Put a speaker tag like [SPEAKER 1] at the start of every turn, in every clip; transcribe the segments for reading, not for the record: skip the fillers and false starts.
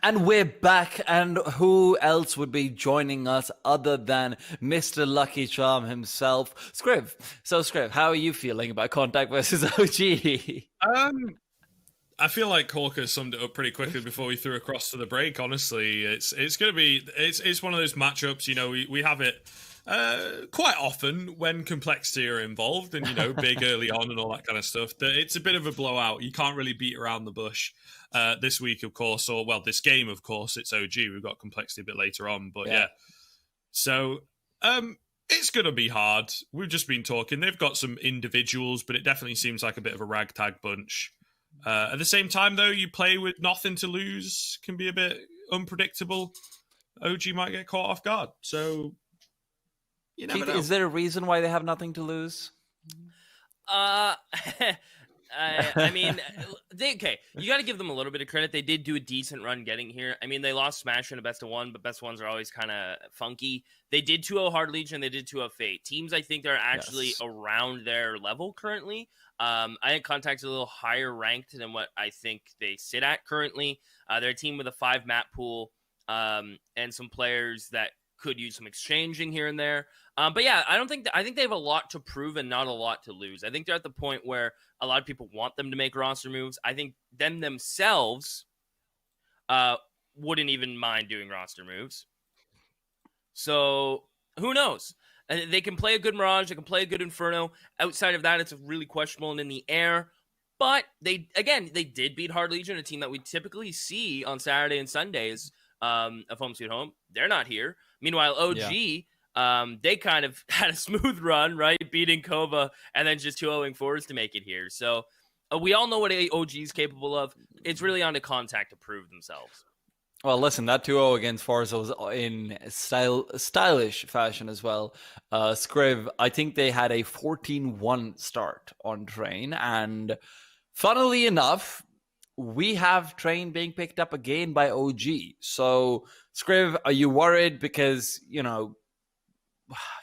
[SPEAKER 1] And we're back, and who else would be joining us other than Mr. Lucky Charm himself, Scriv. So, Scriv, how are you feeling about Contact versus OG?
[SPEAKER 2] Um, I feel like Hawker summed it up pretty quickly before we threw across to the break. Honestly, it's going to be it's one of those matchups. We have it quite often when complexity are involved, and big early on and all that kind of stuff. That it's a bit of a blowout. You can't really beat around the bush. This week, of course, or well, this game, of course, it's OG. We've got complexity a bit later on, but yeah. So it's going to be hard. We've just been talking. They've got some individuals, but it definitely seems like a bit of a ragtag bunch. At the same time, though, you play with nothing to lose, can be a bit unpredictable. OG might get caught off guard. So, you never know.
[SPEAKER 1] Is there a reason why they have nothing to lose?
[SPEAKER 3] I mean, you got to give them a little bit of credit. They did do a decent run getting here. I mean, they lost Smash in a best of one, but best ones are always kind of funky. They did 2-0 Hard Legion. They did 2-0 Fate. Teams, I think, they're actually around their level currently. I think Contact's a little higher ranked than what I think they sit at currently. They're a team with a 5 map pool and some players that could use some exchanging here and there. But yeah, I think they have a lot to prove and not a lot to lose. I think they're at the point where a lot of people want them to make roster moves. I think them themselves wouldn't even mind doing roster moves. So who knows? They can play a good Mirage. They can play a good Inferno. Outside of that, it's really questionable and in the air. But they did beat Hard Legion, a team that we typically see on Saturday and Sundays of Home Sweet Home. They're not here. Meanwhile, OG, they kind of had a smooth run, right? Beating Kova and then just 2-0ing Force to make it here. So we all know what OG is capable of. It's really on to Contact to prove themselves.
[SPEAKER 1] Well, listen, that 2-0 against Forza was in stylish fashion as well. Scriv, I think they had a 14-1 start on Train, and funnily enough, we have Train being picked up again by OG. So, Scriv, are you worried? Because,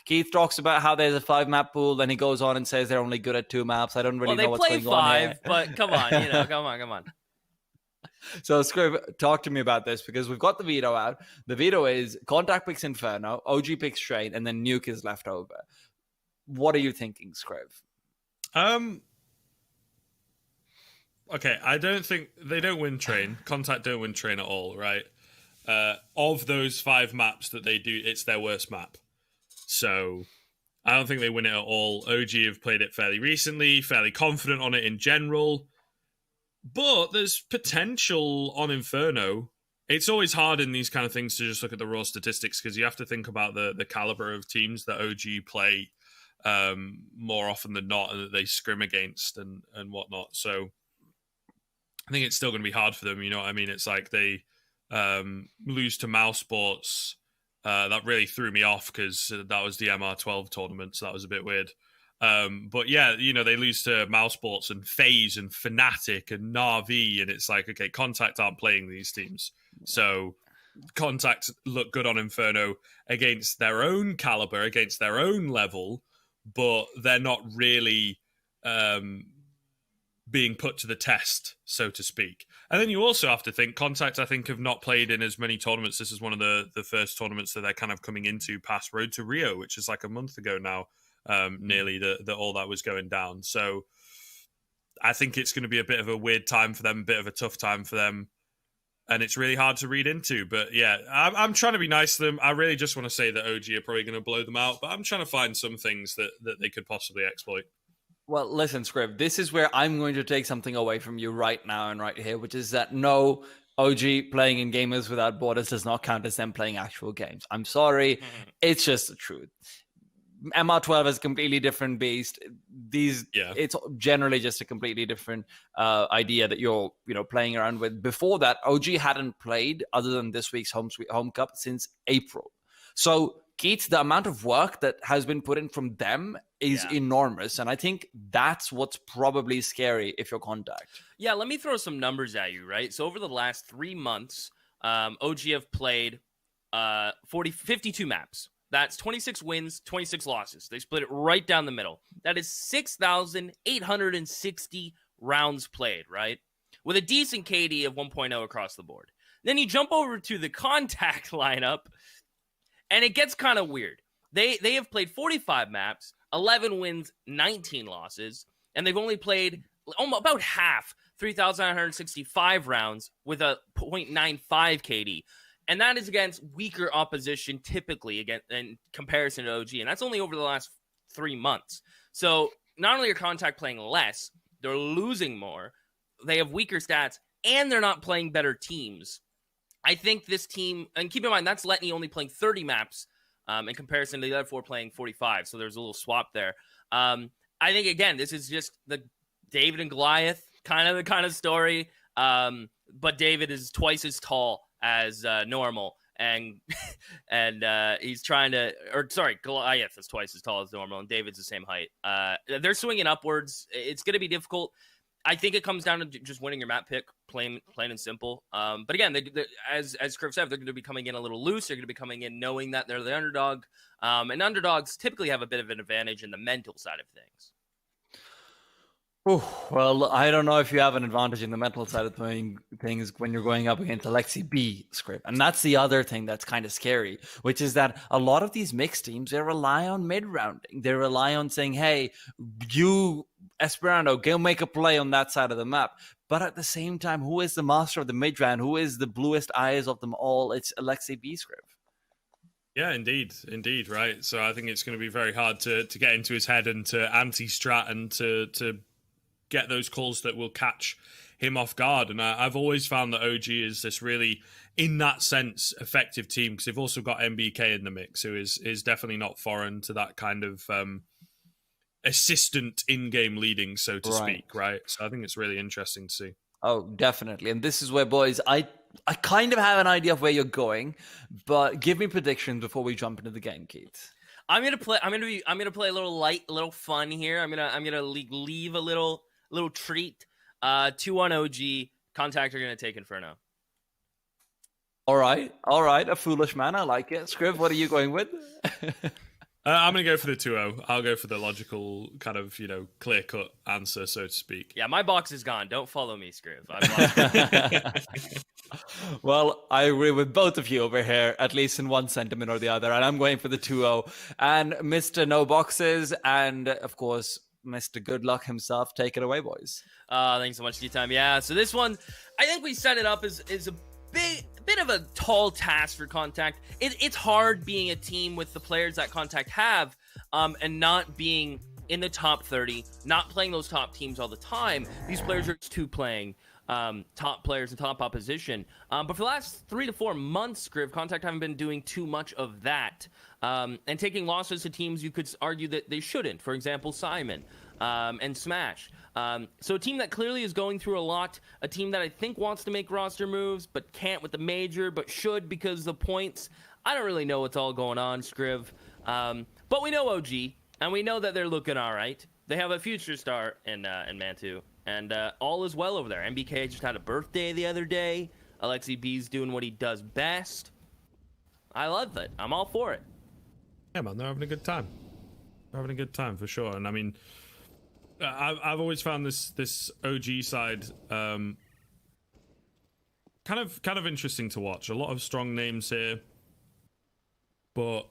[SPEAKER 1] Keith talks about how there's a 5 map pool, then he goes on and says they're only good at 2 maps. I don't really know what's going on here.
[SPEAKER 3] They play 5, but come on, come on.
[SPEAKER 1] So, Scriv, talk to me about this, because we've got the veto out. The veto is Contact picks Inferno, OG picks Train, and then Nuke is left over. What are you thinking, Scriv?
[SPEAKER 2] Okay, I don't think they don't win Train. Contact don't win Train at all, right? Of those 5 maps that they do, it's their worst map. So I don't think they win it at all. OG have played it fairly recently, fairly confident on it in general. But there's potential on Inferno. It's always hard in these kind of things to just look at the raw statistics, because you have to think about the caliber of teams that OG play more often than not, and that they scrim against and whatnot. So I think it's still going to be hard for them. You know what I mean? It's like they lose to Mouse Sports. That really threw me off, because that was the MR12 tournament, so that was a bit weird. But yeah, they lose to Mouse Sports and FaZe and Fnatic and Na'Vi, and it's like, okay, Contact aren't playing these teams. So Contact look good on Inferno against their own caliber, against their own level, but they're not really being put to the test, so to speak. And then you also have to think, Contact, I think, have not played in as many tournaments. This is one of the first tournaments that they're kind of coming into past Road to Rio, which is like a month ago now, nearly, that all that was going down. So I think it's going to be a bit of a weird time for them, a bit of a tough time for them. And it's really hard to read into. But yeah, I'm trying to be nice to them. I really just want to say that OG are probably going to blow them out, but I'm trying to find some things that they could possibly exploit.
[SPEAKER 1] Well, listen, Scrib, this is where I'm going to take something away from you right now and right here, which is that no, OG playing in Gamers Without Borders does not count as them playing actual games. I'm sorry. It's just the truth. MR12 is a completely different beast. It's generally just a completely different idea that you're playing around with. Before that, OG hadn't played other than this week's Home Sweet Home Cup since April. So, Keith, the amount of work that has been put in from them is enormous. And I think that's what's probably scary if you're Contact.
[SPEAKER 3] Yeah, let me throw some numbers at you, right? So over the last 3 months, OG have played 52 maps. That's 26 wins, 26 losses. They split it right down the middle. That is 6,860 rounds played, right? With a decent KD of 1.0 across the board. Then you jump over to the Contact lineup, and it gets kind of weird. They have played 45 maps, 11 wins, 19 losses, and they've only played about half, 3,965 rounds with a 0.95 KD. And that is against weaker opposition, typically, again, in comparison to OG. And that's only over the last 3 months. So not only are Contact playing less, they're losing more. They have weaker stats, and they're not playing better teams. I think this team, and keep in mind, that's Letney only playing 30 maps in comparison to the other 4 playing 45. So there's a little swap there. I think, again, this is just the David and Goliath kind of story. But David is twice as tall as normal, and he's trying to, Goliath is twice as tall as normal, and David's the same height. They're swinging upwards. It's going to be difficult. I think it comes down to just winning your map pick, plain and simple. But again, as Scriv said, they're going to be coming in a little loose. They're going to be coming in knowing that they're the underdog, and underdogs typically have a bit of an advantage in the mental side of things.
[SPEAKER 1] Well, I don't know if you have an advantage in the mental side of things when you're going up against Alexi B script. And that's the other thing that's kind of scary, which is that a lot of these mixed teams, they rely on mid-rounding. They rely on saying, hey, you, Esperanto, go make a play on that side of the map. But at the same time, who is the master of the mid-round? Who is the bluest eyes of them all? It's Alexi B script.
[SPEAKER 2] Yeah, indeed, right? So I think it's going to be very hard to get into his head and to anti-strat and to get those calls that will catch him off guard. And I've always found that OG is this really, in that sense, effective team, because they've also got MBK in the mix, who is definitely not foreign to that kind of assistant in-game leading, so to speak, right? So I think it's really interesting to see.
[SPEAKER 1] Oh, definitely. And this is where, boys, I kind of have an idea of where you're going, but give me predictions before we jump into the game, Keith.
[SPEAKER 3] I'm gonna play a little light, a little fun here. I'm gonna leave a little treat. 2-1 OG. Contact are gonna take Inferno.
[SPEAKER 1] All right. A foolish man. I like it. Scriv, what are you going with?
[SPEAKER 2] I'm going to go for the 2-0. I'll go for the logical kind of, clear-cut answer, so to speak.
[SPEAKER 3] Yeah, my box is gone. Don't follow me, Scriv.
[SPEAKER 1] Well, I agree with both of you over here, at least in one sentiment or the other, and I'm going for the 2-0. And Mr. No Boxes, and, of course, Mr. Good Luck himself. Take it away, boys.
[SPEAKER 3] Thanks so much, D-Time. Yeah, so this one, I think we set it up as a bit of a tall task for Contact. It's hard being a team with the players that Contact have, and not being in the top 30, not playing those top teams all the time. These players are used to playing top players and top opposition. But for the last 3 to 4 months, Scriv, Contact haven't been doing too much of that. And taking losses to teams you could argue that they shouldn't. For example, Simon and Smash. So a team that clearly is going through a lot, a team that I think wants to make roster moves, but can't with the major, but should because of the points. I don't really know what's all going on, Scriv. But we know OG, and we know that they're looking all right. They have a future star in Mantu, and all is well over there. MBK just had a birthday the other day. Alexi B's doing what he does best. I love it. I'm all for it.
[SPEAKER 2] Yeah, man, they're having a good time. They're having a good time, for sure. And I mean, I've always found this OG side kind of interesting to watch. A lot of strong names here, but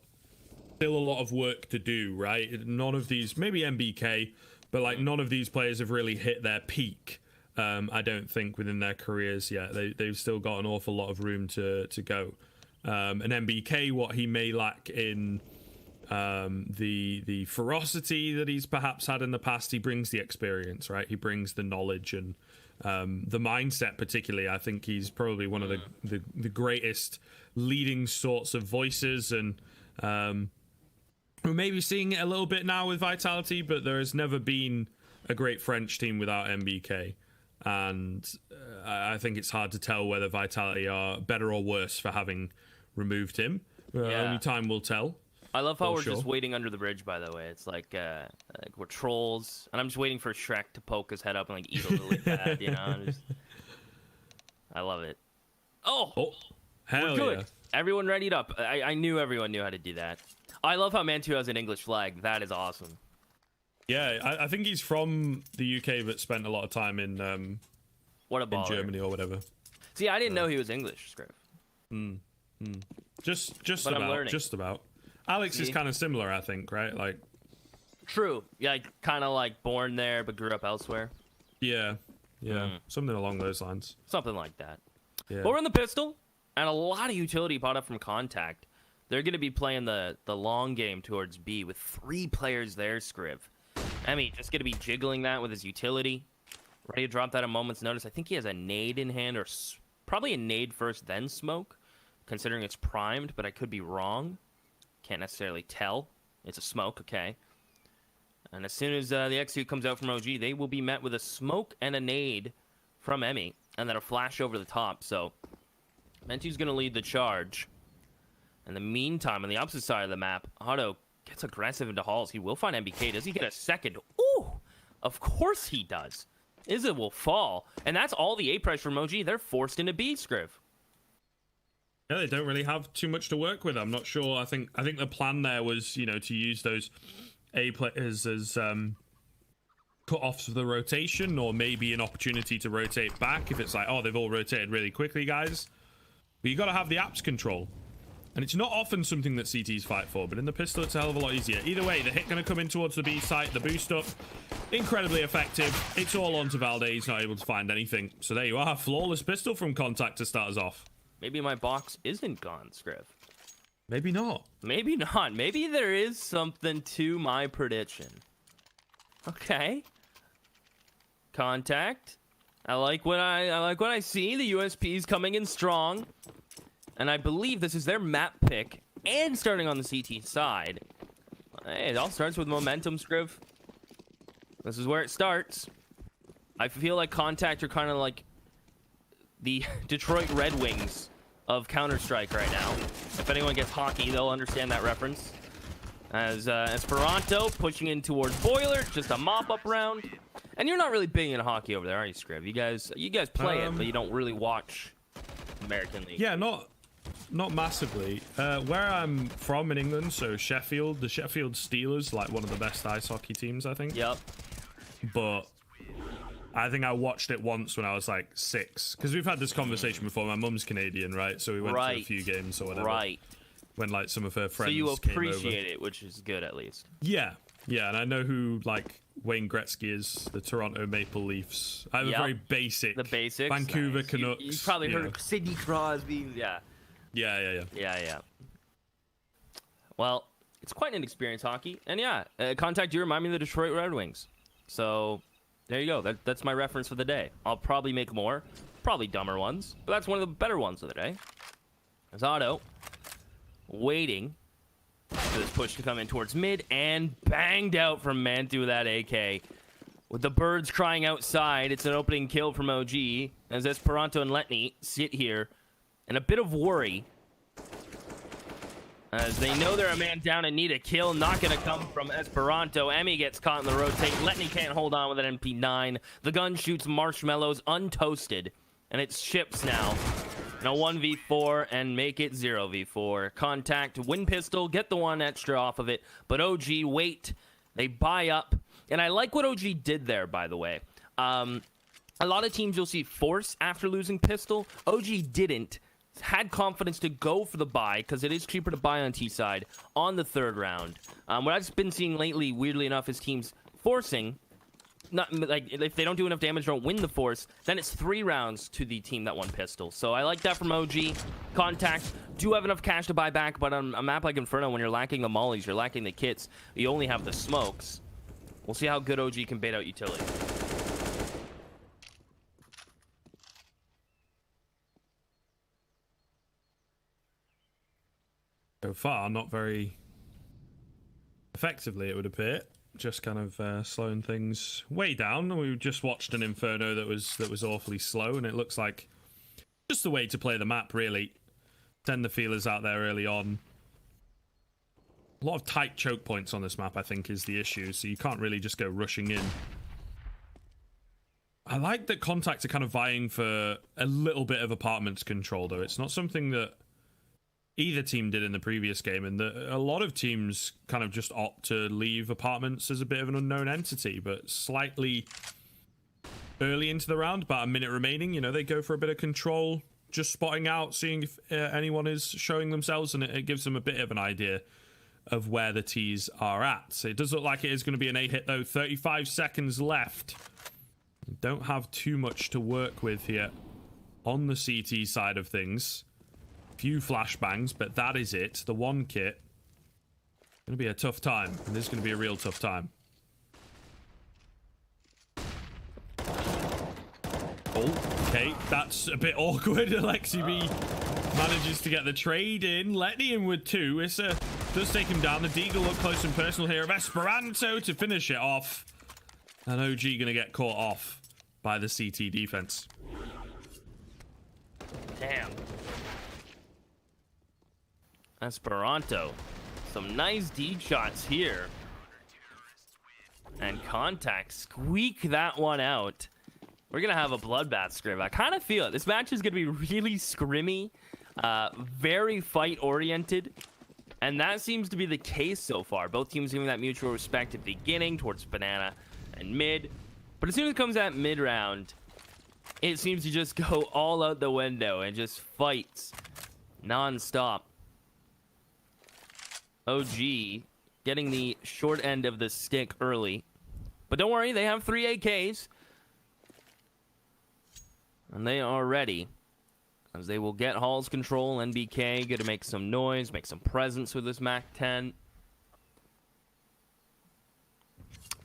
[SPEAKER 2] still a lot of work to do, right? None of these, maybe MBK, but like none of these players have really hit their peak. I don't think within their careers yet. They've still got an awful lot of room to go. And MBK, what he may lack in the ferocity that he's perhaps had in the past, he brings the experience, right? He brings the knowledge and the mindset. Particularly, I think he's probably one of the greatest leading sorts of voices, and we're maybe seeing it a little bit now with Vitality, but there has never been a great French team without MBK. And I think it's hard to tell whether Vitality are better or worse for having removed him. Only time will tell.
[SPEAKER 3] I love how we're just waiting under the bridge, by the way. It's like we're trolls, and I'm just waiting for Shrek to poke his head up and like eat a lily pad, I love it. Oh
[SPEAKER 2] hell
[SPEAKER 3] good.
[SPEAKER 2] Yeah.
[SPEAKER 3] Everyone readied up. I knew everyone knew how to do that. I love how Mantu has an English flag. That is awesome.
[SPEAKER 2] Yeah, I think he's from the UK, but spent a lot of time in
[SPEAKER 3] what a baller.
[SPEAKER 2] in Germany or whatever.
[SPEAKER 3] See, I didn't know he was English, Scriv.
[SPEAKER 2] Just
[SPEAKER 3] But I'm
[SPEAKER 2] about,
[SPEAKER 3] learning.
[SPEAKER 2] just about. Alex is
[SPEAKER 3] See?
[SPEAKER 2] kind of similar, I think, right? Like,
[SPEAKER 3] True. Yeah, kind of like born there but grew up elsewhere.
[SPEAKER 2] yeah, something along those lines.
[SPEAKER 3] Something like that.
[SPEAKER 2] Yeah.
[SPEAKER 3] But we're in the pistol, and a lot of utility bought up from Contact. They're going to be playing the long game towards B with 3 players there, Scriv. Emmy just going to be jiggling that with his utility. Ready to drop that at a moment's notice. I think he has a nade in hand, or probably a nade first, then smoke, considering it's primed, but I could be wrong. Can't necessarily tell. It's a smoke, okay. And as soon as the X2 comes out from OG, they will be met with a smoke and a nade from Emmy, and then a flash over the top. So Mentu's going to lead the charge. In the meantime, on the opposite side of the map, Otto gets aggressive into halls. He will find MBK. Does he get a second? Ooh! Of course he does. Izza will fall. And that's all the A price from OG. They're forced into B, Scriv.
[SPEAKER 2] Yeah, they don't really have too much to work with. I'm not sure. I think the plan there was, to use those A players as cut-offs of the rotation, or maybe an opportunity to rotate back if it's like, oh, they've all rotated really quickly, guys. But you got to have the apps control. And it's not often something that CTs fight for, but in the pistol, it's a hell of a lot easier. Either way, the hit going to come in towards the B site, the boost up, incredibly effective. It's all on to Valde. He's not able to find anything. So there you are, flawless pistol from Contact to start us off.
[SPEAKER 3] Maybe my box isn't gone, Scriv.
[SPEAKER 2] Maybe not.
[SPEAKER 3] Maybe not. Maybe there is something to my prediction. Okay. Contact. I like what I see. The USP's coming in strong. And I believe this is their map pick, and starting on the CT side. Hey, it all starts with momentum, Scriv. This is where it starts. I feel like Contact are kind of like the Detroit Red Wings of Counter-Strike right now. If anyone gets hockey, they'll understand that reference. As Esperanto pushing in towards Boiler, just a mop-up round. And you're not really big into hockey over there, are you, Scriv? You guys play it, but you don't really watch American League.
[SPEAKER 2] Yeah, not massively. Where I'm from in England, so Sheffield, the Sheffield Steelers, like one of the best ice hockey teams, I think.
[SPEAKER 3] Yep.
[SPEAKER 2] But I think I watched it once when I was like 6, because we've had this conversation before. My mum's Canadian, right? So we went to a few games or whatever.
[SPEAKER 3] Right.
[SPEAKER 2] When like some of her friends
[SPEAKER 3] So you
[SPEAKER 2] came
[SPEAKER 3] appreciate
[SPEAKER 2] over.
[SPEAKER 3] it, which is good at least.
[SPEAKER 2] Yeah, and I know who like Wayne Gretzky is, the Toronto Maple Leafs. I have a very basic.
[SPEAKER 3] The basics.
[SPEAKER 2] Vancouver
[SPEAKER 3] Nice.
[SPEAKER 2] Canucks.
[SPEAKER 3] You've probably heard of Sidney Crosby. Yeah.
[SPEAKER 2] Yeah.
[SPEAKER 3] Well, it's quite an experience, hockey. And Contact, you remind me of the Detroit Red Wings. So there you go. That's my reference for the day. I'll probably make more, probably dumber ones, but that's one of the better ones of the day. There's Otto waiting for this push to come in towards mid, and banged out from Mantu with that AK. With the birds crying outside, it's an opening kill from OG, as Esperanto and Letney sit here in a bit of worry, as they know they're a man down and need a kill. Not going to come from Esperanto. Emmy gets caught in the rotate. Letney can't hold on with an MP9. The gun shoots marshmallows untoasted, and it ships now. And a 1v4 and make it 0v4. Contact, win pistol, get the one extra off of it. But OG wait. They buy up. And I like what OG did there, by the way. A lot of teams you'll see force after losing pistol. OG didn't. Had confidence to go for the buy, because it is cheaper to buy on T side on the third round. What I've been seeing lately, weirdly enough, is teams forcing. Not like if they don't do enough damage, don't win the force, then it's 3 rounds to the team that won pistol. So I like that from OG. Contact do have enough cash to buy back, but on a map like Inferno, when you're lacking the mollies, you're lacking the kits, you only have the smokes. We'll see how good OG can bait out utility.
[SPEAKER 2] So far, not very effectively, it would appear. Just kind of slowing things way down. We just watched an Inferno that was awfully slow, and it looks like just the way to play the map, really. Send the feelers out there early on. A lot of tight choke points on this map, I think, is the issue, so you can't really just go rushing in. I like that Contact are kind of vying for a little bit of apartments control, though. It's not something that either team did in the previous game, and a lot of teams kind of just opt to leave apartments as a bit of an unknown entity, but slightly early into the round, about a minute remaining, you know, they go for a bit of control, just spotting out, seeing if anyone is showing themselves, and it gives them a bit of an idea of where the T's are at. So it does look like it is going to be an A hit, though. 35 seconds left. Don't have too much to work with here on the CT side of things. Few flashbangs, but that is it. The one kit. Going to be a tough time. This is going to be a real tough time. Oh, okay. That's a bit awkward. AlexiB manages to get the trade in. Letney in with 2. Issa does take him down. The Deagle up close and personal here of Esperanto to finish it off. And OG going to get caught off by the CT defense.
[SPEAKER 3] Damn. Esperanto. Some nice deep shots here. And Contact squeak that one out. We're going to have a bloodbath scrim. I kind of feel it. This match is going to be really scrimmy. Very fight-oriented. And that seems to be the case so far. Both teams giving that mutual respect at the beginning towards Banana and mid. But as soon as it comes at mid-round, it seems to just go all out the window and just fights non-stop. OG getting the short end of the stick early. But don't worry, they have 3 AKs. And they are ready. As they will get Hall's control. NBK going to make some noise, make some presence with this MAC-10.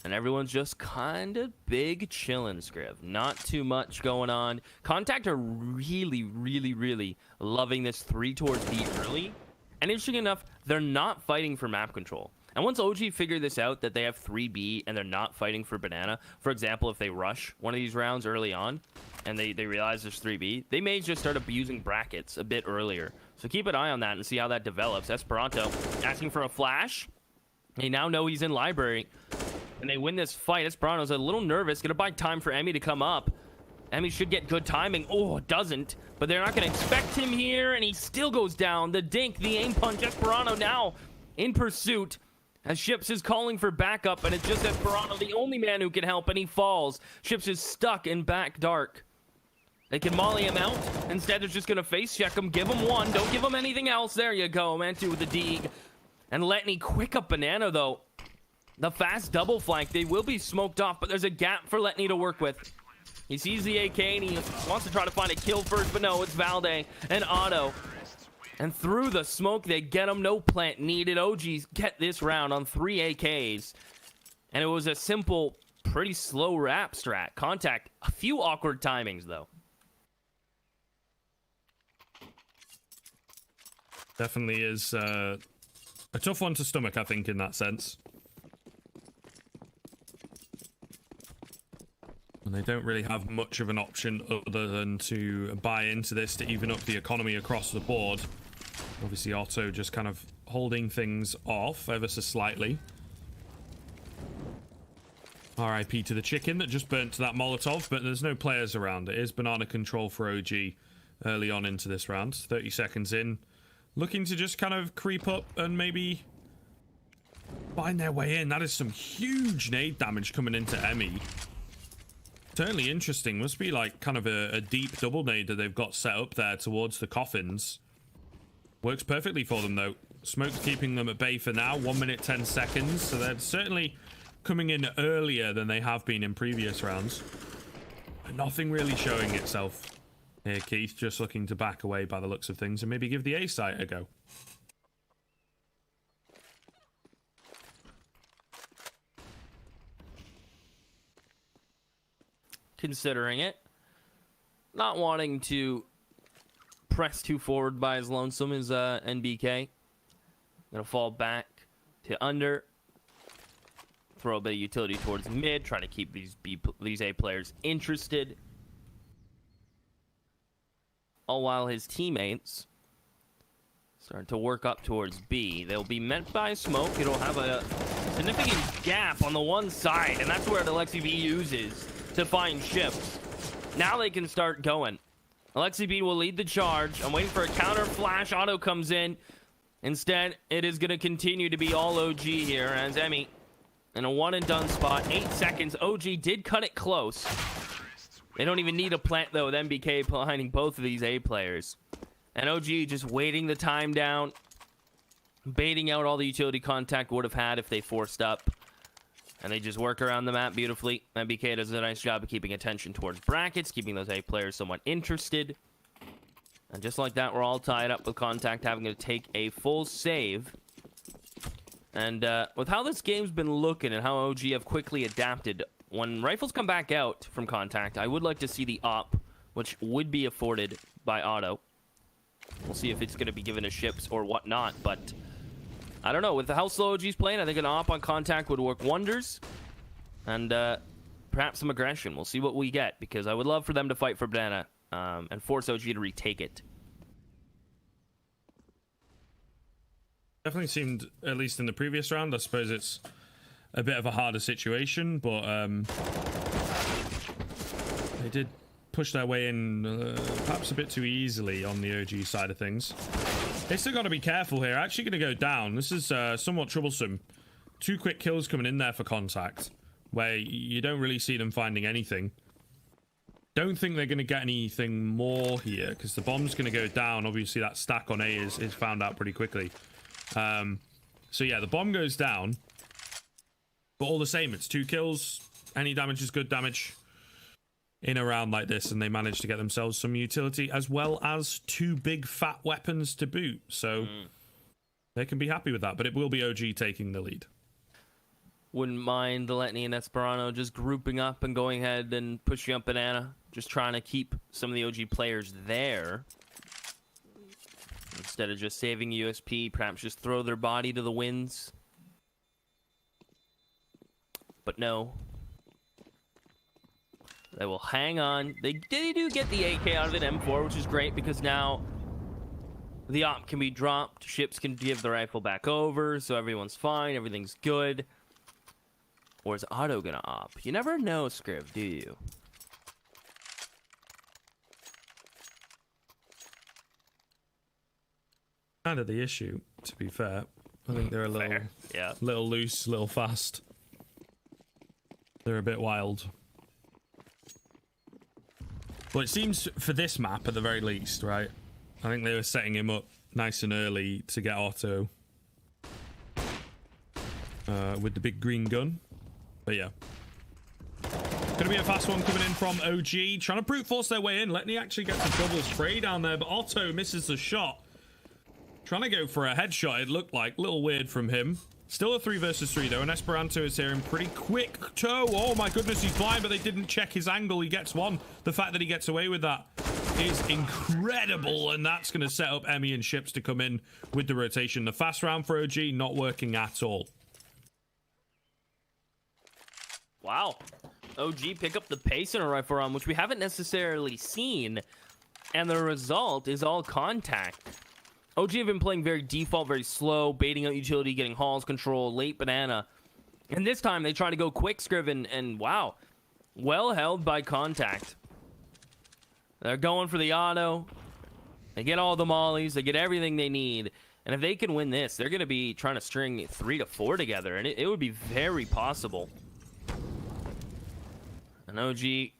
[SPEAKER 3] And everyone's just kind of big chilling, Scriv. Not too much going on. Contact are really, really, really loving this 3 towards B early. And interesting enough, they're not fighting for map control. And once OG figure this out, that they have 3B and they're not fighting for Banana, for example, if they rush one of these rounds early on and they realize there's 3B, they may just start abusing brackets a bit earlier. So keep an eye on that and see how that develops. Esperanto asking for a flash. They now know he's in library. And they win this fight. Esperanto's a little nervous. Gonna buy time for Emmy to come up. Emmy should get good timing. Oh, it doesn't. But they're not gonna expect him here. And he still goes down. The dink, the aim punch. Esperanto now in pursuit. As Ships is calling for backup. And it's just Esperanto, the only man who can help. And he falls. Ships is stuck in back dark. They can molly him out. Instead, they're just gonna face check him. Give him 1. Don't give him anything else. There you go. Mantu with the Deeg. And Letney quick up Banana, though. The fast double flank, they will be smoked off, but there's a gap for Letney to work with. He sees the AK and he wants to try to find a kill first, but no, it's Valde and Otto. And through the smoke, they get him. No plant needed. OGs get this round on 3 AKs. And it was a simple, pretty slow wrap strat. Contact, a few awkward timings, though.
[SPEAKER 2] Definitely is a tough one to stomach, I think, in that sense. And they don't really have much of an option other than to buy into this to even up the economy across the board. Obviously, Otto just kind of holding things off ever so slightly. RIP to the chicken that just burnt that Molotov, but there's no players around. It is banana control for OG early on into this round. 30 seconds in. Looking to just kind of creep up and maybe find their way in. That is some huge nade damage coming into Emmy. Certainly interesting. Must be like kind of a deep double nade that they've got set up there towards the coffins. Works perfectly for them, though. Smoke's keeping them at bay for now. 1 minute, 10 seconds. So they're certainly coming in earlier than they have been in previous rounds. But nothing really showing itself here. Keith just looking to back away by the looks of things and maybe give the A site a go.
[SPEAKER 3] Considering it. Not wanting to press too forward by his lonesome is NBK. Gonna fall back to under. Throw a bit of utility towards mid. Trying to keep these A players interested. All while his teammates start to work up towards B. They'll be met by smoke. It'll have a significant gap on the one side. And that's where the AlexiB uses to find Ships. Now they can start going. AlexiB will lead the charge. I'm waiting for a counter flash. Otto comes in. Instead, it is going to continue to be all OG here as Emmy in a one and done spot. 8 seconds. OG did cut it close. They don't even need a plant, though, with MBK blinding both of these A players. And OG just waiting the time down, baiting out all the utility contact would have had if they forced up. And they just work around the map beautifully. MBK does a nice job of keeping attention towards brackets, keeping those A players somewhat interested. And just like that, we're all tied up with contact having to take a full save. And with how this game's been looking and how OG have quickly adapted, when rifles come back out from contact, I would like to see the op, which would be afforded by auto. We'll see if it's going to be given to ships or whatnot, but I don't know. With how slow OG's playing, I think an op on contact would work wonders. And perhaps some aggression. We'll see what we get, because I would love for them to fight for banana and force OG to retake it.
[SPEAKER 2] Definitely seemed, at least in the previous round, I suppose it's a bit of a harder situation, but they did push their way in perhaps a bit too easily on the OG side of things. They still got to be careful here. Actually going to go down. This is somewhat troublesome. 2 quick kills coming in there for contact, where you don't really see them finding anything. Don't think they're going to get anything more here, because the bomb's going to go down. Obviously, that stack on A is found out pretty quickly. So yeah, the bomb goes down. But all the same, it's 2 kills. Any damage is good damage in a round like this, and they managed to get themselves some utility as well as 2 big fat weapons to boot. So they can be happy with that, but it will be OG taking the lead.
[SPEAKER 3] Wouldn't mind the Letney and Esperanto just grouping up and going ahead and pushing up banana. Just trying to keep some of the OG players there. Instead of just saving USP, perhaps just throw their body to the winds. But no. They will hang on. They do get the AK out of it, M4, which is great, because now the op can be dropped. Ships can give the rifle back over, so everyone's fine. Everything's good. Or is Otto gonna op? You never know, Scriv, do you?
[SPEAKER 2] Kind of the issue, to be fair. I think they're a little loose, a little fast. They're a bit wild. Well, it seems for this map, at the very least, right? I think they were setting him up nice and early to get Otto with the big green gun. But yeah. Gonna be a fast one coming in from OG. Trying to brute force their way in. Letney actually gets a double spray down there, but Otto misses the shot. Trying to go for a headshot, it looked like. Little weird from him. Still a 3 versus 3 though, and Esperanto is here in pretty quick toe. Oh my goodness, he's blind, but they didn't check his angle. He gets one. The fact that he gets away with that is incredible, and that's going to set up Emmy and Ships to come in with the rotation. The fast round for OG not working at all.
[SPEAKER 3] Wow. OG pick up the pace in a rifle round, which we haven't necessarily seen, and the result is all contact. OG have been playing very default, very slow, baiting out utility, getting halls control, late banana. And this time they try to go quick, Scriven, and wow. Well held by contact. They're going for the auto. They get all the mollies. They get everything they need. And if they can win this, they're going to be trying to string 3 to 4 together. And it would be very possible. And OG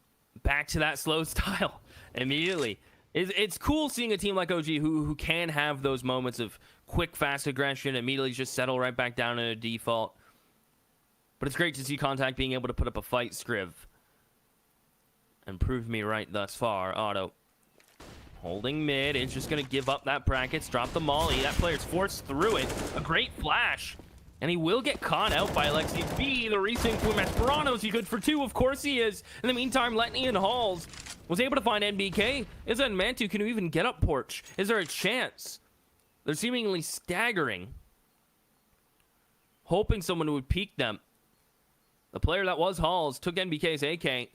[SPEAKER 3] back to that slow style immediately. It's cool seeing a team like OG who can have those moments of quick, fast aggression, immediately just settle right back down in a default. But it's great to see contact being able to put up a fight, Scriv. And prove me right thus far. Otto holding mid. Is just going to give up that brackets. Drop the molly. That player's forced through it. A great flash. And he will get caught out by Alexi B. The resync from Esperanto. Is he good for 2? Of course he is. In the meantime, Letney and Halls was able to find NBK. Is that Mantu? Can you even get up porch? Is there a chance? They're seemingly staggering. Hoping someone would peek them. The player that was Halls took NBK's AK.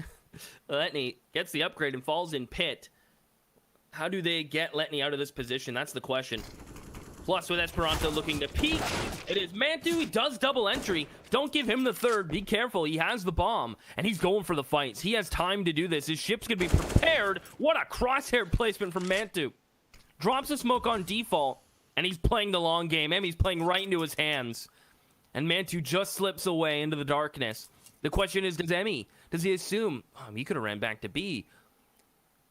[SPEAKER 3] Letney gets the upgrade and falls in pit. How do they get Letney out of this position? That's the question. Plus, with Esperanto looking to peek, it is Mantu. He does double entry. Don't give him the third. Be careful. He has the bomb, and he's going for the fights. He has time to do this. His ship's going to be prepared. What a crosshair placement from Mantu. Drops a smoke on default, and he's playing the long game. Emmy's playing right into his hands. And Mantu just slips away into the darkness. The question is, does Emmy Does he assume, he could have ran back to B?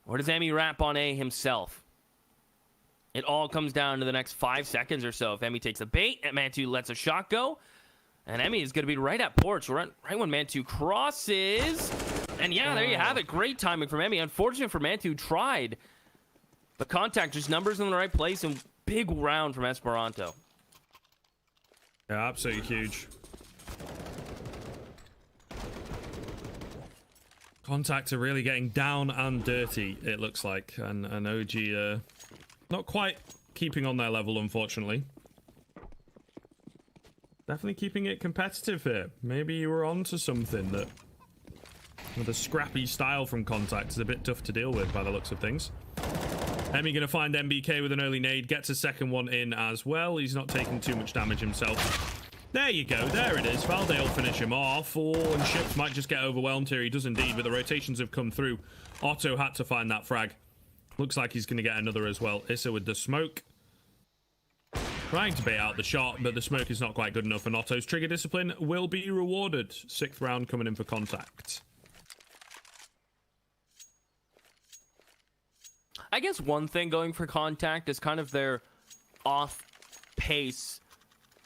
[SPEAKER 3] Or does Emmy wrap on A himself? It all comes down to the next 5 seconds or so. If Emmy takes a bait, and Mantu lets a shot go, and Emmy is going to be right at porch, right when Mantu crosses. And yeah, there you have it. Great timing from Emmy. Unfortunate for Mantu, tried. But Contact, just numbers in the right place, and big round from Esperanto.
[SPEAKER 2] Yeah, absolutely huge. Contact are really getting down and dirty, it looks like. And OG not quite keeping on their level, unfortunately. Definitely keeping it competitive here. Maybe you were onto something that... with a scrappy style from Contact is a bit tough to deal with by the looks of things. Emmy going to find MBK with an early nade. Gets a second one in as well. He's not taking too much damage himself. There you go. There it is. Valde will finish him off. Oh, and Ships might just get overwhelmed here. He does indeed, but the rotations have come through. Otto had to find that frag. Looks like he's going to get another as well. Issa with the smoke. Trying to bait out the shot, but the smoke is not quite good enough. And Otto's trigger discipline will be rewarded. 6th round coming in for Contact.
[SPEAKER 3] I guess one thing going for Contact is kind of their off-pace,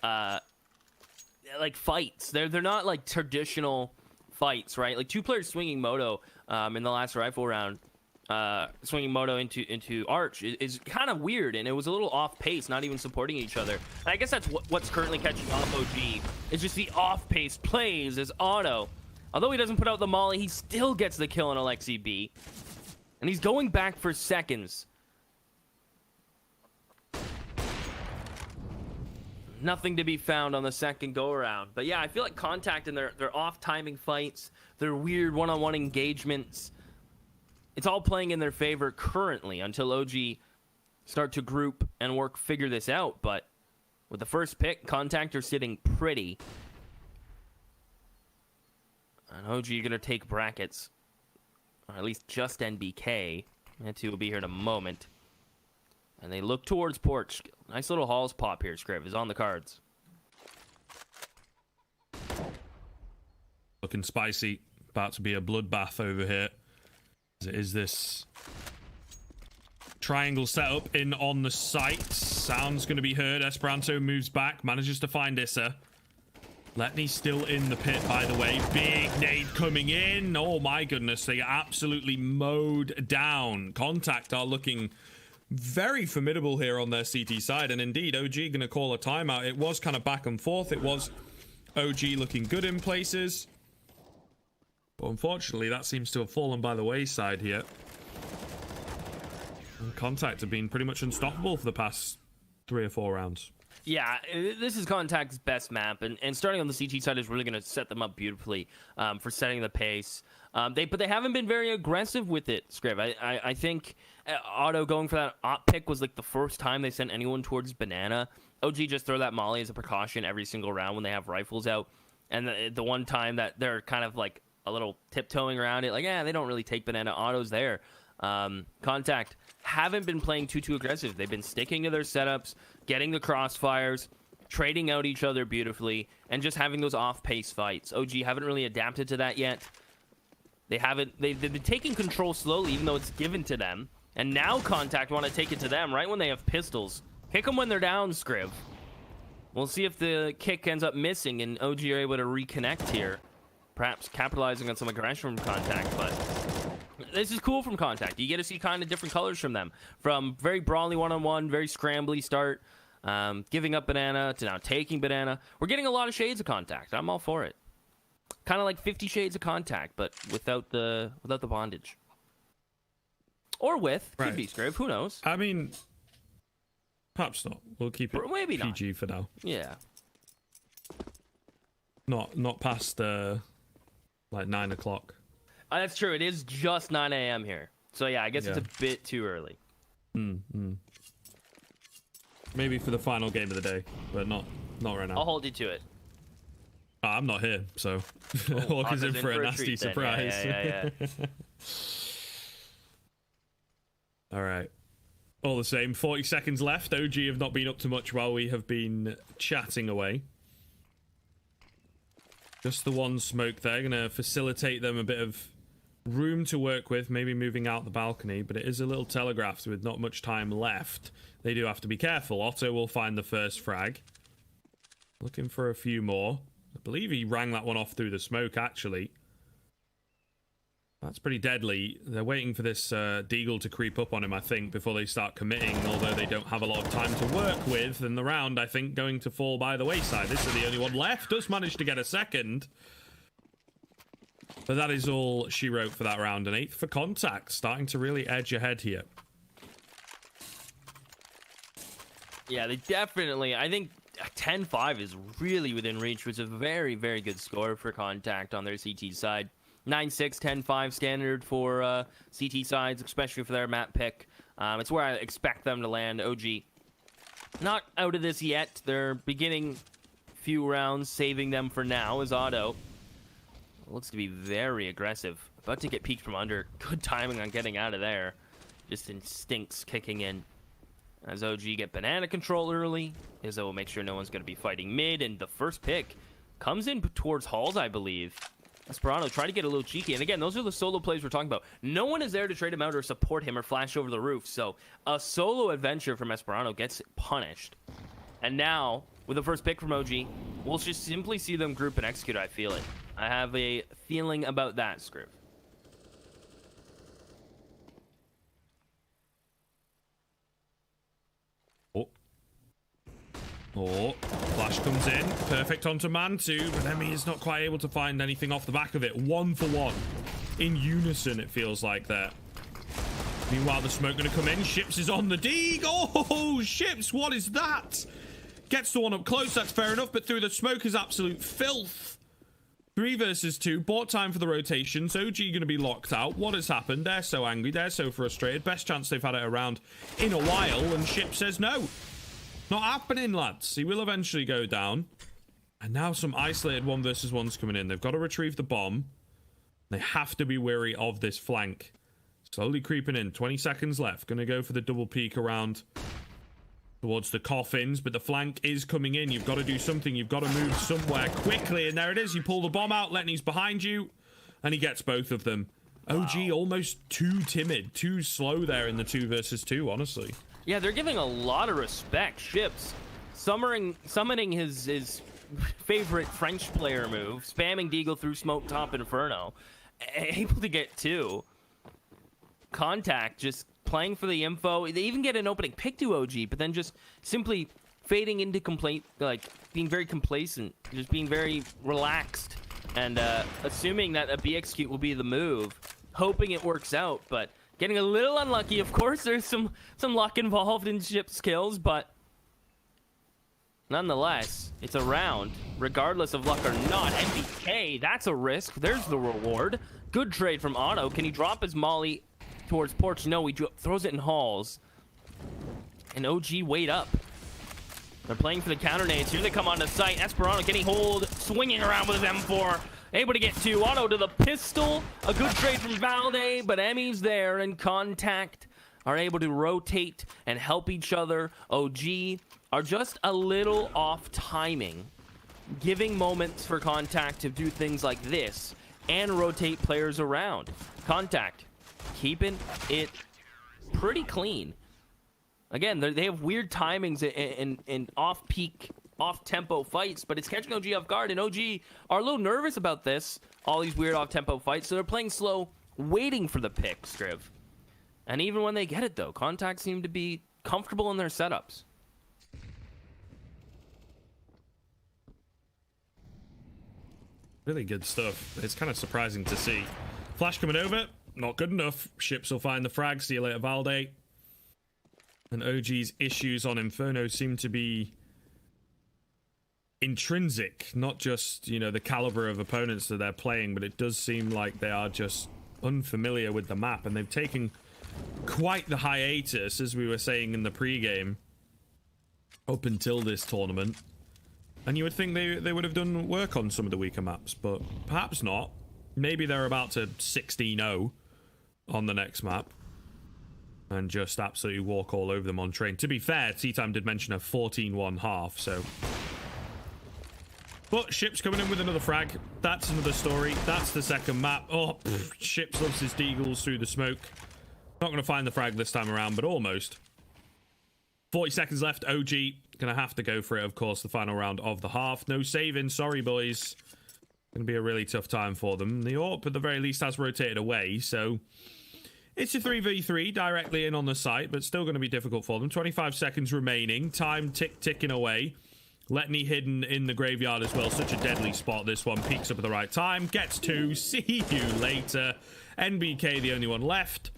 [SPEAKER 3] like fights. They're not like traditional fights, right? Like 2 players swinging Moto in the last rifle round, swinging Moto into Arch is kind of weird, and it was a little off-pace, not even supporting each other. And I guess that's what's currently catching off OG. It's just the off-pace plays as Otto. Although he doesn't put out the molly, he still gets the kill on Alexi B. And he's going back for seconds. Nothing to be found on the second go-around. But yeah, I feel like Contact in their off-timing fights, their weird one-on-one engagements, it's all playing in their favor currently until OG start to group and figure this out. But with the first pick, Contact are sitting pretty. And OG going to take brackets. Or at least just NBK. Mantu will be here in a moment. And they look towards porch. Nice little Halls pop here, Scriv, is on the cards.
[SPEAKER 2] Looking spicy. About to be a bloodbath over here. Is this triangle setup in on the site? Sound's going to be heard. Esperanto moves back, manages to find Issa. Letney's still in the pit, by the way. Big nade coming in. Oh my goodness, they are absolutely mowed down. Contact are looking very formidable here on their CT side, and indeed, OG going to call a timeout. It was kind of back and forth. It was OG looking good in places. But unfortunately, that seems to have fallen by the wayside here. And Contact have been pretty much unstoppable for the past 3 or 4 rounds.
[SPEAKER 3] Yeah, this is Contact's best map, and starting on the CT side is really going to set them up beautifully for setting the pace. But they haven't been very aggressive with it, Scriv. I think Otto going for that op pick was like the first time they sent anyone towards Banana. OG just throw that molly as a precaution every single round when they have rifles out. And the one time that they're kind of like a little tiptoeing around it, like, they don't really take Banana. Otto's there. Contact haven't been playing too aggressive. They've been sticking to their setups, getting the crossfires, trading out each other beautifully, and just having those off-pace fights. OG haven't really adapted to that yet. They've been taking control slowly, even though it's given to them. And now Contact want to take it to them right when they have pistols. Kick them when they're down, Scriv. We'll see if the kick ends up missing and OG are able to reconnect here. Perhaps capitalizing on some aggression from Contact, but this is cool from Contact. You get to see kind of different colors from them. From very brawly one-on-one, very scrambly start, giving up Banana to now taking Banana. We're getting a lot of shades of Contact. I'm all for it. Kind of like 50 Shades of Contact, but without the bondage. Or with. Could be, Scriv. Who knows?
[SPEAKER 2] I mean, perhaps not. We'll keep it
[SPEAKER 3] maybe
[SPEAKER 2] PG
[SPEAKER 3] not.
[SPEAKER 2] For now.
[SPEAKER 3] Yeah.
[SPEAKER 2] Not past like 9 o'clock.
[SPEAKER 3] That's true. It is just 9 a.m. here. So yeah, I guess it's a bit too early.
[SPEAKER 2] Maybe for the final game of the day, but not right now.
[SPEAKER 3] I'll hold you to it.
[SPEAKER 2] I'm not here, so Hawk in for a nasty surprise.
[SPEAKER 3] Yeah.
[SPEAKER 2] All right. All the same, 40 seconds left. OG have not been up to much while we have been chatting away. Just the one smoke there. Going to facilitate them a bit of room to work with, maybe moving out the balcony, but it is a little telegraphed with not much time left. They do have to be careful. Otto will find the first frag. Looking for a few more. I believe he rang that one off through the smoke, actually. That's pretty deadly. They're waiting for this Deagle to creep up on him, I think, before they start committing, although they don't have a lot of time to work with, and the round, I think, going to fall by the wayside. This is the only one left. Does manage to get a second. But that is all she wrote for that round. An 8th for Contact, starting to really edge ahead here.
[SPEAKER 3] Yeah, they definitely, I think 10-5 is really within reach, which is a very, very good score for Contact on their CT side. 9-6, 10-5 standard for CT sides, especially for their map pick. It's where I expect them to land. OG not out of this yet. They're beginning few rounds, saving them for now as Otto looks to be very aggressive. About to get peeked from under. Good timing on getting out of there. Just instincts kicking in. As OG get banana control early, Izzo will make sure no one's going to be fighting mid, and the first pick comes in towards Halls, I believe. Esperano trying to get a little cheeky, and again, those are the solo plays we're talking about. No one is there to trade him out or support him or flash over the roof, so a solo adventure from Esperano gets punished. And now, with the first pick from OG, we'll just simply see them group and execute. I feel it. I have a feeling about that, Scriv.
[SPEAKER 2] Oh, flash comes in. Perfect onto man 2, but Emmy is not quite able to find anything off the back of it. 1 for 1. In unison, it feels like that. Meanwhile, the smoke going to come in. Ships is on the dig. Oh, Ships, what is that? Gets the one up close, that's fair enough, but through the smoke is absolute filth. 3 versus 2. Bought time for the rotations. OG going to be locked out. What has happened? They're so angry. They're so frustrated. Best chance they've had it around in a while, and Ship says no. Not happening, lads. He will eventually go down. And now some isolated 1 versus 1s coming in. They've got to retrieve the bomb. They have to be wary of this flank. Slowly creeping in. 20 seconds left. Going to go for the double peek around towards the coffins. But the flank is coming in. You've got to do something. You've got to move somewhere quickly. And there it is. You pull the bomb out. Letney's behind you. And he gets both of them. OG almost too timid. Too slow there in the 2 versus 2, honestly.
[SPEAKER 3] Yeah, they're giving a lot of respect. Ships summoning his favorite French player move, spamming Deagle through smoke top Inferno, able to get 2. Contact just playing for the info. They even get an opening pick to OG, but then just simply fading into being very complacent, just being very relaxed, and assuming that a B execute will be the move, hoping it works out, but getting a little unlucky. Of course, there's some luck involved in Ship's kills, but nonetheless, it's a round, regardless of luck or not. MBK, that's a risk. There's the reward. Good trade from Otto. Can he drop his molly towards Porch? No, he throws it in Halls. And OG wait up. They're playing for the counter nades. Here they come onto site. Esperano getting hold, swinging around with his M4. Able to get 2. Otto to the pistol. A good trade from Valde, but Emmy's there, and Contact are able to rotate and help each other. OG are just a little off timing, giving moments for Contact to do things like this and rotate players around. Contact keeping it pretty clean. Again, they have weird timings and off-peak, off-tempo fights, but it's catching OG off guard, and OG are a little nervous about this, all these weird off-tempo fights, so they're playing slow, waiting for the pick, Scriv. And even when they get it, though, Contact seem to be comfortable in their setups.
[SPEAKER 2] Really good stuff. It's kind of surprising to see. Flash coming over, not good enough. Ships will find the frag. See you later, Valde. And OG's issues on Inferno seem to be intrinsic, not just, the caliber of opponents that they're playing, but it does seem like they are just unfamiliar with the map, and they've taken quite the hiatus, as we were saying in the pregame, up until this tournament. And you would think they would have done work on some of the weaker maps, but perhaps not. Maybe they're about to 16-0 on the next map and just absolutely walk all over them on train. To be fair, T-Time did mention a 14-1 half, so But Ships coming in with another frag. That's another story. That's the second map. Oh, Ships loves his deagles through the smoke. Not going to find the frag this time around, but almost. 40 seconds left. OG going to have to go for it, of course, the final round of the half. No saving. Sorry, boys. Going to be a really tough time for them. The AWP, at the very least, has rotated away, so it's a 3v3 directly in on the site, but still going to be difficult for them. 25 seconds remaining. Time ticking away. Letney hidden in the graveyard as well. Such a deadly spot. This one peaks up at the right time. Gets two. See you later. NBK, the only one left.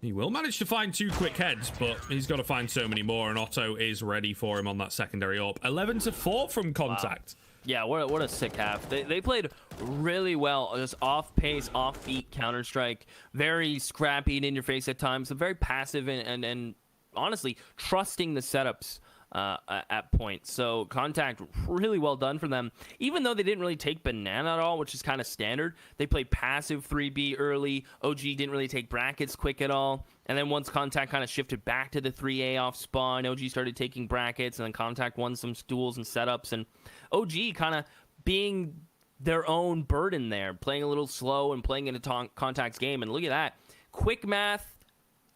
[SPEAKER 2] He will manage to find 2 quick heads, but he's got to find so many more, and Otto is ready for him on that secondary AWP. 11-4 from Contact.
[SPEAKER 3] Wow. Yeah, what a sick half. They played really well, just off-pace, off-beat Counter-Strike. Very scrappy and in your face at times, very passive and honestly, trusting the setups at points. So Contact, really well done for them. Even though they didn't really take banana at all, which is kind of standard, they played passive 3B early. OG didn't really take brackets quick at all. And then once Contact kind of shifted back to the 3A off spawn, OG started taking brackets, and then Contact won some duels and setups. And OG kind of being their own burden there, playing a little slow and playing into Contact's game. And look at that. Quick math,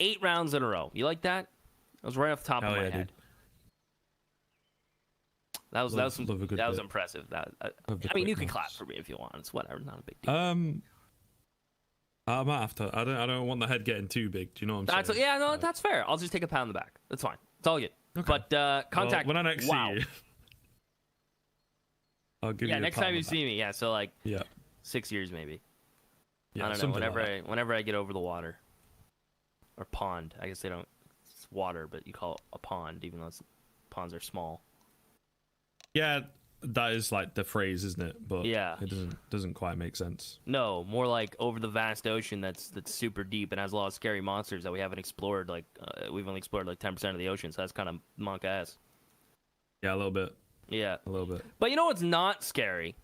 [SPEAKER 3] 8 rounds in a row. You like that? That was right off the top of my head. Dude. That was impressive. I mean, you can clap for me if you want. It's whatever, not a big deal.
[SPEAKER 2] I might have to. I don't want the head getting too big. Do you know what I'm saying?
[SPEAKER 3] Yeah, no, that's fair. I'll just take a pat on the back. That's fine. It's all good. Okay. But Contact.
[SPEAKER 2] Well, when I next see you, I'll give you.
[SPEAKER 3] Yeah, next time you see me. Yeah, so like.
[SPEAKER 2] Yeah.
[SPEAKER 3] 6 years maybe.
[SPEAKER 2] Yeah,
[SPEAKER 3] I don't know. Whenever I get over the water, or pond. I guess they don't. It's water, but you call it a pond, even though ponds are small.
[SPEAKER 2] Yeah, that is like the phrase, isn't it? But
[SPEAKER 3] yeah,
[SPEAKER 2] it doesn't quite make sense.
[SPEAKER 3] No, more like over the vast ocean that's super deep and has a lot of scary monsters that we haven't explored. Like we've only explored like 10% of the ocean, so that's kind of monk ass.
[SPEAKER 2] Yeah, a little bit.
[SPEAKER 3] Yeah,
[SPEAKER 2] a little bit.
[SPEAKER 3] But you know what's not scary?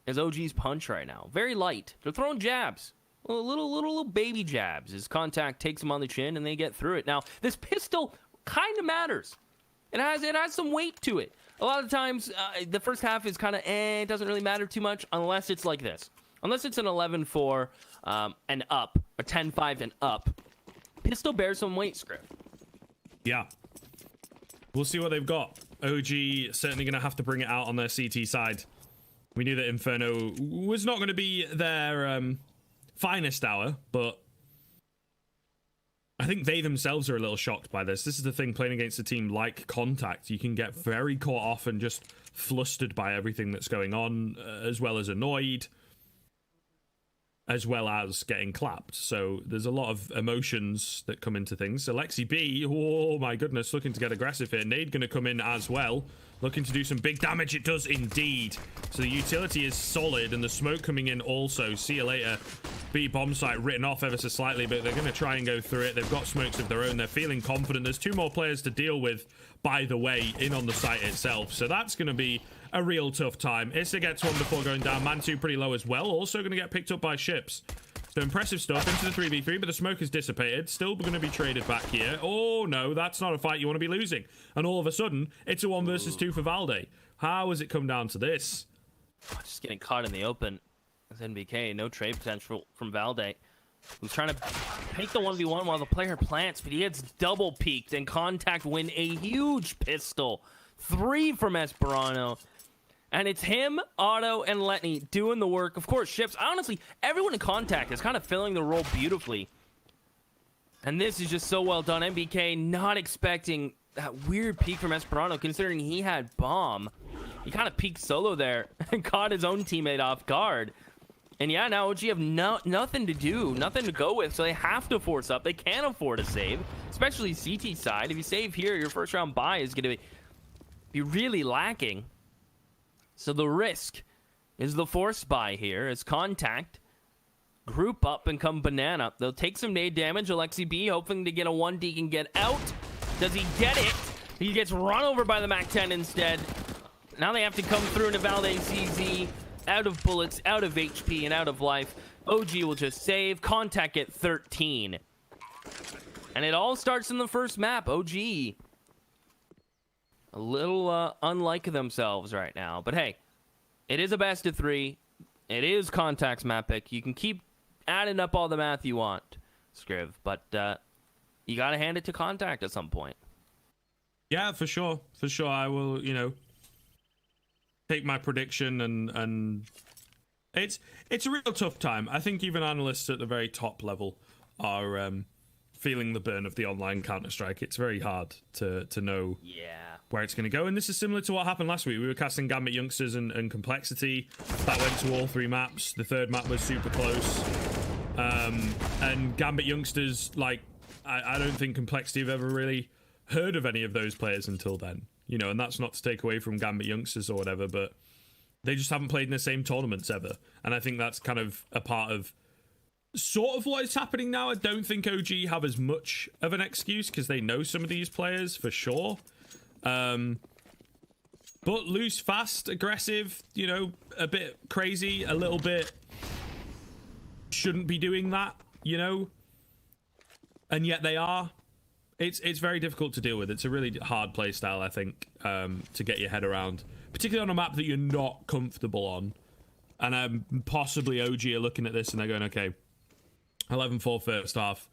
[SPEAKER 3] Is OG's punch right now. Very light. They're throwing jabs. Little baby jabs. His Contact takes him on the chin and they get through it. Now, this pistol kind of matters. It has some weight to it. A lot of times, the first half is kind of it doesn't really matter too much unless it's like this. Unless it's an 11-4 and up, a 10-5 and up. Pistol bears some weight, Script.
[SPEAKER 2] Yeah. We'll see what they've got. OG certainly going to have to bring it out on their CT side. We knew that Inferno was not going to be their finest hour, but I think they themselves are a little shocked by this. This is the thing, playing against a team like Contact. You can get very caught off and just flustered by everything that's going on, as well as annoyed, as well as getting clapped. So there's a lot of emotions that come into things. So Lexi B, oh my goodness, looking to get aggressive here. Nade going to come in as well, looking to do some big damage. It does indeed. So the utility is solid, and the smoke coming in also. See you later. B bomb site written off ever so slightly, but they're going to try and go through it. They've got smokes of their own. They're feeling confident. There's 2 more players to deal with, by the way, in on the site itself. So that's going to be a real tough time. Issa gets one before going down. Mantu pretty low as well. Also going to get picked up by Ships. So impressive stuff into the 3v3, but the smoke has dissipated. Still going to be traded back here. Oh, no, that's not a fight you want to be losing. And all of a sudden, it's a 1 versus 2 for Valde. How has it come down to this?
[SPEAKER 3] Just getting caught in the open with NBK. No trade potential from Valde, who's trying to take the 1v1 while the player plants, but he gets double peeked, and Contact win a huge pistol. 3 from Esperano. And it's him, Otto, and Letney doing the work. Of course, Ships. Honestly, everyone in Contact is kind of filling the role beautifully. And this is just so well done. MBK not expecting that weird peek from Esperano, considering he had bomb. He kind of peeked solo there and caught his own teammate off guard. And yeah, now OG have nothing to do, nothing to go with, so they have to force up. They can't afford a save, especially CT side. If you save here, your first round buy is going to be really lacking. So the risk is the force buy here as Contact group up and come banana. They'll take some nade damage. Alexi B hoping to get a 1D can get out. Does he get it? He gets run over by the MAC-10 instead. Now they have to come through into Valde CZ. Out of bullets, out of HP, and out of life. OG will just save. Contact at 13. And it all starts in the first map. OG a little unlike themselves right now. But hey, it is a best of 3. It is Contact's map pick. You can keep adding up all the math you want, Scriv, but you got to hand it to Contact at some point.
[SPEAKER 2] Yeah, for sure. For sure. I will, take my prediction and it's a real tough time. I think even analysts at the very top level are feeling the burn of the online Counter-Strike. It's very hard to know where it's going to go. And this is similar to what happened last week. We were casting Gambit Youngsters and Complexity. That went to all 3 maps. The 3rd map was super close. And Gambit Youngsters, like, I don't think Complexity have ever really heard of any of those players until then. And that's not to take away from Gambit Youngsters or whatever, but they just haven't played in the same tournaments ever. And I think that's kind of a part of sort of what is happening now. I don't think OG have as much of an excuse because they know some of these players for sure. But loose, fast, aggressive, a bit crazy, a little bit shouldn't be doing that, and yet they are. It's very difficult to deal with. It's a really hard play style, I think, to get your head around, particularly on a map that you're not comfortable on. And possibly OG are looking at this and they're going, okay, 11-4 first half.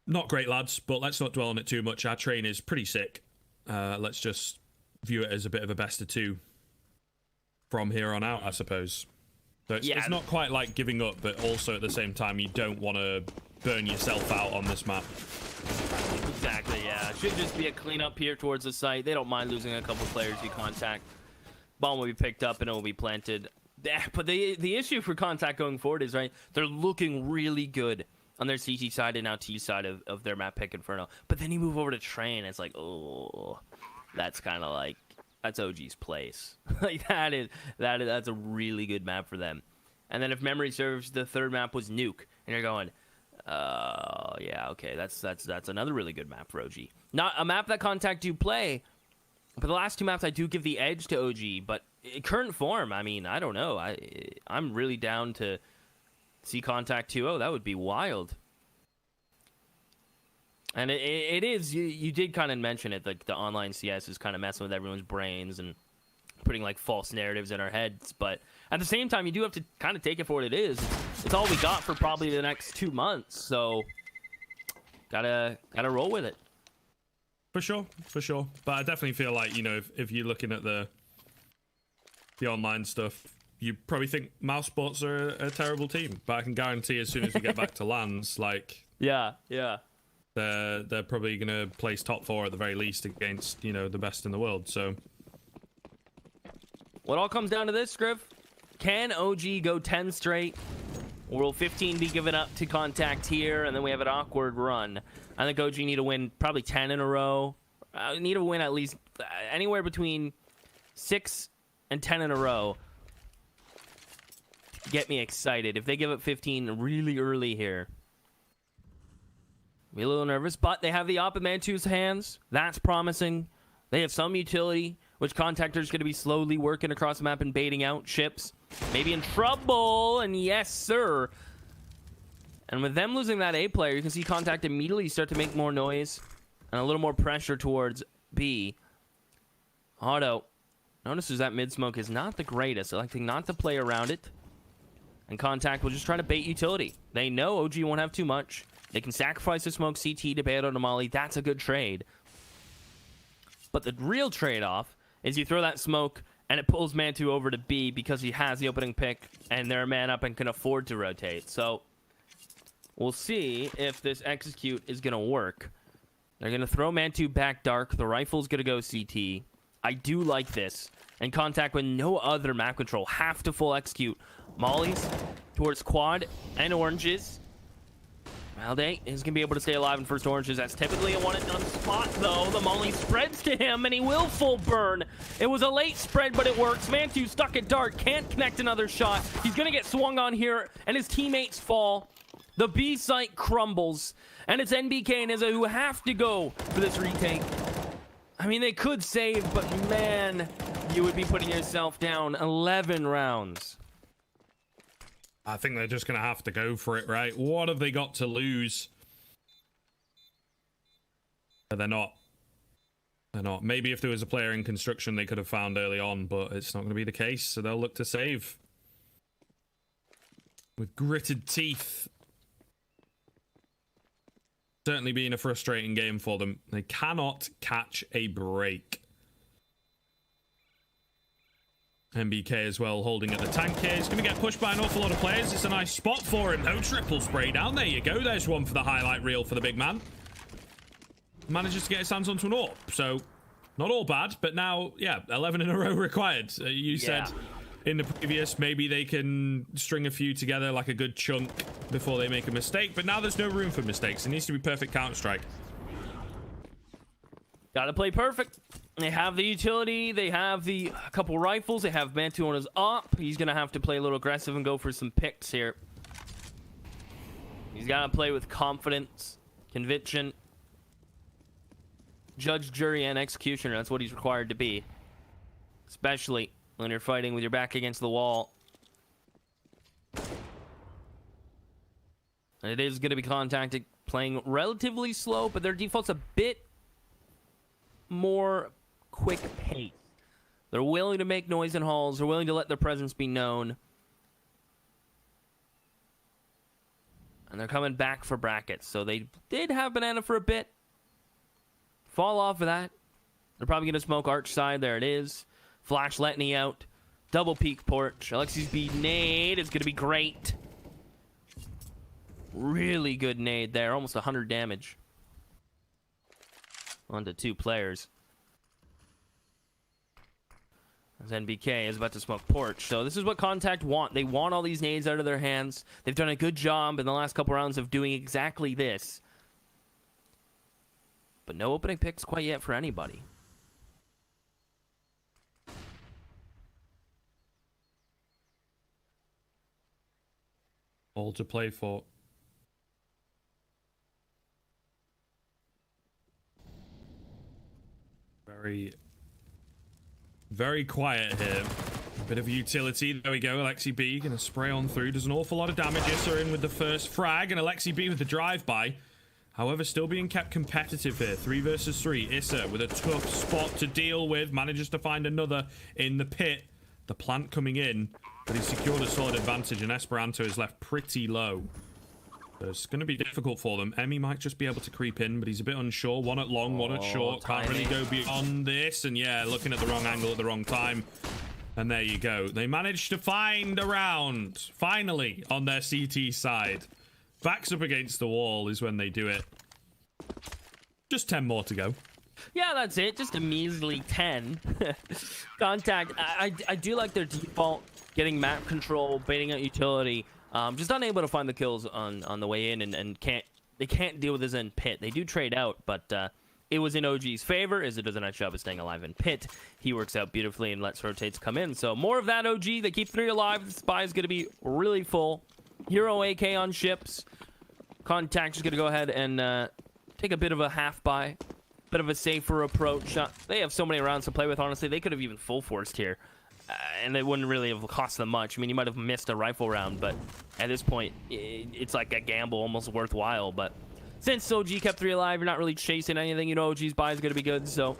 [SPEAKER 2] Not great, lads, but let's not dwell on it too much. Our train is pretty sick. Let's just view it as a bit of a best of 2 from here on out, I suppose. So it's not quite like giving up, but also at the same time, you don't want to burn yourself out on this map.
[SPEAKER 3] Exactly, yeah. It should just be a cleanup here towards the site. They don't mind losing a couple players you Contact. Bomb will be picked up and it will be planted. But the issue for Contact going forward is, right, they're looking really good on their CT side and now T side of their map pick Inferno. But then you move over to Train, it's like, oh, that's kind of like, that's OG's place. Like, that's a really good map for them. And then if memory serves, the 3rd map was Nuke. And you're going, yeah, okay, that's another really good map for OG. Not a map that Contact do play, but the last 2 maps I do give the edge to OG. But in current form, I mean, I don't know. I'm really down to see Contact 2-0. That would be wild. And it is, you did kind of mention it, like the online CS is kind of messing with everyone's brains and putting like false narratives in our heads. But at the same time, you do have to kind of take it for what it is. It's all we got for probably the next 2 months. So gotta roll with it.
[SPEAKER 2] For sure. But I definitely feel like, if you're looking at the online stuff, you probably think Mouse Sports are a terrible team. But I can guarantee as soon as we get back to LANs, like...
[SPEAKER 3] Yeah.
[SPEAKER 2] They're probably going to place top 4 at the very least against, the best in the world, so...
[SPEAKER 3] What all comes down to this, Scriv? Can OG go 10 straight? Or will 15 be given up to Contact here, and then we have an awkward run? I think OG need to win probably 10 in a row. Need to win at least anywhere between 6 and 10 in a row. Get me excited. If they give up 15 really early here, be a little nervous, but they have the op in Mantu's hands. That's promising. They have some utility, which Contactor's going to be slowly working across the map and baiting out ships. Maybe in trouble, and yes, sir. And with them losing that A player, you can see Contact immediately start to make more noise and a little more pressure towards B. Auto notices that mid-smoke is not the greatest, electing not to play around it. And Contact will just try to bait utility. They know OG won't have too much. They can sacrifice the smoke CT to bait out a Molly. That's a good trade. But the real trade-off is you throw that smoke and it pulls Mantu over to B because he has the opening pick and they're a man up and can afford to rotate. So we'll see if this execute is going to work. They're going to throw Mantu back dark. The rifle's going to go CT. I do like this. And Contact with no other map control. Have to full execute. Mollies towards quad and oranges. Malday is going to be able to stay alive in first oranges. That's typically a one-and-done spot, though. The Molly spreads to him, and he will full burn. It was a late spread, but it works. Mantu stuck at dark. Can't connect another shot. He's going to get swung on here, and his teammates fall. The B site crumbles, and it's NBK and Izza who have to go for this retake. I mean, they could save, but man, you would be putting yourself down 11 rounds.
[SPEAKER 2] I think they're just going to have to go for it, right? What have they got to lose? But they're not They're not. Maybe if there was a player in construction they could have found early on, but it's not going to be the case, so they'll look to save. With gritted teeth. Certainly being a frustrating game for them. They cannot catch a break. MBK as well holding at the tank here. He's going to get pushed by an awful lot of players. It's a nice spot for him. No triple spray down. There you go. There's one for the highlight reel for the big man. Manages to get his hands onto an AWP. So, not all bad, but now, yeah, 11 in a row required. You said in the previous, maybe they can string a few together like a good chunk before they make a mistake, but now there's no room for mistakes. It needs to be perfect Counter-Strike.
[SPEAKER 3] Gotta play perfect. They have the utility, they have a couple rifles, they have Bantu on his op. He's gonna have to play a little aggressive and go for some picks here. He's gotta play with confidence, conviction. Judge, jury, and executioner, that's what he's required to be. Especially when you're fighting with your back against the wall. And it is going to be contacted, playing relatively slow, but their default's a bit more quick pace. They're willing to make noise in halls. They're willing to let their presence be known. And they're coming back for brackets. So they did have Banana for a bit. Fall off of that. They're probably going to smoke arch side. There it is. Flash Letney out. Double peek porch. Alexi's B nade is going to be great. Really good nade there. Almost 100 damage. Onto 2 players. As NBK is about to smoke porch. So this is what Contact want. They want all these nades out of their hands. They've done a good job in the last couple rounds of doing exactly this. But no opening picks quite yet for anybody.
[SPEAKER 2] All to play for. Very quiet here. Bit of utility. There we go. Alexi B gonna spray on through. Does an awful lot of damage. Issa in with the first frag, and Alexi B with the drive-by. However, still being kept competitive here. 3 versus 3. Issa with a tough spot to deal with. Manages to find another in the pit. The plant coming in, but he's secured a solid advantage, and Esperanto is left pretty low. So it's going to be difficult for them. Emmy might just be able to creep in, but he's a bit unsure. One at long, one at short. Can't really go beyond this. And yeah, looking at the wrong angle at the wrong time. And there you go. They managed to find a round, finally, on their CT side. Backs up against the wall is when they do it. Just 10 more to go.
[SPEAKER 3] Yeah, that's it. Just a measly 10. Contact. I do like their default, getting map control, baiting out utility. Just unable to find the kills on the way in, and they can't deal with this in pit. They do trade out, but it was in OG's favor, as it does a nice job of staying alive in pit. He works out beautifully and lets rotates come in. So more of that OG. They keep 3 alive. The spy is going to be really full. Hero AK on ships. Contact is going to go ahead and take a bit of a half buy. Bit of a safer approach. They have so many rounds to play with, honestly. They could have even full forced here. And it wouldn't really have cost them much. I mean, you might have missed a rifle round, but at this point, it's like a gamble, almost worthwhile. But since OG kept 3 alive, you're not really chasing anything. You know OG's buy is going to be good, so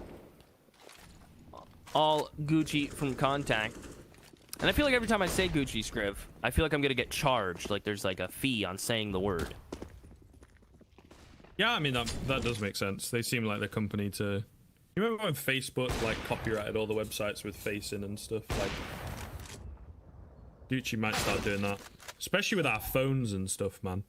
[SPEAKER 3] all Gucci from Contact. And I feel like every time I say Gucci, Scriv, I feel like I'm going to get charged. Like there's like a fee on saying the word.
[SPEAKER 2] Yeah, I mean, that does make sense. They seem like the company to... You remember when Facebook, like, copyrighted all the websites with face in and stuff? Like, Gucci might start doing that. Especially with our phones and stuff, man.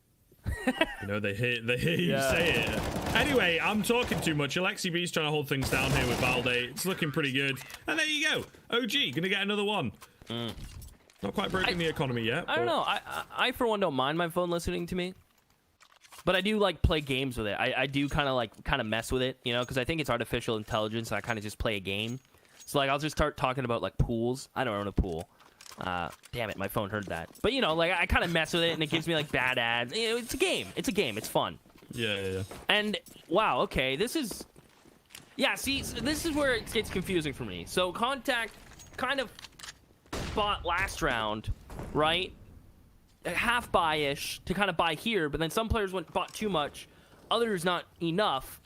[SPEAKER 2] You know, they hear you say it. Anyway, I'm talking too much. Alexi B's trying to hold things down here with Valde. It's looking pretty good. And there you go. OG, gonna get another one. Not quite breaking the economy yet.
[SPEAKER 3] I don't know. I, for one, don't mind my phone listening to me. But I do like play games with it. I do kind of mess with it, you know, because I think it's artificial intelligence. And I kind of just play a game. So like I'll just start talking about like pools. I don't own a pool. Damn it, my phone heard that. But you know, like I kind of mess with it, and it gives me like bad ads. You know, it's a game. It's a game. It's fun.
[SPEAKER 2] Yeah.
[SPEAKER 3] And wow, okay, this is. Yeah, see, so this is where it gets confusing for me. So Contact kind of bought last round, right? Half buy-ish to kind of buy here, but then some players bought too much, others not enough,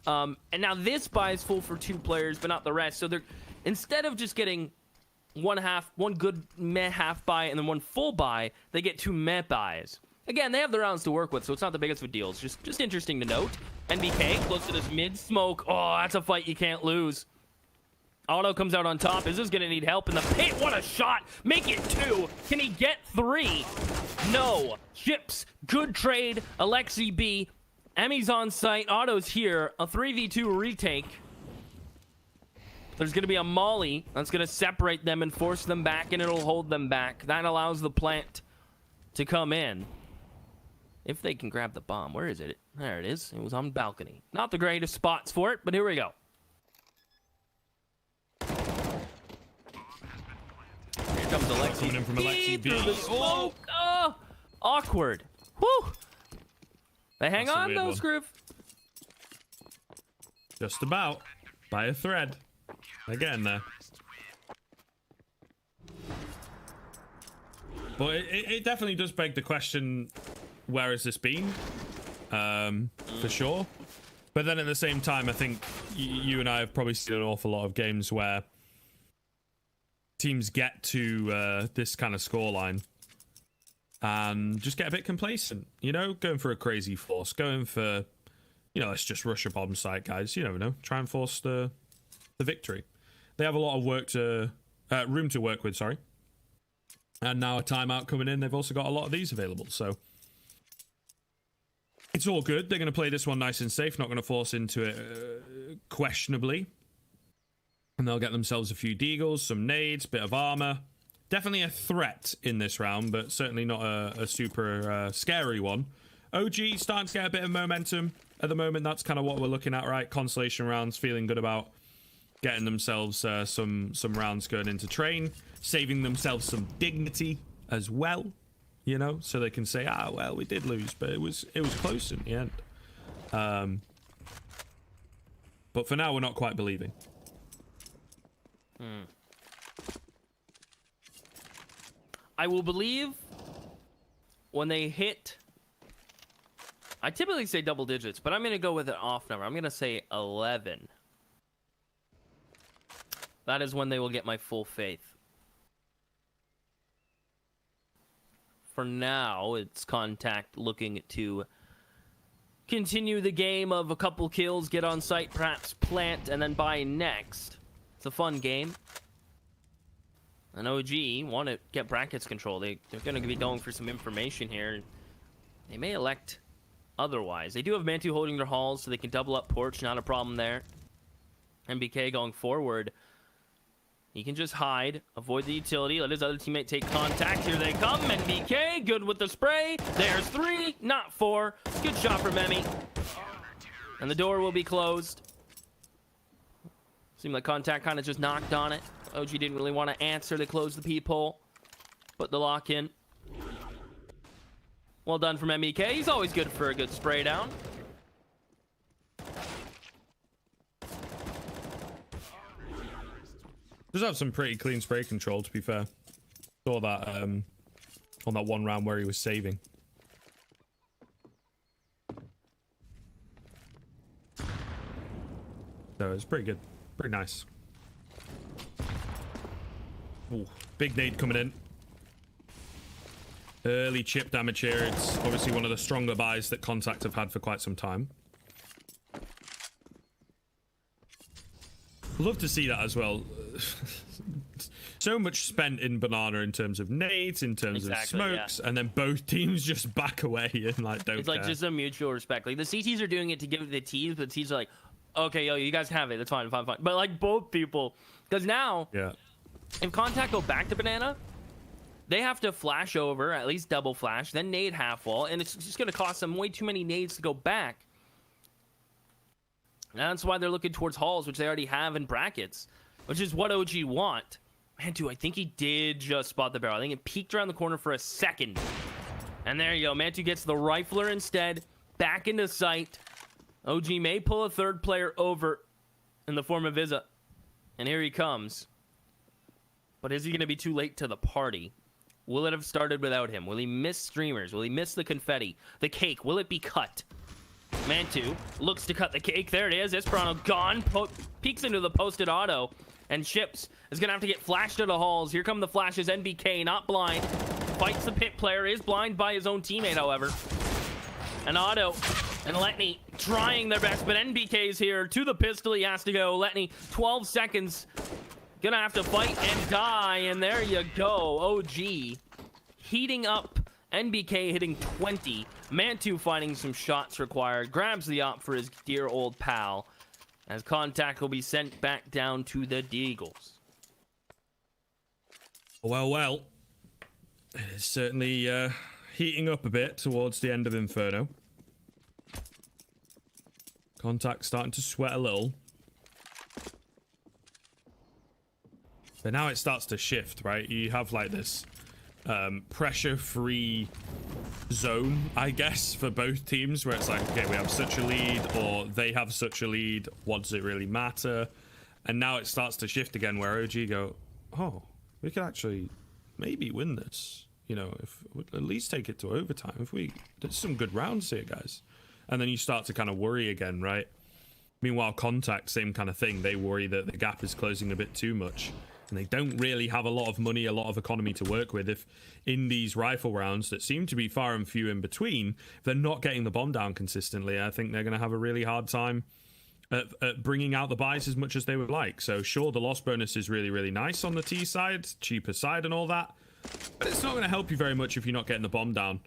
[SPEAKER 3] And now this buy is full for 2 players, but not the rest. So they're, instead of just getting one good meh half buy and then 1 full buy, they get 2 meh buys. Again, they have the rounds to work with, so it's not the biggest of a deal. It's just interesting to note. NBK close to this mid smoke. Oh, that's a fight you can't lose. Otto comes out on top. Is this going to need help in the paint? What a shot. Make it 2. Can he get 3? No. Chips. Good trade. Alexi B. Emmy's on site. Otto's here. A 3v2 retake. There's going to be a molly that's going to separate them and force them back, and it'll hold them back. That allows the plant to come in. If they can grab the bomb. Where is it? There it is. It was on balcony. Not the greatest spots for it, but here we go. Here comes Alexi.
[SPEAKER 2] Coming in from Alexi B.
[SPEAKER 3] Through the smoke. Oh, awkward. Whew. They hang on though, Scroof.
[SPEAKER 2] Just about. By a thread. They're getting there. But it definitely does beg the question, where has this been? For sure. But then at the same time, I think you and I have probably seen an awful lot of games where teams get to this kind of scoreline and just get a bit complacent, you know, going for a crazy force, going for, you know, let's just rush a bomb site, guys. You never know. Try and force the victory. They have a lot of room to work with, sorry. And now a timeout coming in. They've also got a lot of these available, so it's all good. They're going to play this one nice and safe, not going to force into it questionably. And they'll get themselves a few deagles, some nades, bit of armor. Definitely a threat in this round, but certainly not a super scary one. OG starting to get a bit of momentum. At the moment, that's kind of what we're looking at, right? Consolation rounds, feeling good about getting themselves some rounds going into train, saving themselves some dignity as well, you know, so they can say, ah, well, we did lose, but it was close in the end. But for now, we're not quite believing.
[SPEAKER 3] I will believe when they hit, I typically say double digits, but I'm going to go with an off number. I'm going to say 11. That is when they will get my full faith. For now, it's Contact looking to continue the game of a couple kills, get on site, perhaps plant, and then buy next. It's a fun game. And OG want to get brackets control. They're going to be going for some information here. They may elect otherwise. They do have Mantu holding their halls, so they can double up porch. Not a problem there. MBK going forward. He can just hide, avoid the utility, let his other teammate take contact. Here they come. MBK, good with the spray. There's 3, not 4. Good shot from Emmy. And the door will be closed. Seemed like Contact kind of just knocked on it. OG didn't really want to answer. They closed the peephole. Put the lock in. Well done from MEK. He's always good for a good spray down.
[SPEAKER 2] Does have some pretty clean spray control, to be fair. Saw that on that one round where he was saving. So it's pretty good. Pretty nice. Ooh, big nade coming in. Early chip damage here. It's obviously one of the stronger buys that Contact have had for quite some time. Love to see that as well. So much spent in Banana in terms of nades, in terms of smokes, and then both teams just back away and like don't.
[SPEAKER 3] It's like
[SPEAKER 2] care.
[SPEAKER 3] just a mutual respect. Like the CTs are doing it to give the Ts, but the Ts are like, okay, yo, you guys have it. That's fine. But like both people, because now,
[SPEAKER 2] yeah,
[SPEAKER 3] if Contact go back to Banana, they have to flash over, at least double flash, then nade half wall, and it's just going to cost them way too many nades to go back. And that's why they're looking towards halls, which they already have in brackets, which is what OG want. Mantu, I think he did just spot the barrel. I think it peeked around the corner for a second. And there you go. Mantu gets the rifler instead, back into sight. OG may pull a third player over in the form of Izza. And here he comes. But is he going to be too late to the party? Will it have started without him? Will he miss streamers? Will he miss the confetti? The cake? Will it be cut? Mantu looks to cut the cake. There it is. Esperanto gone. Peeks into the posted auto. And Ships is going to have to get flashed to the halls. Here come the flashes. NBK not blind. Fights the pit player. Is blind by his own teammate, however. And Otto and Letney trying their best. But NBK's here to the pistol. He has to go. Letney, 12 seconds. Gonna have to fight and die. And there you go. OG heating up. NBK hitting 20. Mantu finding some shots required. Grabs the op for his dear old pal. As contact will be sent back down to the Deagles.
[SPEAKER 2] Well. It's certainly heating up a bit towards the end of Inferno. Contact starting to sweat a little. But now it starts to shift, right? You have like this pressure-free zone, I guess, for both teams, where it's like, okay, we have such a lead, or they have such a lead. What does it really matter? And now it starts to shift again, where OG go, oh, we could actually maybe win this. You know, if we'd at least take it to overtime. If we did some good rounds here, guys. And then you start to kind of worry again, right? Meanwhile, Contact, same kind of thing. They worry that the gap is closing a bit too much. And they don't really have a lot of money, a lot of economy to work with. If in these rifle rounds that seem to be far and few in between, if they're not getting the bomb down consistently, I think they're going to have a really hard time at bringing out the buys as much as they would like. So sure, the loss bonus is really, really nice on the T side, cheaper side and all that. But it's not going to help you very much if you're not getting the bomb down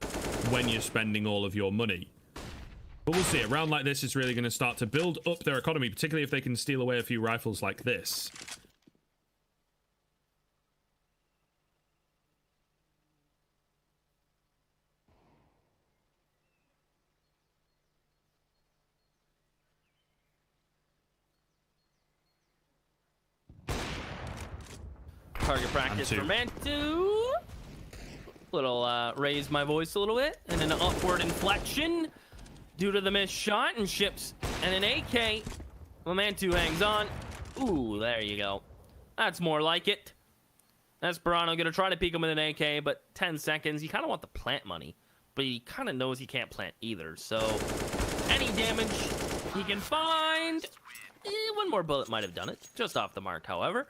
[SPEAKER 2] when you're spending all of your money. But we'll see. A round like this is really going to start to build up their economy, particularly if they can steal away a few rifles like this.
[SPEAKER 3] Target practice for Mantu. Little raise my voice a little bit, and an upward inflection due to the missed shot, and Ships and an AK. Well, Mantu hangs on. Ooh, there you go. That's more like it. Esperanto gonna try to peek him with an AK, but 10 seconds. You kind of want the plant money, but he kind of knows he can't plant either. So any damage he can find, one more bullet might have done it. Just off the mark, however.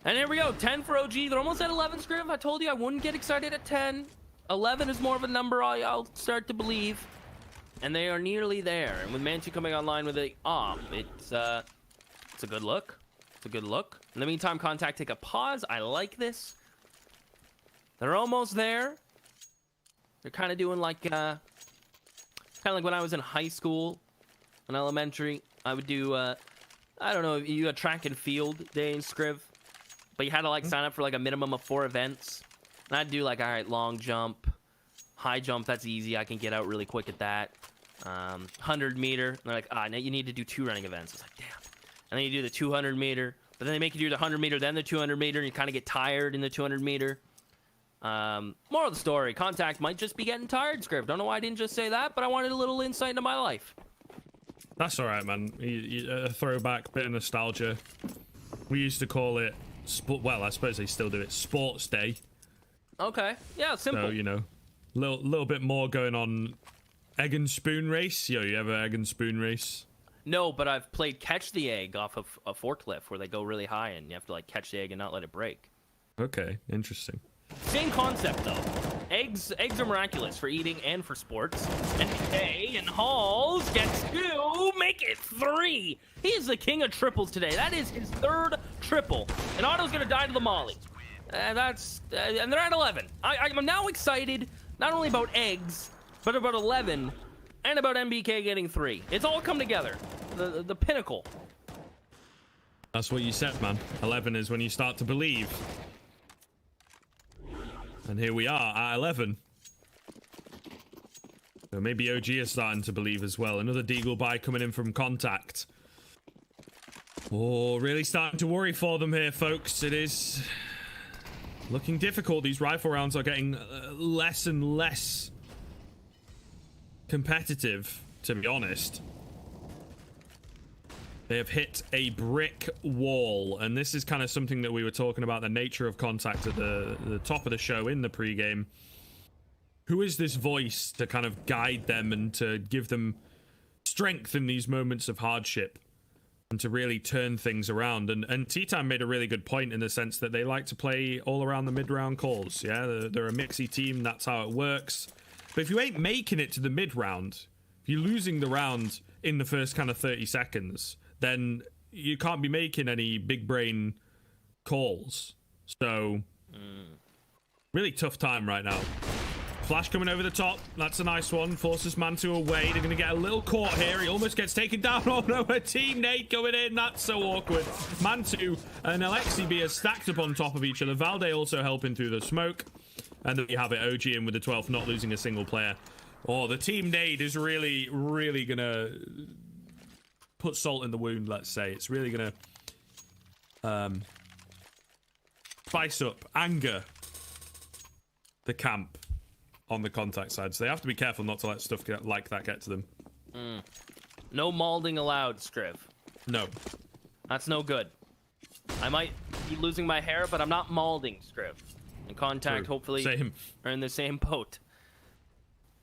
[SPEAKER 3] And here we go, 10 for OG. They're almost at 11, Scriv. I told you I wouldn't get excited at 10. 11 is more of a number I'll start to believe. And they are nearly there. And with Mantu coming online with a op, it's a good look. It's a good look. In the meantime, Contact take a pause. I like this. They're almost there. They're kind of doing like, kind of like when I was in high school, in elementary. I would do, I don't know, you had track and field day in Scriv. But you had to like sign up for like a minimum of 4 events. And I'd do like, all right, long jump, high jump, that's easy. I can get out really quick at that. 100 meter. And they're like, now you need to do 2 running events. It's like, damn. And then you do the 200 meter. But then they make you do the 100 meter, then the 200 meter, and you kind of get tired in the 200 meter. Moral of the story, Contact might just be getting tired, Script. Don't know why I didn't just say that, but I wanted a little insight into my life.
[SPEAKER 2] That's all right, man. A throwback, bit of nostalgia. We used to call it, well, I suppose they still do it, Sports Day.
[SPEAKER 3] Okay, yeah, simple.
[SPEAKER 2] So, you know, little bit more going on. Egg and spoon race? Yo, you ever egg and spoon race?
[SPEAKER 3] No, but I've played catch the egg off of a forklift where they go really high and you have to like catch the egg and not let it break.
[SPEAKER 2] Okay, interesting.
[SPEAKER 3] Same concept though. Eggs are miraculous for eating and for sports. And A and Halls gets 2, make it 3. He is the king of triples today. That is his 3rd triple. And Otto's gonna die to the molly. And they're at 11. I'm now excited not only about eggs, but about 11. And about MBK getting 3. It's all come together. The pinnacle.
[SPEAKER 2] That's what you said, man. 11 is when you start to believe. And here we are at 11. So maybe OG is starting to believe as well. Another Deagle buy coming in from Contact. Oh, really starting to worry for them here, folks. It is looking difficult. These rifle rounds are getting less and less competitive, to be honest. They have hit a brick wall, and this is kind of something that we were talking about, the nature of Contact at the top of the show in the pregame. Who is this voice to kind of guide them and to give them strength in these moments of hardship and to really turn things around. And T-Time made a really good point in the sense that they like to play all around the mid-round calls. Yeah, they're a mixy team. That's how it works. But if you ain't making it to the mid-round, if you're losing the round in the first kind of 30 seconds, then you can't be making any big brain calls. So, really tough time right now. Flash coming over the top. That's a nice one. Forces Mantu away. They're going to get a little caught here. He almost gets taken down. Oh no, a team nade going in. That's so awkward. Mantu and Alexi B are stacked up on top of each other. Valde also helping through the smoke. And then you have it. OG in with the 12th, not losing a single player. Oh, the team nade is really, really going to put salt in the wound, let's say. It's really going to spice up, anger the camp on the contact side. So they have to be careful not to let stuff like that get to them.
[SPEAKER 3] No malding allowed, Scriv.
[SPEAKER 2] No.
[SPEAKER 3] That's no good. I might be losing my hair, but I'm not malding, Scriv. And contact,
[SPEAKER 2] True.
[SPEAKER 3] hopefully,
[SPEAKER 2] Same.
[SPEAKER 3] are in the same boat.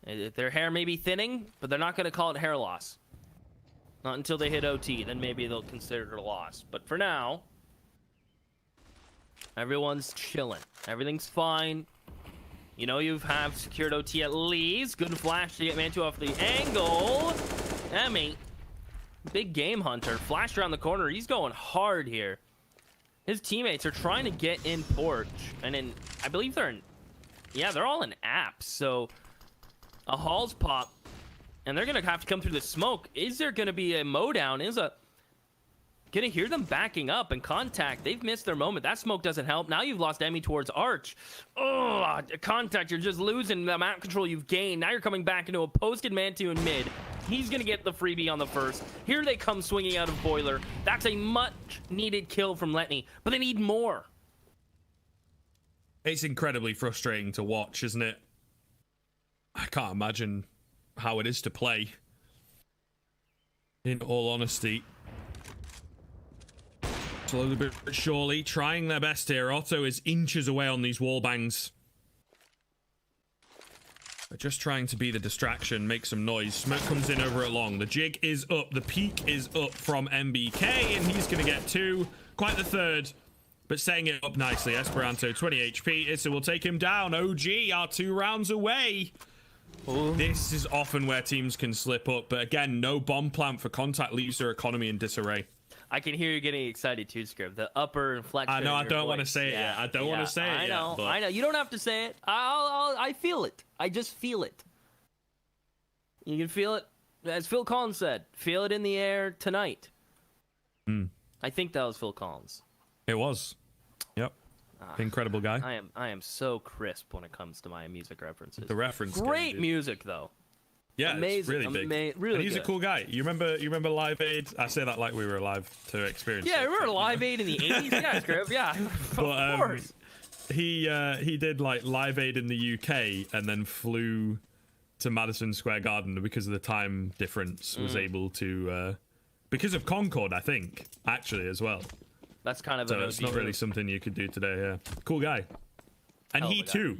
[SPEAKER 3] Their hair may be thinning, but they're not going to call it hair loss. Not until they hit OT, then maybe they'll consider it a loss. But for now, everyone's chilling. Everything's fine. You know you have secured OT at least. Good flash to get Mantu off the angle. Emmy, big game hunter. Flash around the corner. He's going hard here. His teammates are trying to get in Porch. And in, I believe they're in, yeah, they're all in apps. So a Hall's pop. And they're going to have to come through the smoke. Is there going to be a mowdown? Gonna hear them backing up and contact. They've missed their moment. That smoke doesn't help. Now you've lost Emmy towards Arch. Oh, contact. You're just losing the map control you've gained. Now you're coming back into a posted Mantu in mid. He's gonna get the freebie on the first. Here they come swinging out of Boiler. That's a much needed kill from Letney, but they need more.
[SPEAKER 2] It's incredibly frustrating to watch, isn't it? I can't imagine how it is to play. In all honesty. Slowly but surely, trying their best here. Otto is inches away on these wall bangs. They're just trying to be the distraction, make some noise. Smoke comes in over at long. The jig is up. The peak is up from MBK, and he's going to get two. Quite the third, but setting it up nicely. Esperanto, 20 HP. Issa will take him down. OG are 2 rounds away. Ooh. This is often where teams can slip up, but again, no bomb plant for contact leaves their economy in disarray.
[SPEAKER 3] I can hear you getting excited too, Scrib. The upper inflection.
[SPEAKER 2] I know. I don't want to say it yet. I don't want to say it yet.
[SPEAKER 3] I know. You don't have to say it. I feel it. I just feel it. You can feel it, as Phil Collins said. Feel it in the air tonight. I think that was Phil Collins.
[SPEAKER 2] It was. Yep. Incredible guy.
[SPEAKER 3] I am so crisp when it comes to my music references.
[SPEAKER 2] The reference.
[SPEAKER 3] Great music though.
[SPEAKER 2] Yeah,
[SPEAKER 3] amazing,
[SPEAKER 2] it's really big.
[SPEAKER 3] Really
[SPEAKER 2] and he's
[SPEAKER 3] good.
[SPEAKER 2] a cool guy. You remember Live Aid? I say that like we were alive to experience.
[SPEAKER 3] Yeah, I remember Live Aid in the 80s. Yeah, Scrib. Yeah, of course.
[SPEAKER 2] He did like Live Aid in the UK and then flew to Madison Square Garden because of the time difference. Was able to because of Concord, I think, actually as well.
[SPEAKER 3] That's kind of
[SPEAKER 2] so it's not really something you could do today. Yeah, cool guy. And he too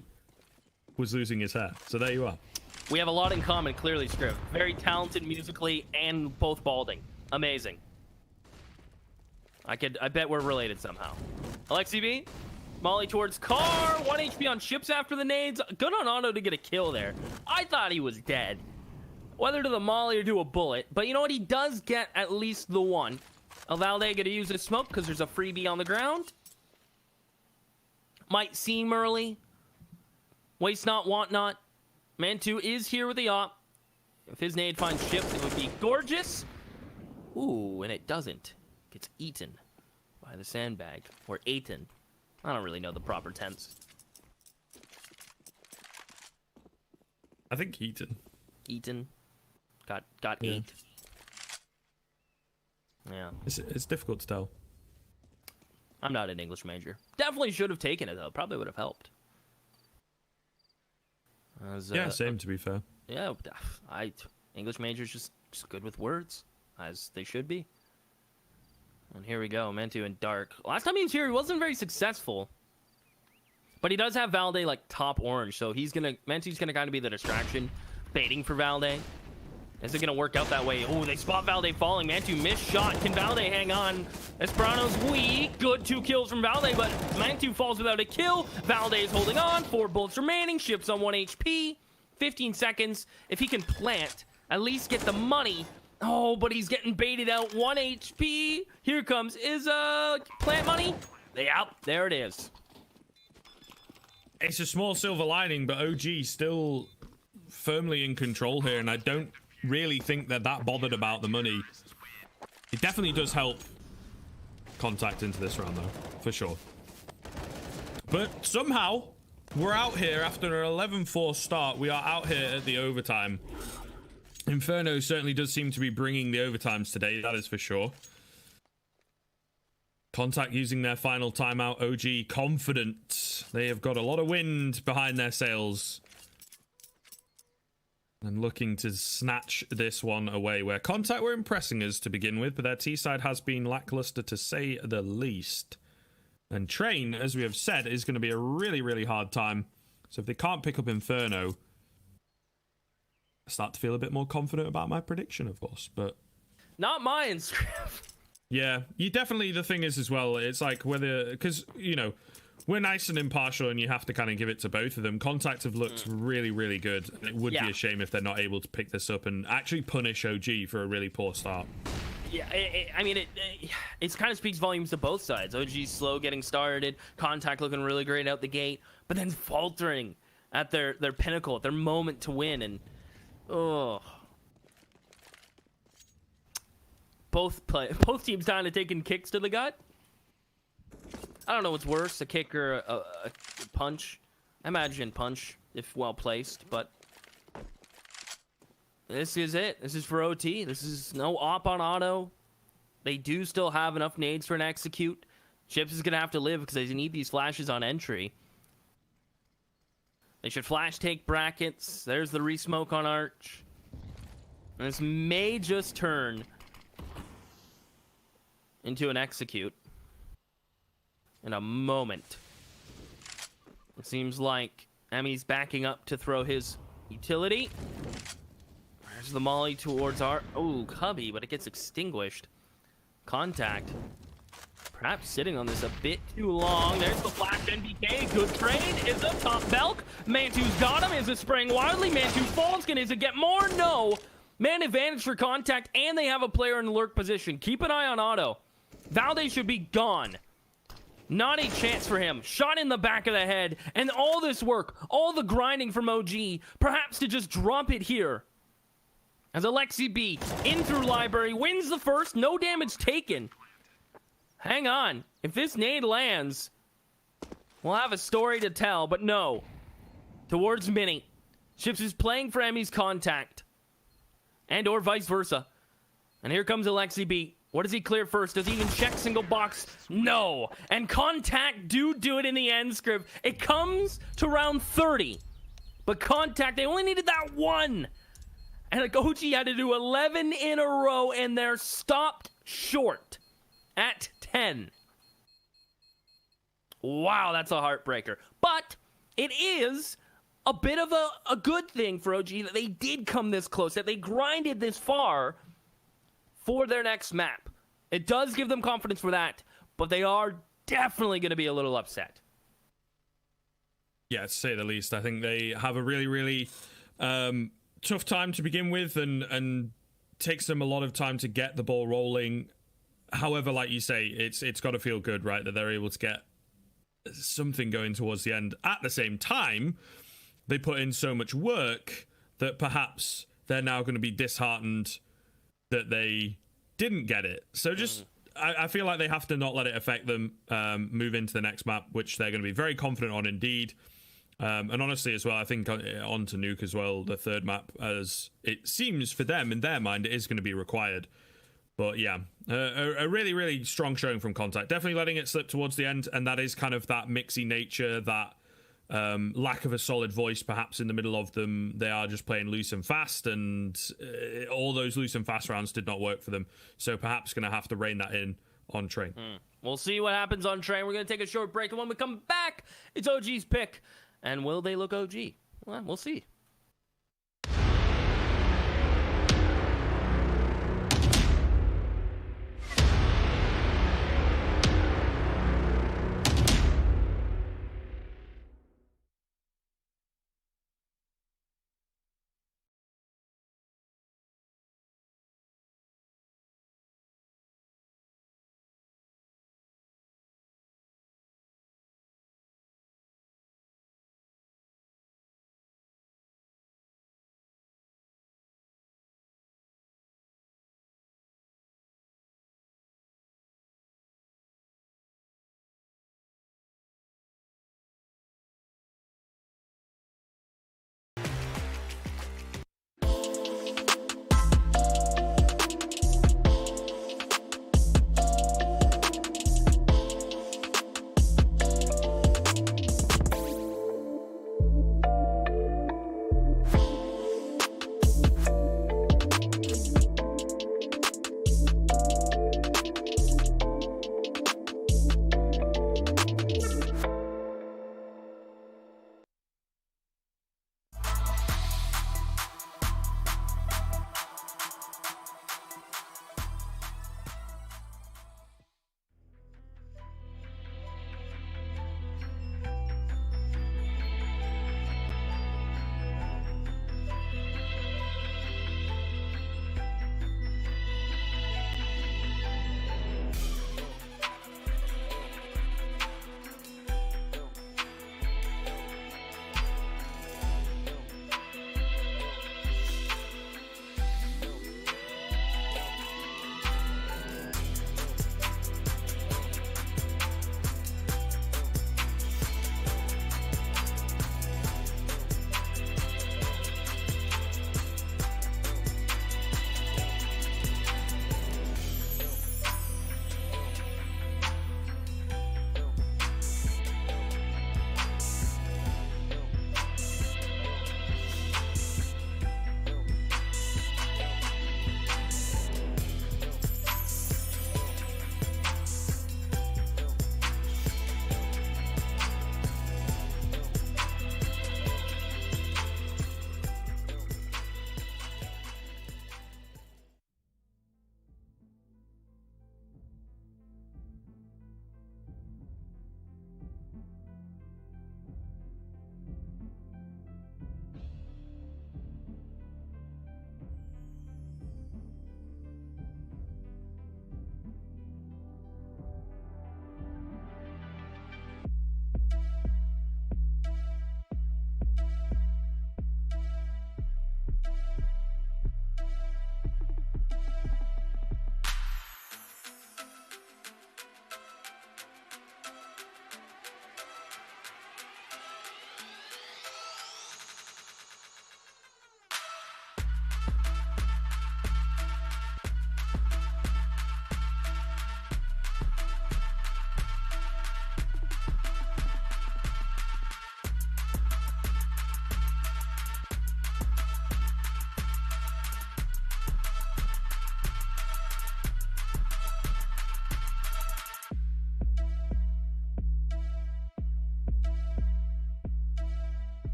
[SPEAKER 2] was losing his hair. So there you are.
[SPEAKER 3] We have a lot in common, clearly, Scrib. Very talented musically and both balding. Amazing. I bet we're related somehow. Alexi B, Molly towards car. 1 HP on ships after the nades. Good on Otto to get a kill there. I thought he was dead. Whether to the Molly or to a bullet. But you know what? He does get at least the one. Valde gonna use his smoke because there's a freebie on the ground. Might seem early. Waste not, want not. Mantu is here with the op. If his nade finds ships, it would be gorgeous. Ooh, and it doesn't. Gets eaten by the sandbag. Or eaten. I don't really know the proper tense.
[SPEAKER 2] I think eaten.
[SPEAKER 3] Eaten. Got ate. Yeah.
[SPEAKER 2] It's difficult to tell.
[SPEAKER 3] I'm not an English major. Definitely should have taken it, though. Probably would have helped.
[SPEAKER 2] Yeah, same to be fair.
[SPEAKER 3] Yeah, English majors just good with words, as they should be. And here we go, Mantu in dark. Last time he was here, he wasn't very successful. But he does have Valde like top orange, so Mantu's gonna kind of be the distraction, baiting for Valde. Is it going to work out that way? Oh, they spot Valde falling. Mantu missed shot. Can Valde hang on? Esperano's weak. Good 2 kills from Valde, but Mantu falls without a kill. Valde is holding on. 4 bullets remaining. Ship's on 1 HP. 15 seconds. If he can plant, at least get the money. Oh, but he's getting baited out. 1 HP. Here comes is plant money. Yep, there it is.
[SPEAKER 2] It's a small silver lining, but OG still firmly in control here, and I don't really think they're that bothered about the money. It definitely does help Contact into this round, though, for sure. But somehow, we're out here after an 11-4 start. We are out here at the overtime. Inferno certainly does seem to be bringing the overtimes today, that is for sure. Contact using their final timeout. OG confident. They have got a lot of wind behind their sails. And looking to snatch this one away, where Contact were impressing us to begin with, but their T-side has been lackluster to say the least. And Train, as we have said, is going to be a really, really hard time. So if they can't pick up Inferno, I start to feel a bit more confident about my prediction, of course, but...
[SPEAKER 3] Not mine,
[SPEAKER 2] Yeah, you definitely, the thing is as well, it's like whether, because, you know, we're nice and impartial and you have to kind of give it to both of them. Contact have looked really, really good. And it would be a shame if they're not able to pick this up and actually punish OG for a really poor start.
[SPEAKER 3] Yeah, I mean, it kind of speaks volumes to both sides. OG's slow getting started, Contact looking really great out the gate, but then faltering at their pinnacle, at their moment to win, and both teams kind of taking kicks to the gut. I don't know what's worse, a kick or a punch. I imagine punch if well placed, but this is it. This is for OT. This is no op on auto. They do still have enough nades for an execute. Chips is going to have to live because they need these flashes on entry. They should flash take brackets. There's the resmoke on Arch. And this may just turn into an execute in a moment. It seems like Emmy's backing up to throw his utility. There's the molly towards our... Oh, Cubby, but it gets extinguished. Contact. Perhaps sitting on this a bit too long. There's the flash NBK. Good trade. Is up top Belk. Mantu's got him. Is it spraying wildly? Mantu falls. Can is it get more? No. Man advantage for Contact, and they have a player in the lurk position. Keep an eye on Auto. Valde should be gone. Not a chance for him. Shot in the back of the head. And all this work, all the grinding from OG, perhaps to just drop it here. As Alexi B, in through library, wins the first. No damage taken. Hang on. If this nade lands, we'll have a story to tell, but no. Towards Mini. Chips is playing for Emmy's Contact. And or vice versa. And here comes Alexi B. What does he clear first? Does he even check single box? No. And Contact do it in the end, script. It comes to round 30. But Contact, they only needed that one. And like OG had to do 11 in a row, and they're stopped short at 10. Wow, that's a heartbreaker. But it is a bit of a good thing for OG that they did come this close, that they grinded this far for their next map. It does give them confidence for that, but they are definitely going to be a little upset.
[SPEAKER 2] Yeah, to say the least. I think they have a really, really tough time to begin with, and takes them a lot of time to get the ball rolling. However, like you say, it's got to feel good, right, that they're able to get something going towards the end. At the same time, they put in so much work that perhaps they're now going to be disheartened that they didn't get it. So just, I feel like they have to not let it affect them, move into the next map, which they're going to be very confident on indeed. And honestly as well, I think on to Nuke as well, the third map, as it seems for them, in their mind, it is going to be required. But yeah, a really, really strong showing from Contact. Definitely letting it slip towards the end, and that is kind of that mixy nature, that lack of a solid voice perhaps in the middle of them. They are just playing loose and fast, and all those loose and fast rounds did not work for them. So perhaps going to have to rein that in on Train.
[SPEAKER 3] We'll see what happens on Train. We're going to take a short break, and when we come back, it's OG's pick. And will they look OG? Well, we'll see.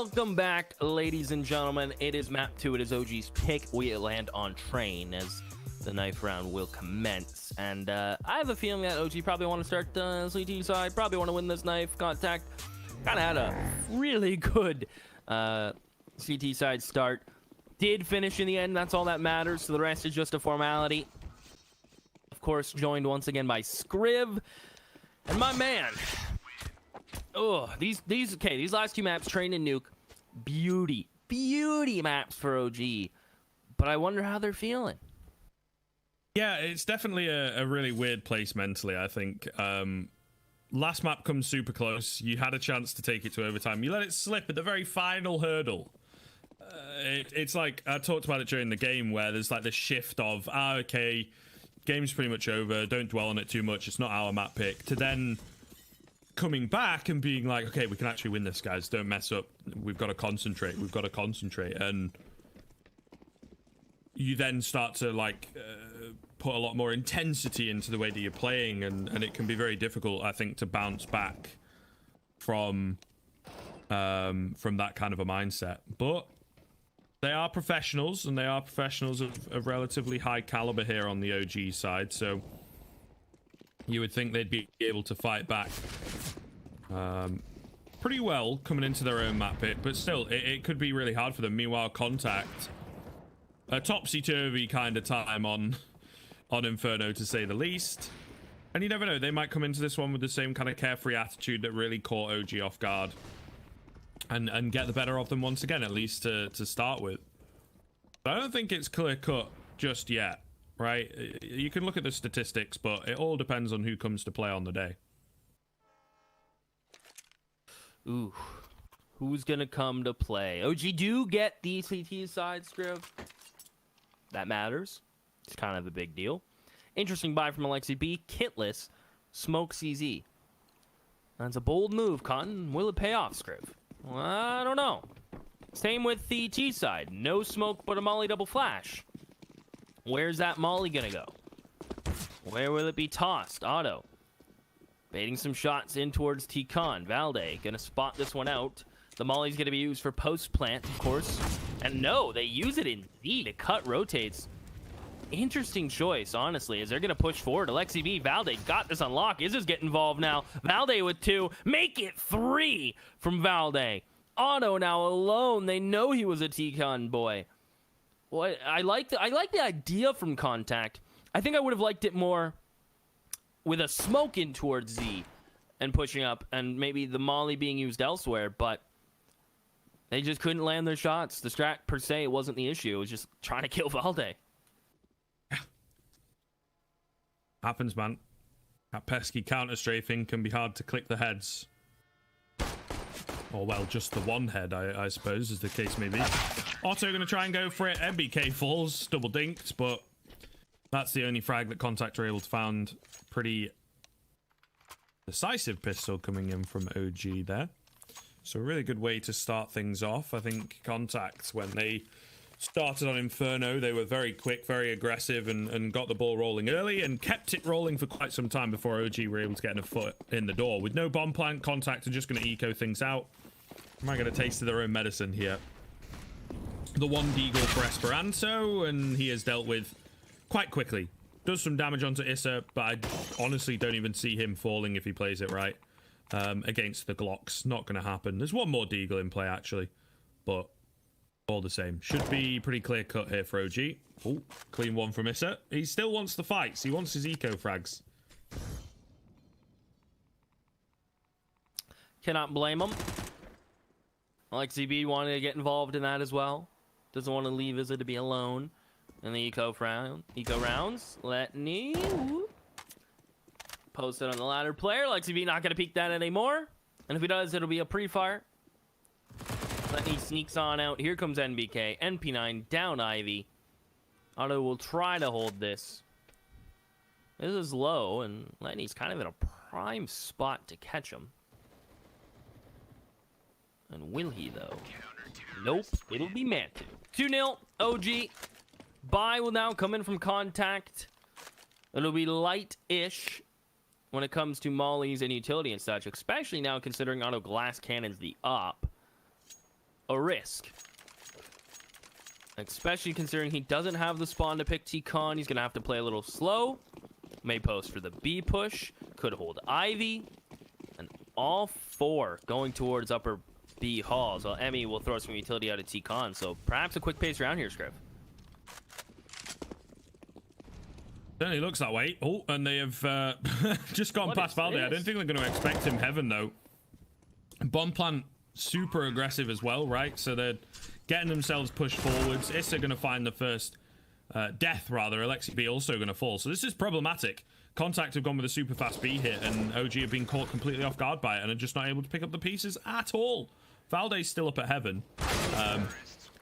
[SPEAKER 3] Welcome back, ladies and gentlemen. It is map 2. It is OG's pick. We land on train as the knife round will commence. And I have a feeling that OG probably want to start the CT side. Probably want to win this knife. Contact kind of had a really good CT side start. Did finish in the end. That's all that matters. So the rest is just a formality. Of course, joined once again by Scriv. And my man... Oh, these last 2 maps, Train and Nuke, beauty maps for OG. But I wonder how they're feeling.
[SPEAKER 2] Yeah, it's definitely a really weird place mentally, I think. Last map comes super close. You had a chance to take it to overtime. You let it slip at the very final hurdle. It's like, I talked about it during the game, where there's like this shift of, okay, game's pretty much over, don't dwell on it too much, it's not our map pick, to then... coming back and being like, okay, we can actually win this, guys. Don't mess up. We've got to concentrate. And you then start to like put a lot more intensity into the way that you're playing, and it can be very difficult, I think, to bounce back from that kind of a mindset. But they are professionals, and they are professionals of relatively high caliber here on the OG side, so you would think they'd be able to fight back pretty well coming into their own map pick, but still, it could be really hard for them. Meanwhile, Contact, a topsy-turvy kind of time on Inferno, to say the least. And you never know, they might come into this one with the same kind of carefree attitude that really caught OG off guard and get the better of them once again, at least to start with. But I don't think it's clear-cut just yet. Right? You can look at the statistics, but it all depends on who comes to play on the day.
[SPEAKER 3] Ooh. Who's gonna come to play? OG do get the CT side, Scriv. That matters. It's kind of a big deal. Interesting buy from Alexi B. Kitless. Smoke CZ. That's a bold move, Cotton. Will it pay off, Scriv? Well, I don't know. Same with the T side. No smoke, but a molly double flash. Where's that molly gonna go? Where will it be tossed? Otto. Baiting some shots in towards T-Con. Valde gonna spot this one out. The molly's gonna be used for post-plant, of course. And no, they use it in Z to cut rotates. Interesting choice, honestly, as they're gonna push forward. Alexi B, Valde got this on lock. Izz's get involved now. Valde with 2. Make it 3 from Valde. Otto now alone. They know he was a T-Con boy. Well, I like the idea from Contact. I think I would have liked it more with a smoke in towards Z and pushing up, and maybe the molly being used elsewhere, but they just couldn't land their shots. The strat per se wasn't the issue. It was just trying to kill Valde.
[SPEAKER 2] Happens, man. That pesky counter strafing can be hard to click the heads. Or, well, just the one head, I suppose, as the case may be. Otto going to try and go for it. MBK falls, double dinked, but that's the only frag that Contact are able to find. Pretty decisive pistol coming in from OG there. So a really good way to start things off. I think Contact, when they started on Inferno, they were very quick, very aggressive, and got the ball rolling early and kept it rolling for quite some time before OG were able to get a foot in the door. With no bomb plant, Contact are just going to eco things out. Might get a taste of their own medicine here. The one deagle for Esperanto, and he is dealt with quite quickly. Does some damage onto Issa, but I honestly don't even see him falling if he plays it right. Against the Glocks, not going to happen. There's one more deagle in play, actually, but all the same. Should be pretty clear cut here for OG. Oh, clean one from Issa. He still wants the fights. He wants his eco frags.
[SPEAKER 3] Cannot blame him. Alexi B wanted to get involved in that as well. Doesn't want to leave Izza to be alone in the eco rounds. Let me post it on the ladder player. Alexi B not going to peek that anymore. And if he does, it'll be a pre-fire. Letney sneaks on out. Here comes NBK. NP9 down Ivy. Otto will try to hold this. This is low, and Letney's kind of in a prime spot to catch him. And will he, though? Nope. It'll be Mantu. 2-0. OG. Buy will now come in from Contact. It'll be light-ish when it comes to mollies and utility and such, especially now considering Auto Glass Cannon's the up. a risk. Especially considering he doesn't have the spawn to pick T-Con. He's going to have to play a little slow. May post for the B push. Could hold Ivy. And all 4 going towards upper B halls. Well, Emmy will throw some utility out of T-Con. So perhaps a quick pace round here, Scriv.
[SPEAKER 2] Certainly looks that way. Oh, and they have just gone past Valde. I don't think they're going to expect him heaven, though. Bomb plant super aggressive as well, right? So they're getting themselves pushed forwards. Issa going to find the first death, rather. Alexi B also going to fall. So this is problematic. Contact have gone with a super fast B hit, and OG have been caught completely off guard by it and are just not able to pick up the pieces at all. Valde's still up at heaven.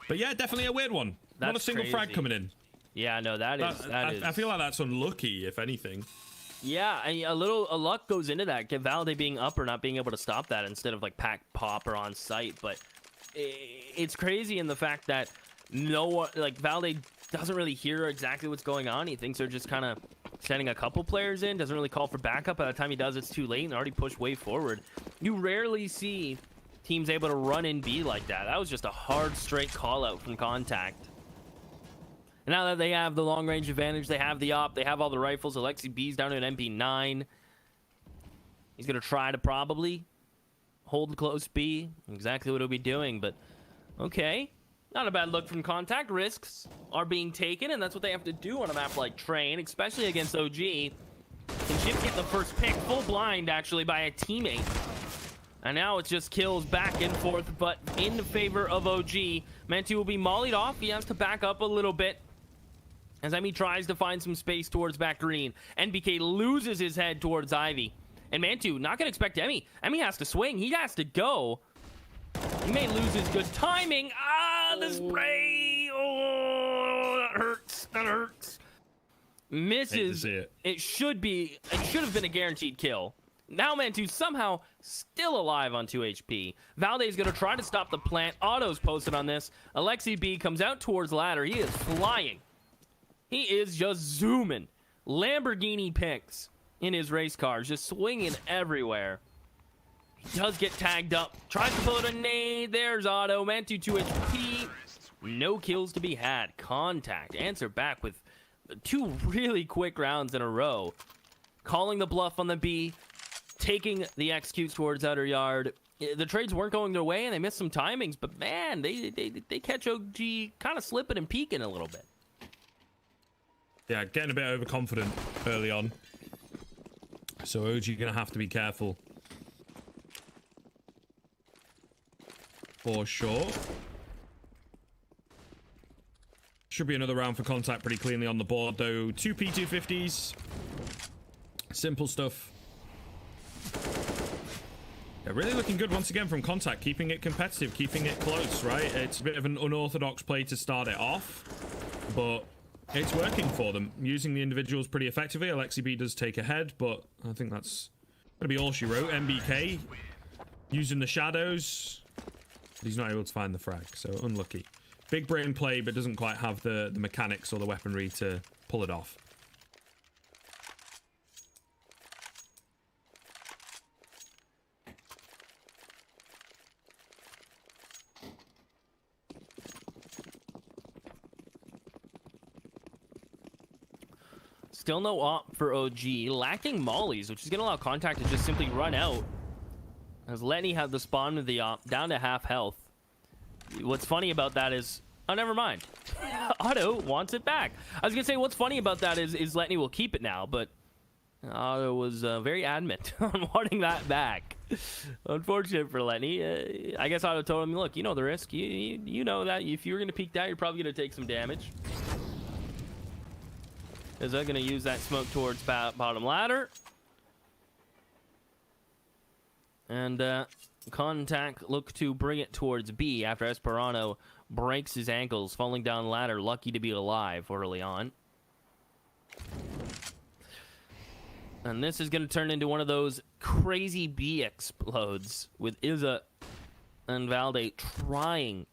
[SPEAKER 2] But yeah, definitely a weird one. Not a single frag coming in.
[SPEAKER 3] Yeah, no, that is.
[SPEAKER 2] I feel like that's unlucky, if anything.
[SPEAKER 3] Yeah, a luck goes into that. Valde being up or not being able to stop that instead of like pack pop or on site. But it's crazy in the fact that no one, like Valde doesn't really hear exactly what's going on. He thinks they're just kind of sending a couple players in. Doesn't really call for backup. By the time he does, it's too late and already pushed way forward. You rarely see teams able to run in B like that. That was just a hard straight call out from Contact. And now that they have the long range advantage, they have the op, they have all the rifles. Alexi B's down to an MP9. He's going to try to probably hold close B. Exactly what he'll be doing, but okay. Not a bad look from Contact. Risks are being taken, and that's what they have to do on a map like Train, especially against OG. Can Chip get the first pick? Full blind, actually, by a teammate. And now it's just kills back and forth, but in favor of OG. Manti will be mollied off. He has to back up a little bit as Emmy tries to find some space towards back green. NBK loses his head towards Ivy. And Mantu not going to expect Emmy. Emmy has to swing. He has to go. He may lose his good timing. Ah, the spray. Oh, that hurts. That hurts. Misses. It should have been a guaranteed kill. Now Mantu somehow still alive on 2 HP. Valde's going to try to stop the plant. Otto's posted on this. Alexi B comes out towards ladder. He is flying. He is just zooming. Lamborghini picks in his race cars, just swinging everywhere. He does get tagged up. Tries to pull out a nade. There's Otto. Mantu 2 HP. No kills to be had. Contact. Answer back with 2 really quick rounds in a row. Calling the bluff on the B. Taking the executes towards outer yard. The trades weren't going their way, and they missed some timings. But man, they catch OG kind of slipping and peeking a little bit.
[SPEAKER 2] Yeah, getting a bit overconfident early on. So OG gonna have to be careful. For sure. Should be another round for Contact pretty cleanly on the board, though. 2 P250s. Simple stuff. Yeah, really looking good once again from Contact. Keeping it competitive, keeping it close, right? It's a bit of an unorthodox play to start it off, but it's working for them. Using the individuals pretty effectively. Alexi B does take ahead, but I think that's going to be all she wrote. MBK using the shadows. He's not able to find the frag, so unlucky. Big brain play, but doesn't quite have the mechanics or the weaponry to pull it off.
[SPEAKER 3] Still no op for OG. Lacking mollies, which is going to allow Contact to just simply run out. As Lenny had the spawn with the op, down to half health. What's funny about that is... Oh, never mind. Otto wants it back. I was going to say, what's funny about that is Lenny will keep it now, but Otto was very adamant on wanting that back. Unfortunate for Lenny. I guess Otto told him, look, you know the risk. You know that if you're going to peek that, you're probably going to take some damage. Is they're going to use that smoke towards bottom ladder. And Contact look to bring it towards B after Esperano breaks his ankles, falling down ladder, lucky to be alive early on. And this is going to turn into one of those crazy B explodes with Izza and Valde trying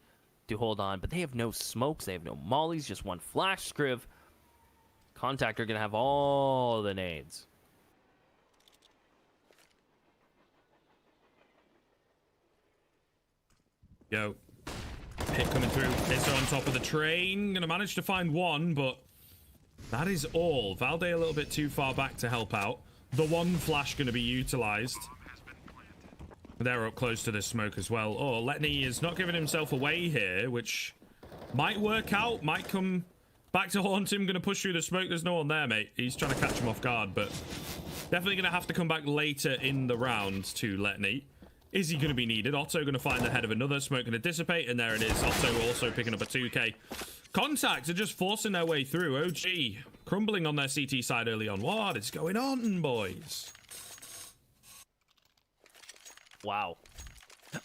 [SPEAKER 3] to hold on, but they have no smokes, they have no mollies, just one flash scriv. Contact are going to have all the nades.
[SPEAKER 2] Yo. Hit coming through. Izzo on top of the train. Gonna manage to find one, but that is all. Valde a little bit too far back to help out. The one flash gonna be utilized. They're up close to this smoke as well. Oh, Letney is not giving himself away here, which might work out. Might come back to haunt him. Gonna push through the smoke. There's no one there, mate. He's trying to catch him off guard, but definitely gonna have to come back later in the round to Letney. Is he going to be needed? Otto going to find the head of another. Smoke going to dissipate, and there it is. Otto also picking up a 2k. Contacts are just forcing their way through. OG crumbling on their CT side early on. What is going on, boys?
[SPEAKER 3] Wow.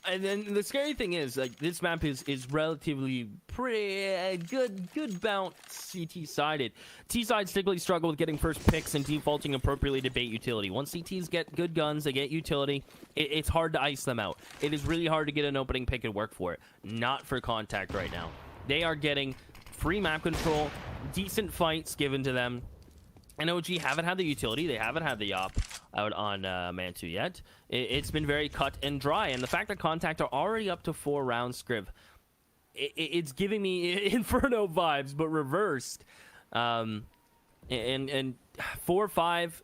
[SPEAKER 3] And then the scary thing is, like, this map is relatively pretty good bounce CT sided. T sides typically struggle with getting first picks and defaulting appropriately to bait utility. Once CTs get good guns, they get utility, it's hard to ice them out. It is really hard to get an opening pick and work for it. Not for Contact right now. They are getting free map control, decent fights given to them. And OG haven't had the utility. They haven't had the op out on Mantu yet. It's been very cut and dry. And the fact that Contact are already up to 4 rounds, Scriv, it's giving me Inferno vibes, but reversed. And 4, 5,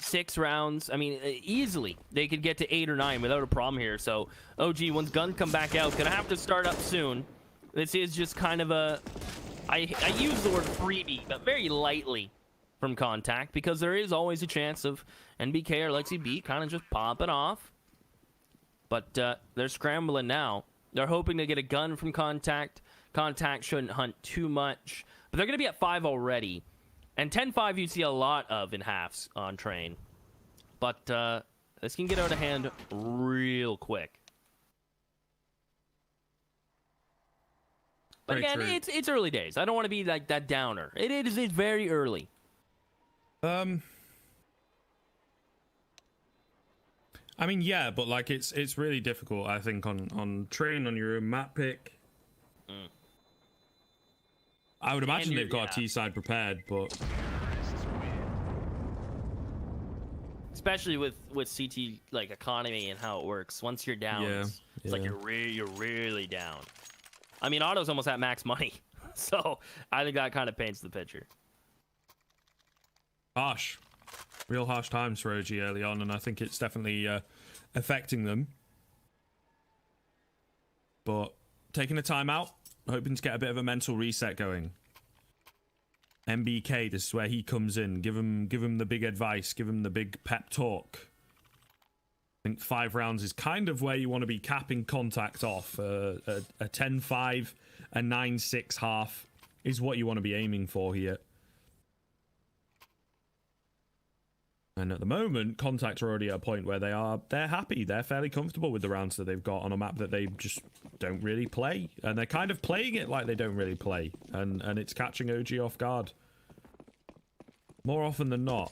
[SPEAKER 3] 6 rounds. I mean, easily they could get to 8 or 9 without a problem here. So OG, once gun come back out, gonna have to start up soon. This is just kind of a... I use the word freebie, but very lightly from Contact, because there is always a chance of NBK or Lexi B kind of just popping off. But they're scrambling now. They're hoping to get a gun from Contact. Contact shouldn't hunt too much. But they're going to be at 5 already. And 10-5 you see a lot of in halves on train. But this can get out of hand real quick. But again, it's early days. I don't want to be like that downer. It's very early.
[SPEAKER 2] I mean, yeah, but like it's really difficult, I think, on train on your own map pick. I would imagine they've got a T side prepared, but
[SPEAKER 3] especially with CT like economy and how it works. Once you're down, it's like you're really down. I mean, Otto's almost at max money, so I think that kind of paints the picture.
[SPEAKER 2] Harsh. Real harsh times for OG early on, and I think it's definitely affecting them. But taking a time out, hoping to get a bit of a mental reset going. MBK, this is where he comes in. Give him the big advice, give him the big pep talk. I think 5 rounds is kind of where you want to be capping Contact off. A 10-5, a 9-6 half is what you want to be aiming for here. And at the moment, Contact are already at a point where they're happy. They're fairly comfortable with the rounds that they've got on a map that they just don't really play. And they're kind of playing it like they don't really play. And it's catching OG off guard. More often than not.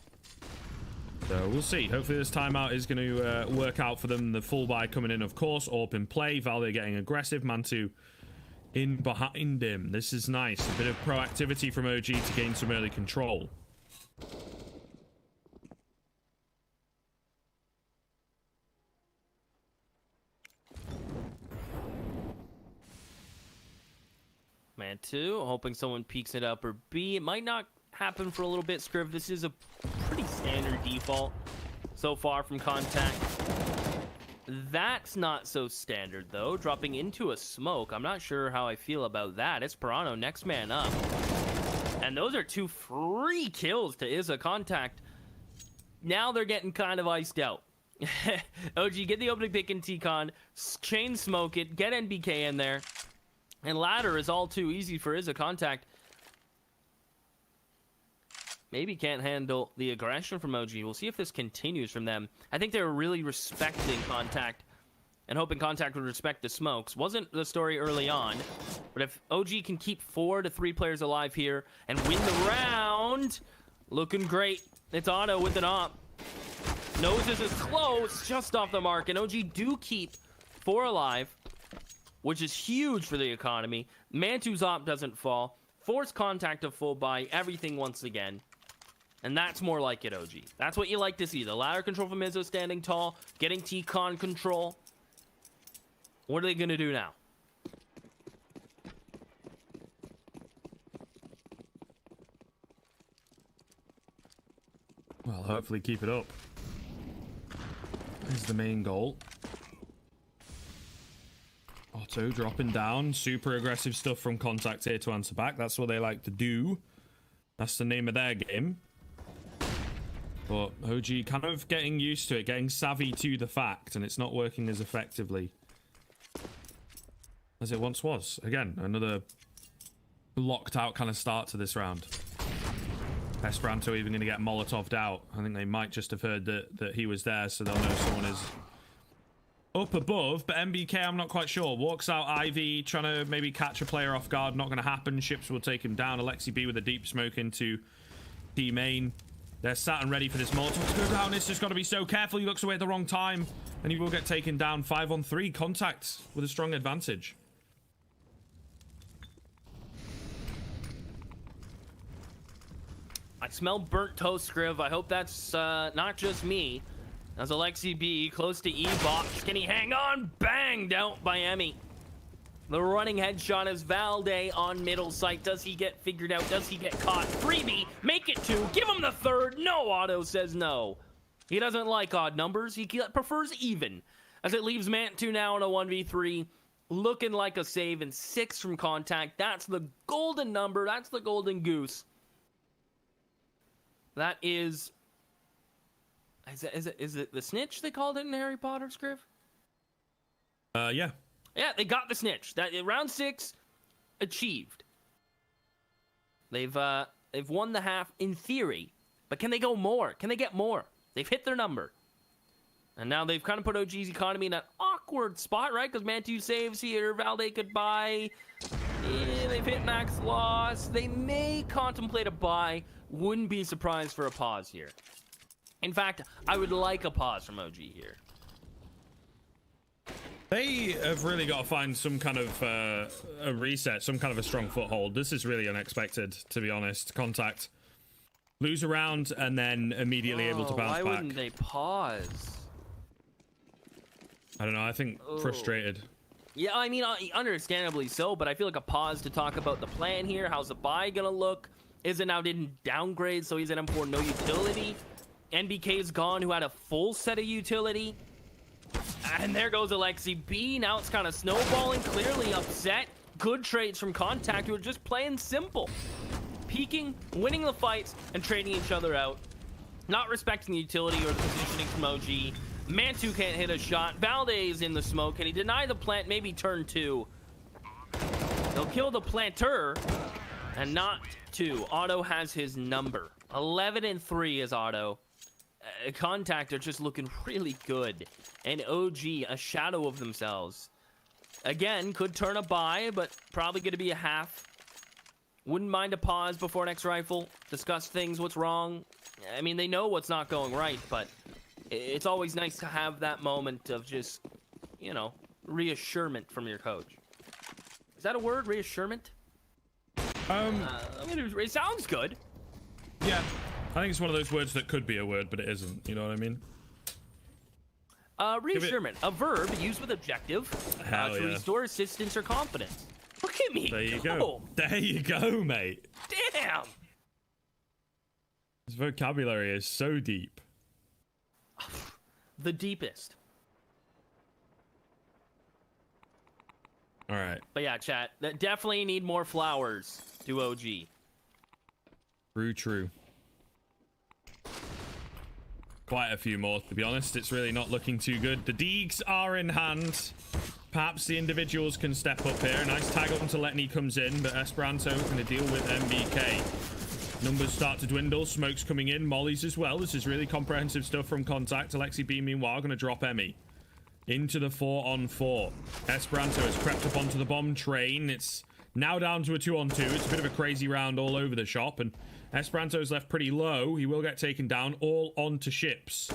[SPEAKER 2] So we'll see. Hopefully this timeout is going to work out for them. The full buy coming in, of course. AWP in play. Valde getting aggressive. Mantu in behind him. This is nice. A bit of proactivity from OG to gain some early control.
[SPEAKER 3] Mantu, hoping someone peeks it up or B. It might not happen for a little bit, Scriv. This is a pretty standard default so far from Contact. That's not so standard, though. Dropping into a smoke. I'm not sure how I feel about that. It's Pirano, next man up. And those are 2 free kills to Izza. Contact. Now they're getting kind of iced out. OG, get the opening pick in T-Con. Chain smoke it. Get NBK in there. And ladder is all too easy for Izza. Contact maybe can't handle the aggression from OG. We'll see if this continues from them. I think they're really respecting Contact and hoping Contact would respect the smokes. Wasn't the story early on, but if OG can keep 4 to 3 players alive here and win the round, looking great. It's Otto with an op. Noses is close, just off the mark, and OG do keep 4 alive, which is huge for the economy. Mantu's op doesn't fall. Force Contact to full buy everything once again. And that's more like it, OG. That's what you like to see. The ladder control from Izzo standing tall, getting T-Con control. What are they going to do now?
[SPEAKER 2] Well, hopefully keep it up. Is the main goal. Otto dropping down. Super aggressive stuff from Contact here to answer back. That's what they like to do. That's the name of their game. But OG kind of getting used to it, getting savvy to the fact, and it's not working as effectively as it once was. Again, another locked out kind of start to this round. Esperanto even going to get Molotov'd out. I think they might just have heard that he was there, so they'll know someone is up above. But MBK, I'm not quite sure. Walks out Ivy, trying to maybe catch a player off guard. Not going to happen. Ships will take him down. Alexi B with a deep smoke into T main. They're sat and ready for this Molotov to go down. It's just got to be so careful. He looks away at the wrong time, and he will get taken down. 5-on-3. Contact with a strong advantage.
[SPEAKER 3] I smell burnt toast, Scriv. I hope that's not just me. As Alexi B close to E-box. Can he hang on? Banged out by Emmy. The running headshot is Valde on middle sight. Does he get figured out? Does he get caught? Freebie, make it 2. Give him the 3rd. No, Otto says no. He doesn't like odd numbers. He prefers even. As it leaves Mantu now in a 1v3. Looking like a save and 6 from Contact. That's the golden number. That's the golden goose. That is... Is it the snitch they called it in Harry Potter, Scriv?
[SPEAKER 2] Yeah.
[SPEAKER 3] Yeah, they got the snitch. That round 6 achieved. They've won the half in theory, but can they go more? Can they get more? They've hit their number, and now they've kind of put OG's economy in an awkward spot, right? Because Mantu saves here, Valde could buy. Yeah, they've hit max loss. They may contemplate a buy. Wouldn't be surprised for a pause here. In fact, I would like a pause from OG here.
[SPEAKER 2] They have really got to find some kind of a reset, some kind of a strong foothold. This is really unexpected, to be honest. Contact. Lose a round and then immediately able to bounce
[SPEAKER 3] why
[SPEAKER 2] back.
[SPEAKER 3] Why wouldn't they pause?
[SPEAKER 2] I don't know. I think frustrated.
[SPEAKER 3] Yeah, I mean, understandably so, but I feel like a pause to talk about the plan here. How's the buy going to look? Is it now didn't downgrade, so he's at M4 no utility? NBK's gone, who had a full set of utility. And there goes Alexi B. Now it's kind of snowballing, clearly upset. Good trades from Contact, who are just playing simple. Peeking, winning the fights, and trading each other out. Not respecting the utility or the positioning from OG. Mantu can't hit a shot. Valde is in the smoke. Can he deny the plant? Maybe turn 2. They'll kill the planter, and not 2. Otto has his number. 11-3 is Otto. Contact are just looking really good. And OG, a shadow of themselves. Again, could turn a buy, but probably going to be a half. Wouldn't mind a pause before next rifle. Discuss things, what's wrong. I mean, they know what's not going right, but it's always nice to have that moment of just, you know, reassurement from your coach. Is that a word, reassurement? It sounds good.
[SPEAKER 2] Yeah. I think it's one of those words that could be a word, but it isn't. You know what I mean?
[SPEAKER 3] Reassurement, a verb used with objective to restore assistance or confidence. Look at me.
[SPEAKER 2] There you go. There you go, mate.
[SPEAKER 3] Damn.
[SPEAKER 2] His vocabulary is so deep.
[SPEAKER 3] The deepest.
[SPEAKER 2] All right.
[SPEAKER 3] But yeah, chat, that definitely need more flowers to OG.
[SPEAKER 2] True. Quite a few more, to be honest. It's really not looking too good. The Deegs are in hand. Perhaps the individuals can step up here. Nice tag on to Letney comes in, but Esperanto going to deal with MBK. Numbers start to dwindle. Smoke's coming in. Mollies as well. This is really comprehensive stuff from Contact. Alexi B, meanwhile, going to drop Emmy into the 4-on-4. Esperanto has crept up onto the bomb train. It's now down to a 2-on-2. It's a bit of a crazy round all over the shop, and Esperanto's left pretty low. He will get taken down all onto ships.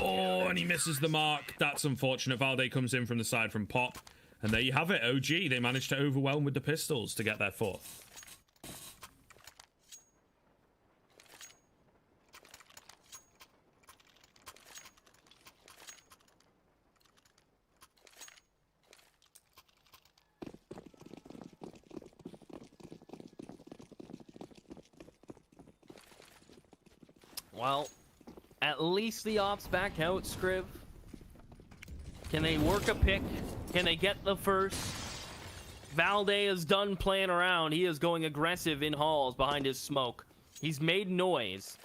[SPEAKER 2] Oh, and he misses the mark. That's unfortunate. Valde comes in from the side from Pop. And there you have it, OG. They managed to overwhelm with the pistols to get their 4th.
[SPEAKER 3] Well, at least the ops back out, Scriv. Can they work a pick? Can they get the first? Valde is done playing around. He is going aggressive in halls behind his smoke. He's made noise.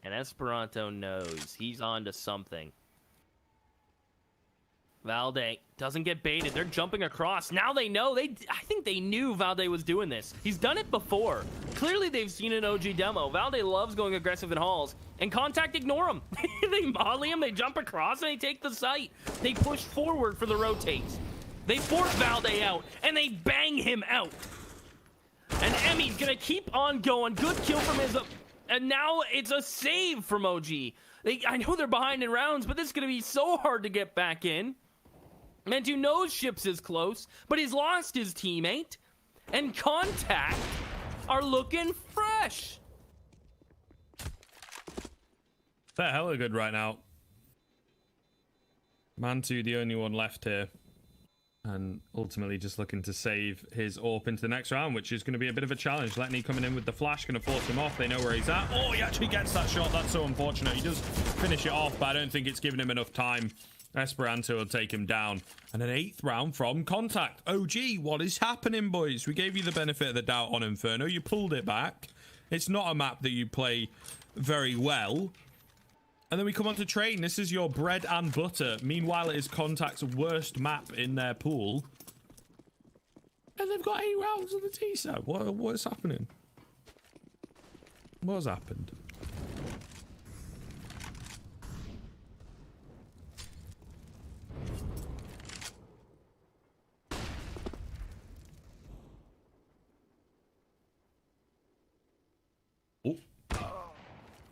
[SPEAKER 3] And Esperanto knows he's on to something. Valde doesn't get baited. They're jumping across. Now they know. I think they knew Valde was doing this. He's done it before. Clearly they've seen an OG demo. Valde loves going aggressive in halls. And Contact ignore him. They molly him. They jump across and they take the site. They push forward for the rotates. They force Valde out and they bang him out. And Emmy's gonna keep on going. Good kill from his... And now it's a save from OG. I know they're behind in rounds, but this is gonna be so hard to get back in. Mantu knows Ships is close, but he's lost his teammate. And Contact are looking fresh.
[SPEAKER 2] They're hella good right now. Mantu, the only one left here. And ultimately just looking to save his AWP into the next round, which is going to be a bit of a challenge. Letney coming in with the flash, going to force him off. They know where he's at. Oh, he actually gets that shot. That's so unfortunate. He does finish it off, but I don't think it's given him enough time. Esperanto will take him down. And an 8th round from Contact. OG, what is happening, boys? We gave you the benefit of the doubt on Inferno. You pulled it back. It's not a map that you play very well. And then we come on to Train. This is your bread and butter. Meanwhile, it is Contact's worst map in their pool. And they've got 8 rounds on the T-side. What's happening? What's happened?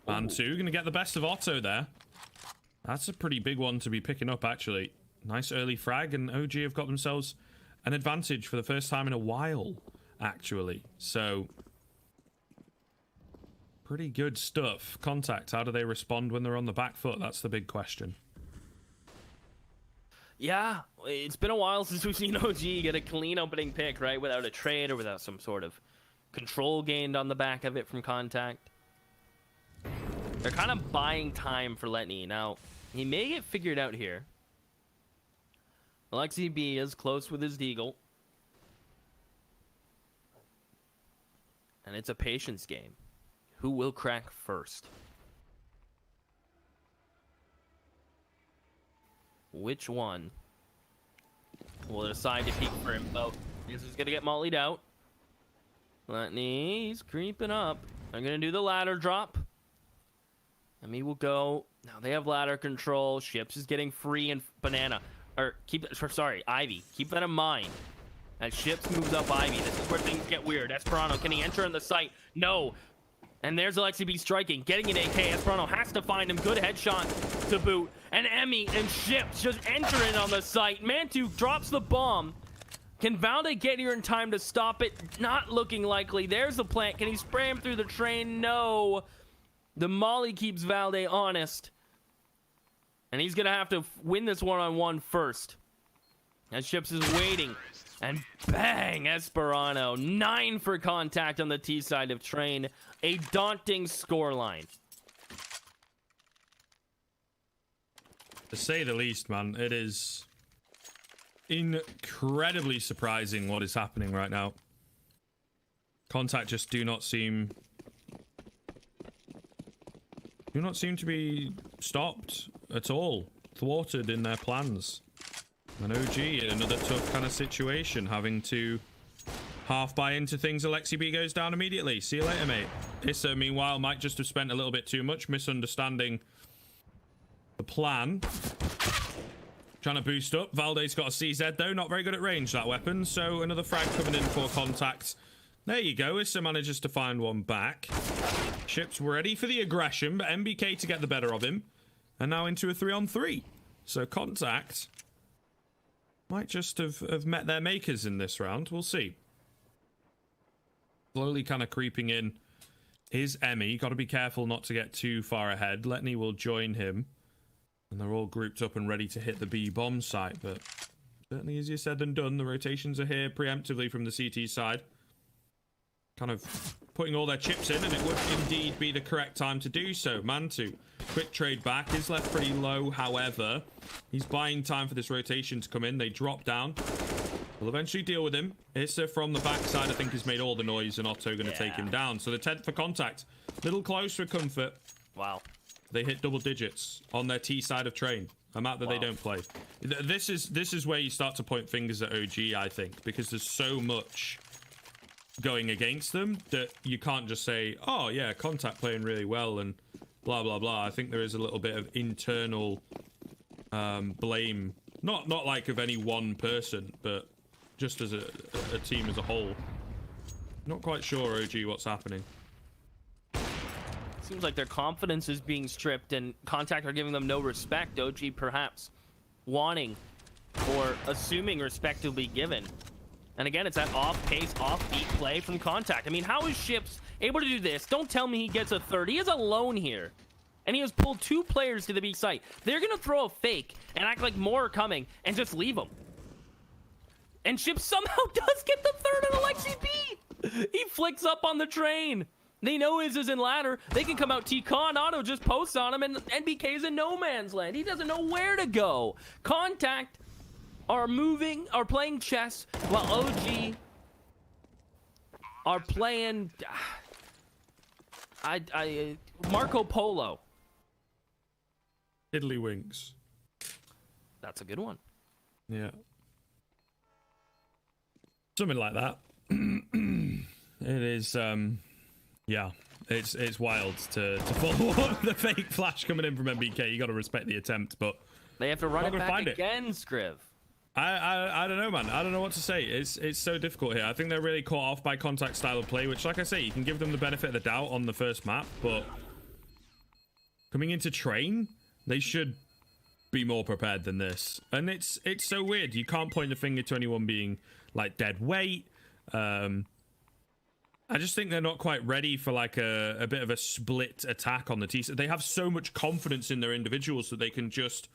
[SPEAKER 2] Mantu gonna get the best of Otto there. That's a pretty big one to be picking up, actually. Nice early frag, and OG have got themselves an advantage for the first time in a while, actually. So, pretty good stuff. Contact, how do they respond when they're on the back foot? That's the big question.
[SPEAKER 3] Yeah, it's been a while since we've seen OG get a clean opening pick, right? Without a trade or without some sort of control gained on the back of it from Contact. They're kind of buying time for Letney. Now, he may get figured out here. Alexi B is close with his deagle. And it's a patience game. Who will crack first? Which one will decide to peek for him? Oh, this is going to get mollied out. Letney's creeping up. I'm going to do the ladder drop. And he will go. Now they have ladder control. Ships is getting free and banana. Or Ivy. Keep that in mind. As Ships moves up Ivy, this is where things get weird. Esperanto, can he enter in the site? No. And there's Alexi B striking, getting an AK. Esperanto has to find him. Good headshot to boot. And Emmy and Ships just entering on the site. Mantu drops the bomb. Can Valde get here in time to stop it? Not looking likely. There's the plant. Can he spray him through the train? No. The molly keeps Valde honest. And he's going to have to win this one-on-one first. As Ships is waiting. And bang, Esperanto. 9 for Contact on the T side of Train. A daunting scoreline.
[SPEAKER 2] To say the least, man, it is incredibly surprising what is happening right now. Contact just do not seem to be stopped at all, thwarted in their plans. And OG in another tough kind of situation, having to half buy into things. Alexi B goes down immediately. See you later, mate. Issa, meanwhile, might just have spent a little bit too much, misunderstanding the plan. Trying to boost up. Valde's got a CZ, though. Not very good at range, that weapon. So another frag coming in for Contact. There you go. Issa manages to find one back. Ships ready for the aggression, but MBK to get the better of him. And now into a 3-on-3. So Contact might just have met their makers in this round. We'll see. Slowly kind of creeping in is Emmy. Got to be careful not to get too far ahead. Letney will join him. And they're all grouped up and ready to hit the B bomb site. But certainly easier said than done. The rotations are here preemptively from the CT side. Kind of putting all their chips in, and it would indeed be the correct time to do so. Mantu, quick trade back, is left pretty low, however. He's buying time for this rotation to come in. They drop down. We'll eventually deal with him. Issa from the backside, I think, has made all the noise, and Otto going to take him down. So the 10th for contact. Little close for comfort.
[SPEAKER 3] Wow.
[SPEAKER 2] They hit double digits on their T side of train, a map that they don't play. This is where you start to point fingers at OG, I think, because there's so much going against them that you can't just say, oh yeah, contact playing really well and blah blah blah. I think there is a little bit of internal blame, not like of any one person, but just as a team as a whole. Not quite sure, OG, what's happening.
[SPEAKER 3] Seems like their confidence is being stripped, and Contact are giving them no respect. OG perhaps wanting or assuming respect will be given. And again, it's that off-pace, off-beat play from Contact. I mean, how is Ships able to do this? Don't tell me he gets a third. He is alone here. And he has pulled 2 players to the B site. They're going to throw a fake and act like more are coming and just leave them. And Ships somehow does get the third on Alexi B. He flicks up on the train. They know his is in ladder. They can come out T-Con. Otto just posts on him, and NBK's in no man's land. He doesn't know where to go. Contact are playing chess, while OG are playing Marco Polo.
[SPEAKER 2] Tiddlywinks.
[SPEAKER 3] That's a good one.
[SPEAKER 2] Yeah. Something like that. It is, yeah, it's wild to follow up the fake flash coming in from MBK. You got to respect the attempt, but
[SPEAKER 3] they have to run it back again, Scriv.
[SPEAKER 2] I don't know, man. I don't know what to say. It's so difficult here. I think they're really caught off by Contact style of play, which, like I say, you can give them the benefit of the doubt on the first map, but coming into train, they should be more prepared than this. And it's so weird. You can't point the finger to anyone being like dead weight. I just think they're not quite ready for like a bit of a split attack on the T. They have so much confidence in their individuals that they can just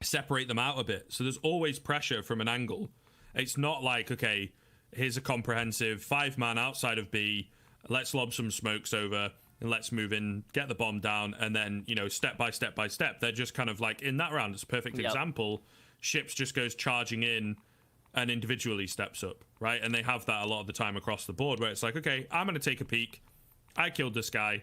[SPEAKER 2] separate them out a bit. So there's always pressure from an angle. It's not like, okay, here's a comprehensive 5-man outside of B. Let's lob some smokes over and let's move in, get the bomb down, and then, you know, step by step by step. They're just kind of like in that round. It's a perfect example. Ships just goes charging in and individually steps up, right? And they have that a lot of the time across the board where it's like, okay, I'm going to take a peek. I killed this guy.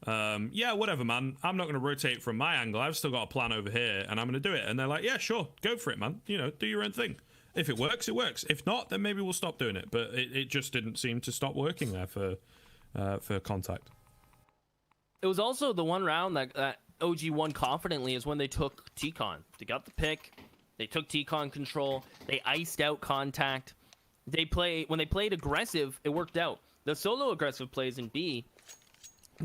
[SPEAKER 2] Yeah, whatever, man. I'm not going to rotate from my angle. I've still got a plan over here, and I'm going to do it. And they're like, yeah, sure, go for it, man. You know, do your own thing. If it works, it works. If not, then maybe we'll stop doing it. But it just didn't seem to stop working there for Contact.
[SPEAKER 3] It was also the one round that OG won confidently is when they took T-Con. They got the pick. They took T-Con control. They iced out Contact. When they played aggressive, it worked out. The solo aggressive plays in B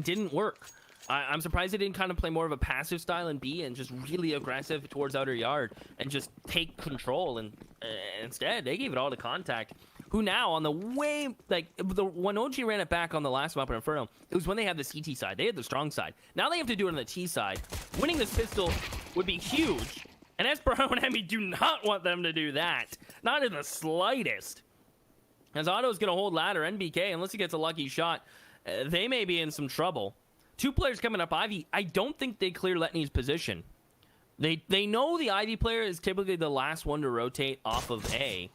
[SPEAKER 3] didn't work. I'm surprised they didn't kind of play more of a passive style in B and just really aggressive towards outer yard and just take control. And instead, they gave it all to Contact, who now on the way, like when OG ran it back on the last map in Inferno, it was when they had the CT side. They had the strong side. Now they have to do it on the T side. Winning this pistol would be huge. And Espero and Emmy do not want them to do that. Not in the slightest. As Otto's going to hold ladder, NBK, unless he gets a lucky shot, they may be in some trouble. 2 players coming up Ivy. I don't think they clear Letney's position. They know the Ivy player is typically the last one to rotate off of A.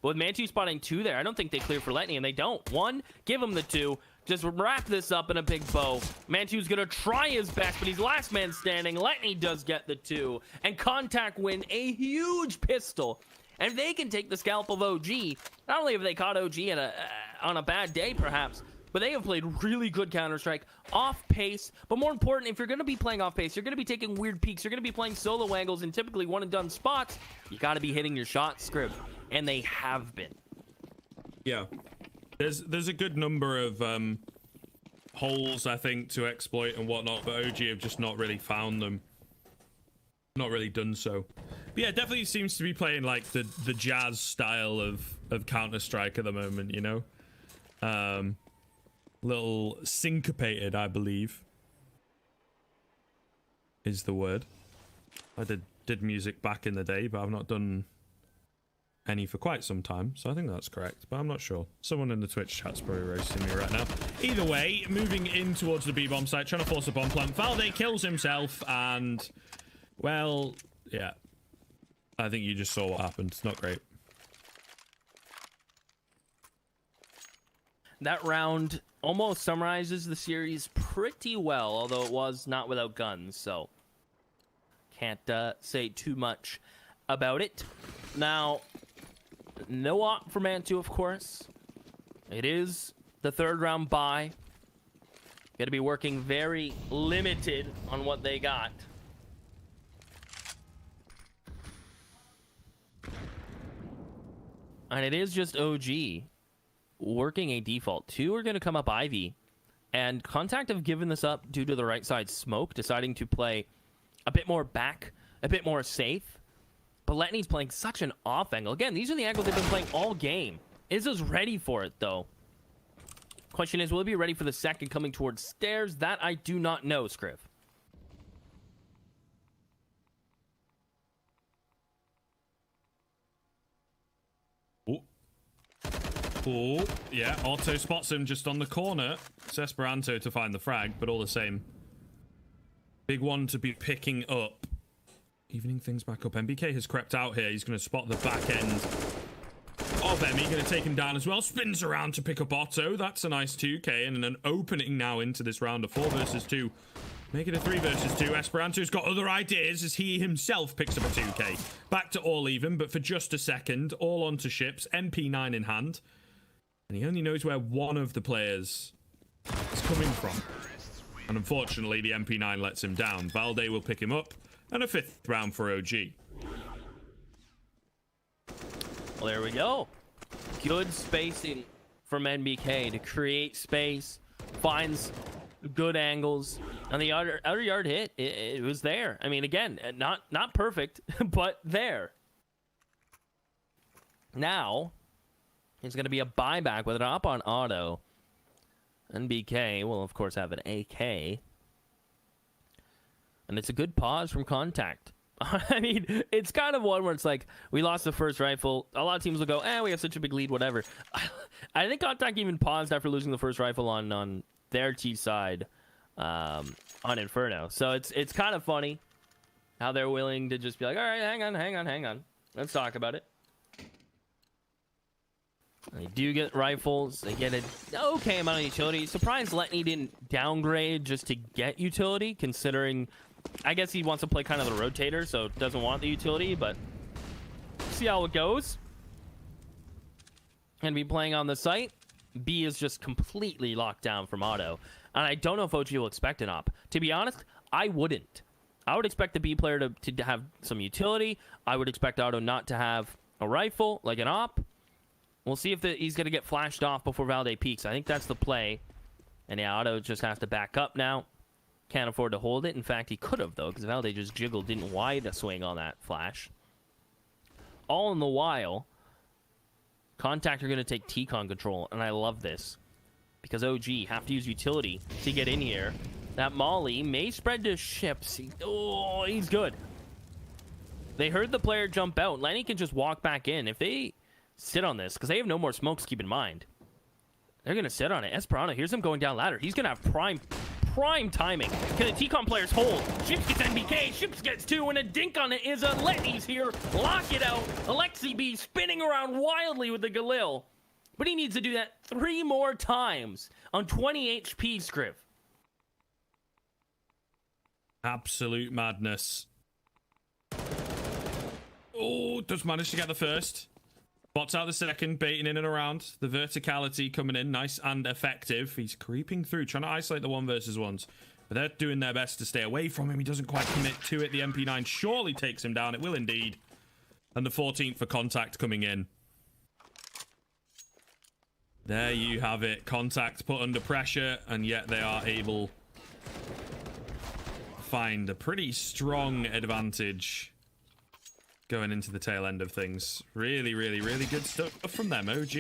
[SPEAKER 3] But with Mantu spotting 2 there, I don't think they clear for Letney, and they don't. 1, give him the 2. Just wrap this up in a big bow. Mantu's going to try his best, but he's last man standing. Letney does get the 2. And Contact win a huge pistol. And if they can take the scalp of OG, not only have they caught OG on a bad day, perhaps, but they have played really good Counter-Strike, off-pace. But more important, if you're going to be playing off-pace, you're going to be taking weird peeks. You're going to be playing solo angles and typically one-and-done spots. You got to be hitting your shots, Scrib. And they have been.
[SPEAKER 2] Yeah. There's a good number of holes, I think, to exploit and whatnot, but OG have just not really found them. Not really done so. But yeah, definitely seems to be playing like the jazz style of Counter-Strike at the moment, you know? Little syncopated, I believe, is the word. I did music back in the day, but I've not done any for quite some time, so I think that's correct, but I'm not sure. Someone in the Twitch chat's probably roasting me right now. Either way, moving in towards the B-bomb site, trying to force a bomb plant. Valde kills himself, and, well, yeah. I think you just saw what happened. It's not great.
[SPEAKER 3] That round almost summarizes the series pretty well, although it was not without guns, so can't say too much about it. Now, no op for Man 2, of course. It is the third round bye. Got to be working very limited on what they got. And it is just OG working a default. 2 are going to come up Ivy. And Contact have given this up due to the right side smoke, deciding to play a bit more back, a bit more safe. But Letney's playing such an off angle. Again, these are the angles they've been playing all game. Izzo's ready for it, though. Question is, will he be ready for the second coming towards stairs? That I do not know, Scriv.
[SPEAKER 2] Oh, yeah, Otto spots him just on the corner. It's Esperanto to find the frag, but all the same. Big one to be picking up. Evening things back up. MBK has crept out here. He's going to spot the back end of Emmy. Going to take him down as well. Spins around to pick up Otto. That's a nice 2k and an opening now into this round of 4 versus 2. Make it a 3 versus 2. Esperanto's got other ideas as he himself picks up a 2k. Back to all even, but for just a second. All onto ships. MP9 in hand. And he only knows where one of the players is coming from. And unfortunately, the MP9 lets him down. Valde will pick him up. And a 5th round for OG.
[SPEAKER 3] Well, there we go. Good spacing from NBK to create space. Finds good angles. And the outer yard hit, it was there. I mean, again, not perfect, but there. Now, it's going to be a buyback with an op on auto. NBK will, of course, have an AK. And it's a good pause from Contact. I mean, it's kind of one where it's like, we lost the first rifle. A lot of teams will go, we have such a big lead, whatever. I think Contact even paused after losing the first rifle on their T side on Inferno. So it's kind of funny how they're willing to just be like, all right, hang on. Let's talk about it. They do get rifles. They get an okay amount of utility. Surprised Letney didn't downgrade just to get utility, considering I guess he wants to play kind of the rotator, so doesn't want the utility, but see how it goes. And be playing on the site. B is just completely locked down from auto. And I don't know if OG will expect an op. To be honest, I wouldn't. I would expect the B player to have some utility. I would expect auto not to have a rifle, like an op. We'll see if he's going to get flashed off before Valde peaks. I think that's the play. And yeah, auto just has to back up now. Can't afford to hold it. In fact, he could have, though, because Valde just jiggled, didn't wide a swing on that flash. All in the while, Contact are going to take T-Con control, and I love this. Because OG have to use utility to get in here. That Molly may spread to ships. He's good. They heard the player jump out. Lenny can just walk back in. If they sit on this, because they have no more smokes, keep in mind. They're going to sit on it. Esperanto, here's him going down ladder. He's going to have prime timing. Can the T-Con players hold? Ships gets NBK. Ships gets 2, and a dink on it is a Letney's here. Lock it out. Alexi B spinning around wildly with the Galil. But he needs to do that 3 more times on 20 HP, Scriv.
[SPEAKER 2] Absolute madness. Oh, does manage to get the first. Bots out the second, baiting in and around. The verticality coming in, nice and effective. He's creeping through, trying to isolate the 1 versus 1s. But they're doing their best to stay away from him. He doesn't quite commit to it. The MP9 surely takes him down. It will indeed. And the 14th for Contact coming in. There you have it. Contact put under pressure, and yet they are able to find a pretty strong advantage going into the tail end of things. Really, really, really good stuff from them. OG,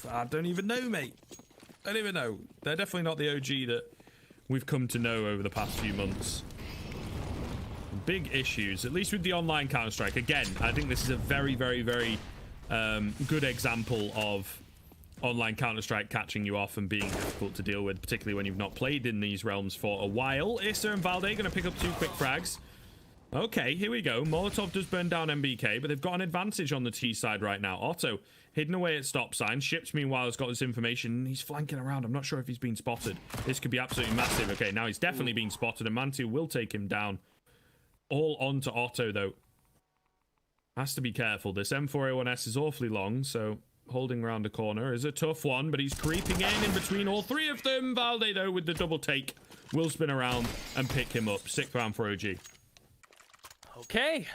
[SPEAKER 2] I don't even know, mate. I don't even know. They're definitely not the OG that we've come to know over the past few months. big issues, at least with the online Counter-Strike. Again, I think this is a very, very, very good example of online Counter-Strike catching you off and being difficult to deal with, particularly when you've not played in these realms for a while. Issa and Valde going to pick up 2 quick frags. Okay, here we go. Molotov does burn down MBK, but they've got an advantage on the T side right now. Otto hidden away at stop sign. Ships, meanwhile, has got this information. He's flanking around. I'm not sure if he's been spotted. This could be absolutely massive. Okay, now he's definitely being spotted, and Mantu will take him down. All on to Otto, though. Has to be careful. This M4A1S is awfully long, so holding around a corner is a tough one, but he's creeping in between all 3 of them. Valde, though, with the double take, will spin around and pick him up. 6th round for OG.
[SPEAKER 3] Okay.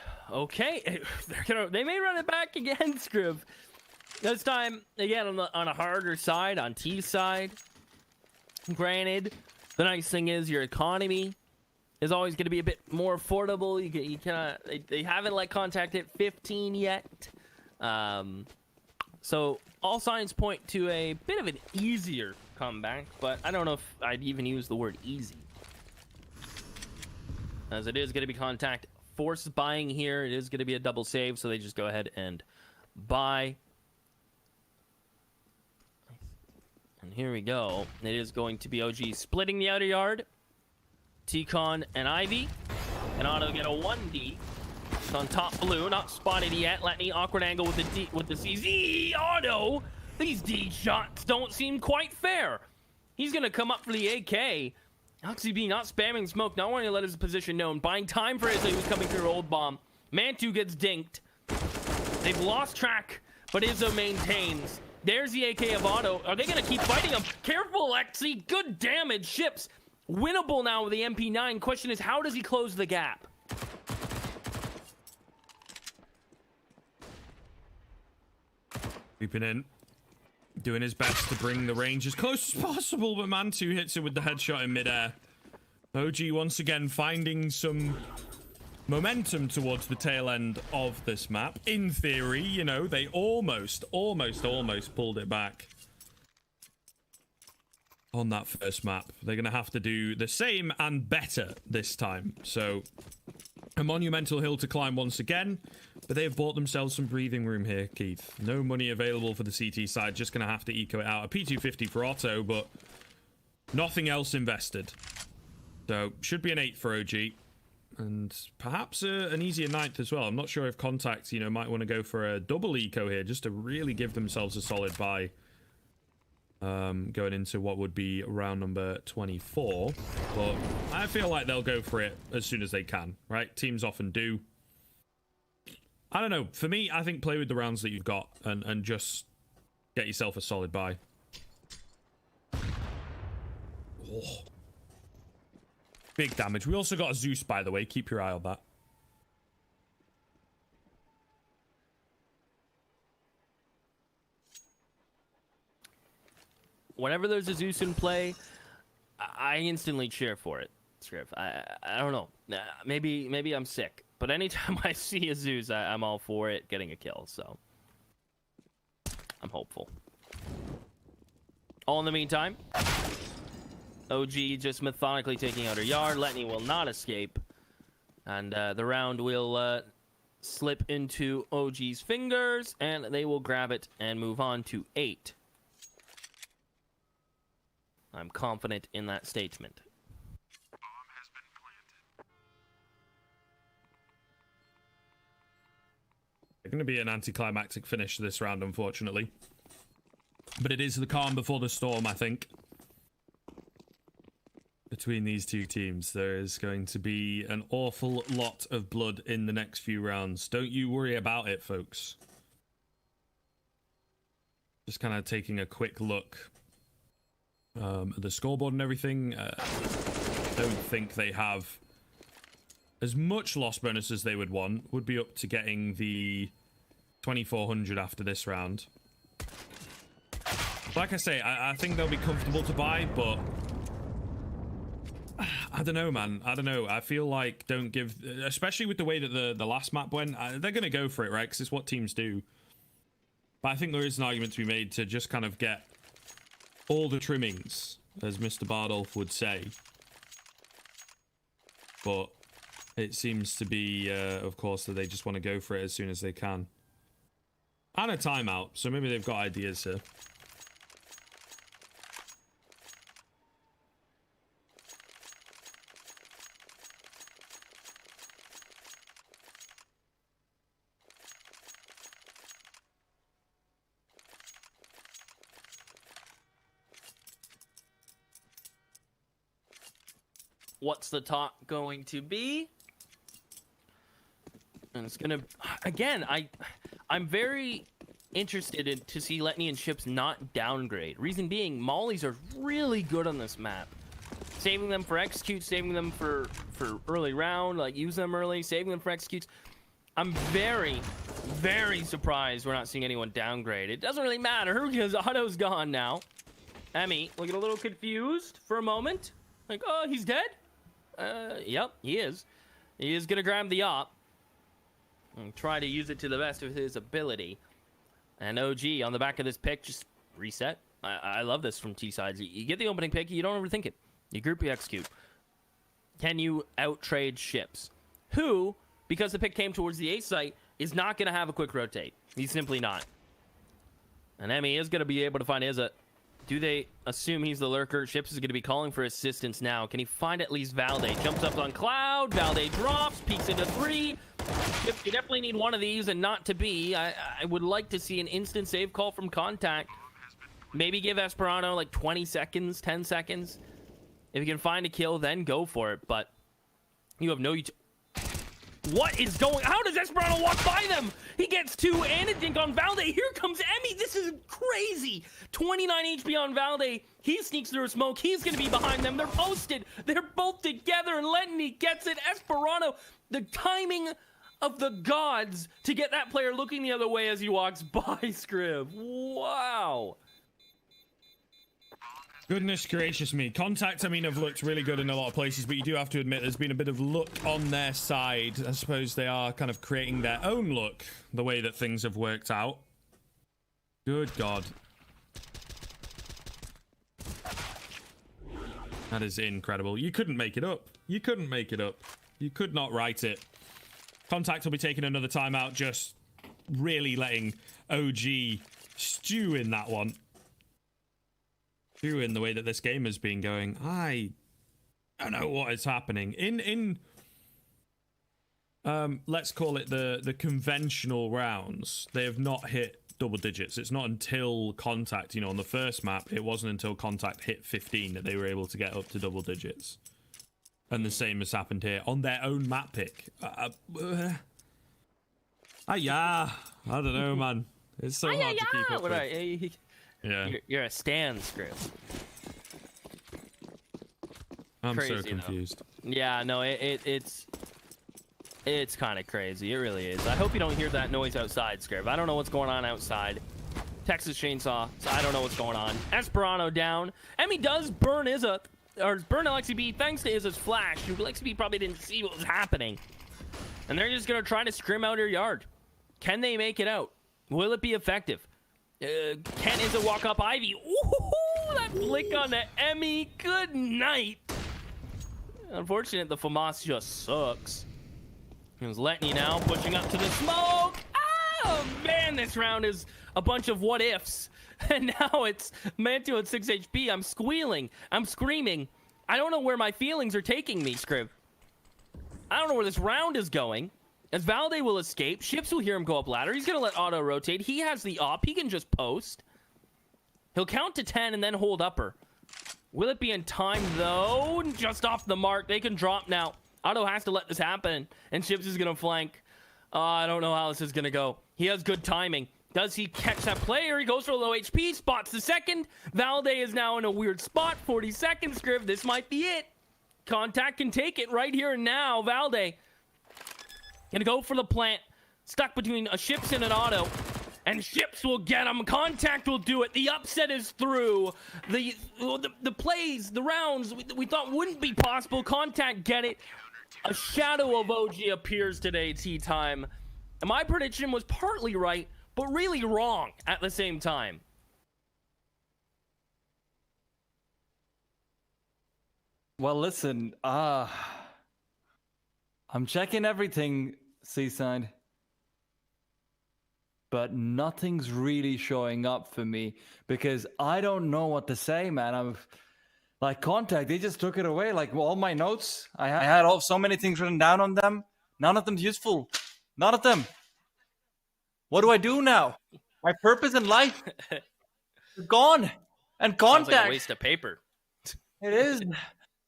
[SPEAKER 3] They may run it back again, Scriv. This time, again, on a harder side, on T side. Granted, the nice thing is your economy is always going to be a bit more affordable. You cannot. They haven't let contact hit 15 yet. So all signs point to a bit of an easier comeback, but I don't know if I'd even use the word easy, as it is going to be contact force buying here. It is going to be a double save, so they just go ahead and buy. And here we go. It is going to be OG splitting the outer yard. T-Con and Ivy. And Otto get a 1D. It's on top blue, not spotted yet. Let me awkward angle with the CZ. Otto, these D shots don't seem quite fair. He's going to come up for the AK. XCB not spamming smoke, not wanting to let his position known. Buying time for Izzo, who's coming through old bomb. Mantu gets dinked. They've lost track, but Izzo maintains. There's the AK of Otto. Are they going to keep fighting him? Careful, Lexi. Good damage. Ships winnable now with the MP9. Question is, how does he close the gap?
[SPEAKER 2] Creeping in. Doing his best to bring the range as close as possible, but Mantu hits it with the headshot in midair. OG once again finding some momentum towards the tail end of this map. In theory, you know, they almost pulled it back on that first map. They're going to have to do the same and better this time. So a monumental hill to climb once again, but they have bought themselves some breathing room here, Keith. No money available for the CT side, just going to have to eco it out. A P250 for Otto, but nothing else invested. So should be an 8 for OG, and perhaps an easier 9th as well. I'm not sure if Contact, you know, might want to go for a double eco here, just to really give themselves a solid buy. Going into what would be round number 24, but I feel like they'll go for it as soon as they can, right? Teams often do. I don't know. For me, I think play with the rounds that you've got and just get yourself a solid buy. Oh. Big damage. We also got a Zeus, by the way. Keep your eye on that.
[SPEAKER 3] Whenever there's a Zeus in play, I instantly cheer for it. Scriv. I don't know. Maybe I'm sick, but anytime I see a Zeus, I'm all for it getting a kill. So I'm hopeful. All in the meantime, OG just methodically taking out her yard. Letney will not escape, and the round will slip into OG's fingers, and they will grab it and move on to 8. I'm confident in that statement.
[SPEAKER 4] Bomb has been planted.
[SPEAKER 2] It's going to be an anticlimactic finish to this round, unfortunately. But it is the calm before the storm, I think. Between these two teams, there is going to be an awful lot of blood in the next few rounds. Don't you worry about it, folks. Just kind of taking a quick look at the scoreboard and everything. Don't think they have as much loss bonus as they would want. Would be up to getting the 2400 after this round. Like I say, I think they'll be comfortable to buy, but I don't know, man. I don't know. I feel like don't give, especially with the way that the last map went, they're going to go for it, right? Because it's what teams do. But I think there is an argument to be made to just kind of get all the trimmings, as Mr. Bardolph would say. But It seems to be, of course, that they just want to go for it as soon as they can. And a timeout, so maybe they've got ideas here.
[SPEAKER 3] What's the talk going to be? And it's gonna again. I'm very interested in to see Letney and Ships not downgrade. Reason being, mollies are really good on this map. Saving them for execute, saving them for early round, like use them early, saving them for executes. I'm very, very surprised we're not seeing anyone downgrade. It doesn't really matter because Otto's gone now. Emmy, looking a little confused for a moment. Like, oh, he's dead? Yep, he is. He is gonna grab the op and try to use it to the best of his ability. And OG on the back of this pick, just reset. I love this from T sides. You get the opening pick, you don't overthink it. You group, you execute. Can you out-trade Ships? Who, because the pick came towards the A site, is not gonna have a quick rotate. He's simply not. And Emmy is gonna be able to find Izza. Do they assume he's the lurker? Ships is going to be calling for assistance now. Can he find at least Valde? Jumps up on Cloud. Valde drops. Peeks into 3. Ships, you definitely need one of these and not to be. I would like to see an instant save call from Contact. Maybe give Esperano like 20 seconds, 10 seconds. If you can find a kill, then go for it. But you have no... What is going... How does Esperano walk by them? He gets 2 and a dink on Valde. Here comes Emmy. This is crazy. 29 HP on Valde. He sneaks through a smoke. He's going to be behind them. They're posted. They're both together, and Letney gets it. Esperano, the timing of the gods to get that player looking the other way as he walks by, Scrib. Wow.
[SPEAKER 2] Goodness gracious me. Contact, I mean, have looked really good in a lot of places, but you do have to admit there's been a bit of luck on their side. I suppose they are kind of creating their own luck, the way that things have worked out. Good God. That is incredible. You couldn't make it up. You couldn't make it up. You could not write it. Contact will be taking another timeout, just really letting OG stew in that one. In the way that this game has been going, I don't know what is happening in let's call it the conventional rounds. They have not hit double digits. It's not until Contact, you know, on the first map, it wasn't until Contact hit 15 that they were able to get up to double digits. And the same has happened here on their own map pick. Yeah, I don't know, man. It's so hard to keep up with. Yeah.
[SPEAKER 3] You're a Stan script.
[SPEAKER 2] I'm
[SPEAKER 3] Crazy,
[SPEAKER 2] so confused.
[SPEAKER 3] Though. Yeah, no, it's kind of crazy. It really is. I hope you don't hear that noise outside, Scrib. I don't know what's going on outside. Texas Chainsaw, so I don't know what's going on. Esperano down. Emmy does burn Izza, or burn LXB thanks to Izza's flash. LXB probably didn't see what was happening. And they're just going to try to scrim out her yard. Can they make it out? Will it be effective? Can Izza walk up Ivy? Ooh, that flick on the Emmy. Good night. Unfortunate, the FAMAS just sucks. He's letting you now, pushing up to the smoke. Oh, man, this round is a bunch of what ifs. And now it's Mantu at 6 HP. I'm squealing. I'm screaming. I don't know where my feelings are taking me, Scrib. I don't know where this round is going. As Valde will escape, Ships will hear him go up ladder. He's going to let auto rotate. He has the op. He can just post. He'll count to 10 and then hold upper. Will it be in time, though? Just off the mark. They can drop now. Otto has to let this happen, and Ships is going to flank. I don't know how this is going to go. He has good timing. Does he catch that player? He goes for a low HP, spots the second. Valde is now in a weird spot. 40 seconds, Scriv. This might be it. Contact can take it right here and now. Valde gonna go for the plant. Stuck between a Ships and an auto. And Ships will get him. Contact will do it. The upset is through. The plays, the rounds we thought wouldn't be possible. Contact get it. A shadow of OG appears today, tea time. And my prediction was partly right, but really wrong at the same time.
[SPEAKER 1] Well, listen, I'm checking everything, Seaside, but nothing's really showing up for me because I don't know what to say, man. I'm like Contact. They just took it away. Like all my notes, I had so many things written down on them. None of them's useful. None of them. What do I do now? My purpose in life is gone. And
[SPEAKER 3] Sounds
[SPEAKER 1] Contact.
[SPEAKER 3] like a waste of paper.
[SPEAKER 1] It is.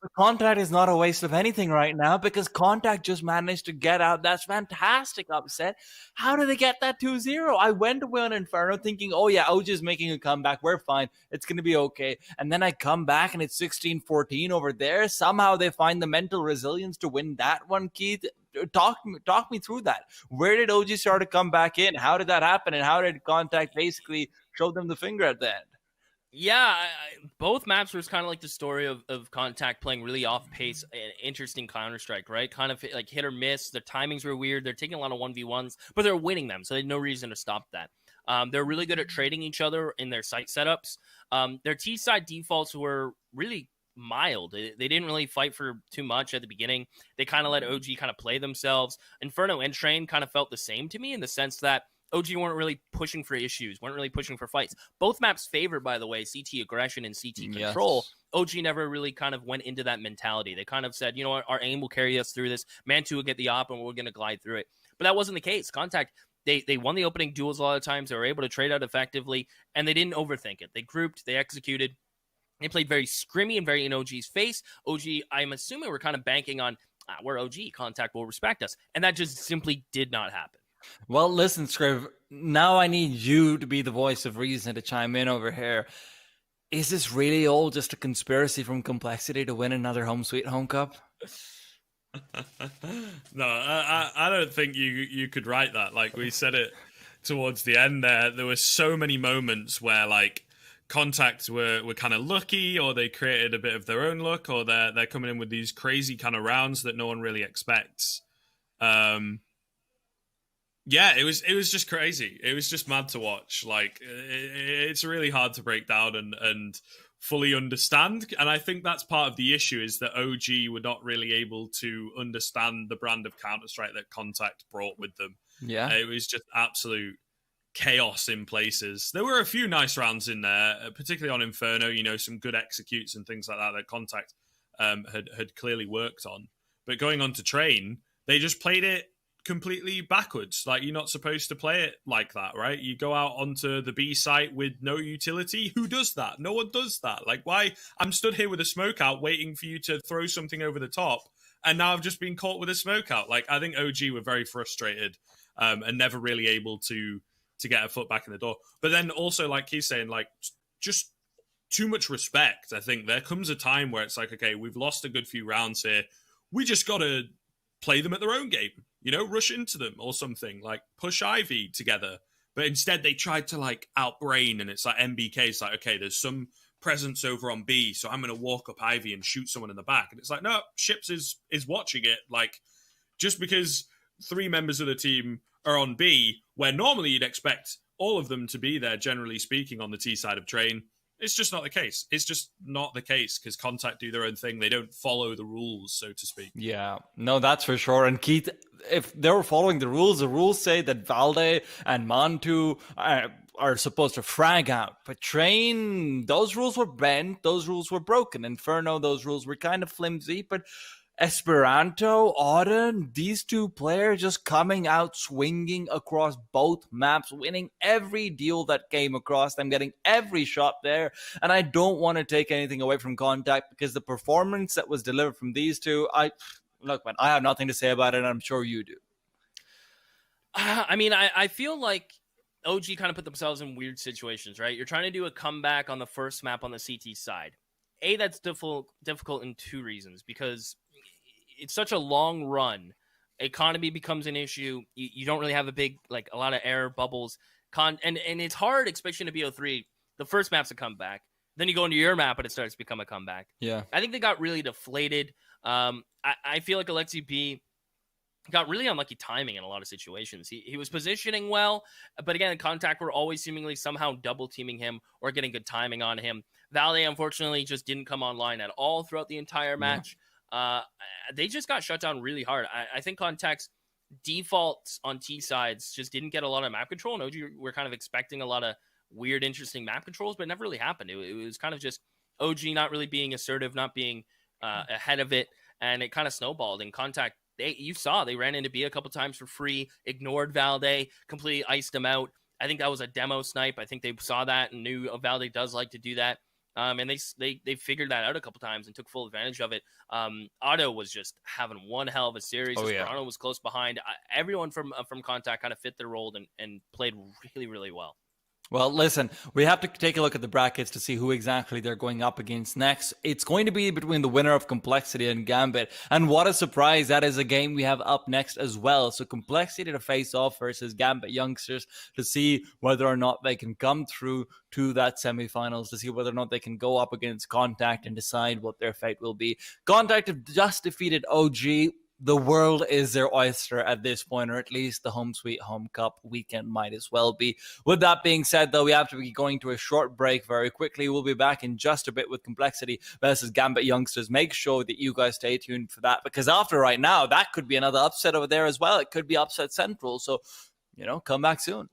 [SPEAKER 1] But Contact is not a waste of anything right now because Contact just managed to get out. That's fantastic upset. How did they get that 2-0? I went away on Inferno thinking, oh yeah, OG is making a comeback. We're fine. It's going to be okay. And then I come back and it's 16-14 over there. Somehow they find the mental resilience to win that one, Keith. Talk me through that. Where did OG start to come back in? How did that happen? And how did Contact basically show them the finger at the end?
[SPEAKER 3] Yeah, both maps was kind of like the story of Contact playing really off pace and interesting Counter-Strike, right? Kind of like hit or miss. Their timings were weird. They're taking a lot of 1v1s, but they're winning them, so they had no reason to stop that. They're really good at trading each other in their site setups. Their T-side defaults were really mild. They didn't really fight for too much at the beginning. They kind of let OG kind of play themselves. Inferno and Train kind of felt the same to me in the sense that OG weren't really pushing for issues, weren't really pushing for fights. Both maps favored, by the way, CT aggression and CT control. Yes. OG never really kind of went into that mentality. They kind of said, you know what, our aim will carry us through this. Man2 will get the op and we're going to glide through it. But that wasn't the case. Contact, they won the opening duels a lot of times. They were able to trade out effectively, and they didn't overthink it. They grouped, they executed. They played very scrimmy and very in OG's face. OG, I'm assuming we're kind of banking on, we're OG, Contact will respect us. And that just simply did not happen.
[SPEAKER 1] Well, listen, Scriv, now I need you to be the voice of reason to chime in over here. Is this really all just a conspiracy from Complexity to win another Home Sweet Home Cup?
[SPEAKER 2] No, I don't think you could write that. Like we said it towards the end there were so many moments where like Contact were kind of lucky, or they created a bit of their own luck, or they're coming in with these crazy kind of rounds that no one really expects. Yeah, it was just crazy. It was just mad to watch. Like, it's really hard to break down and fully understand. And I think that's part of the issue, is that OG were not really able to understand the brand of Counter-Strike that Contact brought with them.
[SPEAKER 1] Yeah.
[SPEAKER 2] It was just absolute chaos in places. There were a few nice rounds in there, particularly on Inferno, you know, some good executes and things like that Contact had clearly worked on. But going on to Train, they just played it completely backwards. Like, you're not supposed to play it like that, right? You go out onto the B site with no utility. Who does that? No one does that. Like, why? I'm stood here with a smoke out waiting for you to throw something over the top, and now I've just been caught with a smoke out. Like, I think OG were very frustrated and never really able to get a foot back in the door. But then also, like he's saying, like, just too much respect. I think there comes a time where it's like, okay, we've lost a good few rounds here. We just got to play them at their own game. You know, rush into them or something, like push Ivy together. But instead they tried to like outbrain, and it's like MBK's like, okay, there's some presence over on B, so I'm going to walk up Ivy and shoot someone in the back. And it's like, no, Ships is watching it. Like, just because 3 members of the team are on B, where normally you'd expect all of them to be there, generally speaking, on the T side of Train, it's just not the case. It's just not the case because Contact do their own thing. They don't follow the rules, so to speak.
[SPEAKER 1] Yeah, no, that's for sure. And Keith, if they were following the rules say that Valde and Man2 are supposed to frag out. But Train, those rules were bent. Those rules were broken. Inferno, those rules were kind of flimsy. But Esperanto, Auden, these 2 players just coming out swinging across both maps, winning every deal that came across them, getting every shot there. And I don't want to take anything away from Contact because the performance that was delivered from these 2, look, man, I have nothing to say about it, and I'm sure you do.
[SPEAKER 3] I mean, I feel like OG kind of put themselves in weird situations, right? You're trying to do a comeback on the first map on the CT side. That's difficult in 2 reasons, because it's such a long run. Economy becomes an issue. You don't really have a lot of air bubbles. And it's hard, especially in a BO3. The first map's a comeback. Then you go into your map and it starts to become a comeback.
[SPEAKER 1] Yeah.
[SPEAKER 3] I think they got really deflated. I feel like Alexi B got really unlucky timing in a lot of situations. He was positioning well, but again, Contact were always seemingly somehow double teaming him or getting good timing on him. Valde, unfortunately, just didn't come online at all throughout the entire match. Uh, they just got shut down really hard. I think Context defaults on T sides just didn't get a lot of map control. And OG were kind of expecting a lot of weird, interesting map controls, but it never really happened. It was kind of just OG not really being assertive, not being ahead of it, and it kind of snowballed. And Contact, you saw they ran into B a couple times for free, ignored Valde, completely iced him out. I think that was a demo snipe. I think they saw that and knew Valde does like to do that. And they figured that out a couple times and took full advantage of it. Otto was just having one hell of a series. Toronto was close behind. Everyone from Contact kind of fit their role and played really, really well.
[SPEAKER 1] Well, listen, we have to take a look at the brackets to see who exactly they're going up against next. It's going to be between the winner of Complexity and Gambit. And what a surprise, that is a game we have up next as well. So Complexity to face off versus Gambit youngsters to see whether or not they can come through to that semifinals, to see whether or not they can go up against Contact and decide what their fate will be. Contact have just defeated OG. The world is their oyster at this point, or at least the Home Sweet Home Cup weekend might as well be. With that being said, though, we have to be going to a short break very quickly. We'll be back in just a bit with Complexity versus Gambit youngsters. Make sure that you guys stay tuned for that, because after right now, that could be another upset over there as well. It could be upset central. So, come back soon.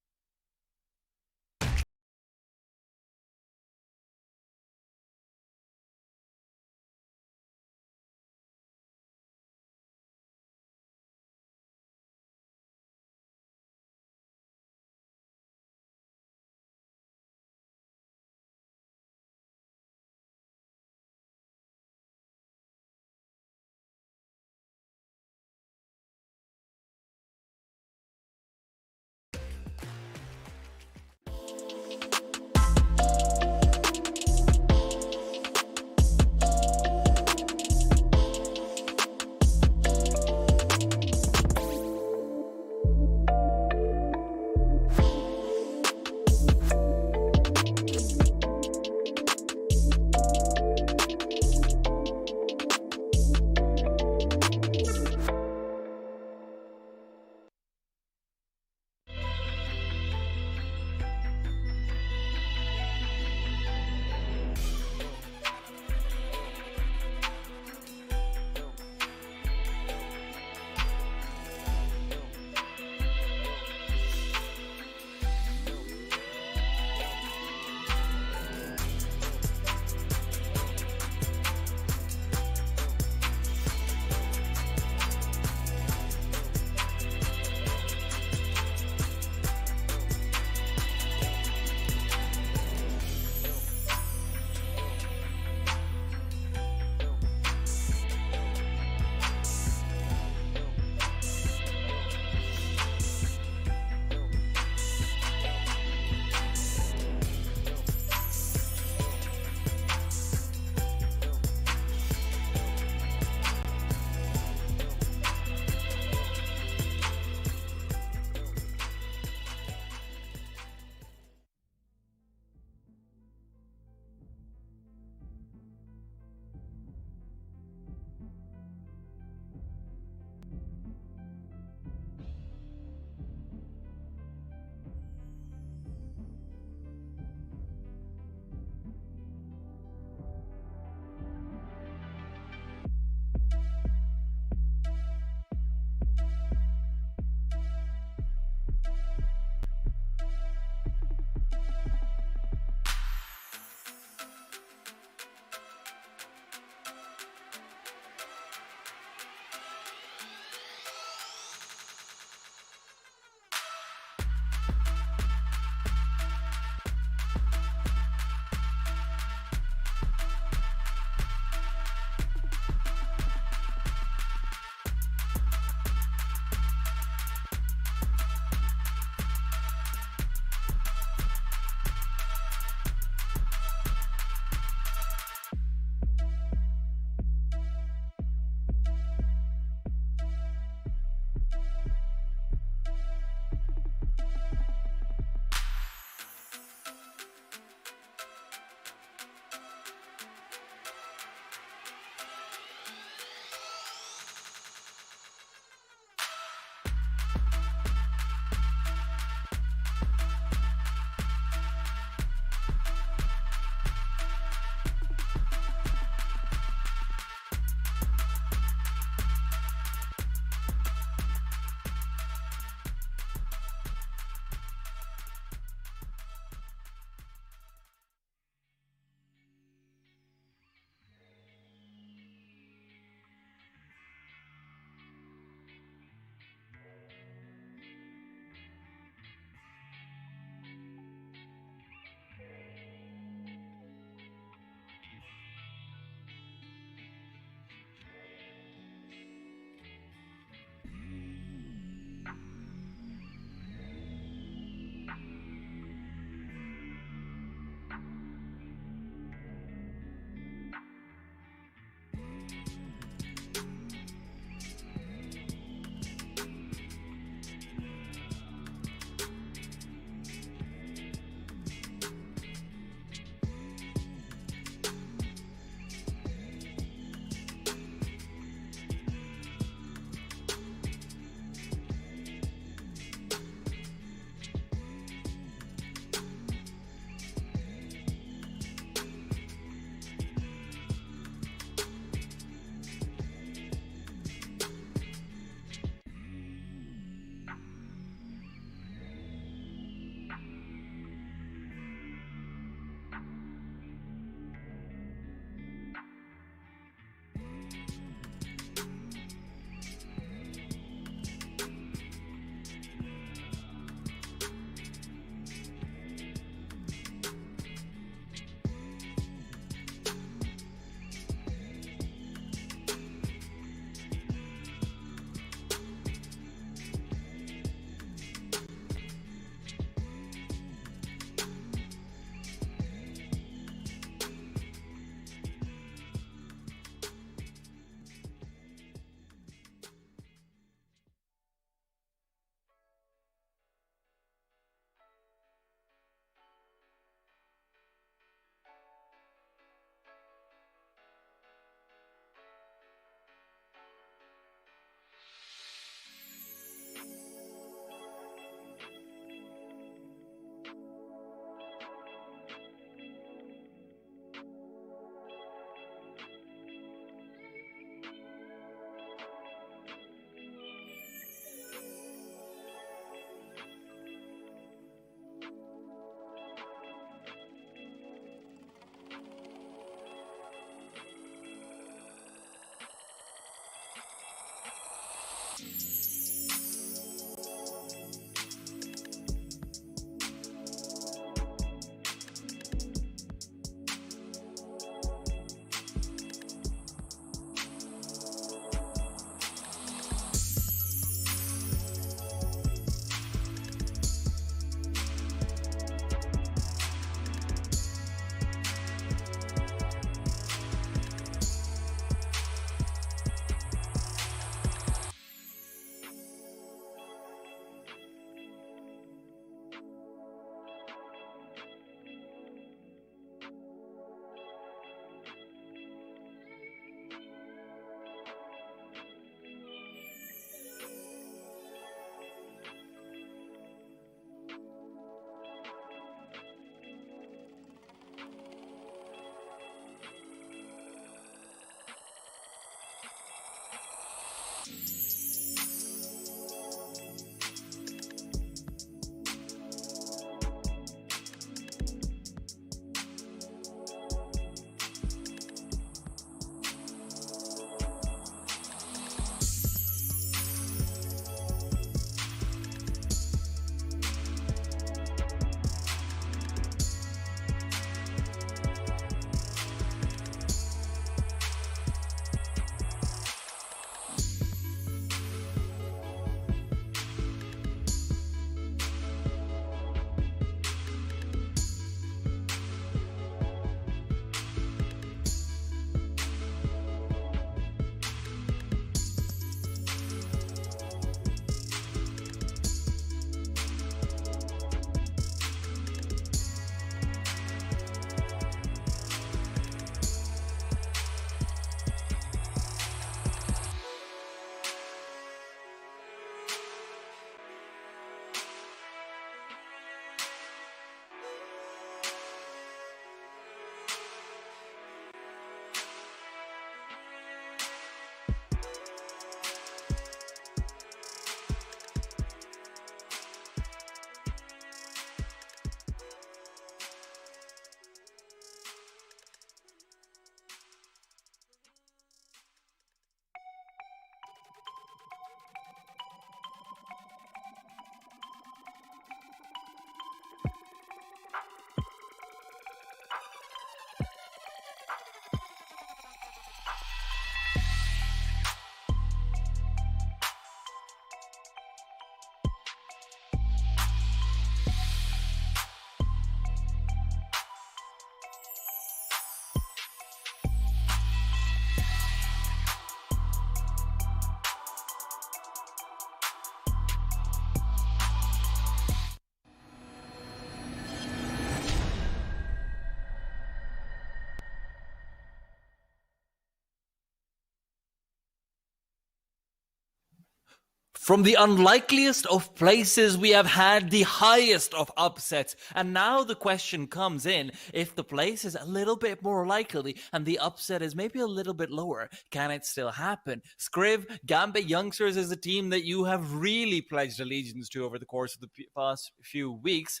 [SPEAKER 1] From the unlikeliest of places, we have had the highest of upsets. And now the question comes in, if the place is a little bit more likely and the upset is maybe a little bit lower, can it still happen? Scriv, Gambit Youngsters is a team that you have really pledged allegiance to over the course of the past few weeks.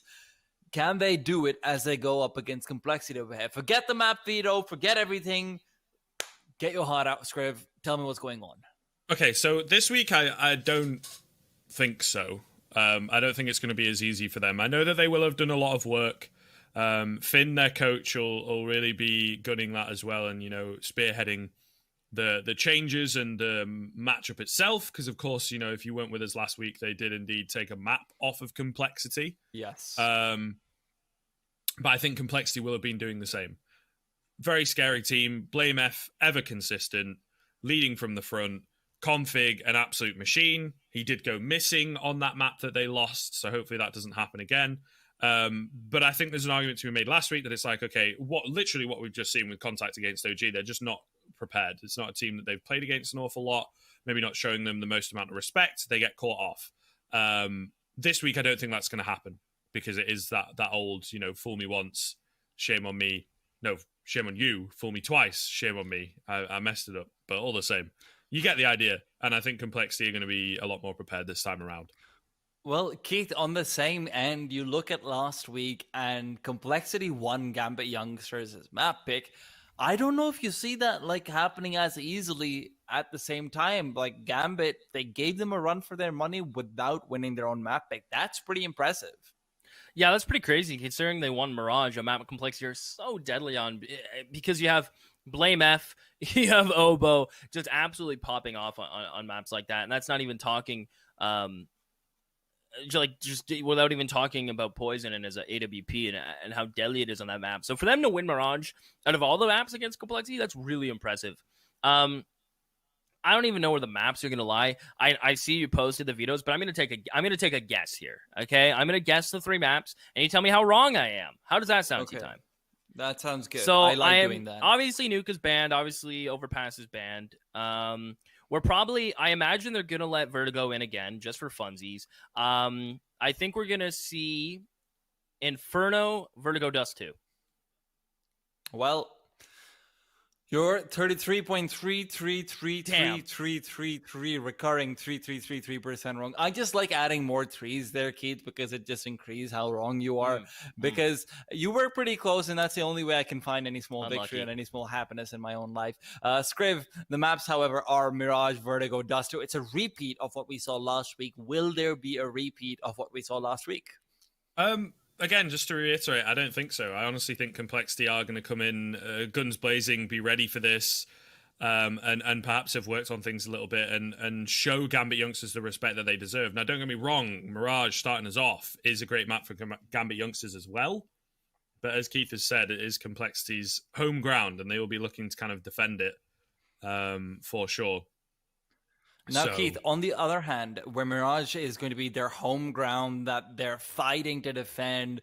[SPEAKER 1] Can they do it as they go up against Complexity over here? Forget the map veto, forget everything. Get your heart out, Scriv. Tell me what's going on.
[SPEAKER 2] Okay, so this week I don't think so. I don't think it's going to be as easy for them. I know that they will have done a lot of work. Finn, their coach, will really be gunning that as well, and spearheading the changes and the matchup itself. Because of course, if you weren't with us last week, they did indeed take a map off of Complexity.
[SPEAKER 1] Yes.
[SPEAKER 2] But I think Complexity will have been doing the same. Very scary team. Blame F, ever consistent, leading from the front. Config, an absolute machine. He did go missing on that map that they lost, so hopefully that doesn't happen again. But I think there's an argument to be made last week that it's like, okay, what we've just seen with Contact against OG, they're just not prepared. It's not a team that they've played against an awful lot, maybe not showing them the most amount of respect. They get caught off. This week, I don't think that's going to happen because it is that old, fool me once, shame on me. No, shame on you, fool me twice, shame on me. I messed it up, but all the same. You get the idea, and I think Complexity are going to be a lot more prepared this time around.
[SPEAKER 1] Well, Keith, on the same end, you look at last week, and Complexity won Gambit Youngsters' map pick. I don't know if you see that like happening as easily at the same time. Like Gambit, they gave them a run for their money without winning their own map pick. That's pretty impressive.
[SPEAKER 3] Yeah, that's pretty crazy considering they won Mirage, a map complexity are so deadly on because you have Blame F, you have Oboe just absolutely popping off on maps like that. And that's not even talking just without even talking about Poison and as a AWP and how deadly it is on that map. So for them to win Mirage out of all the maps against complexity, that's really impressive. I don't even know where the maps are gonna lie. I see you posted the vetoes, but I'm gonna take a guess here. Okay, I'm gonna guess the 3 maps, and you tell me how wrong I am. How does that sound,
[SPEAKER 1] Okay.
[SPEAKER 3] T-Time?
[SPEAKER 1] That sounds good.
[SPEAKER 3] So
[SPEAKER 1] I like doing that.
[SPEAKER 3] Obviously, Nuke is banned. Obviously, Overpass is banned. We're probably. I imagine they're gonna let Vertigo in again just for funsies. I think we're gonna see Inferno, Vertigo, Dust 2.
[SPEAKER 1] Well, you're 33.3333333 recurring 3333% wrong. I just like adding more threes there, Keith, because it just increases how wrong you are. Because you were pretty close, and that's the only way I can find any small victory and any small happiness in my own life. Scriv, the maps, however, are Mirage, Vertigo, Dust 2. It's a repeat of what we saw last week. Will there be a repeat of what we saw last week?
[SPEAKER 2] Again, just to reiterate, I don't think so. I honestly think Complexity are going to come in guns blazing, be ready for this, and perhaps have worked on things a little bit and show Gambit youngsters the respect that they deserve. Now, don't get me wrong, Mirage starting us off is a great map for Gambit youngsters as well. But as Keith has said, it is Complexity's home ground, and they will be looking to kind of defend it for sure.
[SPEAKER 1] Now, Keith, on the other hand, where Mirage is going to be their home ground that they're fighting to defend,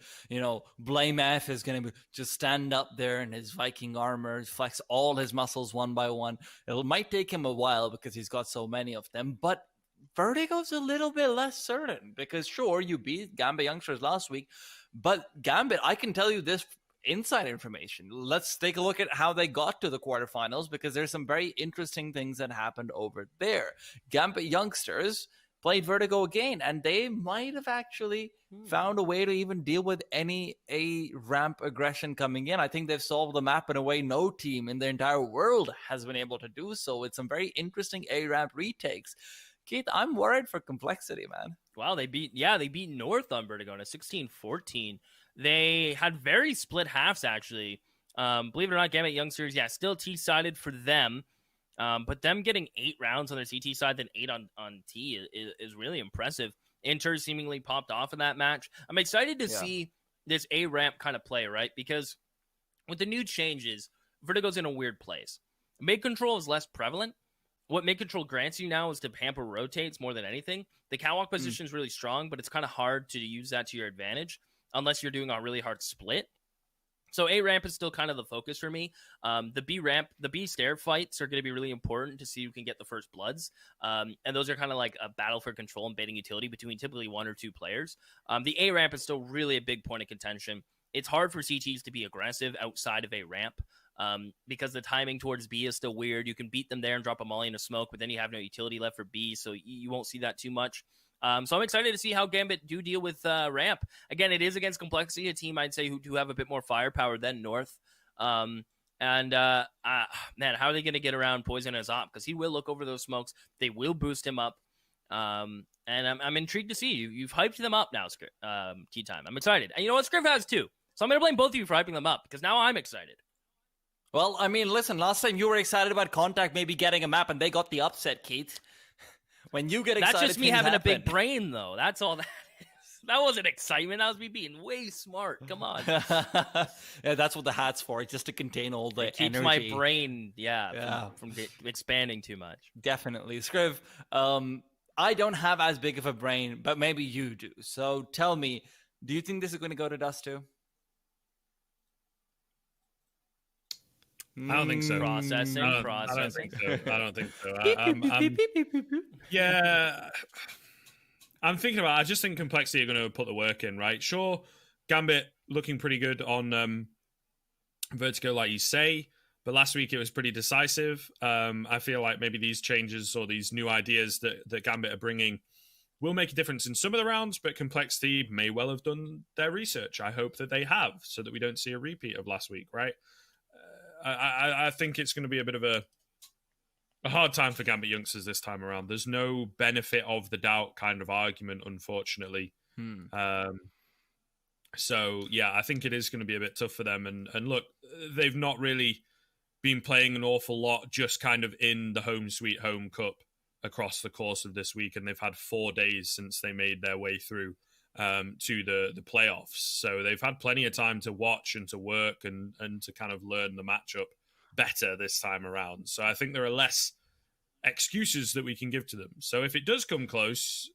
[SPEAKER 1] Blame F is going to just stand up there in his Viking armor, flex all his muscles one by one. It might take him a while because he's got so many of them, but Vertigo's a little bit less certain because, sure, you beat Gambit youngsters last week, but Gambit, I can tell you this inside information. Let's take a look at how they got to the quarterfinals because there's some very interesting things that happened over there. Gambit youngsters played Vertigo again, and they might have actually found a way to even deal with any A-ramp aggression coming in. I think they've solved the map in a way no team in the entire world has been able to do so with some very interesting A-ramp retakes. Keith, I'm worried for Complexity, man.
[SPEAKER 3] Wow, they beat North on Vertigo in a 16-14. They had very split halves, actually. Believe it or not, Gambit youngsters, still T-sided for them. But them getting 8 rounds on their CT side, then 8 on T is really impressive. Inter seemingly popped off in that match. I'm excited to see this A-ramp kind of play, right? Because with the new changes, Vertigo's in a weird place. Mid control is less prevalent. What mid control grants you now is to hamper rotates more than anything. The catwalk position is really strong, but it's kind of hard to use that to your advantage unless you're doing a really hard split. So A-ramp is still kind of the focus for me. The B-ramp, the B-stair fights are going to be really important to see who can get the first bloods. And those are kind of like a battle for control and baiting utility between typically 1 or 2 players. The A-ramp is still really a big point of contention. It's hard for CTs to be aggressive outside of A-ramp because the timing towards B is still weird. You can beat them there and drop a molly in a smoke, but then you have no utility left for B, so you won't see that too much. So I'm excited to see how Gambit do deal with ramp. Again, it is against Complexity, a team I'd say who do have a bit more firepower than North. Man, how are they going to get around Poison as op? Because he will look over those smokes. They will boost him up. And I'm intrigued to see. You've hyped them up now, Key Time. I'm excited. And you know what? Scriv has too. So I'm going to blame both of you for hyping them up because now I'm excited.
[SPEAKER 1] Well, I mean, listen, last time you were excited about Contact maybe getting a map and they got the upset, Keith. When you get excited,
[SPEAKER 3] that's just me having
[SPEAKER 1] happen.
[SPEAKER 3] a big brain, though. That's all that is. That wasn't excitement. That was me being way smart. Come on.
[SPEAKER 1] Yeah, that's what the hat's for, just to contain all the
[SPEAKER 3] it keeps
[SPEAKER 1] energy.
[SPEAKER 3] my brain, from expanding too much.
[SPEAKER 1] Definitely. Scriv, I don't have as big of a brain, but maybe you do. So tell me, do you think this is going to go to Dust 2?
[SPEAKER 2] I don't think so.
[SPEAKER 3] Processing.
[SPEAKER 2] I don't think so. Yeah. I'm thinking about I just think Complexity are going to put the work in, right? Sure, Gambit looking pretty good on Vertigo, like you say, but last week it was pretty decisive. I feel like maybe these changes or these new ideas that Gambit are bringing will make a difference in some of the rounds, but Complexity may well have done their research. I hope that they have, so that we don't see a repeat of last week, right? I think it's going to be a bit of a hard time for Gambit youngsters this time around. There's no benefit of the doubt kind of argument, unfortunately. So yeah, I think it is going to be a bit tough for them. And look, they've not really been playing an awful lot, just kind of in the home sweet home cup across the course of this week, and they've had 4 days since they made their way through to the playoffs. So they've had plenty of time to watch and to work and to kind of learn the matchup better this time around. So I think there are less excuses that we can give to them. So if it does come close,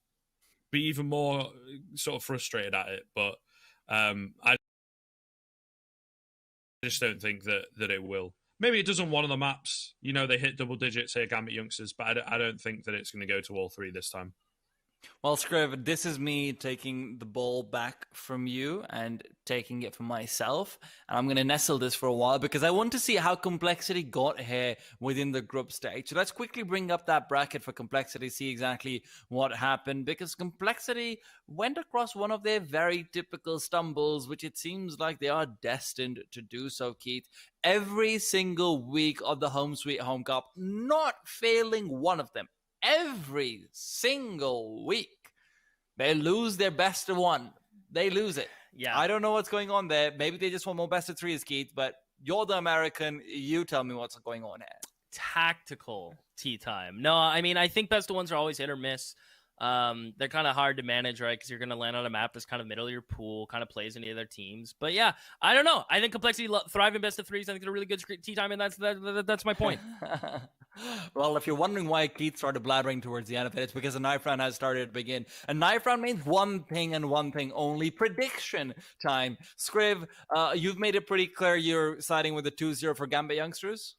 [SPEAKER 2] be even more sort of frustrated at it. But I just don't think that it will. Maybe it does on one of the maps. You know, they hit double digits here, Gambit youngsters, but I don't think that it's going to go to all 3 this time.
[SPEAKER 1] Well, Scriv, this is me taking the ball back from you and taking it for myself. And I'm going to nestle this for a while because I want to see how Complexity got here within the group stage. So let's quickly bring up that bracket for Complexity, see exactly what happened. Because Complexity went across one of their very typical stumbles, which it seems like they are destined to do so, Keith. Every single week of the Home Sweet Home Cup, not failing one of them. Every single week, they lose their best of one. They lose it.
[SPEAKER 3] Yeah.
[SPEAKER 1] I don't know what's going on there. Maybe they just want more best of 3s, Keith, but you're the American. You tell me what's going on here.
[SPEAKER 3] Tactical tea time. No, I mean, I think best of ones are always hit or miss. They're kind of hard to manage, right? Because you're going to land on a map that's kind of middle of your pool, kind of plays any other teams. But yeah, I don't know. I think Complexity thrive in best of 3s. I think they're a really good tea time, and that's my point.
[SPEAKER 1] Well, if you're wondering why Keith started blabbering towards the end of it, it's because a knife round has started to begin. A knife round means one thing and one thing only: prediction time. Scriv, you've made it pretty clear you're siding with the 2-0 for Gambit youngsters.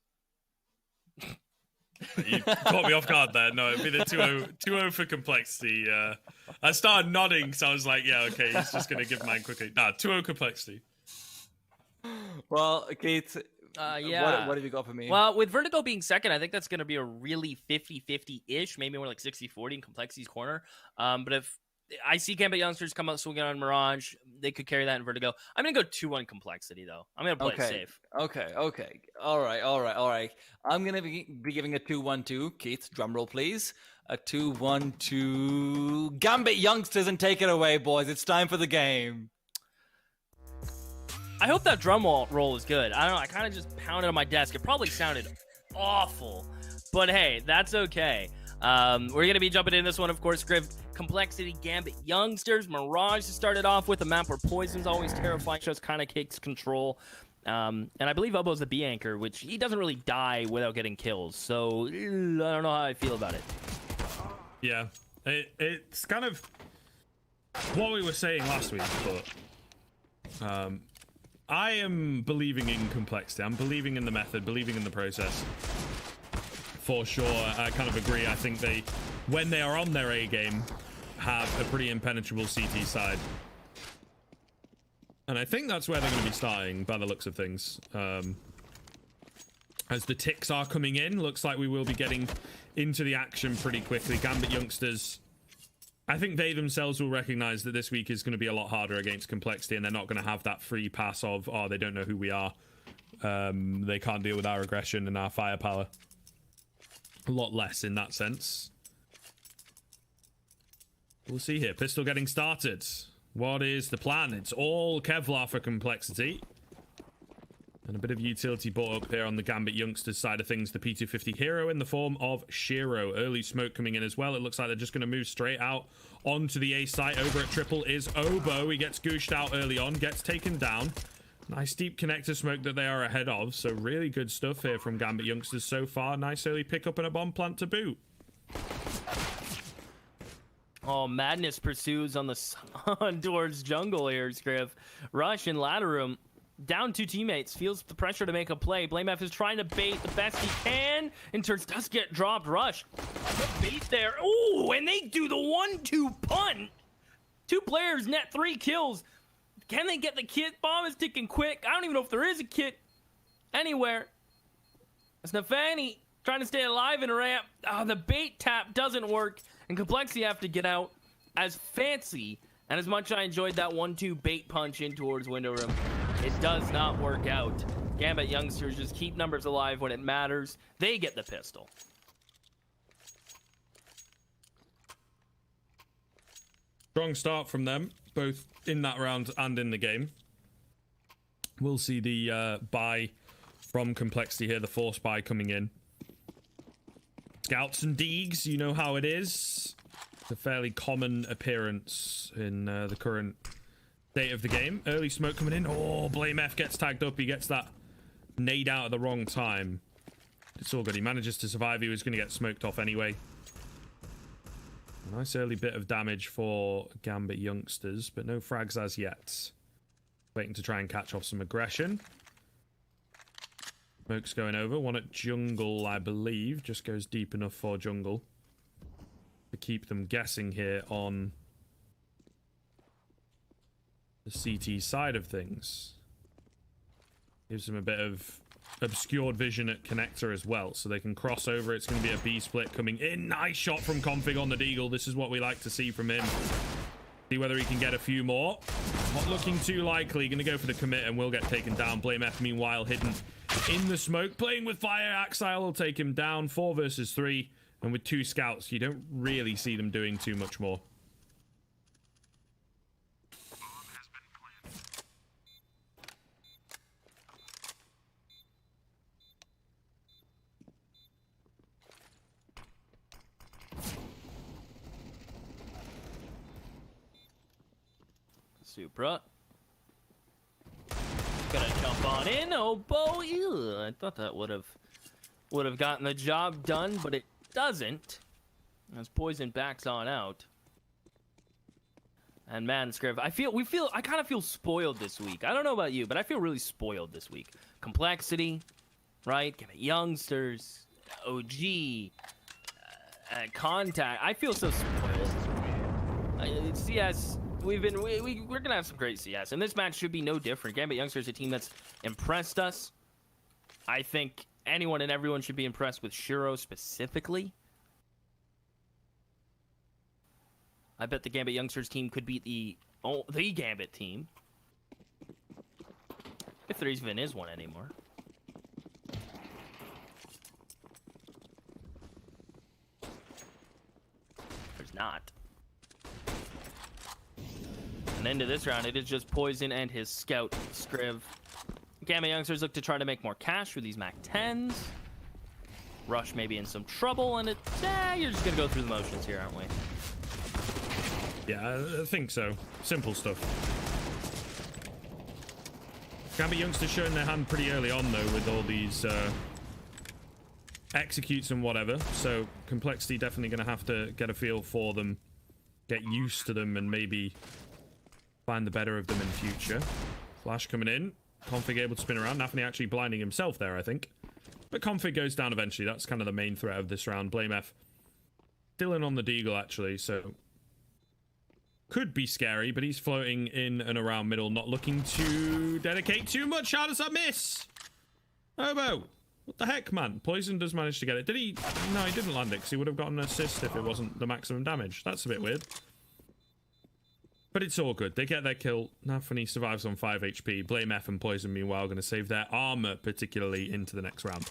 [SPEAKER 2] You caught me off guard there. No, it'd be the 2-0 for Complexity. I started nodding, so I was like, yeah, okay, he's just going to give mine quickly. Nah, 2-0 Complexity.
[SPEAKER 1] Well, Keith,
[SPEAKER 3] yeah.
[SPEAKER 1] What have you got for me?
[SPEAKER 3] Well, with Vertigo being second, I think that's going to be a really 50-50-ish, maybe more like 60-40 in Complexity's corner. But if I see Gambit youngsters come out swinging on Mirage, they could carry that in Vertigo. I'm going to go 2-1 Complexity, though. I'm going to play it safe.
[SPEAKER 1] Okay. All right. I'm going to be giving a 2-1-2. Keith, drum roll, please. A 2-1-2. Gambit youngsters, and take it away, boys. It's time for the game.
[SPEAKER 3] I hope that drum roll is good. I don't know. I kind of just pounded on my desk. It probably sounded awful. But hey, that's okay. We're going to be jumping in this one, of course. Complexity, Gambit youngsters. Mirage started off with a map where Poison's always terrifying. Just kind of takes control. And I believe Obo's the B anchor, which he doesn't really die without getting kills. So I don't know how I feel about it.
[SPEAKER 2] Yeah, it's kind of what we were saying last week, but I am believing in Complexity. I'm believing in the method, believing in the process. For sure, I kind of agree. I think they, when they are on their A game, have a pretty impenetrable CT side. And I think that's where they're going to be starting, by the looks of things. As the ticks are coming in, looks like we will be getting into the action pretty quickly. Gambit youngsters, I think they themselves will recognize that this week is going to be a lot harder against Complexity, and they're not going to have that free pass of, oh, they don't know who we are. They can't deal with our aggression and our firepower. A lot less in that sense. We'll see here. Pistol getting started. What is the plan? It's all Kevlar for Complexity. And a bit of utility brought up here on the Gambit youngsters side of things. The P250 hero in the form of Shiro. Early smoke coming in as well. It looks like they're just going to move straight out onto the A site. Over at triple is Obo. He gets gooshed out early on. Gets taken down. Nice deep connector smoke that they are ahead of. So really good stuff here from Gambit youngsters so far. Nice early pickup and a bomb plant to boot.
[SPEAKER 3] Oh, madness pursues on the sun towards jungle here, Scriv. Rush in ladder room. Down 2 teammates, feels the pressure to make a play. BlameF is trying to bait the best he can, and turns does get dropped. Rush, the bait there. Ooh, and they do the 1-2 punt. 2 players net 3 kills. Can they get the kit? Bomb is ticking quick. I don't even know if there is a kit anywhere. Snafani trying to stay alive in a ramp. Oh, the bait tap doesn't work, and Complexity have to get out. As fancy and as much I enjoyed that 1-2 bait punch in towards window room, It does not work out. Gambit youngsters just keep numbers alive when it matters. They get the pistol.
[SPEAKER 2] Strong start from them, both in that round and in the game. We'll see the buy from Complexity here, the force buy coming in. Scouts and Deegs, you know how it is. It's a fairly common appearance in the current state of the game. Early smoke coming in. Oh, Blame F gets tagged up. He gets that nade out at the wrong time. It's all good. He manages to survive. He was going to get smoked off anyway. A nice early bit of damage for Gambit youngsters, but no frags as yet. Waiting to try and catch off some aggression. Smoke's going over. One at jungle, I believe. Just goes deep enough for jungle to keep them guessing here on the CT side of things. Gives them a bit of obscured vision at connector as well, so they can cross over. It's going to be a B split coming in. Nice shot from Config on the Deagle. This is what we like to see from him. See whether he can get a few more. Not looking too likely. Going to go for the commit and will get taken down. Blame F meanwhile hidden in the smoke, playing with fire. Axile will take him down. 4 versus 3, and with 2 scouts, you don't really see them doing too much more.
[SPEAKER 3] Supra. Gonna jump on in. Oh, boy. Ew. I thought that would have gotten the job done, but it doesn't. As Poison backs on out. And man, Scriv, I kind of feel spoiled this week. I don't know about you, but I feel really spoiled this week. Complexity, right? Give it youngsters, OG, contact. I feel so spoiled. CS. We're gonna have some great CS, and this match should be no different. Gambit youngsters, a team that's impressed us. I think anyone and everyone should be impressed with Shiro specifically. I bet the Gambit youngsters team could beat the Gambit team, if there even is one anymore. There's not. And into this round, it is just Poison and his scout, Scriv. Gambit youngsters look to try to make more cash with these Mac 10s. Rush may be in some trouble, and you're just gonna go through the motions here, aren't we?
[SPEAKER 2] Yeah, I think so. Simple stuff. Gambit youngsters showing their hand pretty early on, though, with all these executes and whatever. So Complexity definitely going to have to get a feel for them, get used to them, and maybe find the better of them in future. Flash coming in. Config able to spin around. Nafany actually blinding himself there, I think. But Config goes down eventually. That's kind of the main threat of this round. Blame F still in on the Deagle, actually, so could be scary, but he's floating in and around middle, not looking to dedicate too much. How does that miss? Obo, what the heck, man? Poison does manage to get it. Did he? No, he didn't land it, because he would have gotten an assist if it wasn't the maximum damage. That's a bit weird. But it's all good. They get their kill. Nafany survives on 5 HP. Blame F and Poison, meanwhile, going to save their armor, particularly into the next round.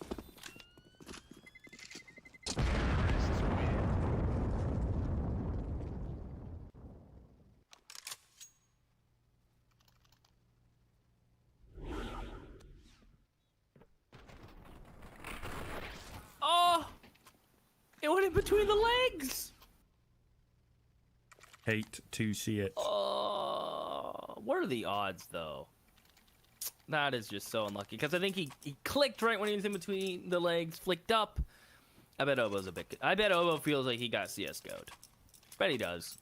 [SPEAKER 3] Oh! It went in between the legs!
[SPEAKER 2] Hate to see it.
[SPEAKER 3] What are the odds, though? That is just so unlucky, because I think he clicked right when he was in between the legs, flicked up. I bet Obo's I bet Obo feels like he got CSGO'd. Bet he does.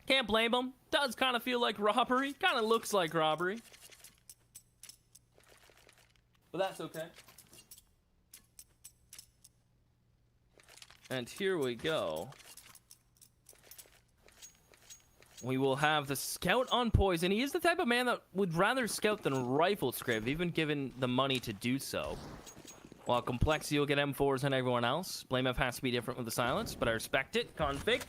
[SPEAKER 3] Can't blame him. Does kind of feel like robbery. Kind of looks like robbery. But that's okay. And here we go. We will have the scout on Poison. He is the type of man that would rather scout than rifle, Scriv, even given the money to do so. While Complexity will get M4s and everyone else. Blame F has to be different with the silence, but I respect it. Config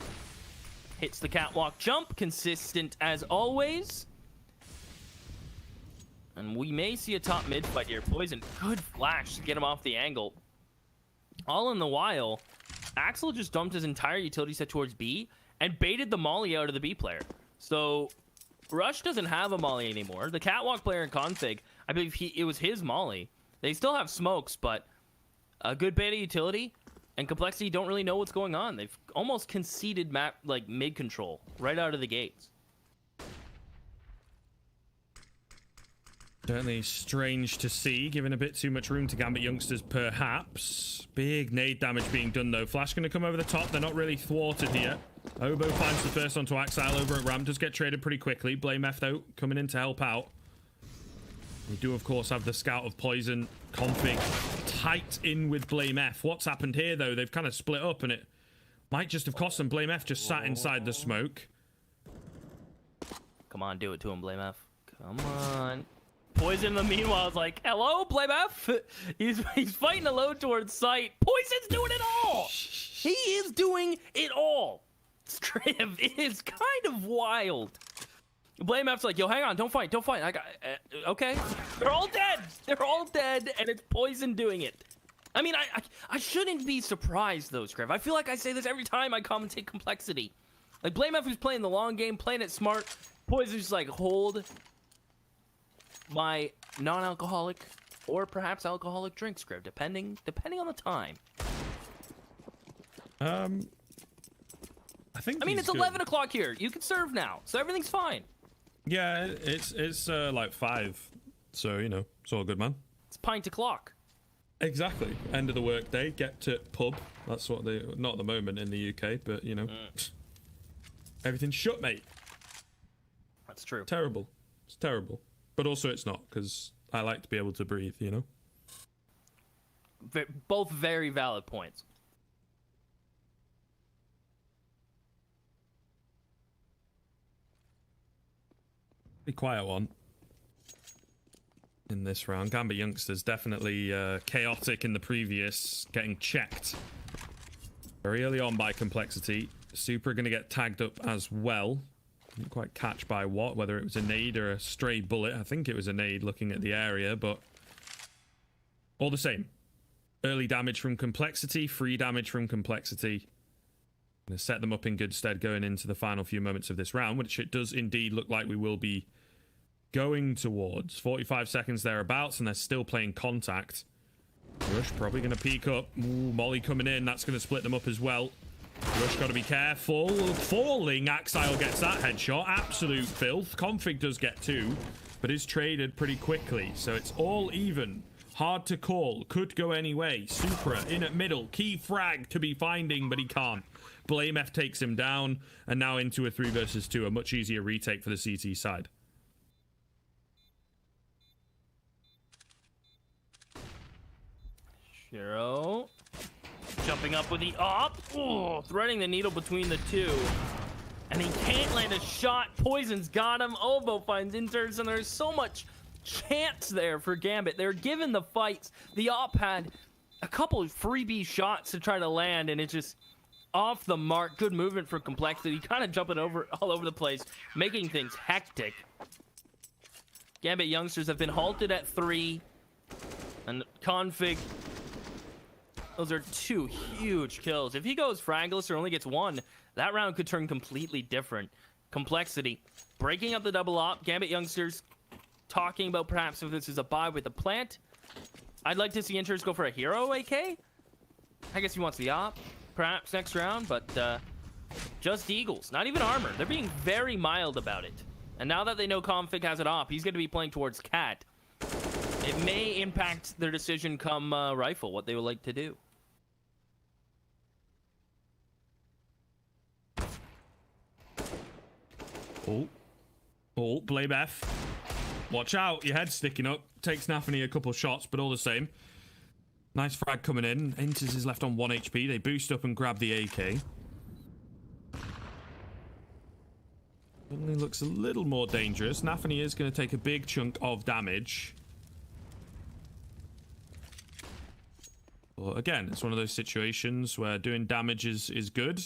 [SPEAKER 3] hits the catwalk jump, consistent as always. And we may see a top mid fight here. Poison, good flash to get him off the angle. All in the while, Axel just dumped his entire utility set towards B and baited the molly out of the B player. So Rush doesn't have a molly anymore. The catwalk player in config, I believe it was his molly. They still have smokes, but a good beta utility and Complexity don't really know what's going on. They've almost conceded map like mid control right out of the gates.
[SPEAKER 2] Certainly strange to see, giving a bit too much room to Gambit youngsters, perhaps. Big nade damage being done, though. Flash going to come over the top. They're not really thwarted here. Obo finds the first onto Axile over at ramp. Does get traded pretty quickly. Blame F, though, coming in to help out. We do, of course, have the scout of Poison config tight in with Blame F. What's happened here, though? They've kind of split up, and it might just have cost them. Blame F just sat inside the smoke.
[SPEAKER 3] Come on, do it to him, Blame F. Come on. Poison, in the meanwhile, is like, hello, Blame F. He's fighting a load towards sight. Poison's doing it all. He is doing it all. Scriv, it is kind of wild. Blame F's like, yo, hang on, don't fight. I got, okay. They're all dead, and it's Poison doing it. I mean, I shouldn't be surprised, though, Scriv. I feel like I say this every time I commentate Complexity. Like, Blame F is playing the long game, playing it smart. Poison's just like, hold my non-alcoholic or perhaps alcoholic drink, Scriv, depending on the time.
[SPEAKER 2] I mean,
[SPEAKER 3] it's 11 o'clock here. You can serve now, so everything's fine.
[SPEAKER 2] Yeah, it's like 5, so you know it's all good, man.
[SPEAKER 3] It's pint o'clock.
[SPEAKER 2] Exactly. End of the workday. Get to pub. That's what they not at the moment in the UK, but you know, everything's shut, mate.
[SPEAKER 3] That's true.
[SPEAKER 2] Terrible. It's terrible. But also it's not, because I like to be able to breathe, you know?
[SPEAKER 3] Both very valid points.
[SPEAKER 2] Be quiet one in this round. Gambit youngsters definitely chaotic in the previous, getting checked very early on by Complexity. Super going to get tagged up as well. Didn't quite catch by what, whether it was a nade or a stray bullet. I think it was a nade looking at the area, but all the same. Early damage from Complexity, free damage from Complexity. Going to set them up in good stead going into the final few moments of this round, which it does indeed look like we will be going towards. 45 seconds thereabouts, and they're still playing contact. Rush probably going to peek up. Ooh, Molly coming in. That's going to split them up as well. Rush got to be careful. Falling, Axile gets that headshot. Absolute filth. Config does get 2, but is traded pretty quickly. So it's all even. Hard to call. Could go any way. Supra in at middle. Key frag to be finding, but he can't. Blame F takes him down, and now into a 3 versus 2. A much easier retake for the CT side.
[SPEAKER 3] Shiro jumping up with the op. Oh, threading the needle between the two. And he can't land a shot. Poison's got him. Ovo finds interns, and there's so much chance there for Gambit. They're given the fights. The op had a couple of freebie shots to try to land, and it's just off the mark. Good movement for Complexity. Kind of jumping all over the place, making things hectic. Gambit youngsters have been halted at 3. And Config, those are 2 huge kills. If he goes fragless or only gets 1, that round could turn completely different. Complexity breaking up the double op. Gambit youngsters talking about perhaps if this is a buy with the plant. I'd like to see Inters go for a hero AK. I guess he wants the op perhaps next round, but just Eagles, not even armor. They're being very mild about it. And now that they know Config has it op, he's going to be playing towards Cat. It may impact their decision come rifle, what they would like to do.
[SPEAKER 2] Oh, Blame F. Watch out, your head's sticking up. Takes Nafany a couple shots, but all the same. Nice frag coming in. Inters is left on 1 HP. They boost up and grab the AK. Suddenly looks a little more dangerous. Nafany is going to take a big chunk of damage. But again, it's one of those situations where doing damage is good.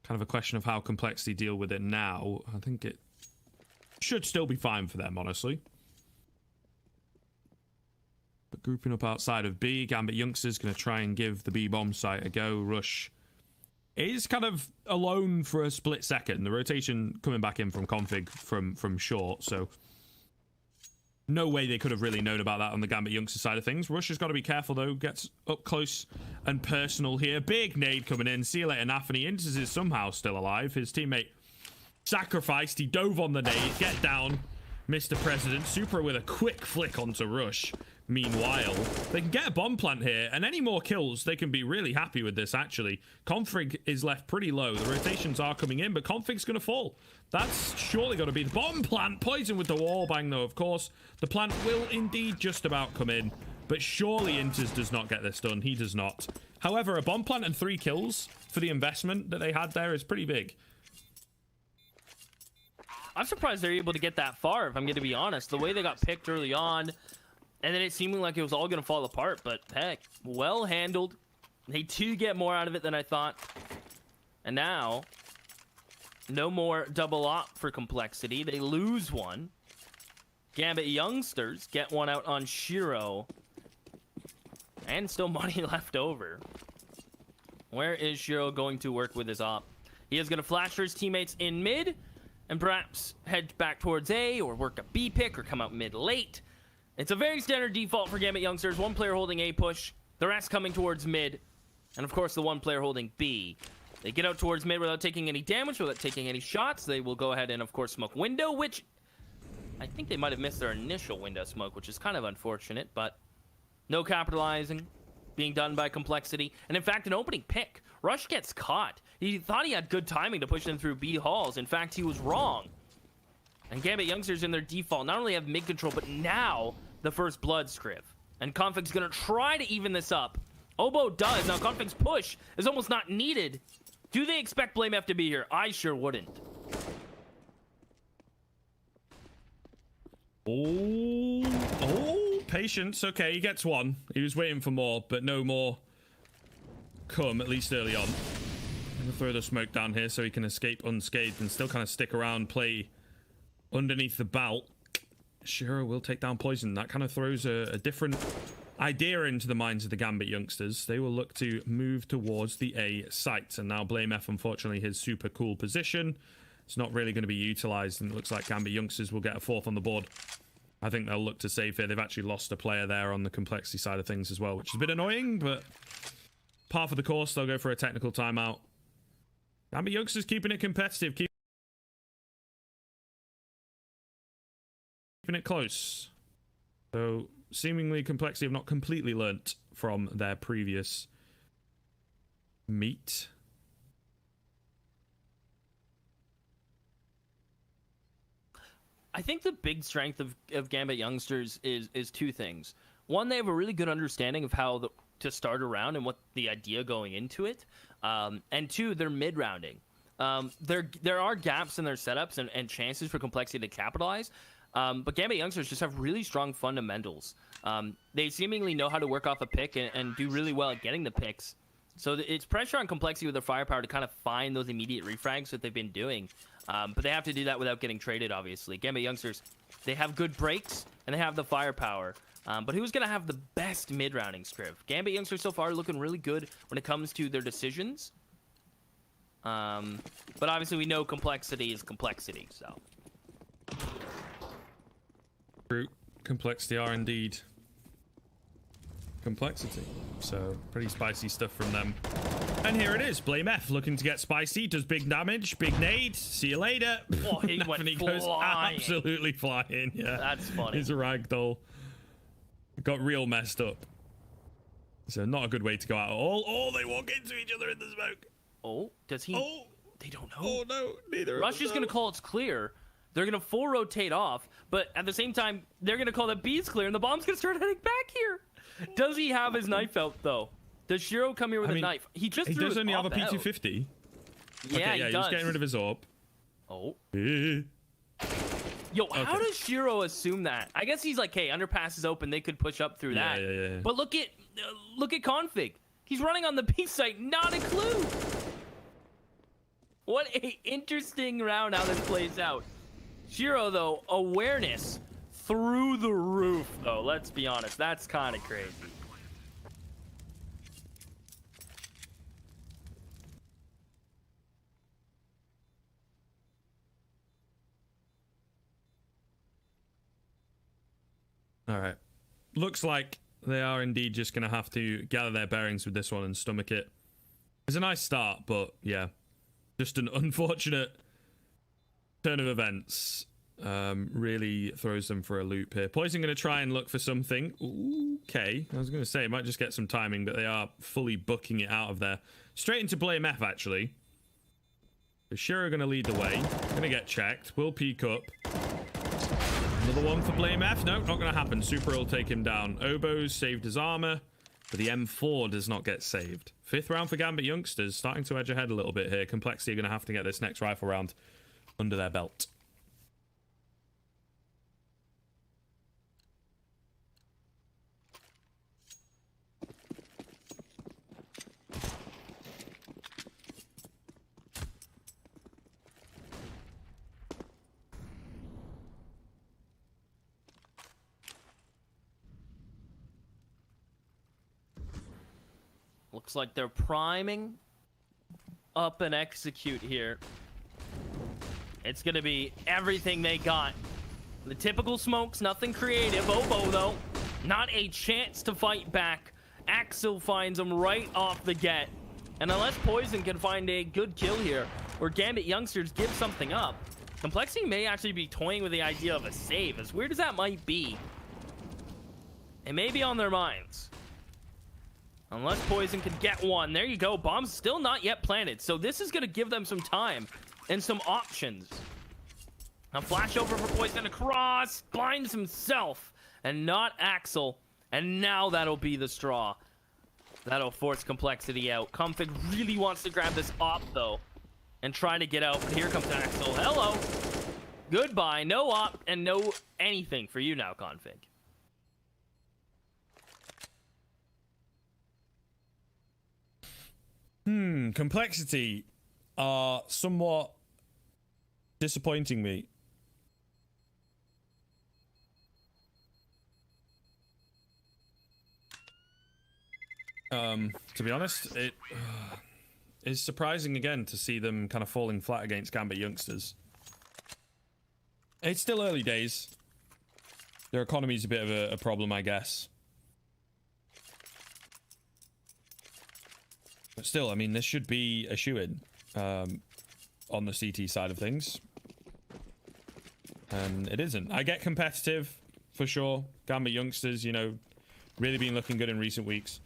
[SPEAKER 2] Kind of a question of how Complexity deal with it now. I think it should still be fine for them, honestly. But grouping up outside of B, Gambit Youngsters going to try and give the B bomb site a go. Rush is kind of alone for a split second. The rotation coming back in from config from short, so no way they could have really known about that on the Gambit Youngsters side of things. Rush has got to be careful though. Gets up close and personal here. Big nade coming in. See you later, Nafany. Inters is somehow still alive. His teammate sacrificed. He dove on the nade. Get down, Mr. President. Supra with a quick flick onto Rush. Meanwhile, they can get a bomb plant here, and any more kills, they can be really happy with this, actually. Config is left pretty low. The rotations are coming in, but Config's going to fall. That's surely going to be the bomb plant. Poison with the wall bang, though, of course. The plant will indeed just about come in, but surely Inters does not get this done. He does not. However, a bomb plant and 3 kills for the investment that they had there is pretty big.
[SPEAKER 3] I'm surprised they're able to get that far, if I'm going to be honest. The way they got picked early on, and then it seemed like it was all going to fall apart, but heck, well handled. They do get more out of it than I thought. And now, no more double op for Complexity. They lose one. Gambit Youngsters get one out on Shiro. And still money left over. Where is Shiro going to work with his op? He is going to flash for his teammates in mid, and perhaps head back towards A, or work a B pick, or come out mid late. It's a very standard default for Gambit Youngsters. One player holding A push, the rest coming towards mid, and of course the one player holding B. They get out towards mid without taking any damage, without taking any shots. They will go ahead and, of course, smoke window, which I think they might have missed their initial window smoke, which is kind of unfortunate, but no capitalizing being done by Complexity. And in fact, an opening pick. Rush gets caught. He thought he had good timing to push them through B halls. In fact, he was wrong. And Gambit Youngsters in their default not only have mid control, but now the first blood scriv. And Config's gonna try to even this up. Oboe does. Now Config's push is almost not needed. Do they expect Blame F to be here? I sure wouldn't.
[SPEAKER 2] Oh, patience. Okay, he gets one. He was waiting for more, but no more come, at least early on. I'm gonna throw the smoke down here so he can escape unscathed and still kind of stick around, play underneath the belt. Shiro will take down Poison. That kind of throws a different idea into the minds of the Gambit Youngsters. They will look to move towards the A site. And now Blame F, unfortunately, his super cool position. It's not really going to be utilized, and it looks like Gambit Youngsters will get a 4th on the board. I think they'll look to save here. They've actually lost a player there on the Complexity side of things as well, which is a bit annoying, but par for the course. They'll go for a technical timeout. Gambit Youngsters keeping it competitive, keeping it close. So seemingly Complexity have not completely learnt from their previous meet.
[SPEAKER 3] I think the big strength of Gambit Youngsters is 2 things. One, they have a really good understanding of how to start a round and what the idea going into it. And 2, they're mid-rounding. There are gaps in their setups and chances for Complexity to capitalize. But Gambit Youngsters just have really strong fundamentals. They seemingly know how to work off a pick and do really well at getting the picks. So it's pressure on Complexity with their firepower to kind of find those immediate refrags that they've been doing. But they have to do that without getting traded, obviously. Gambit Youngsters, they have good breaks and they have the firepower. But who's going to have the best mid-rounding scriv? Gambit Youngsters so far looking really good when it comes to their decisions. But obviously we know Complexity is Complexity, so...
[SPEAKER 2] Complexity are indeed Complexity. So pretty spicy stuff from them. And here it is. Blame F looking to get spicy. Does big damage. Big nade. See you later.
[SPEAKER 3] Oh, he went
[SPEAKER 2] goes
[SPEAKER 3] flying.
[SPEAKER 2] absolutely flying. Yeah,
[SPEAKER 3] that's funny.
[SPEAKER 2] He's a ragdoll. Got real messed up. So not a good way to go out at all. Oh, they walk into each other in the smoke.
[SPEAKER 3] Oh, does he?
[SPEAKER 2] Oh,
[SPEAKER 3] they don't know.
[SPEAKER 2] Oh no, neither.
[SPEAKER 3] Rush is going to call it's clear. They're going to full rotate off, but at the same time, they're going to call that B's clear, and the bomb's going to start heading back here. Does he have his knife out, though? Does Shiro come here with a knife? He just threw
[SPEAKER 2] does
[SPEAKER 3] his
[SPEAKER 2] only have a
[SPEAKER 3] op out.
[SPEAKER 2] P250.
[SPEAKER 3] Yeah,
[SPEAKER 2] okay,
[SPEAKER 3] he
[SPEAKER 2] he
[SPEAKER 3] does.
[SPEAKER 2] was getting rid of his orb.
[SPEAKER 3] Oh.
[SPEAKER 2] Okay.
[SPEAKER 3] Yo, how does Shiro assume that? I guess he's like, hey, underpass is open. They could push up through that.
[SPEAKER 2] Yeah.
[SPEAKER 3] But look at Config. He's running on the B site. Not a clue. What a interesting round how this plays out. Shiro, though, awareness through the roof, though. Let's be honest. That's kind of crazy.
[SPEAKER 2] All right. Looks like they are indeed just going to have to gather their bearings with this one and stomach it. It's a nice start, but yeah, just an unfortunate turn of events. Really throws them for a loop here. Poison going to try and look for something. Okay, I was going to say it might just get some timing, but they are fully booking it out of there. Straight into Blame F, actually. So Shiro going to lead the way. Going to get checked. Will peek up. Another one for Blame F. No, not going to happen. Super will take him down. Obo's saved his armor, but the M4 does not get saved. 5th round for Gambit youngsters. Starting to edge ahead a little bit here. Complexity are going to have to get this next rifle round under their belt.
[SPEAKER 3] Looks like they're priming up and execute here. It's going to be everything they got. The typical smokes, nothing creative. Obo, though, not a chance to fight back. Axel finds him right off the get. And unless Poison can find a good kill here, or Gambit youngsters give something up, Complexity may actually be toying with the idea of a save. As weird as that might be, it may be on their minds. Unless Poison can get one. There you go. Bomb's still not yet planted. So this is going to give them some time and some options. A flash over for Poison across. Blinds himself and not Axel. And now that'll be the straw. That'll force Complexity out. Config really wants to grab this op, though, and try to get out. But here comes Axel. Hello. Goodbye. No op and no anything for you now, Config.
[SPEAKER 2] Complexity are somewhat disappointing me. To be honest, it is surprising again to see them kind of falling flat against Gambit youngsters. It's still early days. Their economy's a bit of a problem, I guess. But still, I mean, this should be a shoo-in on the CT side of things. And it isn't. I get competitive, for sure. Gambit youngsters, you know, really been looking good in recent weeks.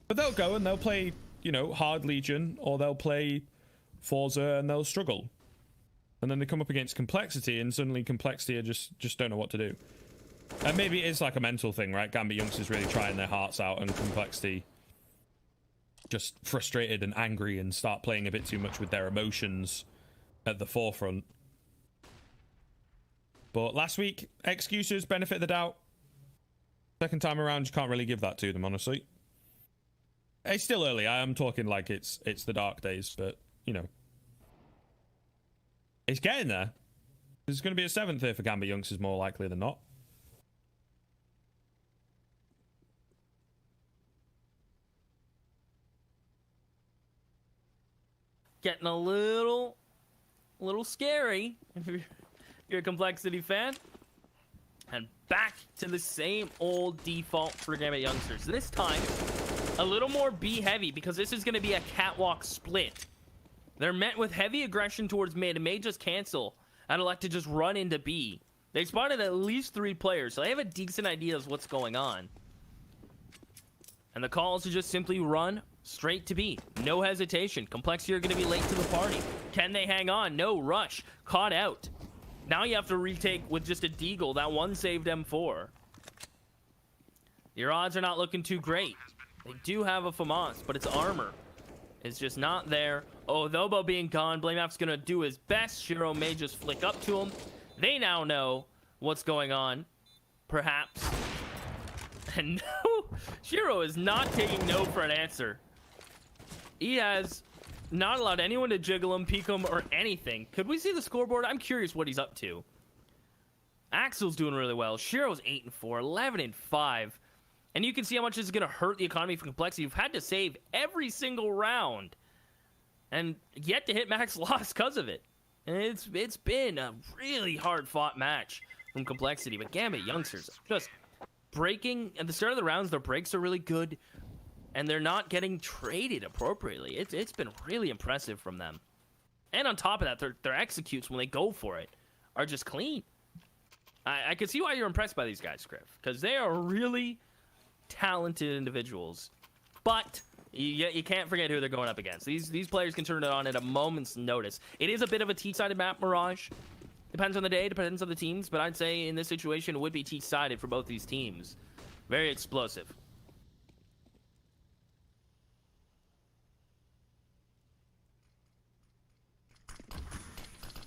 [SPEAKER 2] But they'll go and they'll play, you know, hard Legion, or they'll play Forza and they'll struggle. And then they come up against Complexity, and suddenly Complexity are just don't know what to do. And maybe it is like a mental thing, right? Gambit youngsters really trying their hearts out, and Complexity just frustrated and angry and start playing a bit too much with their emotions at the forefront. But last week, excuses, benefit of the doubt. Second time around, you can't really give that to them, honestly. It's still early. I am talking like it's the dark days, but, you know. It's getting there. There's going to be a 7th here for Gambit youngsters, more likely than not.
[SPEAKER 3] Getting a little scary if you're a Complexity fan. And back to the same old default for Gambit youngsters. This time, a little more B heavy, because this is going to be a catwalk split. They're met with heavy aggression towards mid and may just cancel and elect to just run into B. They spotted at least 3 players, so they have a decent idea of what's going on. And the call is to just simply run straight to B. No hesitation. Complexity are going to be late to the party. Can they hang on? No. Rush. Caught out. Now you have to retake with just a deagle. That one saved M4. Your odds are not looking too great. They do have a FAMAS, but its armor is just not there. Oh, Thobo being gone. BlameApp's going to do his best. Shiro may just flick up to him. They now know what's going on. Perhaps. And no, Shiro is not taking no for an answer. He has not allowed anyone to jiggle him, peek him, or anything. Could we see the scoreboard? I'm curious what he's up to. Axel's doing really well. Shiro's 8-4, 11-5. And you can see how much this is going to hurt the economy for Complexity. You've had to save every single round. And yet to hit max loss because of it. And it's been a really hard-fought match from Complexity. But Gambit youngsters just breaking. At the start of the rounds, their breaks are really good. And they're not getting traded appropriately. It's been really impressive from them. And on top of that, their executes when they go for it are just clean. I can see why you're impressed by these guys, Griff. Because they are really talented individuals, but you can't forget who they're going up against. These players can turn it on at a moment's notice. It is a bit of a T-sided map, Mirage. Depends on the day, depends on the teams, but I'd say in this situation it would be T-sided for both these teams. Very explosive.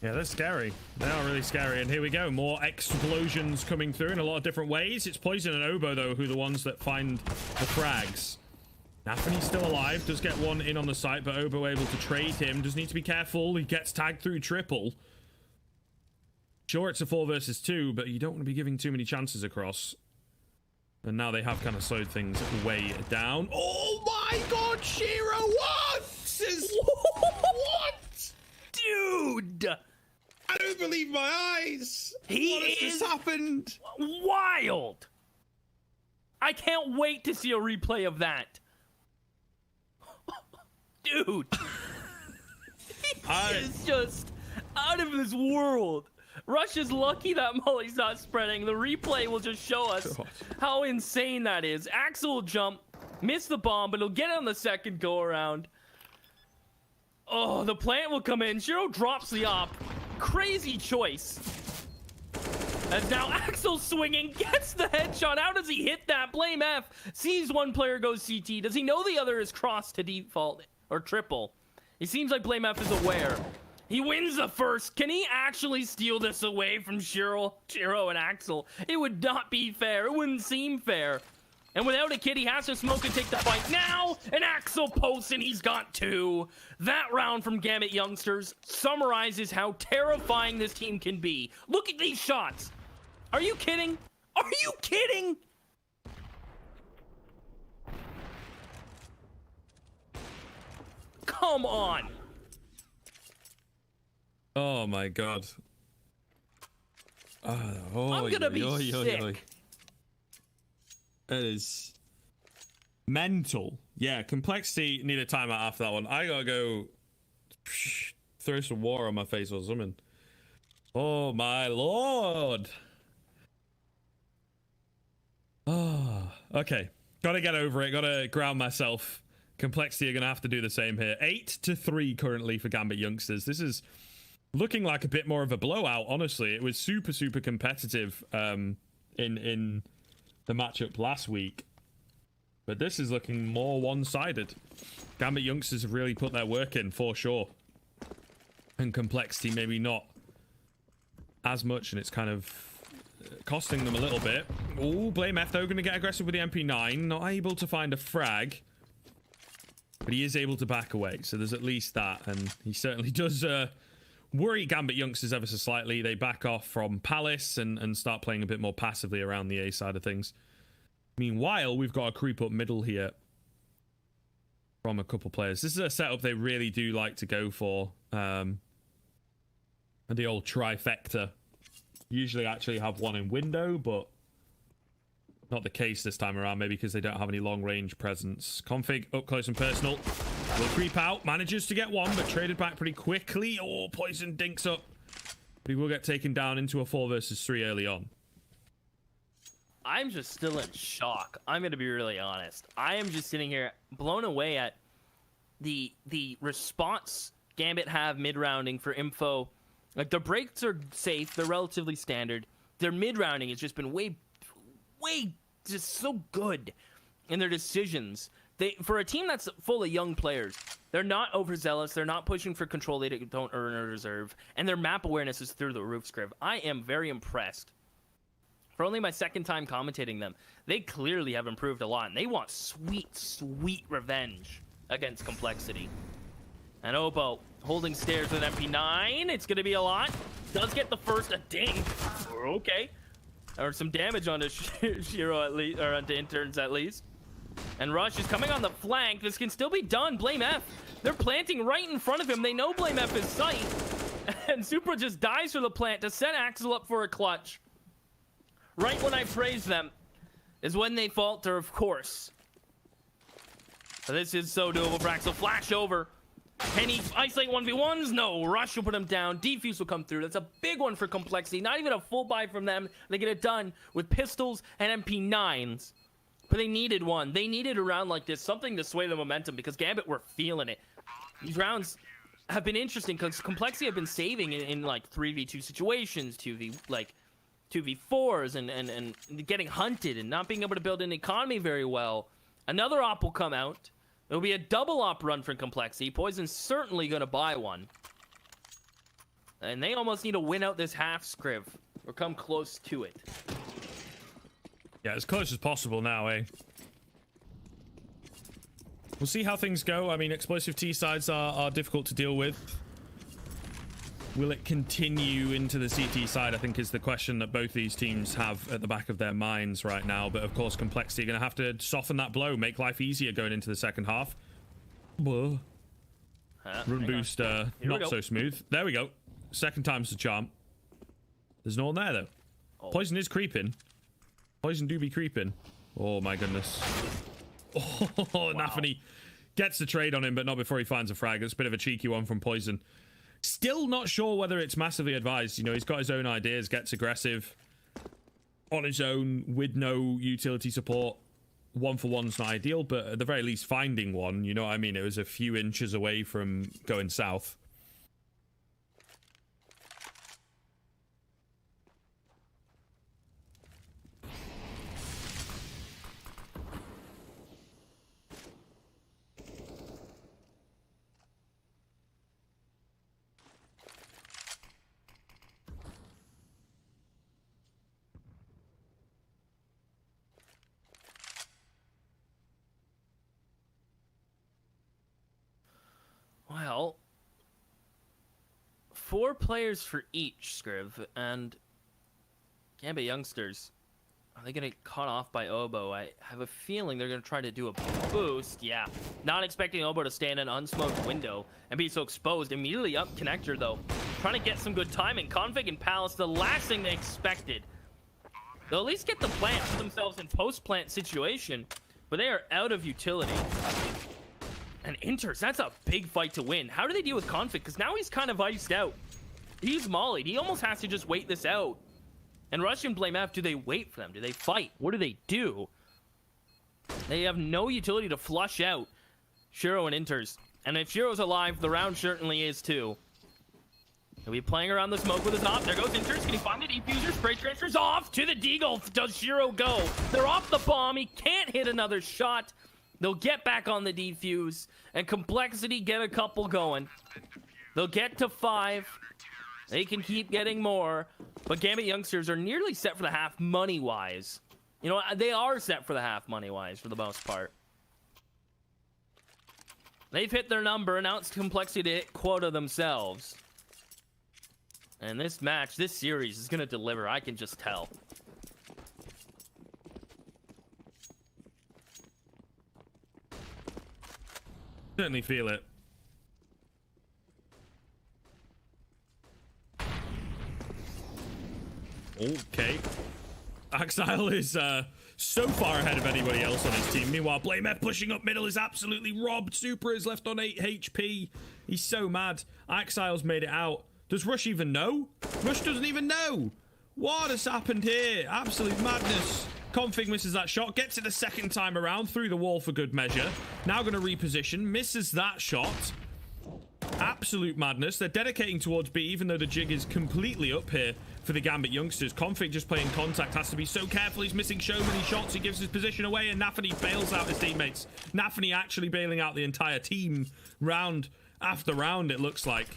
[SPEAKER 5] Yeah, they're scary. They are really scary. And here we go. More explosions coming through in a lot of different ways. It's Poison and Obo, though, who are the ones that find the frags. Nafany's still alive. Does get one in on the site, but Obo able to trade him. Does need to be careful. He gets tagged through triple. Sure, it's a 4 versus 2, but you don't want to be giving too many chances across. And now they have kind of slowed things way down. Oh my god, Shiro, what? What?
[SPEAKER 3] Dude!
[SPEAKER 5] I don't believe my eyes.
[SPEAKER 3] He
[SPEAKER 5] What has
[SPEAKER 3] is
[SPEAKER 5] just happened?
[SPEAKER 3] wild. I can't wait to see a replay of that. Dude. He is just out of this world. Rush is lucky that Molly's not spreading. The replay will just show us how insane that is. Axel will jump, miss the bomb, but he'll get it on the second go around. Oh, the plant will come in. Shiro drops the op. Crazy choice. As now Axel swinging, gets the headshot. How does he hit that? Blame F. Sees one player goes CT. Does he know the other is crossed to default or triple? It seems like Blame F is aware. He wins the first. Can he actually steal this away from Shiro and Axel? It would not be fair. It wouldn't seem fair. And without a kid, he has to smoke and take the fight now. And Axel posts, and he's got 2. That round from Gambit youngsters summarizes how terrifying this team can be. Look at these shots. Are you kidding? Are you kidding? Come on.
[SPEAKER 5] Oh my god.
[SPEAKER 3] I'm gonna be sick.
[SPEAKER 5] That is mental. Yeah, Complexity need a timeout after that one. I gotta go throw some water on my face or something. Oh my lord. Oh, okay. Gotta get over it. Gotta ground myself. Complexity are gonna have to do the same here. 8-3 currently for Gambit youngsters. This is looking like a bit more of a blowout, honestly. It was super competitive in the matchup last week, but this is looking more one-sided. Gambit youngsters have really put their work in for sure, and Complexity maybe not as much, and it's kind of costing them a little bit. Oh, Blame F though, gonna get aggressive with the MP9, not able to find a frag, but he is able to back away, so there's at least that. And he certainly does worry Gambit youngsters ever so slightly. They back off from Palace and start playing a bit more passively around the A side of things. Meanwhile, we've got a creep up middle here from a couple players. This is a setup they really do like to go for. The old trifecta. Usually actually have one in window, but not the case this time around, maybe because they don't have any long range presence. Config up close and personal. Will creep out, manages to get one, but traded back pretty quickly. Oh, Poison dinks up. But he will get taken down into a 4 versus 3 early on.
[SPEAKER 3] I'm just still in shock. I'm going to be really honest. I am just sitting here blown away at the response Gambit have mid-rounding for info. Like, their breaks are safe. They're relatively standard. Their mid-rounding has just been way just so good in their decisions. For a team that's full of young players, they're not overzealous. They're not pushing for control they don't earn or deserve. And their map awareness is through the roof, Scriv. I am very impressed. For only my second time commentating them, they clearly have improved a lot. And they want sweet revenge against Complexity. And Obo holding stairs with MP9. It's going to be a lot. Does get the first, a ding. Okay. Or some damage onto Shiro at least, or onto Interns at least. And Rush is coming on the flank. This can still be done. Blame F. They're planting right in front of him. They know Blame F is sight. And Supra just dies for the plant to set Axel up for a clutch. Right when I praise them is when they falter, of course. But this is so doable for Axel. Flash over. Can he isolate 1v1s? No. Rush will put him down. Defuse will come through. That's a big one for Complexity. Not even a full buy from them. They get it done with pistols and MP9s. But they needed one. They needed a round like this. Something to sway the momentum because Gambit were feeling it. These rounds have been interesting because Complexity have been saving in like 3v2 situations, 2v4s, and getting hunted and not being able to build an economy very well. Another op will come out. It'll be a double op run for Complexity. Poison's certainly going to buy one. And they almost need to win out this half, Scriv, or come close to it.
[SPEAKER 5] Yeah, as close as possible now, eh? We'll see how things go. I mean, explosive T-sides are difficult to deal with. Will it continue into the CT side, I think, is the question that both these teams have at the back of their minds right now. But, of course, Complexity are going to have to soften that blow, make life easier going into the second half. Run boost, not so smooth. There we go. Second time's the charm. There's no one there, though. Oh. Poison is creeping. Poison do be creeping. Oh, my goodness. Oh, wow. Nafany gets the trade on him, but not before he finds a frag. It's a bit of a cheeky one from Poison. Still not sure whether it's massively advised. You know, he's got his own ideas, gets aggressive on his own with no utility support. 1-for-1's not ideal, but at the very least finding one, you know what I mean? It was a few inches away from going south.
[SPEAKER 3] Well, 4 players for each, Scriv, and Gambit youngsters. Are they going to get caught off by Oboe? I have a feeling they're going to try to do a boost. Yeah, not expecting Oboe to stand in an unsmoked window and be so exposed. Immediately up connector, though. Trying to get some good timing. Config and Palace, the last thing they expected. They'll at least get the plant for themselves in post-plant situation, but they are out of utility. And Inters, that's a big fight to win. How do they deal with Config? Because now he's kind of iced out. He's mollied. He almost has to just wait this out. And Rush and Blame F, do they wait for them? Do they fight? What do they do? They have no utility to flush out Shiro and Inters. And if Shiro's alive, the round certainly is too. He'll be playing around the smoke with his op. There goes Inters. Can he find the defuser? Spray transfers off to the Deagle. Does Shiro go? They're off the bomb. He can't hit another shot. They'll get back on the defuse, and Complexity get a couple going. They'll get to 5. They can keep getting more, but Gambit youngsters are nearly set for the half money-wise. You know, they are set for the half money-wise for the most part. They've hit their number, and now it's Complexity to hit quota themselves. And this match, this series is going to deliver, I can just tell.
[SPEAKER 5] Certainly feel it. Okay. Axile is so far ahead of anybody else on his team. Meanwhile, Blame F pushing up middle is absolutely robbed. Super is left on 8 HP. He's so mad. Axile's made it out. Does Rush even know? Rush doesn't even know. What has happened here? Absolute madness. Config misses that shot, gets it the second time around through the wall for good measure. Now going to reposition, misses that shot. Absolute madness. They're dedicating towards B, even though the jig is completely up here for the Gambit youngsters. Config just playing contact, has to be so careful. He's missing so many shots. He gives his position away, and Nafany bails out his teammates. Nafany actually bailing out the entire team round after round, it looks like.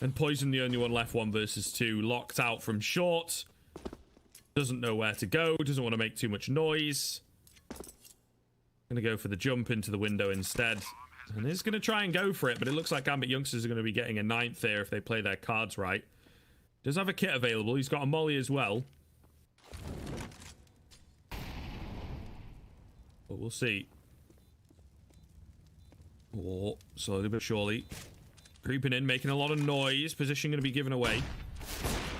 [SPEAKER 5] And Poison, the only one left, 1 versus 2, locked out from short. Doesn't know where to go, doesn't want to make too much noise. Gonna go for the jump into the window instead. And he's gonna try and go for it, but it looks like Gambit youngsters are gonna be getting a 9th there if they play their cards right. Does have a kit available. He's got a molly as well. But we'll see. Oh, slowly but surely. Creeping in, making a lot of noise. Position going to be given away.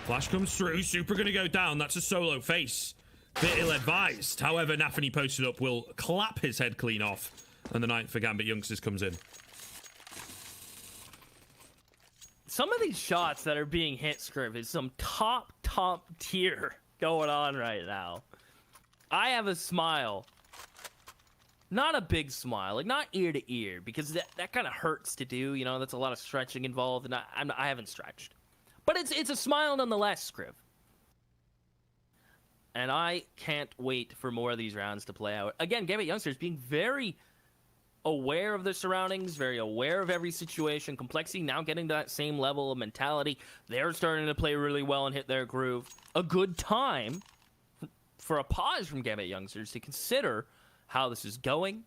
[SPEAKER 5] Flash comes through. Super going to go down. That's a solo face. Bit ill-advised. However, Nafany posted up will clap his head clean off. And the 9th for Gambit Youngsters comes in.
[SPEAKER 6] Some of these shots that are being hit, Scriv, is some top tier going on right now. I have a smile. Not a big smile, like not ear to ear, because that kind of hurts to do. You know, that's a lot of stretching involved, and I haven't stretched. But it's a smile nonetheless, Scriv. And I can't wait for more of these rounds to play out. Again, Gambit Youngsters being very aware of their surroundings, very aware of every situation. Complexity now getting to that same level of mentality. They're starting to play really well and hit their groove. A good time for a pause from Gambit Youngsters to consider how this is going,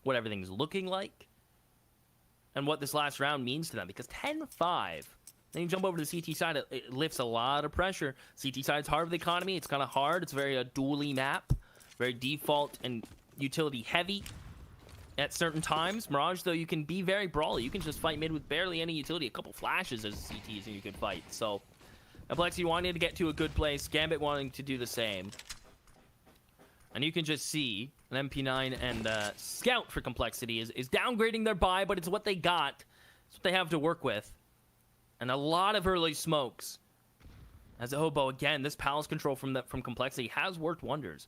[SPEAKER 6] what everything's looking like, and what this last round means to them. Because 10-5, then you jump over to the CT side, it lifts a lot of pressure. CT side's hard with the economy. It's kind of hard. It's very a dually map, very default and utility heavy at certain times. Mirage, though, you can be very brawly. You can just fight mid with barely any utility. A couple flashes as CTs and you can fight. So, Complexity wanting to get to a good place. Gambit wanting to do the same. And you can just see an MP9 and Scout for Complexity is downgrading their buy, but it's what they got. It's what they have to work with. And a lot of early smokes. As a Hobo, again, this palace control from Complexity has worked wonders.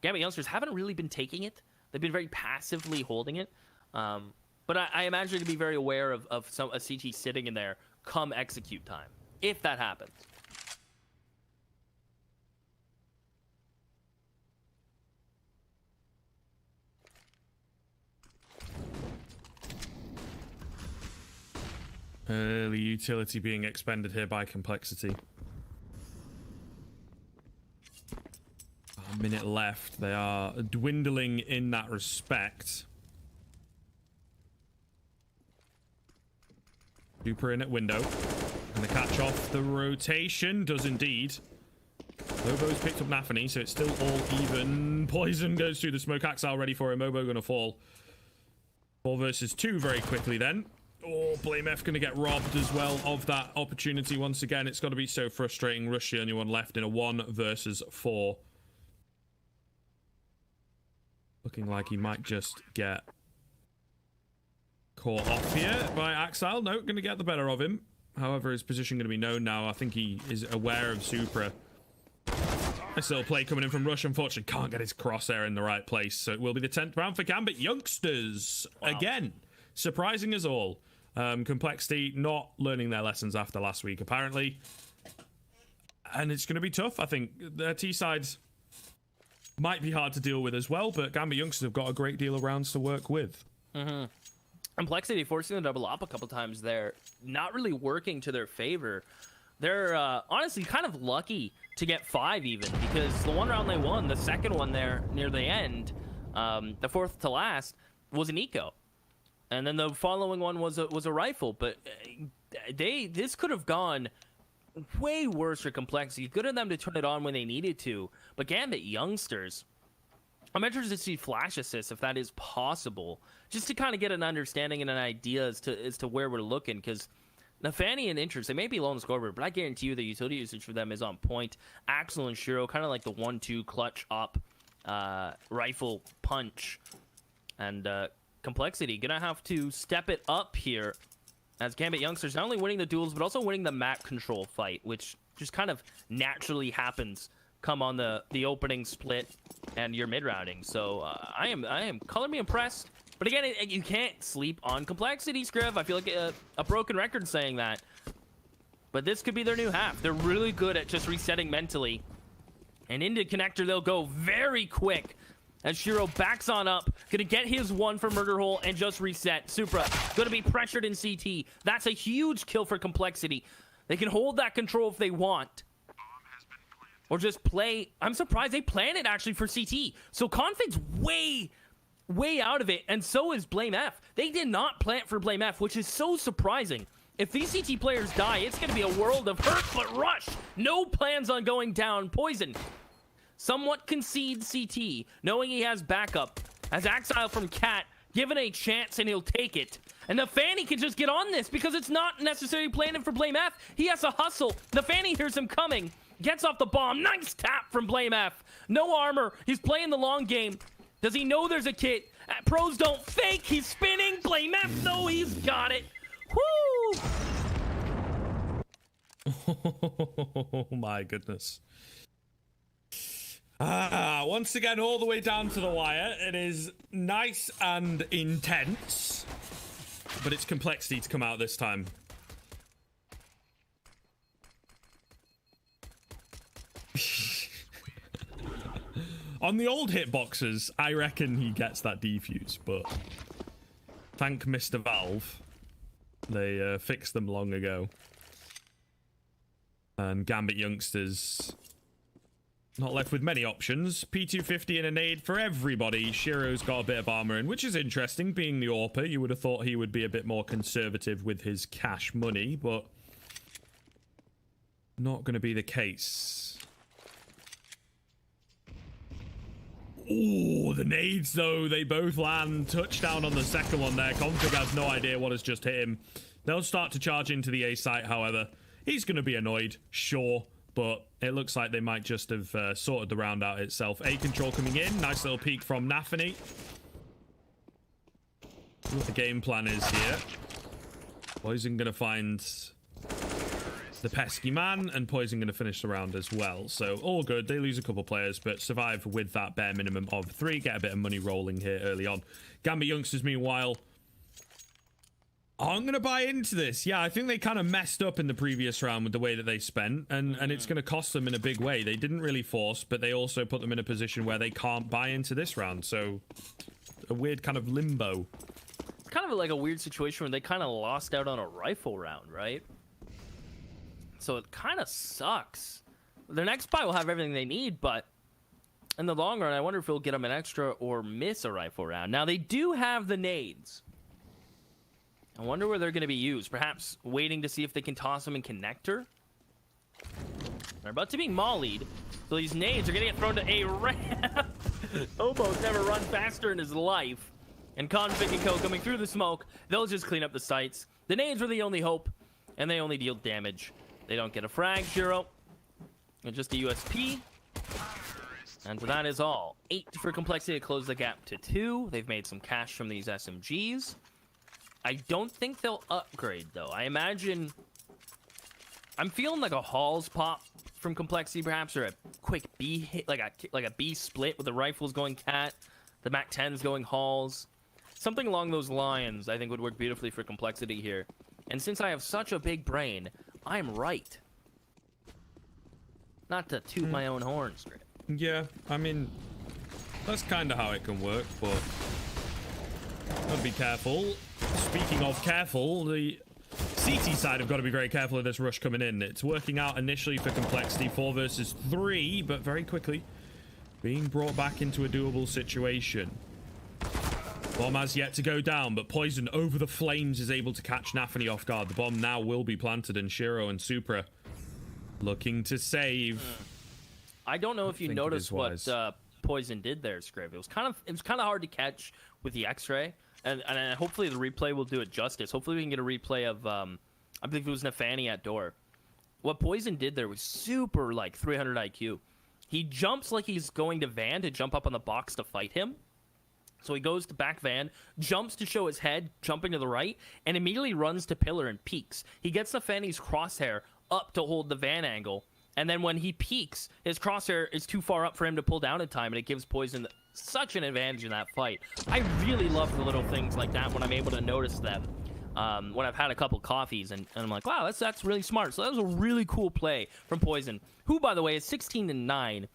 [SPEAKER 6] Gambit Youngsters haven't really been taking it. They've been very passively holding it. But I imagine to be very aware of a CT sitting in there come execute time, if that happens.
[SPEAKER 5] Early utility being expended here by Complexity. A minute left. They are dwindling in that respect. Super in at window. And the catch off the rotation does indeed. Mobo's picked up Nafany, so it's still all even. Poison goes through the smoke axile ready for him. Mobo gonna fall. 4 versus 2 very quickly then. Oh, Blame F going to get robbed as well of that opportunity once again. It's got to be so frustrating. Rush the only one left in a 1 versus 4. Looking like he might just get caught off here by Axile. No, going to get the better of him. However, his position going to be known now. I think he is aware of Supra. Nice little play coming in from Rush. Unfortunately, can't get his crosshair in the right place. So it will be the 10th round for Gambit Youngsters. Wow. Again, surprising us all. Complexity not learning their lessons after last week, apparently. And it's going to be tough, I think. Their T-sides might be hard to deal with as well, but Gambit Youngsters have got a great deal of rounds to work with.
[SPEAKER 6] Mm-hmm. Complexity forcing them to double up a couple times there. Not really working to their favor. They're honestly kind of lucky to get 5 even, because the one round they won, the second one there near the end, the 4th to last, was an eco. And then the following one was a rifle, but this could have gone way worse for Complexity. Good of them to turn it on when they needed to, but Gambit Youngsters, I'm interested to see flash assists if that is possible, just to kind of get an understanding and an idea as to where we're looking. Because Nafany and Interest, they may be low on the scoreboard, but I guarantee you the utility usage for them is on point. Axel and Shiro, kind of like the 1-2 clutch up rifle punch, and Complexity gonna have to step it up here as Gambit Youngsters not only winning the duels but also winning the map control fight, which just kind of naturally happens come on the opening split and your mid rounding. So I am color me impressed, but again, you can't sleep on Complexity, Scriv. I feel like a broken record saying that, but this could be their new half. They're really good at just resetting mentally, and into connector they'll go very quick. As Shiro backs on up, gonna get his 1 for Murder Hole and just reset. Supra gonna be pressured in CT. That's a huge kill for Complexity. They can hold that control if they want. Or just play. I'm surprised they planned it actually for CT. So Config's way out of it, and so is Blame F. They did not plant for Blame F, which is so surprising. If these CT players die, it's going to be a world of hurt, but Rush, no plans on going down. Poison somewhat concedes CT, knowing he has backup. As Axile from Cat, given a chance and he'll take it. And Nafani can just get on this because it's not necessarily planning for Blame F. He has to hustle. Nafani hears him coming, gets off the bomb. Nice tap from Blame F. No armor. He's playing the long game. Does he know there's a kit? Pros don't fake. He's spinning. Blame F, though, he's got it. Woo!
[SPEAKER 5] Oh my goodness. Once again, all the way down to the wire. It is nice and intense, but it's complexity to come out this time. On the old hitboxes, I reckon he gets that defuse, but thank Mr. Valve, they fixed them long ago. And Gambit youngsters not left with many options. P250 and a nade for everybody. Shiro's got a bit of armor in, which is interesting. Being the AWPer, you would have thought he would be a bit more conservative with his cash money, but not going to be the case. Ooh, the nades, though. They both land. Touchdown on the second one there. Config has no idea what has just hit him. They'll start to charge into the A site, however. He's going to be annoyed, sure. But it looks like they might just have sorted the round out itself. A control coming in. Nice little peek from Nafani. What the game plan is here. Poison going to find the pesky man, and Poison going to finish the round as well. So all good. They lose a couple players, but survive with that bare minimum of 3. Get a bit of money rolling here early on. Gambit youngsters, meanwhile, I'm going to buy into this. Yeah, I think they kind of messed up in the previous round with the way that they spent, and it's going to cost them in a big way. They didn't really force, but they also put them in a position where they can't buy into this round. So a weird kind of limbo.
[SPEAKER 6] It's kind of like a weird situation where they kind of lost out on a rifle round, right? So it kind of sucks. Their next buy will have everything they need, but in the long run, I wonder if it'll get them an extra or miss a rifle round. Now, they do have the nades. I wonder where they're going to be used. Perhaps waiting to see if they can toss them in connector. They're about to be mollied, so these nades are going to get thrown to a ramp. Obo's never run faster in his life. And Config and Co. coming through the smoke. They'll just clean up the sites. The nades were the only hope, and they only deal damage. They don't get a frag, Shiro. And just a USP. And that is all. 8 for complexity to close the gap to 2. They've made some cash from these SMGs. I don't think they'll upgrade, though. I imagine... I'm feeling like a Halls pop from complexity, perhaps, or a quick B hit, like a B split with the rifles going Cat, the Mac 10s going Halls. Something along those lines, I think, would work beautifully for complexity here. And since I have such a big brain, I'm right. Not to toot my own horn, Script.
[SPEAKER 5] Yeah, I mean, that's kind of how it can work, but gotta be careful. Speaking of careful, the CT side have got to be very careful of this rush coming in. It's working out initially for complexity, 4 versus 3, but very quickly being brought back into a doable situation. Bomb has yet to go down, but Poison over the flames is able to catch Nafani off guard. The bomb now will be planted, and Shiro and Supra looking to save.
[SPEAKER 6] I don't know if you noticed what Poison did there, Scriv. It was kind of hard to catch with the X-ray, and hopefully the replay will do it justice. Hopefully we can get a replay of I believe it was Nafani at door. What Poison did there was super like 300 IQ. He jumps like he's going to Van to jump up on the box to fight him. So he goes to back Van, jumps to show his head, jumping to the right, and immediately runs to pillar and peeks. He gets Nafani's crosshair up to hold the Van angle, and then when he peeks, his crosshair is too far up for him to pull down in time, and it gives Poison such an advantage in that fight. I really love the little things like that when I'm able to notice them. When I've had a couple coffees, and I'm like, wow, that's really smart. So that was a really cool play from Poison, who, by the way, is 16-9.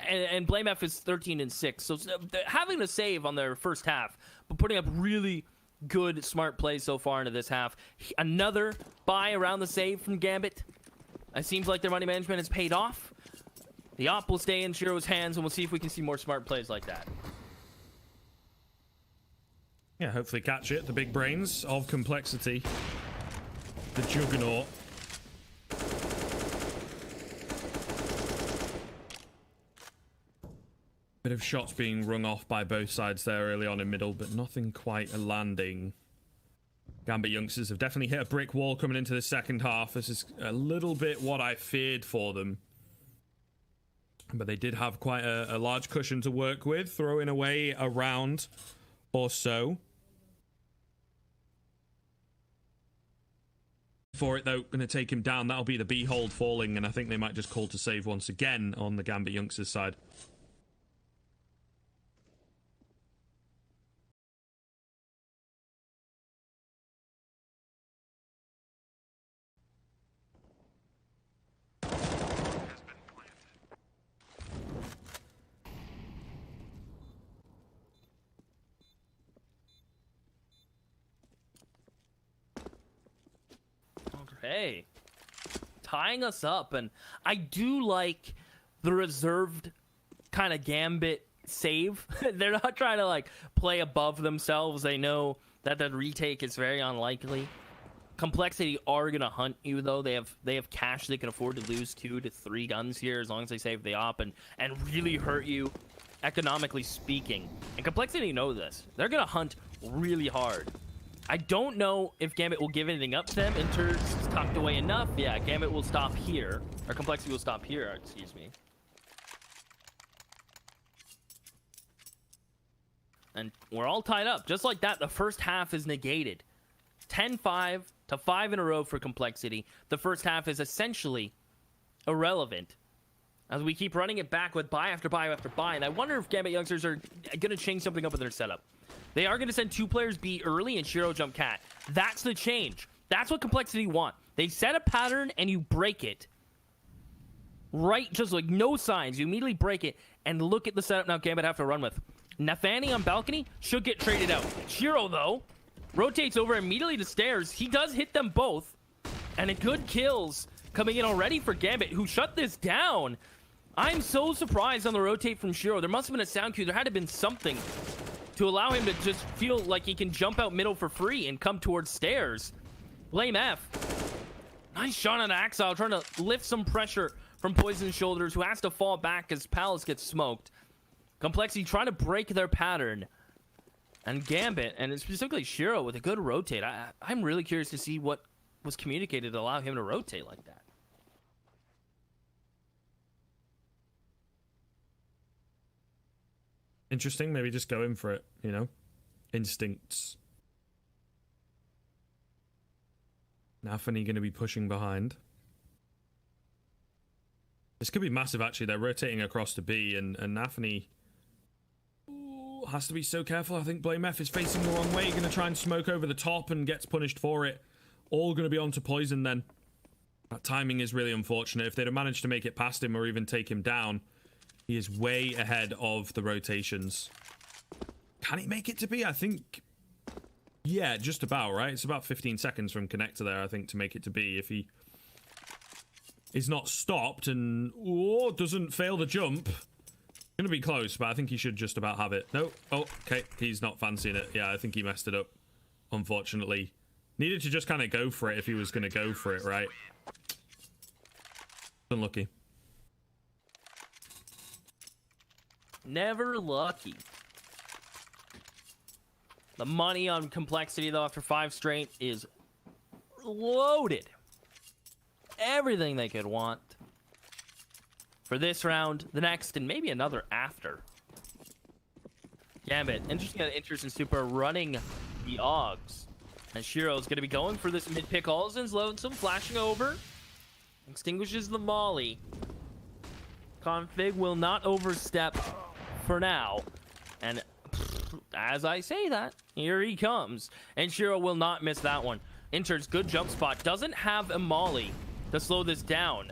[SPEAKER 6] And Blame F is 13-6. So having to save on their first half, but putting up really good, smart plays so far into this half. Another buy around the save from Gambit. It seems like their money management has paid off. The op will stay in Shiro's hands, and we'll see if we can see more smart plays like that.
[SPEAKER 5] Yeah, hopefully catch it. The big brains of complexity the Juggernaut. Bit of shots being rung off by both sides there early on in middle, but nothing quite landing. Gambit youngsters have definitely hit a brick wall coming into the second half. This is a little bit what I feared for them. But they did have quite a large cushion to work with, throwing away a round or so. For it, though, going to take him down. That'll be the B hold falling, and I think they might just call to save once again on the Gambit youngsters side.
[SPEAKER 6] Hey, tying us up, and I do like the reserved kind of Gambit save. They're not trying to like play above themselves. They know that the retake is very unlikely. Complexity are gonna hunt you though. They have cash. They can afford to lose 2 to 3 guns here as long as they save the op and really hurt you, economically speaking. And Complexity know this. They're gonna hunt really hard. I don't know if Gambit will give anything up to them. Inter's tucked away enough. Yeah, Gambit will stop here. Or Complexity will stop here, excuse me. And we're all tied up. Just like that, the first half is negated. 10-5 to 5 in a row for Complexity. The first half is essentially irrelevant as we keep running it back with buy after buy after buy. And I wonder if Gambit youngsters are going to change something up with their setup. They are going to send 2 players B early and Shiro jump cat. That's the change. That's what Complexity want. They set a pattern and you break it. Right, just like no signs. You immediately break it and look at the setup now Gambit have to run with. Nafani on balcony should get traded out. Shiro, though, rotates over immediately to stairs. He does hit them both. And a good kills coming in already for Gambit, who shut this down. I'm so surprised on the rotate from Shiro. There must have been a sound cue. There had to have been something to allow him to just feel like he can jump out middle for free and come towards stairs. Blame F. Nice shot on Axile, trying to lift some pressure from Poison's shoulders, who has to fall back as Palace gets smoked. Complexity trying to break their pattern. And Gambit, and specifically Shiro, with a good rotate. I'm really curious to see what was communicated to allow him to rotate like that.
[SPEAKER 5] Interesting, maybe just go in for it, you know? Instincts. Nafani going to be pushing behind. This could be massive, actually. They're rotating across to B, and Nafani has to be so careful. I think Blame F is facing the wrong way. Going to try and smoke over the top and gets punished for it. All going to be onto Poison then. That timing is really unfortunate. If they'd have managed to make it past him or even take him down, he is way ahead of the rotations. Can he make it to B? I think... yeah, just about, right? It's about 15 seconds from connector there, I think, to make it to B. If he is not stopped and doesn't fail the jump, gonna be close, but I think he should just about have it. No. Oh, okay. He's not fancying it. Yeah, I think he messed it up, unfortunately. Needed to just kind of go for it if he was gonna go for it, right? Unlucky.
[SPEAKER 6] Never lucky. The money on Complexity, though, after 5 straight is loaded. Everything they could want for this round, the next, and maybe another after. Gambit, interesting interest in Super running the Augs. And Shiro's going to be going for this mid-pick. Alzen's lonesome, flashing over. Extinguishes the Molly. Config will not overstep for now. And as I say that, here he comes. And Shiro will not miss that one. Enters, good jump spot. Doesn't have a Molly to slow this down.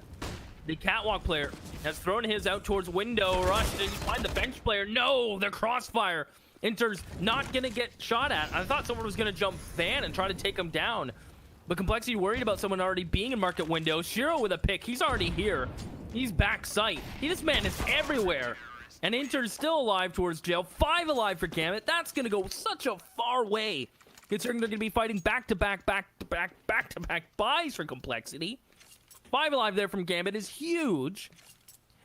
[SPEAKER 6] The catwalk player has thrown his out towards window. Rush to find the bench player. No, the crossfire. Enters, not going to get shot at. I thought someone was going to jump fan and try to take him down. But Complexity worried about someone already being in market window. Shiro with a pick. He's already here. He's back sight. This man is everywhere. And Inter's still alive towards jail. 5 alive for Gambit. That's going to go such a far way considering they're going to be fighting back-to-back buys for Complexity. 5 alive there from Gambit is huge.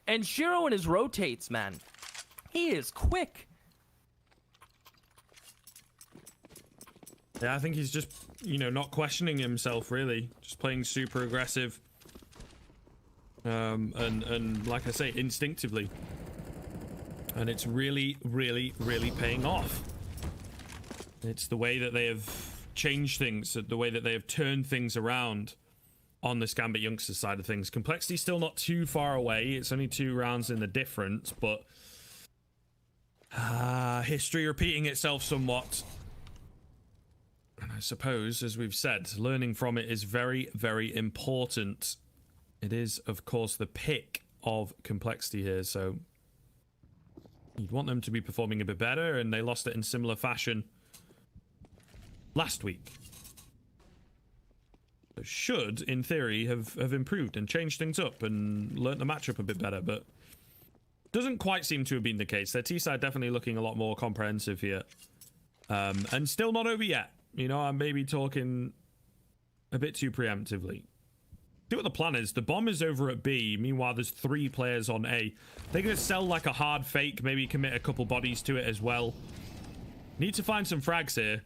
[SPEAKER 6] And Shiro in his rotates, man. He is quick.
[SPEAKER 5] Yeah, I think he's just, you know, not questioning himself, really. Just playing super aggressive. And like I say, instinctively. And it's really, really, really paying off. It's the way that they have changed things, the way that they have turned things around on this Gambit Youngsters side of things. Complexity's still not too far away. It's only 2 rounds in the difference, but history repeating itself somewhat. And I suppose, as we've said, learning from it is very, very important. It is, of course, the pick of Complexity here, so you'd want them to be performing a bit better, and they lost it in similar fashion last week. So should, in theory, have improved and changed things up and learnt the matchup a bit better, but doesn't quite seem to have been the case. Their T-side definitely looking a lot more comprehensive here. And still not over yet. You know, I'm maybe talking a bit too preemptively. See what the plan is. The bomb is over at B. Meanwhile, there's 3 players on A. They're going to sell like a hard fake, maybe commit a couple bodies to it as well. Need to find some frags here.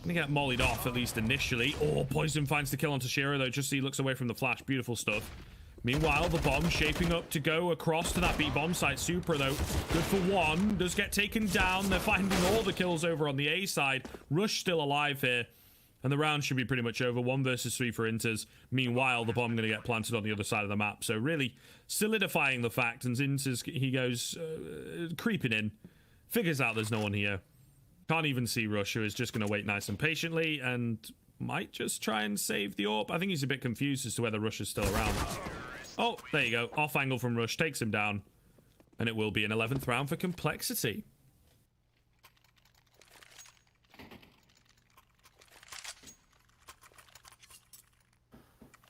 [SPEAKER 5] Gonna get mollied off, at least initially. Oh, Poison finds the kill onto Shiro, though, just so he looks away from the flash. Beautiful stuff. Meanwhile, the bomb shaping up to go across to that B bomb site. Supra, though, good for 1. Does get taken down. They're finding all the kills over on the A side. Rush still alive here. And the round should be pretty much over. 1 versus 3 for Inters. Meanwhile, the bomb going to get planted on the other side of the map. So really solidifying the fact. And Inters, he goes creeping in. Figures out there's no one here. Can't even see Rush, who is just going to wait nice and patiently. And might just try and save the AWP. I think he's a bit confused as to whether Rush is still around. Oh, there you go. Off angle from Rush. Takes him down. And it will be an 11th round for Complexity.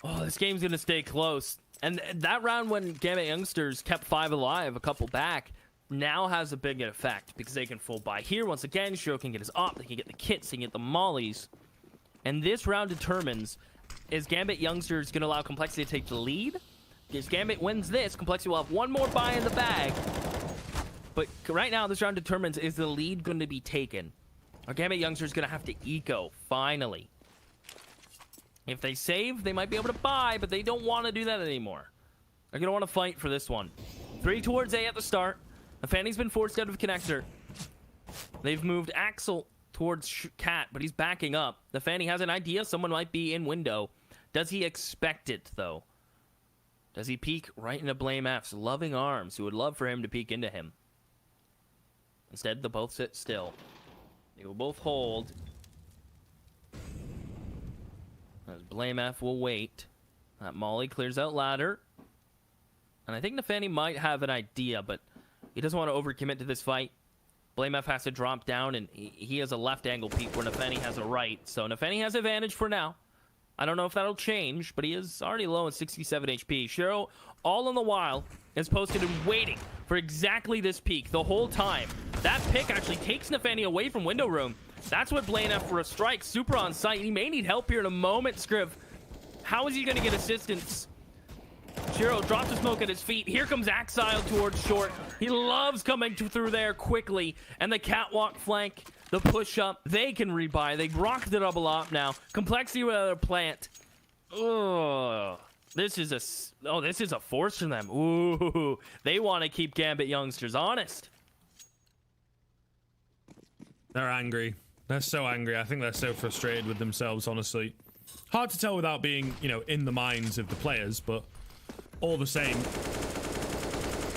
[SPEAKER 6] Oh, this game's going to stay close. And that round when Gambit Youngsters kept 5 alive, a couple back, now has a big effect because they can full buy here. Once again, Shiro can get his op, they can get the kits, they can get the mollies. And this round determines, is Gambit Youngsters going to allow Complexity to take the lead? If Gambit wins this, Complexity will have 1 more buy in the bag. But right now, this round determines, is the lead going to be taken? Or Gambit Youngsters going to have to eco, finally. If they save, they might be able to buy, but they don't want to do that anymore. They're going to want to fight for this one. 3 towards A at the start. Fanny's been forced out of connector. They've moved Axel towards Cat, but he's backing up. The Fanny has an idea someone might be in window. Does he expect it, though? Does he peek right into Blame F's loving arms, who would love for him to peek into him? Instead, they'll both sit still. They will both hold. As Blame F will wait. That Molly clears out ladder. And I think Nafani might have an idea, but he doesn't want to overcommit to this fight. Blame F has to drop down, and he has a left angle peek where Nafani has a right. So Nafani has advantage for now. I don't know if that'll change, but he is already low at 67 HP. Shiro, all in the while, is posted and waiting for exactly this peek the whole time. That pick actually takes Nafani away from window room. That's what Blaine F for a strike. Super on site. He may need help here in a moment, Scriv. How is he going to get assistance? Shiro drops the smoke at his feet. Here comes Axile towards short. He loves coming through there quickly. And the catwalk flank, the push-up, they can rebuy. They rock the double op now. Complexity with another plant. Ugh. This is a force for them. Ooh. They want to keep Gambit Youngsters honest.
[SPEAKER 5] They're angry. They're so angry. I think they're so frustrated with themselves, honestly. Hard to tell without being, you know, in the minds of the players, but all the same,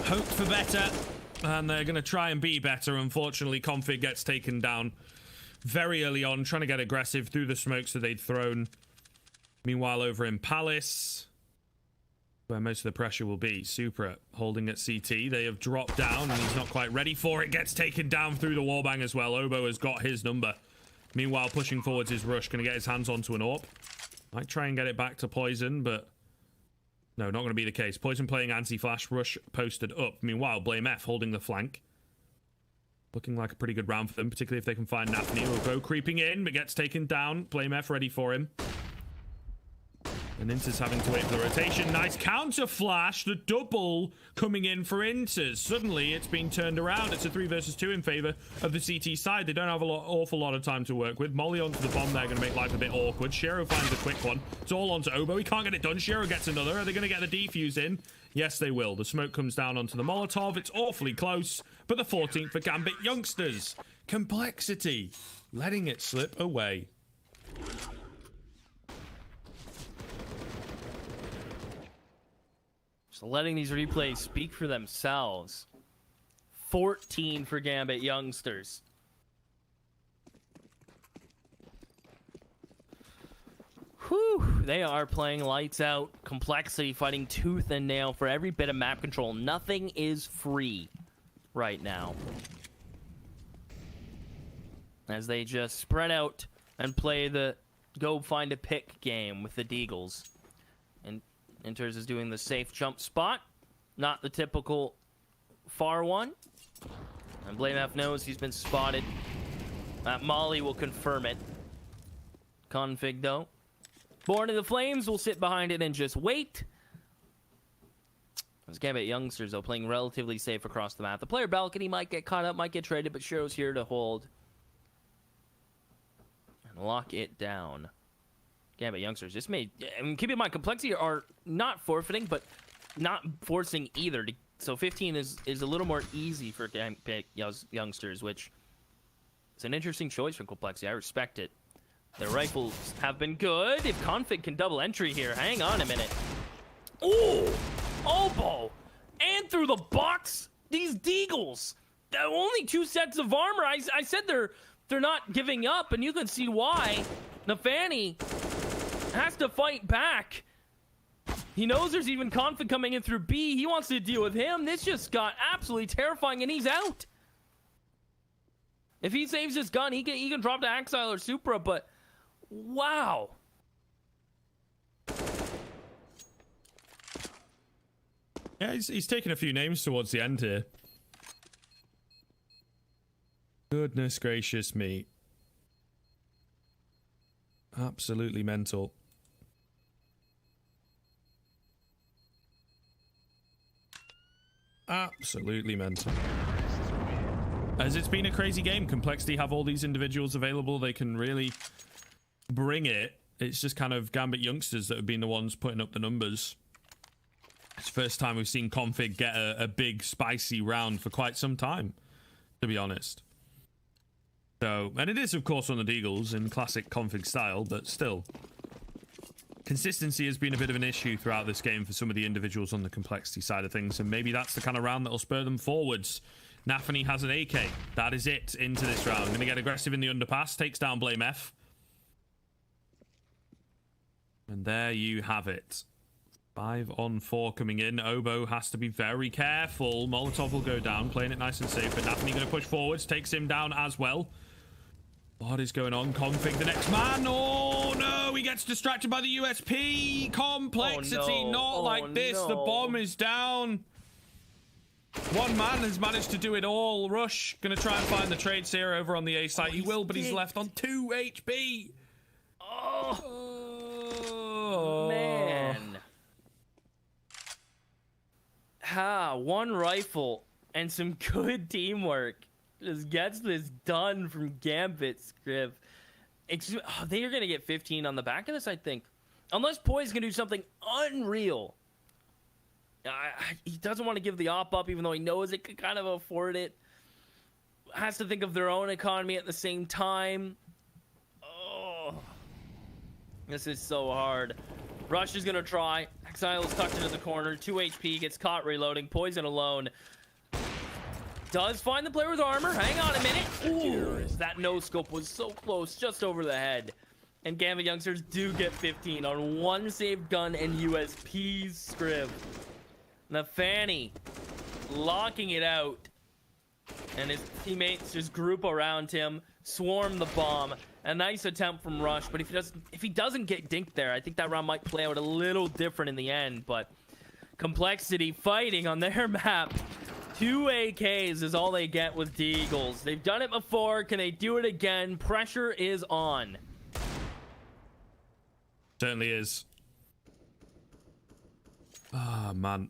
[SPEAKER 5] hoped for better, and they're going to try and be better. Unfortunately, Config gets taken down very early on, trying to get aggressive through the smokes that they'd thrown. Meanwhile, over in Palace, where most of the pressure will be, Supra holding at CT. They have dropped down, and he's not quite ready for it. Gets taken down through the wallbang as well. Obo has got his number. Meanwhile, pushing forwards is Rush, going to get his hands onto an AWP. Might try and get it back to Poison, but no, not going to be the case. Poison playing anti-flash. Rush posted up. Meanwhile, Blame F holding the flank. Looking like a pretty good round for them, particularly if they can find Nafni. Will go creeping in, but gets taken down. Blame F ready for him. And Inter's having to wait for the rotation. Nice counter flash. The double coming in for Inter. Suddenly, it's being turned around. It's a 3 versus 2 in favor of the CT side. They don't have an awful lot of time to work with. Molly onto the bomb there, going to make life a bit awkward. Shero finds a quick one. It's all onto Obo. He can't get it done. Shero gets another. Are they going to get the defuse in? Yes, they will. The smoke comes down onto the Molotov. It's awfully close, but the 14th for Gambit youngsters. Complexity, letting it slip away.
[SPEAKER 6] Just letting these replays speak for themselves. 14 for Gambit youngsters. Whew, they are playing lights out. Complexity fighting tooth and nail for every bit of map control. Nothing is free right now, as they just spread out and play the go find a pick game with the Deagles. And Inters is doing the safe jump spot, not the typical far one. And Blame F knows he's been spotted. Molly will confirm it. Config though. Born in the Flames will sit behind it and just wait. As Gambit youngsters, though, playing relatively safe across the map. The player balcony might get caught up, might get traded, but Shero's here to hold and lock it down. Gambit youngsters just made... I mean, keep in mind, Complexity are not forfeiting, but not forcing either. So 15 is a little more easy for Gambit youngsters, which is an interesting choice for Complexity. I respect it. Their rifles have been good. If Config can double entry here, hang on a minute. Ooh! Oboe! And through the box, these Deagles. Only 2 sets of armor. I said they're not giving up, and you can see why. Nafani has to fight back. He knows there's even Config coming in through B. He wants to deal with him. This just got absolutely terrifying, and he's out. If he saves his gun, he can drop to Axile or Supra, but wow.
[SPEAKER 5] Yeah, he's taking a few names towards the end here. Goodness gracious me. Absolutely mental. Absolutely mental. As it's been a crazy game. Complexity have all these individuals available. They can really bring it. It's just kind of Gambit youngsters that have been the ones putting up the numbers. It's the first time we've seen Config get a big spicy round for quite some time, to be honest. So, and it is of course on the Deagles in classic Config style, but still. Consistency has been a bit of an issue throughout this game for some of the individuals on the Complexity side of things, and maybe that's the kind of round that'll spur them forwards. Nafani has an AK. That is it into this round. Going to get aggressive in the underpass. Takes down Blame F. And there you have it. 5 on 4 coming in. Obo has to be very careful. Molotov will go down, playing it nice and safe. But Nafani going to push forwards. Takes him down as well. What is going on? Config the next man. Oh no, he gets distracted by the USP. Complexity, not like this. The bomb is down. One man has managed to do it all. Rush gonna try and find the trade seer over on the A site. He will, but he's left on 2 HP.
[SPEAKER 6] Oh man. One rifle and some good teamwork just gets this done from Gambit Scriv. They are going to get 15 on the back of this, I think. Unless Poise can do something unreal. He doesn't want to give the op up, even though he knows it could kind of afford it. Has to think of their own economy at the same time. Oh, this is so hard. Rush is going to try. Exile is tucked into the corner. 2 HP, gets caught reloading. Poison alone. Does find the player with armor. Hang on a minute. Ooh, that no-scope was so close, just over the head. And Gambit youngsters do get 15 on 1 saved gun and USP's Scriv. Nafani locking it out. And his teammates just group around him, swarm the bomb. A nice attempt from Rush, but if he doesn't get dinked there, I think that round might play out a little different in the end. But Complexity fighting on their map 2 AKs is all they get with Deagles. They've done it before. Can they do it again? Pressure is on.
[SPEAKER 5] Certainly is. Ah, man.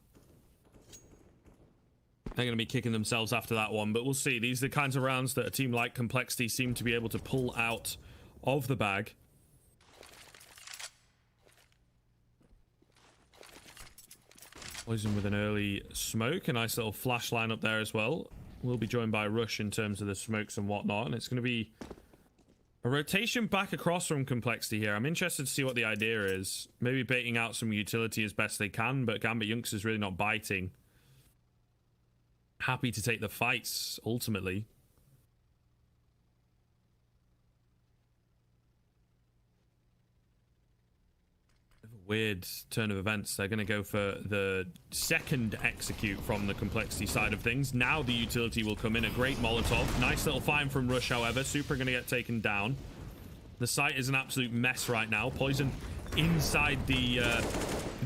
[SPEAKER 5] They're going to be kicking themselves after that one, but we'll see. These are the kinds of rounds that a team like Complexity seem to be able to pull out of the bag. Poison with an early smoke. A nice little flash line up there as well. We'll be joined by Rush in terms of the smokes and whatnot, and it's going to be a rotation back across from Complexity here. I'm interested to see what the idea is. Maybe baiting out some utility as best they can, but Gambit Youngsters really not biting. Happy to take the fights, ultimately. Weird turn of events. They're going to go for the second execute from the Complexity side of things. Now the utility will come in. A great Molotov. Nice little find from Rush, however. Super going to get taken down. The site is an absolute mess right now. Poison inside the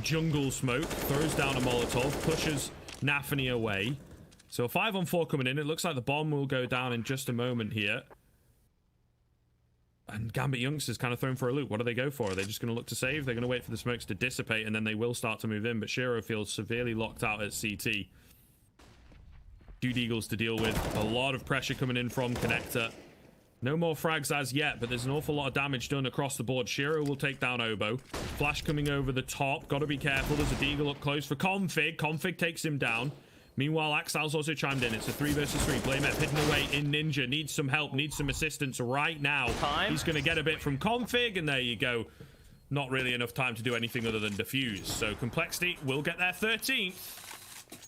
[SPEAKER 5] jungle smoke. Throws down a Molotov. Pushes Nafany away. So a 5-on-4 coming in. It looks like the bomb will go down in just a moment here. And Gambit Youngsters kind of thrown for a loop. What do they go for? Are they just going to look to save? They're going to wait for the smokes to dissipate, and then they will start to move in. But Shiro feels severely locked out at CT. 2 Deagles to deal with. A lot of pressure coming in from Connector. No more frags as yet, but there's an awful lot of damage done across the board. Shiro will take down Obo. Flash coming over the top. Got to be careful. There's a Deagle up close for Config. Config takes him down. Meanwhile, Axal's also chimed in. It's a 3 versus 3. Blamef hidden away in Ninja. Needs some help, needs some assistance right now. He's going to get a bit from Config, and there you go. Not really enough time to do anything other than defuse. So Complexity will get their 13th.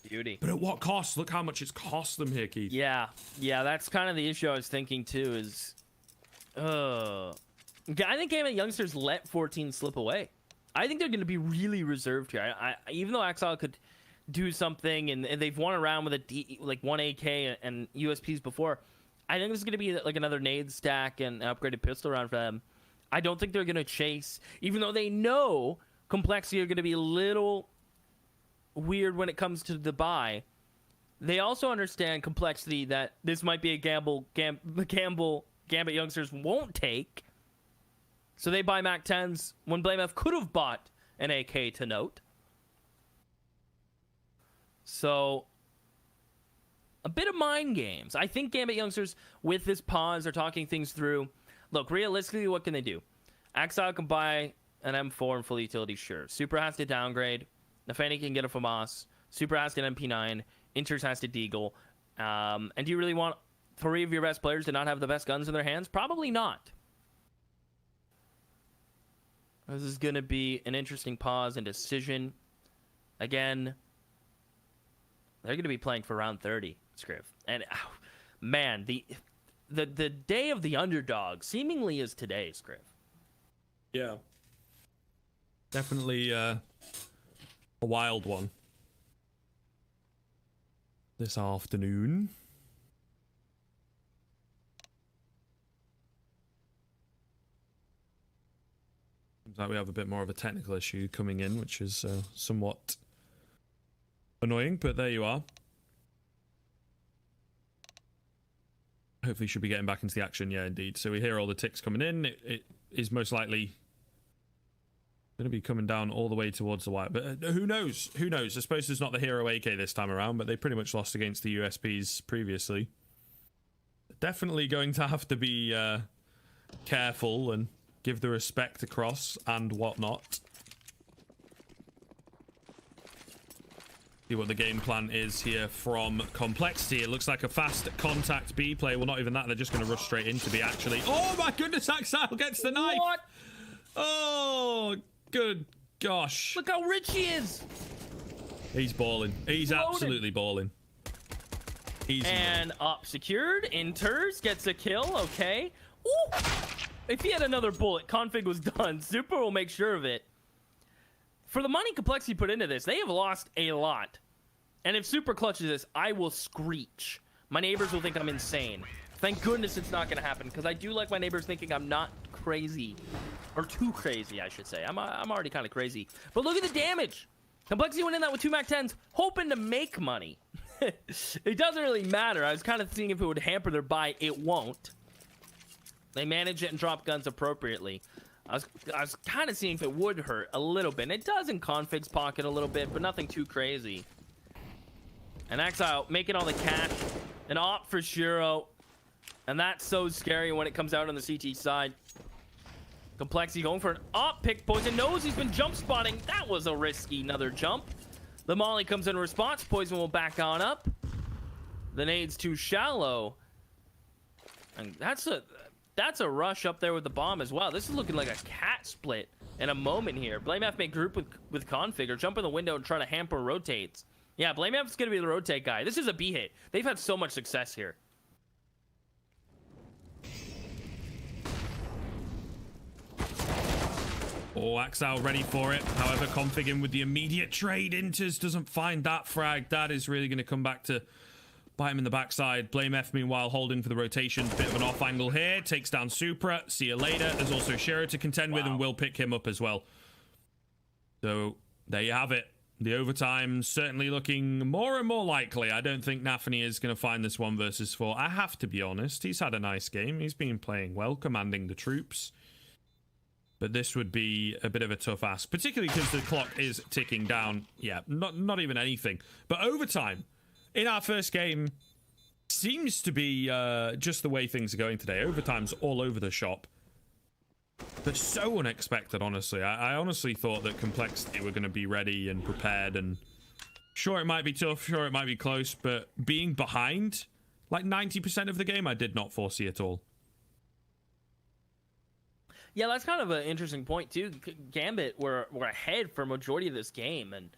[SPEAKER 6] Beauty.
[SPEAKER 5] But at what cost? Look how much it's cost them here, Keith.
[SPEAKER 6] Yeah, that's kind of the issue I was thinking too. Is, I think Gambit Youngsters let 14 slip away. I think they're going to be really reserved here. Even though Axal could do something, and they've won around with like 1 AK and USPs before, I think this is going to be like another nade stack and an upgraded pistol round for them. I don't think they're going to chase, even though they know Complexity are going to be a little weird when it comes to the buy. They also understand Complexity that this might be a gamble Gambit Youngsters won't take, so they buy Mac 10s when Blamef could have bought an AK, to note. So, a bit of mind games. I think Gambit Youngsters, with this pause, are talking things through. Look, realistically, what can they do? Axel can buy an M4 and full utility, sure. Super has to downgrade. Nafany can get a FAMAS. Super has to get an MP9. Inters has to Deagle. And do you really want 3 of your best players to not have the best guns in their hands? Probably not. This is going to be an interesting pause and decision. Again, they're going to be playing for round 30, Scriv. And, man, the day of the underdog seemingly is today, Scriv.
[SPEAKER 5] Yeah. Definitely a wild one this afternoon. Seems like we have a bit more of a technical issue coming in, which is somewhat annoying, but there you are. Hopefully should be getting back into the action. Yeah, indeed. So we hear all the ticks coming in. It is most likely going to be coming down all the way towards the wire. But who knows? Who knows? I suppose there's not the hero AK this time around, but they pretty much lost against the USPs previously. Definitely going to have to be careful and give the respect across and whatnot. See what the game plan is here from Complexity. It looks like a fast contact B play. Well, not even that. They're just going to rush straight into B, actually. Oh, my goodness. Axel gets the knife.
[SPEAKER 6] What?
[SPEAKER 5] Oh, good gosh.
[SPEAKER 6] Look how rich he is.
[SPEAKER 5] He's balling. He's
[SPEAKER 6] Loaded.
[SPEAKER 5] absolutely balling. Easy.
[SPEAKER 6] And up secured. Inters gets a kill. Okay. Ooh. If he had another bullet, Config was done. Super will make sure of it. For the money Complexity put into this, they have lost a lot. And if Super clutches this, I will screech. My neighbors will think I'm insane. Thank goodness it's not going to happen, because I do like my neighbors thinking I'm not crazy. Or too crazy, I should say. I'm already kind of crazy. But look at the damage. Complexity went in that with 2 Mac 10s, hoping to make money. it doesn't really matter. I was kind of seeing if it would hamper their buy. It won't. They manage it and drop guns appropriately. I was kind of seeing if it would hurt a little bit. And it does in Config's pocket a little bit, but nothing too crazy. And Exile making all the cash. An op for Shiro. And that's so scary when it comes out on the CT side. Complexity going for an op pick. Poison knows he's been jump spotting. That was a risky another jump. The molly comes in response. Poison will back on up. The nade's too shallow. And that's a rush up there with the bomb as well. This is looking like a cat split in a moment here. BlameF make group with Config or jump in the window and try to hamper rotates. Yeah, BlameF's going to be the rotate guy. This is a B hit. They've had so much success here.
[SPEAKER 5] Oh, Axel ready for it. However, Config in with the immediate trade. Inters doesn't find that frag. That is really going to come back to bite him in the backside. BlameF, meanwhile, holding for the rotation. Bit of an off angle here. Takes down Supra. See you later. There's also Shiro to contend with, and will pick him up as well. So, there you have it. The overtime certainly looking more and more likely. I don't think Nafany is going to find this 1 versus 4. I have to be honest. He's had a nice game. He's been playing well, commanding the troops. But this would be a bit of a tough ask, particularly because the clock is ticking down. Yeah, not even anything. But overtime in our first game seems to be just the way things are going today. Overtime's all over the shop. But so unexpected, honestly. I honestly thought that Complexity were going to be ready and prepared. And sure, it might be tough. Sure, it might be close. But being behind like 90% of the game, I did not foresee at all.
[SPEAKER 6] Yeah, that's kind of an interesting point, too. Gambit were ahead for a majority of this game, and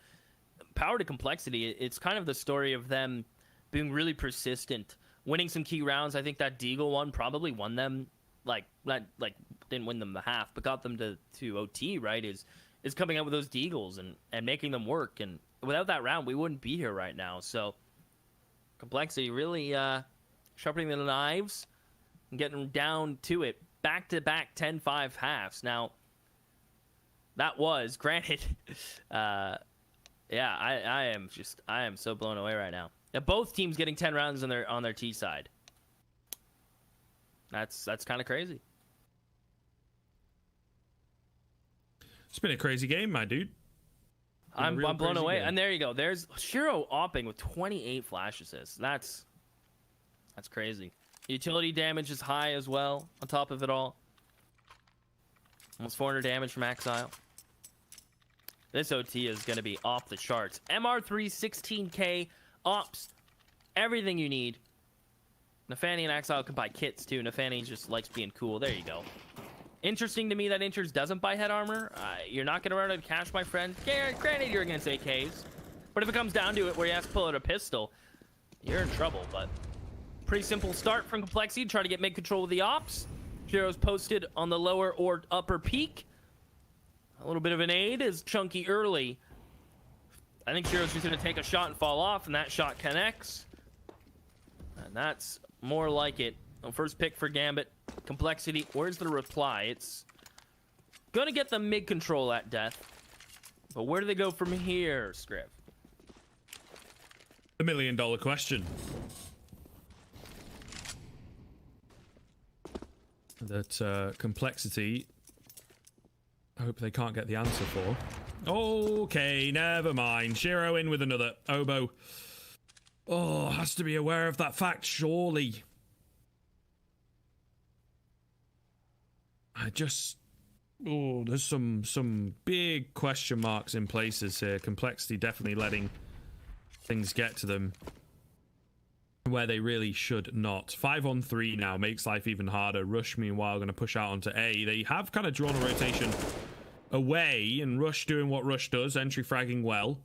[SPEAKER 6] power to Complexity, it's kind of the story of them being really persistent, winning some key rounds. I think that Deagle one probably won them, didn't win them the half, but got them to OT, right, is coming out with those Deagles and making them work. And without that round, we wouldn't be here right now. So Complexity really sharpening the knives and getting down to it. Back-to-back 10-5 halves. Now, that was, granted, I am so blown away right now. Both teams getting 10 rounds on their T side. That's kind of crazy.
[SPEAKER 5] It's been a crazy game, my dude.
[SPEAKER 6] I'm blown away. Game. And there you go. There's Shiro opping with 28 flash assists. That's crazy. Utility damage is high as well, on top of it all. Almost 400 damage from Exile. This OT is going to be off the charts. MR3, 16k, ops, everything you need. Nafany and Exile can buy kits too. Nafany just likes being cool. There you go. Interesting to me that Inters doesn't buy head armor. You're not going to run out of cash, my friend. Granted, you're against AKs. But if it comes down to it where you have to pull out a pistol, you're in trouble, but... Pretty simple start from Complexity. Try to get mid-control of the ops. Shiro's posted on the lower or upper peak. A little bit of an aid is chunky early. I think Shiro's just going to take a shot and fall off, and that shot connects. And that's more like it. First pick for Gambit. Complexity. Where's the reply? It's going to get the mid-control at death. But where do they go from here, Scriv?
[SPEAKER 5] $1 million question. That Complexity, I hope they can't get the answer for. Okay, never mind. Shiro in with another. Oboe. Oh, has to be aware of that fact, surely. There's some big question marks in places here. Complexity definitely letting things get to them where they really should not. 5-on-3 now makes life even harder. Rush, meanwhile, going to push out onto A. They have kind of drawn a rotation away, and Rush doing what Rush does, entry fragging well.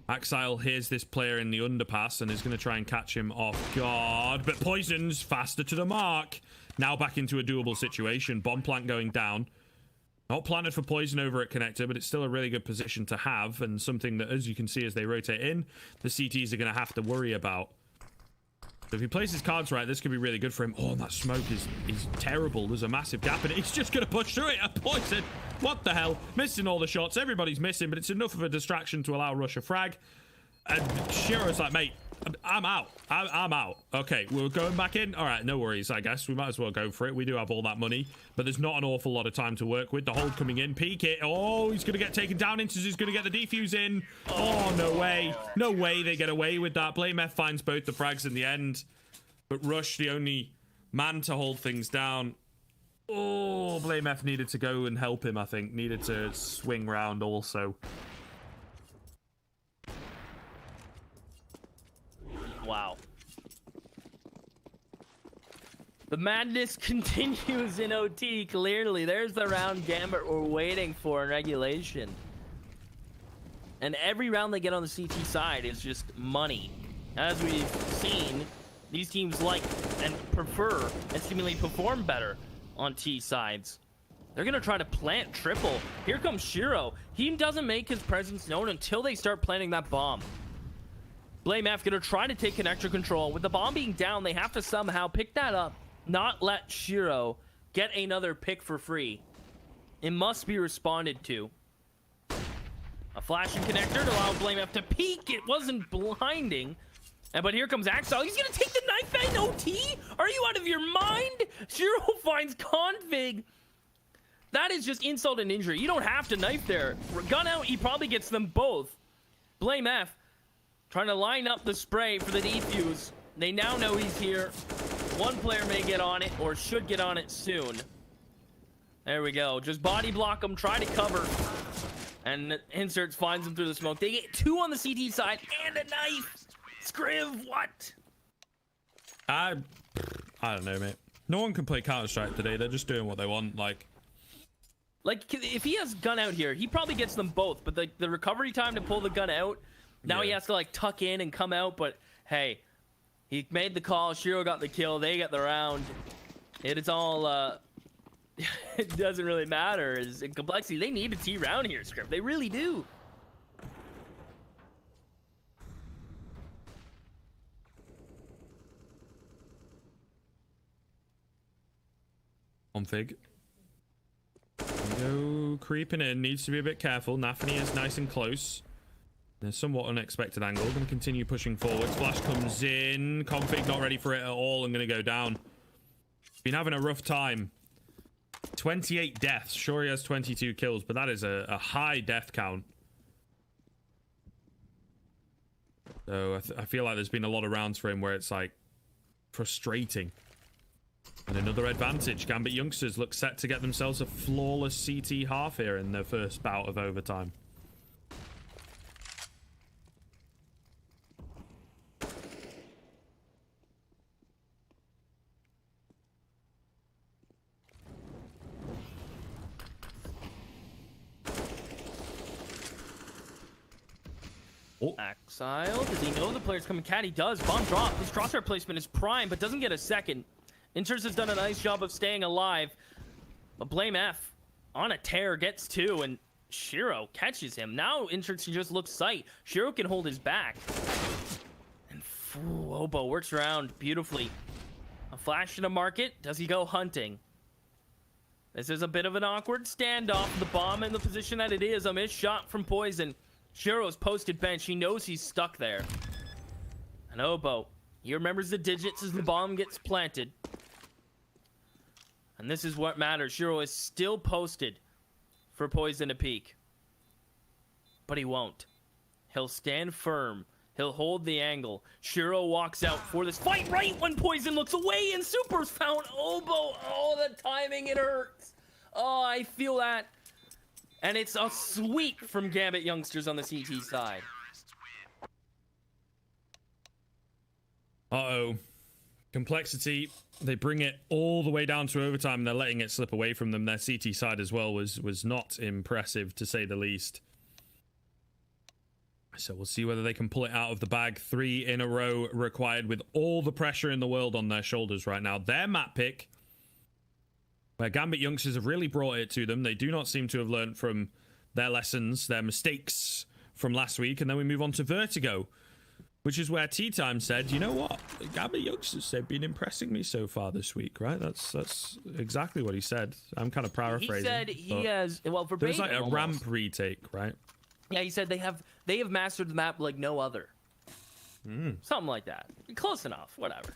[SPEAKER 5] Axile hears this player in the underpass and is going to try and catch him off guard, but Poison's faster to the mark. Now back into a doable situation. Bomb plant going down. Not planted for Poison over at Connector, but it's still a really good position to have, and something that, as you can see as they rotate in, the CTs are going to have to worry about. So if he plays his cards right, this could be really good for him. Oh, and that smoke is terrible. There's a massive gap in it. He's just going to push through it. A Poison. What the hell? Missing all the shots. Everybody's missing, but it's enough of a distraction to allow Rush a frag. And Shiro's like, mate, I'm out. I'm out. Okay, we're going back in. All right, no worries. I guess we might as well go for it. We do have all that money, but there's not an awful lot of time to work with. The hold coming in, peek it. Oh, he's gonna get taken down. Intus is gonna get the defuse in. Oh, no way, no way they get away with that. Blame F finds both the frags in the end, but Rush, the only man to hold things down. Oh, Blame F needed to go and help him. I think needed to swing round also.
[SPEAKER 6] Wow. The madness continues in OT, clearly. There's the round Gambit we're waiting for in regulation. And every round they get on the CT side is just money. As we've seen, these teams like and prefer and seemingly perform better on T sides. They're going to try to plant triple. Here comes Shiro. He doesn't make his presence known until they start planting that bomb. Blame F gonna try to take connector control. With the bomb being down, they have to somehow pick that up, not let Shiro get another pick for free. It must be responded to. A flashing connector to allow Blame F to peek. It wasn't blinding. But here comes Axel. He's gonna take the knife in OT? Are you out of your mind? Shiro finds config. That is just insult and injury. You don't have to knife there. Gun out, he probably gets them both. Blame F trying to line up the spray for the defuse. They now know he's here. One player may get on it, or should get on it soon. There we go. Just body block him, try to cover. And Inserts finds him through the smoke. They get two on the CT side and a knife. Scriv, what?
[SPEAKER 5] I don't know, mate. No one can play Counter-Strike today. They're just doing what they want, like
[SPEAKER 6] if he has gun out here, he probably gets them both. But the recovery time to pull the gun out, now he has to like tuck in and come out. But hey, he made the call. Shiro got the kill. They get the round. It's all it doesn't really matter. In complexity, they need a T round here, Script. They really do.
[SPEAKER 5] Config. Go creeping in. Needs to be a bit careful. Nafany is nice and close. In a somewhat unexpected angle. Going to continue pushing forward. Flash comes in. Config not ready for it at all. I'm going to go down. Been having a rough time. 28 deaths. Sure, he has 22 kills, but that is a high death count. So I feel like there's been a lot of rounds for him where it's like frustrating. And another advantage. Gambit youngsters look set to get themselves a flawless CT half here in their first bout of overtime.
[SPEAKER 6] Oh. Exile. Does he know the player's coming? Cat, he does. Bomb drop. His crosshair placement is prime, but doesn't get a second. Inters has done a nice job of staying alive. But Blame F on a tear gets two, and Shiro catches him. Now Inters can just look sight. Shiro can hold his back. And Obo works around beautifully. A flash to the market. Does he go hunting? This is a bit of an awkward standoff. The bomb in the position that it is. A missed shot from Poison. Shiro's posted bench. He knows he's stuck there. And Obo, he remembers the digits as the bomb gets planted. And this is what matters. Shiro is still posted for Poison to peek. But he won't. He'll stand firm. He'll hold the angle. Shiro walks out for this fight right when Poison looks away and Super's found Obo. Oh, the timing, it hurts. Oh, I feel that. And it's a sweep from Gambit youngsters on the CT side.
[SPEAKER 5] Uh-oh. Complexity. They bring it all the way down to overtime and they're letting it slip away from them. Their CT side as well was not impressive, to say the least. So we'll see whether they can pull it out of the bag. 3 in a row required with all the pressure in the world on their shoulders right now. Their map pick, where Gambit youngsters have really brought it to them. They do not seem to have learned from their lessons, their mistakes from last week. And then we move on to Vertigo, which is where Tea Time said, you know what? Gambit youngsters, they've been impressing me so far this week, right? That's exactly what he said. I'm kind of paraphrasing.
[SPEAKER 6] He said he has, well,
[SPEAKER 5] there's like a
[SPEAKER 6] almost.
[SPEAKER 5] ramp retake, right?
[SPEAKER 6] Yeah, he said they have mastered the map like no other. Something like that. Close enough. Whatever.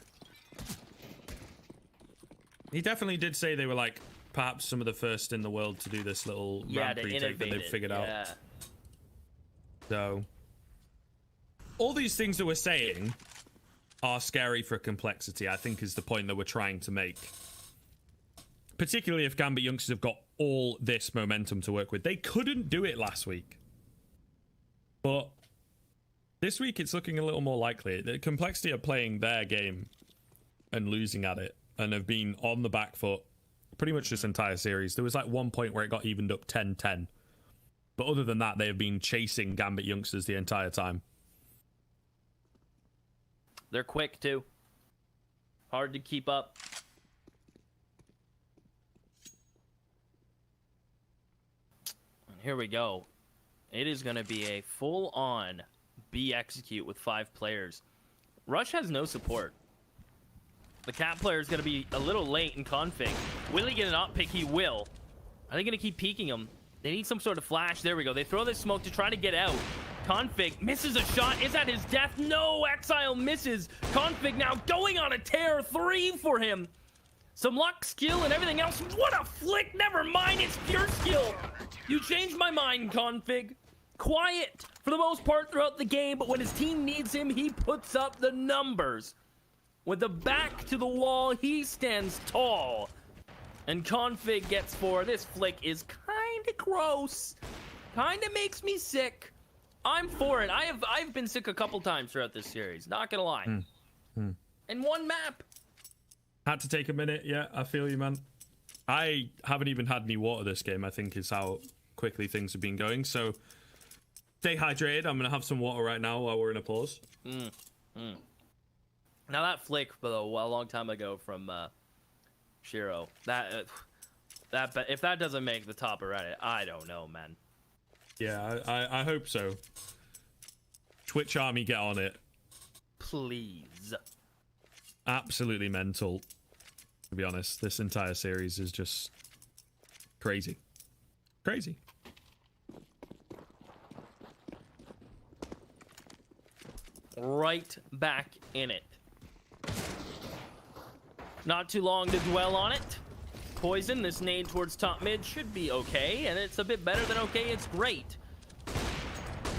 [SPEAKER 5] He definitely did say they were like perhaps some of the first in the world to do this little ramp
[SPEAKER 6] to
[SPEAKER 5] retake that
[SPEAKER 6] innovate
[SPEAKER 5] they've
[SPEAKER 6] it.
[SPEAKER 5] figured
[SPEAKER 6] Yeah.
[SPEAKER 5] out. So all these things that we're saying are scary for complexity, I think, is the point that we're trying to make. Particularly if Gambit youngsters have got all this momentum to work with. They couldn't do it last week. But this week it's looking a little more likely. The complexity are playing their game and losing at it and have been on the back foot pretty much this entire series. There was like one point where it got evened up 10-10. But other than that, they have been chasing Gambit youngsters the entire time.
[SPEAKER 6] They're quick too. Hard to keep up. And here we go. It is going to be a full-on B execute with 5 players. Rush has no support. The cat player is going to be a little late in config. Will he get an up pick? He will. Are they going to keep peeking him? They need some sort of flash. There we go. They throw this smoke to try to get out. Config misses a shot. Is that his death? No, Exile misses. Config now going on a tear. 3 for him. Some luck, skill, and everything else. What a flick. Never mind. It's pure skill. You changed my mind, Config. Quiet for the most part throughout the game, but when his team needs him, he puts up the numbers. With the back to the wall, he stands tall. And Config gets 4. This flick is kind of gross. Kind of makes me sick. I'm for it. I've been sick a couple times throughout this series. Not gonna lie. In one map.
[SPEAKER 5] Had to take a minute. Yeah, I feel you, man. I haven't even had any water this game, I think, is how quickly things have been going. So stay hydrated. I'm going to have some water right now while we're in a pause.
[SPEAKER 6] Now that flick, though, a long time ago from Shiro, that if that doesn't make the top of Reddit, I don't know, man.
[SPEAKER 5] Yeah, I hope so. Twitch Army, get on it.
[SPEAKER 6] Please.
[SPEAKER 5] Absolutely mental, to be honest. This entire series is just crazy. Crazy.
[SPEAKER 6] Right back in it. Not too long to dwell on it. Poison, this nade towards top mid should be okay, and it's a bit better than okay, it's great.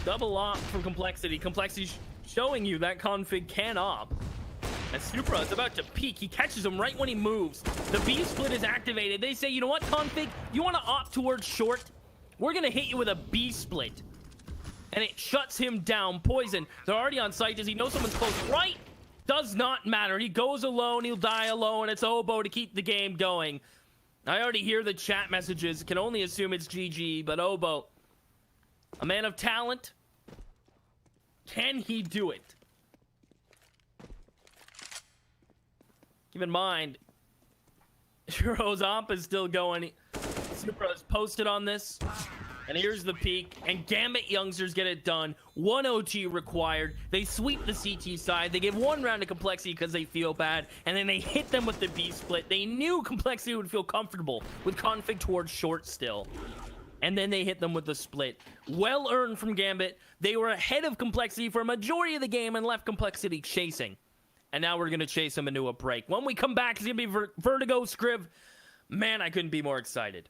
[SPEAKER 6] Double op from Complexity. Complexity showing you that config can op. And Supra is about to peek. He catches him right when he moves. The B split is activated. They say, you know what, config? You want to opt towards short? We're going to hit you with a B split. And it shuts him down. Poison, they're already on site. Does he know someone's close? Right? Does not matter. He goes alone. He'll die alone. It's Oboe to keep the game going. I already hear the chat messages. Can only assume it's GG, but Oboe, a man of talent. Can he do it? Keep in mind, Shiro's op is still going. Supra is posted on this. And here's the peak. And Gambit youngsters get it done. 1 OT required. They sweep the CT side. They give 1 round of Complexity because they feel bad. And then they hit them with the B split. They knew Complexity would feel comfortable with config towards short still. And then they hit them with the split. Well earned from Gambit. They were ahead of Complexity for a majority of the game and left Complexity chasing. And now we're going to chase them into a break. When we come back, it's going to be Vertigo Scriv. Man, I couldn't be more excited.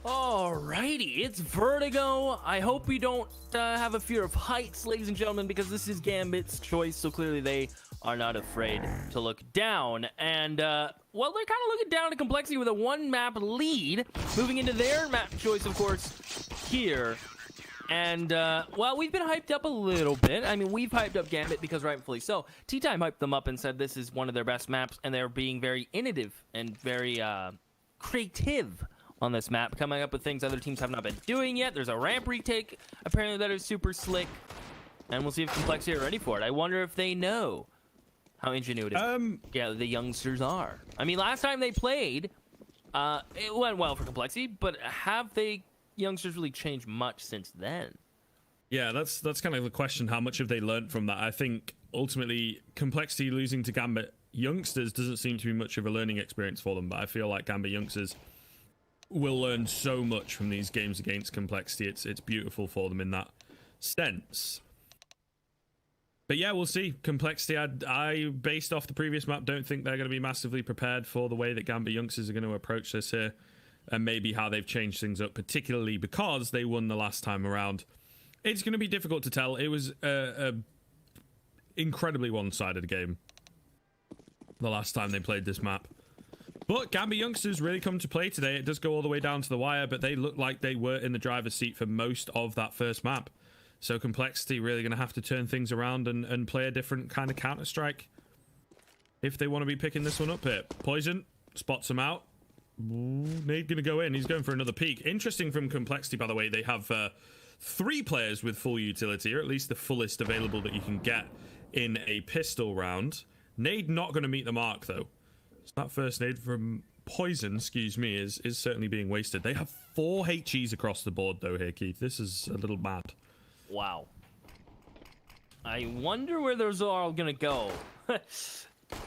[SPEAKER 6] Alrighty, it's Vertigo. I hope we don't have a fear of heights, ladies and gentlemen, because this is Gambit's choice, so clearly they are not afraid to look down. And, well, they're kind of looking down at Complexity with a one-map lead, moving into their map choice, of course, here. And, well, we've been hyped up a little bit. I mean, we've hyped up Gambit because rightfully so. T-Time hyped them up and said this is one of their best maps, and they're being very innovative and very creative on this map, coming up with things other teams have not been doing yet. There's a ramp retake, apparently, that is super slick, and we'll see if Complexity are ready for it. I wonder if they know how ingenuitive the youngsters are. I mean, last time they played, it went well for Complexity, but have they youngsters really changed much since then?
[SPEAKER 5] Yeah, that's kind of the question. How much have they learned from that? I think ultimately Complexity losing to Gambit youngsters doesn't seem to be much of a learning experience for them, but I feel like Gambit youngsters will learn so much from these games against Complexity. It's beautiful for them in that sense. But yeah, we'll see. Complexity, I based off the previous map, don't think they're going to be massively prepared for the way that Gambit youngsters are going to approach this here, and maybe how they've changed things up, particularly because they won the last time around. It's going to be difficult to tell. It was a incredibly one-sided game the last time they played this map. But Gambit youngsters really come to play today. It does go all the way down to the wire, but they look like they were in the driver's seat for most of that first map. So Complexity really going to have to turn things around and play a different kind of Counter-Strike if they want to be picking this one up here. Poison spots him out. Ooh, Nade going to go in. He's going for another peek. Interesting from Complexity, by the way. They have 3 players with full utility, or at least the fullest available that you can get in a pistol round. Nade not going to meet the mark, though. So that first nade from Poison, excuse me, is certainly being wasted. They have 4 HEs across the board, though, here, Keith. This is a little mad.
[SPEAKER 6] Wow. I wonder where those are all gonna go.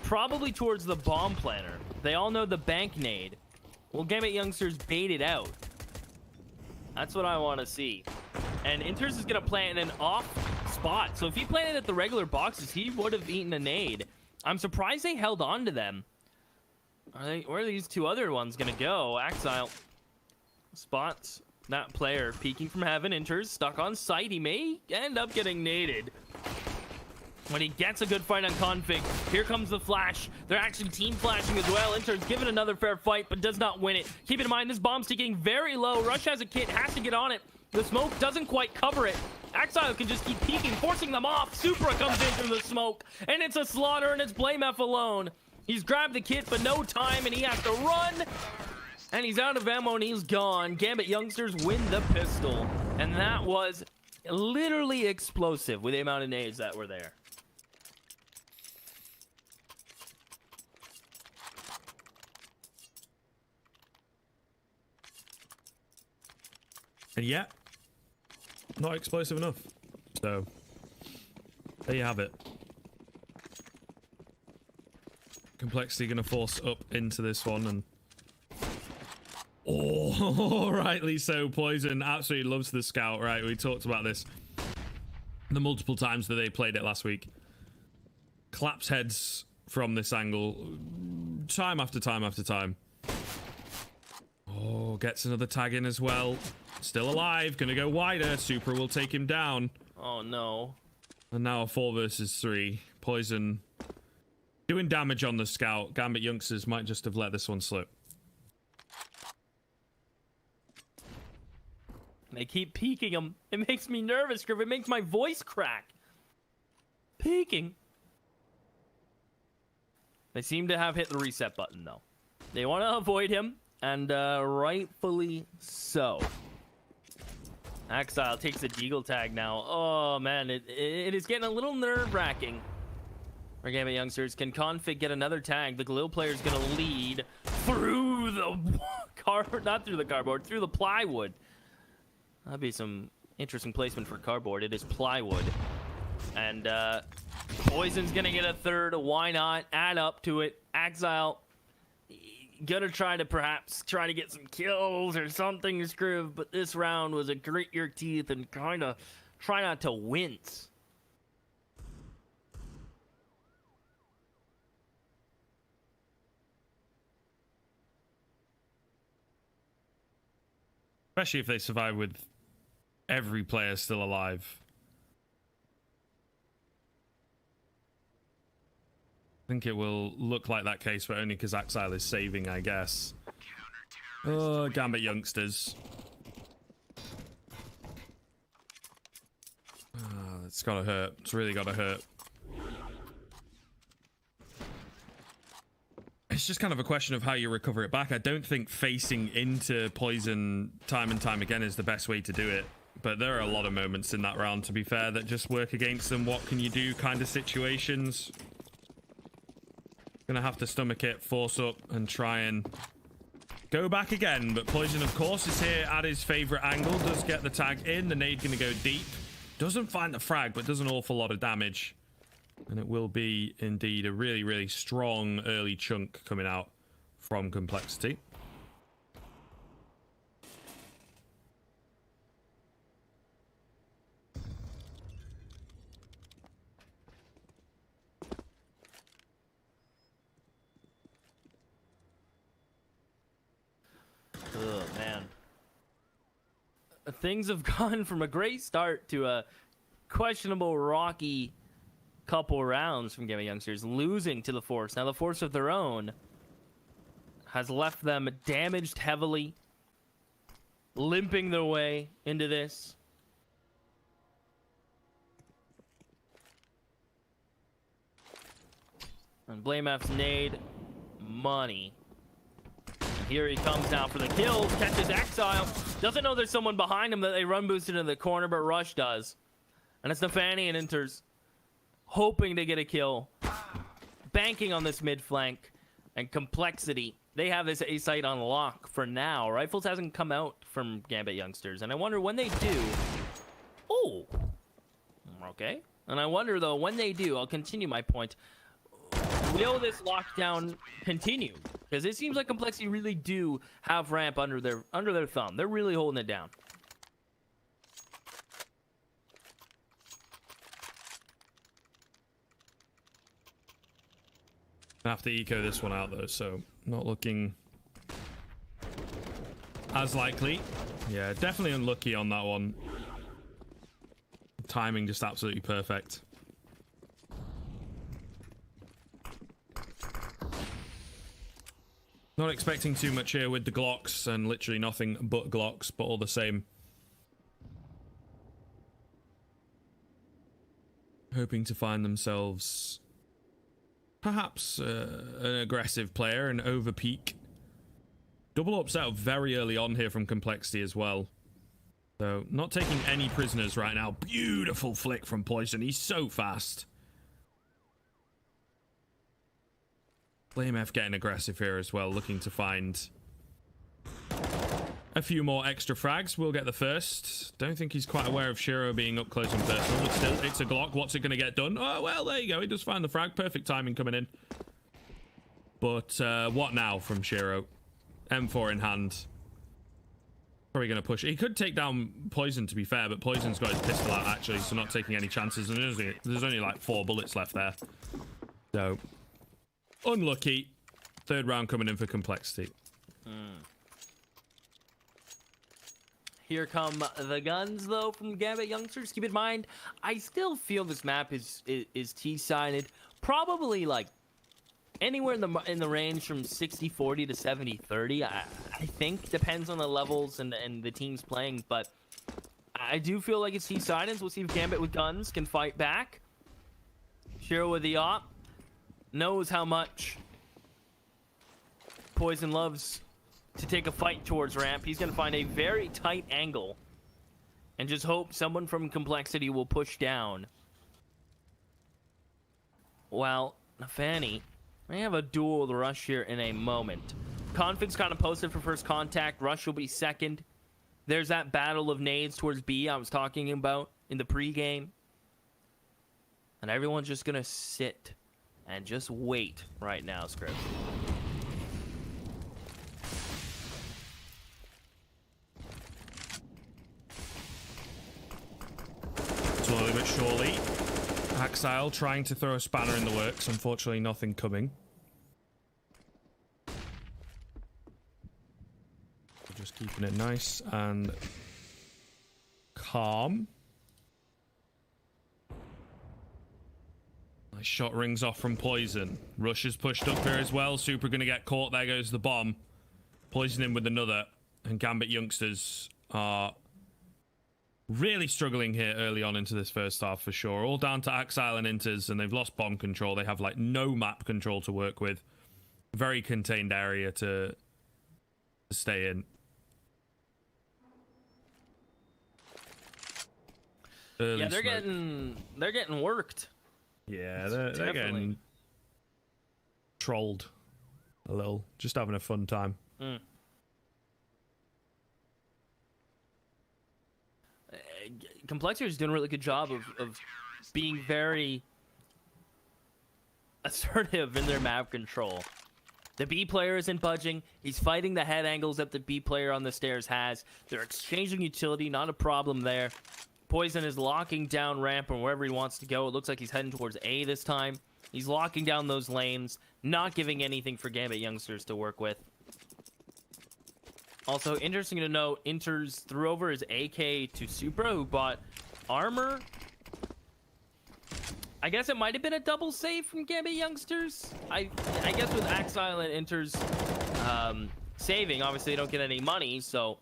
[SPEAKER 6] Probably towards the bomb planter. They all know the bank nade. Will Gambit youngsters bait it out? That's what I want to see. And Inters is gonna plant in an off spot. So if he planted at the regular boxes, he would have eaten a nade. I'm surprised they held on to them. Where are these 2 other ones gonna go? Axile spots that player peeking from heaven. Inters stuck on site. He may end up getting naded. When he gets a good fight on Config, here comes the flash. They're actually team flashing as well. Inters given another fair fight, but does not win it. Keep in mind, this bomb's sticking very low. Rush has a kit, has to get on it. The smoke doesn't quite cover it. Axile can just keep peeking, forcing them off. Supra comes in through the smoke, and it's a slaughter, and it's BlameF alone. He's grabbed the kit, but no time, and he has to run. And he's out of ammo, and he's gone. Gambit youngsters win the pistol. And that was literally explosive with the amount of nades that were there.
[SPEAKER 5] And yeah, not explosive enough. So, there you have it. Complexity going to force up into this one, and oh, rightly so. Poison absolutely loves the scout, right? We talked about this the multiple times that they played it last week. Claps heads from this angle time after time after time. Oh, gets another tag in as well. Still alive, gonna go wider. Supra will take him down.
[SPEAKER 6] Oh no.
[SPEAKER 5] And now a 4 versus 3. Poison doing damage on the scout. Gambit youngsters might just have let this one slip.
[SPEAKER 6] They keep peeking him. It makes me nervous, Griff. It makes my voice crack. Peeking. They seem to have hit the reset button, though. They want to avoid him, and rightfully so. Axile takes a deagle tag now. Oh, man, it is getting a little nerve-wracking. For Gambit youngsters, can Config get another tag? The Galil player is going to lead through the not through the cardboard, through the plywood. That'd be some interesting placement for cardboard. It is plywood. And Poison's going to get a third. Why not? Add up to it. Axile gonna try to perhaps get some kills or something, Screw, but this round was a grit your teeth and kind of try not to wince.
[SPEAKER 5] Especially if they survive with every player still alive. I think it will look like that case, but only because Axile is saving, I guess. Oh, Gambit youngsters. It's gotta hurt. It's really gotta hurt. It's just kind of a question of how you recover it back. I don't think facing into poison time and time again is the best way to do it. But there are a lot of moments in that round, to be fair, that just work against them. What can you do kind of situations. Gonna have to stomach it, force up, and try and go back again. But Poison, of course, is here at his favorite angle. Does get the tag in. The nade gonna go deep. Doesn't find the frag, but does an awful lot of damage. And it will be indeed a really, really strong early chunk coming out from Complexity.
[SPEAKER 6] Oh, man. Things have gone from a great start to a questionable, rocky couple rounds from Gambit youngsters, losing to the Force. Now, the Force of their own has left them damaged heavily, limping their way into this. And Blame F's nade, money. Here he comes now for the kills, catches Exile. Doesn't know there's someone behind him that they run boosted into the corner, but Rush does. And it's Nafani and Inters hoping to get a kill. Banking on this mid flank and Complexity. They have this A site on lock for now. Rifles hasn't come out from Gambit youngsters. And I wonder when they do. Oh, okay. And I wonder though, when they do, I'll continue my point. Will this lockdown continue? Because it seems like Complexity really do have ramp under their thumb. They're really holding it down.
[SPEAKER 5] I have to eco this one out though, so not looking as likely. Yeah, definitely unlucky on that one. Timing just absolutely perfect. Not expecting too much here with the Glocks, and literally nothing but Glocks, but all the same. Hoping to find themselves perhaps an aggressive player, an overpeak. Double upset very early on here from Complexity as well. So not taking any prisoners right now. Beautiful flick from Poison. He's so fast. Blame F getting aggressive here as well, looking to find a few more extra frags. We'll get the first. Don't think he's quite aware of Shiro being up close and personal, but still, it's a Glock. What's it going to get done? Oh, well, there you go. He does find the frag. Perfect timing coming in. But what now from Shiro? M4 in hand. Probably going to push. He could take down Poison, to be fair, but Poison's got his pistol out, actually, so not taking any chances. And there's only like 4 bullets left there. So unlucky. Third round coming in for Complexity.
[SPEAKER 6] Here come the guns, though, from Gambit youngsters. Keep in mind, I still feel this map is T-sided. Probably, like, anywhere in the range from 60-40 to 70-30. I think depends on the levels and the teams playing, but I do feel like it's T-sided. We'll see if Gambit with guns can fight back. Shiro with the op knows how much Poison loves to take a fight towards ramp. He's going to find a very tight angle and just hope someone from Complexity will push down. Well, Nafani may have a duel with Rush here in a moment. Config's kind of posted for first contact. Rush will be second. There's that battle of nades towards B I was talking about in the pregame. And everyone's just going to sit and just wait right now, Script.
[SPEAKER 5] Slowly but surely. Axile trying to throw a spanner in the works. Unfortunately, nothing coming. Just keeping it nice and calm. Nice shot rings off from Poison. Rush is pushed up here as well. Super gonna get caught. There goes the bomb. Poison in with another. And Gambit youngsters are really struggling here early on into this first half for sure. All down to Axile and Inters, and they've lost bomb control. They have like no map control to work with. Very contained area to stay in. Early
[SPEAKER 6] Yeah, they're
[SPEAKER 5] smoke.
[SPEAKER 6] getting worked.
[SPEAKER 5] Yeah, they're getting trolled a little. Just having a fun time.
[SPEAKER 6] Complexity is doing a really good job of being very assertive in their map control. The B player isn't budging. He's fighting the head angles that the B player on the stairs has. They're exchanging utility, not a problem there. Poison is locking down ramp and wherever he wants to go. It looks like he's heading towards A this time. He's locking down those lanes, not giving anything for Gambit youngsters to work with. Also, interesting to note, Inters threw over his AK to Supra, who bought armor. I guess it might have been a double save from Gambit youngsters. I guess with Axile and Inters saving, obviously they don't get any money, so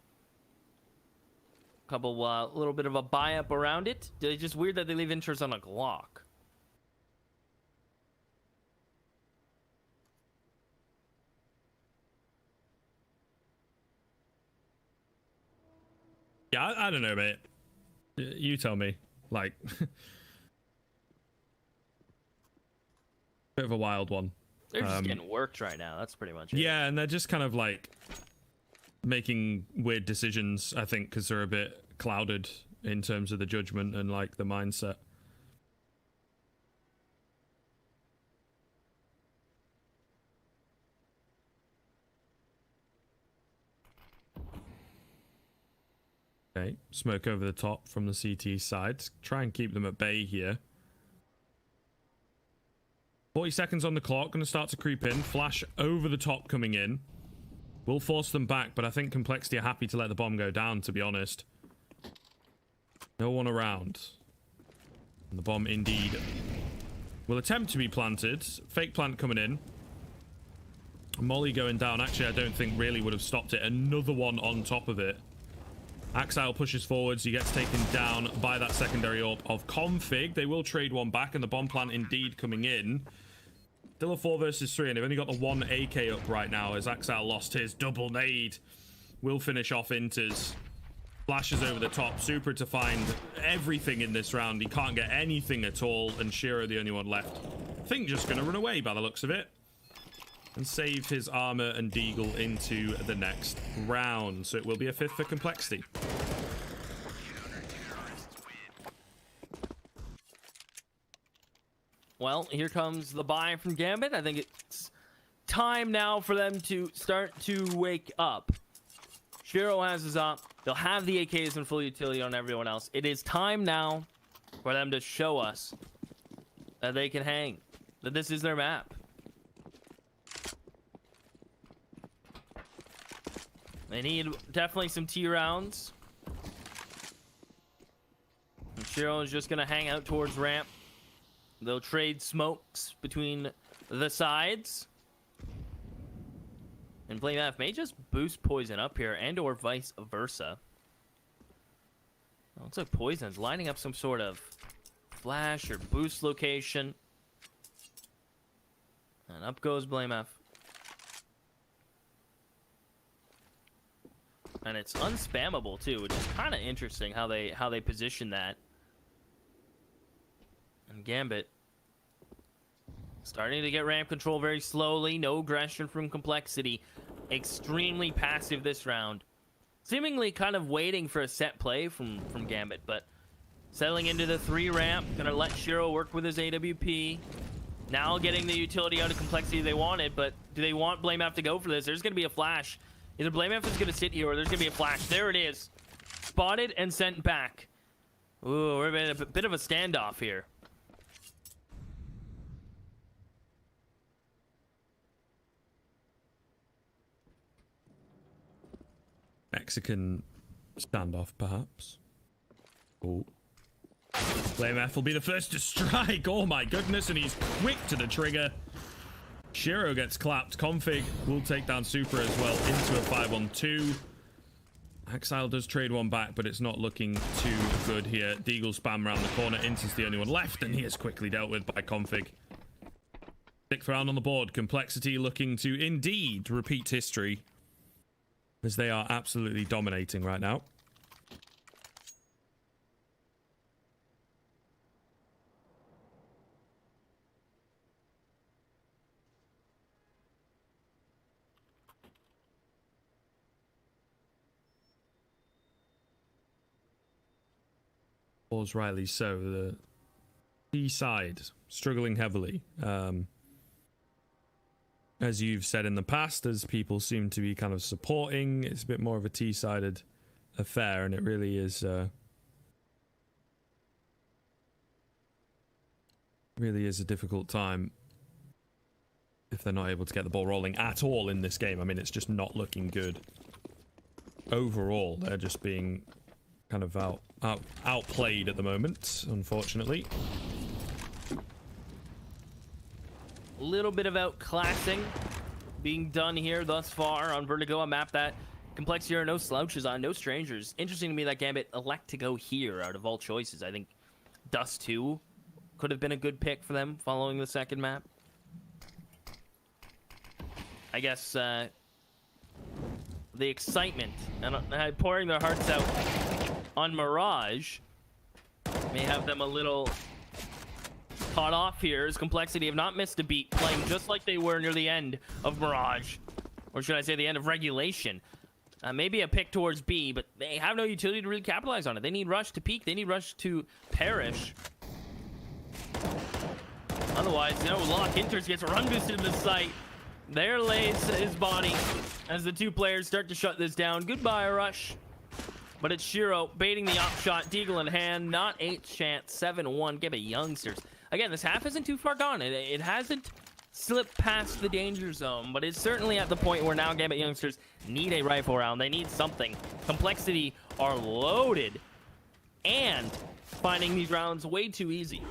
[SPEAKER 6] a couple little bit of a buy up around it. It's just weird that they leave Inters on a Glock.
[SPEAKER 5] Yeah, I don't know, mate. You tell me. Like, bit of a wild one.
[SPEAKER 6] They're just getting worked right now. That's pretty much it.
[SPEAKER 5] Yeah, and they're just kind of like making weird decisions, I think, because they're a bit clouded in terms of the judgment and like the mindset. Okay, smoke over the top from the CT side. Try and keep them at bay here. 40 seconds on the clock. Going to start to creep in. Flash over the top coming in. Will force them back, but I think Complexity are happy to let the bomb go down, to be honest. No one around. And the bomb indeed will attempt to be planted. Fake plant coming in. Molly going down. Actually, I don't think really would have stopped it. Another one on top of it. Axile pushes forwards. He gets taken down by that secondary AWP of Config. They will trade one back, and the bomb plant indeed coming in. Still a 4 versus 3, and they've only got the one AK up right now as Axile lost his double nade. Will finish off Inters. Flashes over the top. Super to find everything in this round. He can't get anything at all, and Shiro the only one left. I think just going to run away by the looks of it. And save his armor and deagle into the next round. So it will be a 5th for Complexity.
[SPEAKER 6] Well, here comes the buy from Gambit. I think it's time now for them to start to wake up. Shiro has his up. They'll have the AKs and full utility on everyone else. It is time now for them to show us that they can hang. That this is their map. They need definitely some T rounds. And Shiro is just going to hang out towards ramp. They'll trade smokes between the sides. And BlameF may just boost Poison up here and or vice versa. Looks like Poison's lining up some sort of flash or boost location. And up goes BlameF. And it's unspammable too, which is kind of interesting how they position that. And Gambit starting to get ramp control very slowly. No aggression from Complexity. Extremely passive this round. Seemingly kind of waiting for a set play from Gambit, but settling into the 3 ramp. Gonna let Shiro work with his AWP. Now getting the utility out of Complexity they wanted, but do they want BlameF to go for this? There's gonna be a flash. Either BlameF is going to sit here or there's going to be a flash. There it is. Spotted and sent back. Ooh, we're in a bit of a standoff here.
[SPEAKER 5] Mexican standoff, perhaps. Oh. BlameF will be the first to strike. Oh my goodness, and he's quick to the trigger. Shiro gets clapped. Config will take down Super as well into a 5-on-2. Exile does trade one back, but it's not looking too good here. Deagle spam around the corner. Inta's the only one left, and he is quickly dealt with by Config. 6th round on the board. Complexity looking to indeed repeat history, as they are absolutely dominating right now. Pause rightly so. The T side struggling heavily. As you've said in the past, as people seem to be kind of supporting, it's a bit more of a T-sided affair, and it really is a difficult time if they're not able to get the ball rolling at all in this game. I mean, it's just not looking good overall. They're just being kind of outplayed at the moment, unfortunately.
[SPEAKER 6] A little bit of outclassing being done here thus far on Vertigo, a map that Complexity are no slouches on, no strangers. Interesting to me that Gambit elect to go here out of all choices. I think Dust 2 could have been a good pick for them following the second map. I guess the excitement and pouring their hearts out on Mirage may have them a little caught off here, as Complexity have not missed a beat, playing just like they were near the end of Mirage, or should I say the end of Regulation. Maybe a pick towards B, but they have no utility to really capitalize on it. They need Rush to peak, they need Rush to perish. Otherwise, you know, Lock Inters gets run boosted in the site. There lays his body as the two players start to shut this down. Goodbye, Rush. But it's Shiro baiting the op shot, Deagle in hand, not 8 chance, 7-1, Gambit Youngsters. Again, this half isn't too far gone. It hasn't slipped past the danger zone, but it's certainly at the point where now Gambit Youngsters need a rifle round. They need something. Complexity are loaded and finding these rounds way too easy.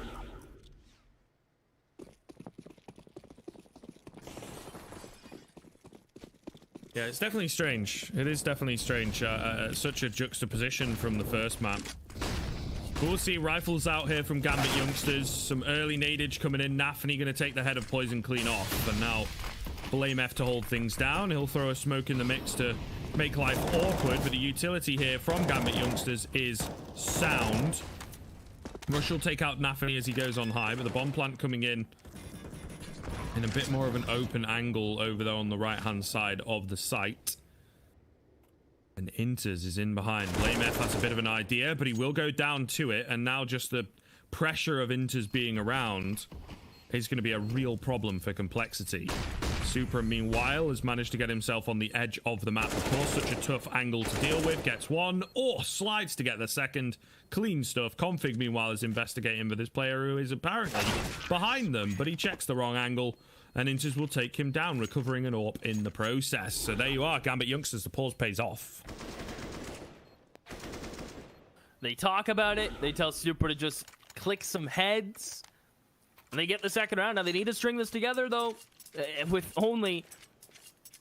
[SPEAKER 5] Yeah, it's definitely strange. It is definitely strange. Such a juxtaposition from the first map. We'll see rifles out here from Gambit Youngsters. Some early nadage coming in. Nafany going to take the head of Poison clean off. And now BlameF to hold things down. He'll throw a smoke in the mix to make life awkward. But the utility here from Gambit Youngsters is sound. Rush will take out Nafany as he goes on high. But the bomb plant coming in a bit more of an open angle over there on the right-hand side of the site. And Inters is in behind. BlameF has a bit of an idea, but he will go down to it. And now just the pressure of Inters being around is going to be a real problem for Complexity. Super, meanwhile, has managed to get himself on the edge of the map. Of course, such a tough angle to deal with. Gets one, or slides to get the second. Clean stuff. Config, meanwhile, is investigating with this player who is apparently behind them, but he checks the wrong angle. And Inters will take him down, recovering an AWP in the process. So there you are, Gambit Youngsters. The pause pays off.
[SPEAKER 6] They talk about it. They tell Super to just click some heads. And they get the second round. Now, they need to string this together, though, with only,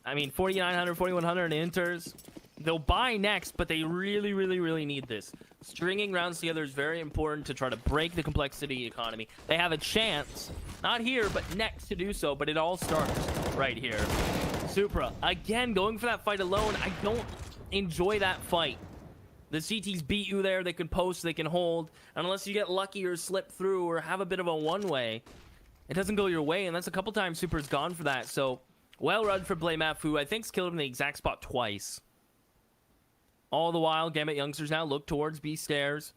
[SPEAKER 6] 4,900, 4,100 Inters. They'll buy next, but they really, really, really need this. Stringing rounds together is very important to try to break the Complexity economy. They have a chance, not here, but next to do so, but it all starts right here. Supra, again, going for that fight alone. I don't enjoy that fight. The CTs beat you there. They can post, they can hold. And unless you get lucky or slip through or have a bit of a one-way, it doesn't go your way, and that's a couple times Supra's gone for that. So, well run for BlameF, who I think's killed him in the exact spot twice. All the while, Gambit Youngsters now look towards B stairs.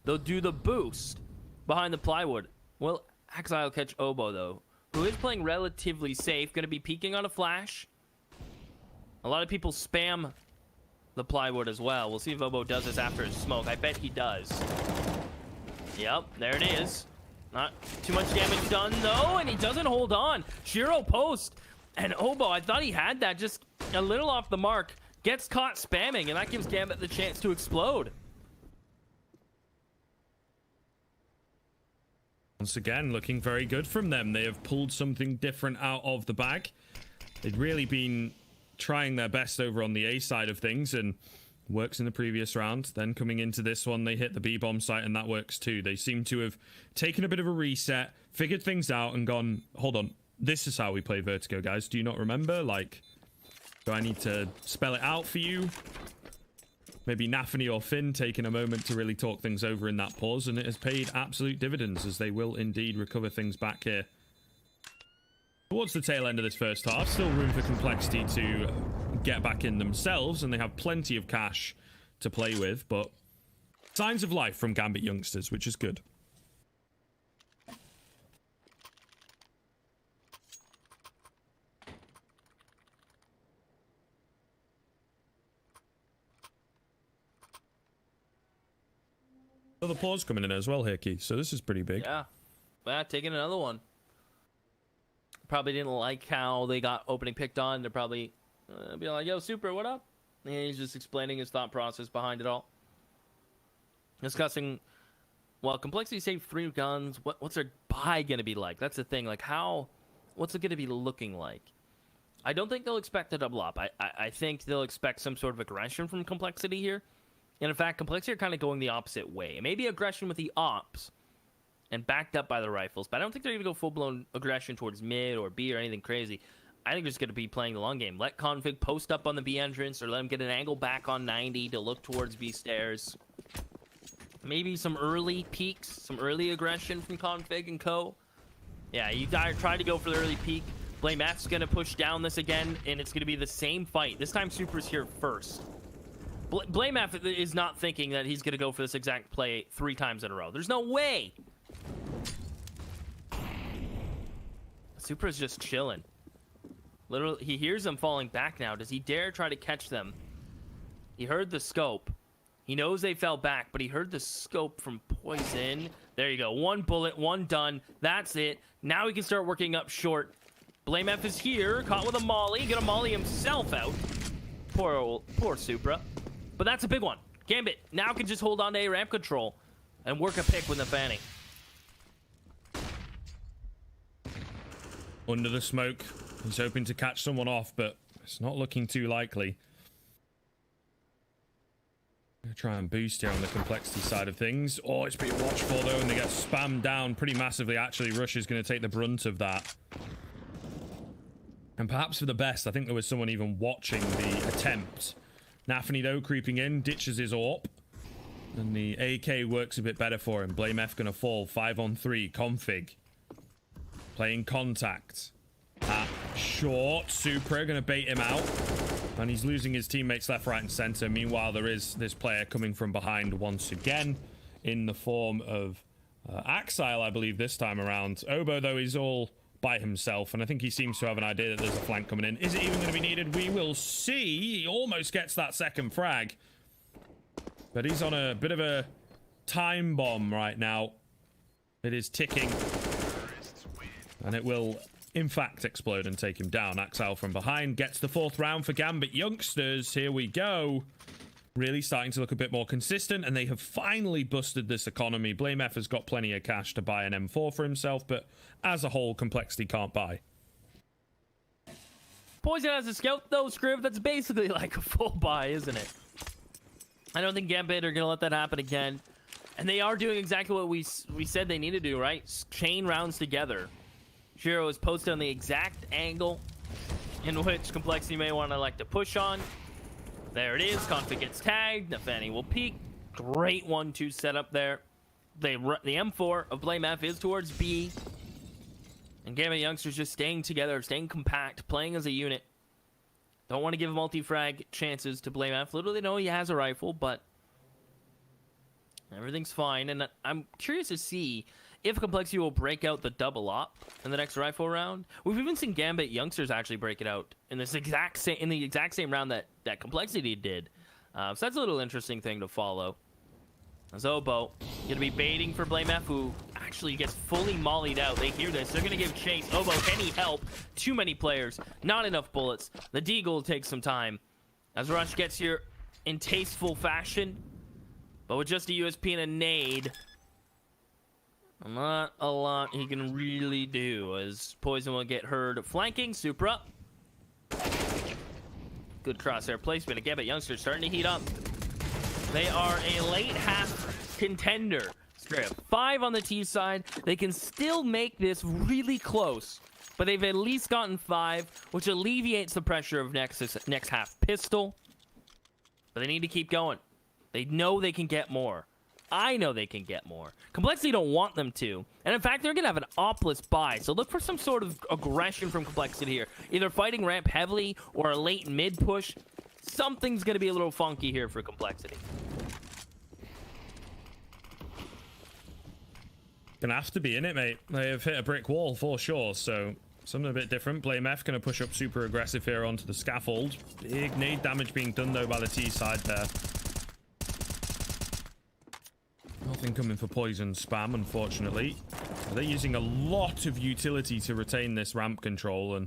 [SPEAKER 6] They'll do the boost behind the plywood. Well, Exile catch Oboe, though, who is playing relatively safe. Going to be peeking on a flash. A lot of people spam the plywood as well. We'll see if Oboe does this after his smoke. I bet he does. Yep, there it is. Not too much damage done, though, and he doesn't hold on. Shiro post. And Oboe, I thought he had that, just a little off the mark. gets caught spamming, and that gives Gambit the chance to explode.
[SPEAKER 5] Once again, looking very good from them. They have pulled something different out of the bag. They'd really been trying their best over on the A side of things, and works in the previous round. Then coming into this one, they hit the B-bomb site, and that works too. They seem to have taken a bit of a reset, figured things out, and gone, hold on, this is how we play Vertigo, guys. Do you not remember? Like, do I need to spell it out for you? Maybe Nafany or Finn taking a moment to really talk things over in that pause, and it has paid absolute dividends, as they will indeed recover things back here. Towards the tail end of this first half, still room for Complexity to get back in themselves, and they have plenty of cash to play with, but signs of life from Gambit youngsters, which is good. Another pause coming in as well here, Keith, so this is pretty big.
[SPEAKER 6] Yeah, taking another one. Probably didn't like how they got opening picked on. They're probably be like, yo, Super, what up? And he's just explaining his thought process behind it all. Discussing, well, Complexity saved 3 guns. What's their buy going to be like? That's the thing. Like, what's it going to be looking like? I don't think they'll expect a double up. I think they'll expect some sort of aggression from Complexity here. And in fact, Complexity are kind of going the opposite way. Maybe aggression with the ops and backed up by the rifles, but I don't think they're going to go full-blown aggression towards mid or B or anything crazy. I think they're just going to be playing the long game. Let Config post up on the B entrance, or let him get an angle back on 90 to look towards B stairs. Maybe some early peeks, some early aggression from Config and co. Yeah, you tried to go for the early peek. Blame F's going to push down this again, and it's going to be the same fight. This time Super's here first. Blame F is not thinking that he's going to go for this exact play 3 times in a row. There's no way. Super is just chilling. Literally, he hears them falling back now. Does he dare try to catch them? He heard the scope. He knows they fell back, but he heard the scope from Poison. There you go. 1 bullet, 1 done. That's it. Now he can start working up short. Blame F is here, caught with a molly. Gonna molly himself out. Poor Supra. But that's a big one. Gambit now can just hold on to A ramp control and work a pick with Nafany.
[SPEAKER 5] Under the smoke, he's hoping to catch someone off, but it's not looking too likely. Gonna try and boost here on the Complexity side of things. Oh, it's being watched for though, and they get spammed down pretty massively. Actually, Rush is going to take the brunt of that. And perhaps for the best, I think there was someone even watching the attempt. Nafany though, creeping in, ditches his AWP. And the AK works a bit better for him. Blame F gonna fall, 5-on-3, Config. Playing contact. Short, Supra gonna bait him out. And he's losing his teammates left, right, and center. Meanwhile, there is this player coming from behind once again in the form of Axile, I believe, this time around. Obo, though, is all by himself, and I think he seems to have an idea that there's a flank coming in. Is it even going to be needed? We will see. He almost gets that second frag, but he's on a bit of a time bomb right now. It is ticking, and it will in fact explode and take him down. Axile from behind gets the 4th round for Gambit youngsters. Here we go. Really starting to look a bit more consistent, and they have finally busted this economy. Blame F has got plenty of cash to buy an M4 for himself, but as a whole, Complexity can't buy.
[SPEAKER 6] Poison has a scout, though, Scriv. That's basically like a full buy, isn't it? I don't think Gambit are going to let that happen again. And they are doing exactly what we said they need to do, right? Chain rounds together. Shiro is posted on the exact angle in which Complexity may want to like to push on. There it is. Config gets tagged. Nafany will peek. Great 1-2 setup there. The M4 of Blame F is towards B. And Gambit youngsters just staying together, staying compact, playing as a unit. Don't want to give multi-frag chances to Blame F. Little they know he has a rifle, but everything's fine. And I'm curious to see if Complexity will break out the double op in the next rifle round. We've even seen Gambit youngsters actually break it out in the exact same round that Complexity did. So that's a little interesting thing to follow. Zobo gonna be baiting for Blame F, who actually gets fully mollied out. They hear this. They're gonna give chase. Obo, can he help? Too many players. Not enough bullets. The Deagle takes some time. As Rush gets here in tasteful fashion, but with just a USP and a nade, not a lot he can really do, as Poison will get heard flanking. Supra. Good crosshair placement. Gambit youngsters starting to heat up. They are a late half contender. Strip 5 on the T side. They can still make this really close, but they've at least gotten 5, which alleviates the pressure of next half pistol. But they need to keep going. They know they can get more. I know they can get more. Complexity don't want them to. And in fact, they're going to have an opless buy. So look for some sort of aggression from Complexity here. Either fighting ramp heavily or a late mid push. Something's going to be a little funky here for Complexity.
[SPEAKER 5] Gonna have to be in it, mate. They have hit a brick wall for sure, so something a bit different. Blame F gonna push up super aggressive here onto the scaffold. Big nade damage being done though by the T side there. Nothing coming for Poison spam, unfortunately. They're using a lot of utility to retain this ramp control, and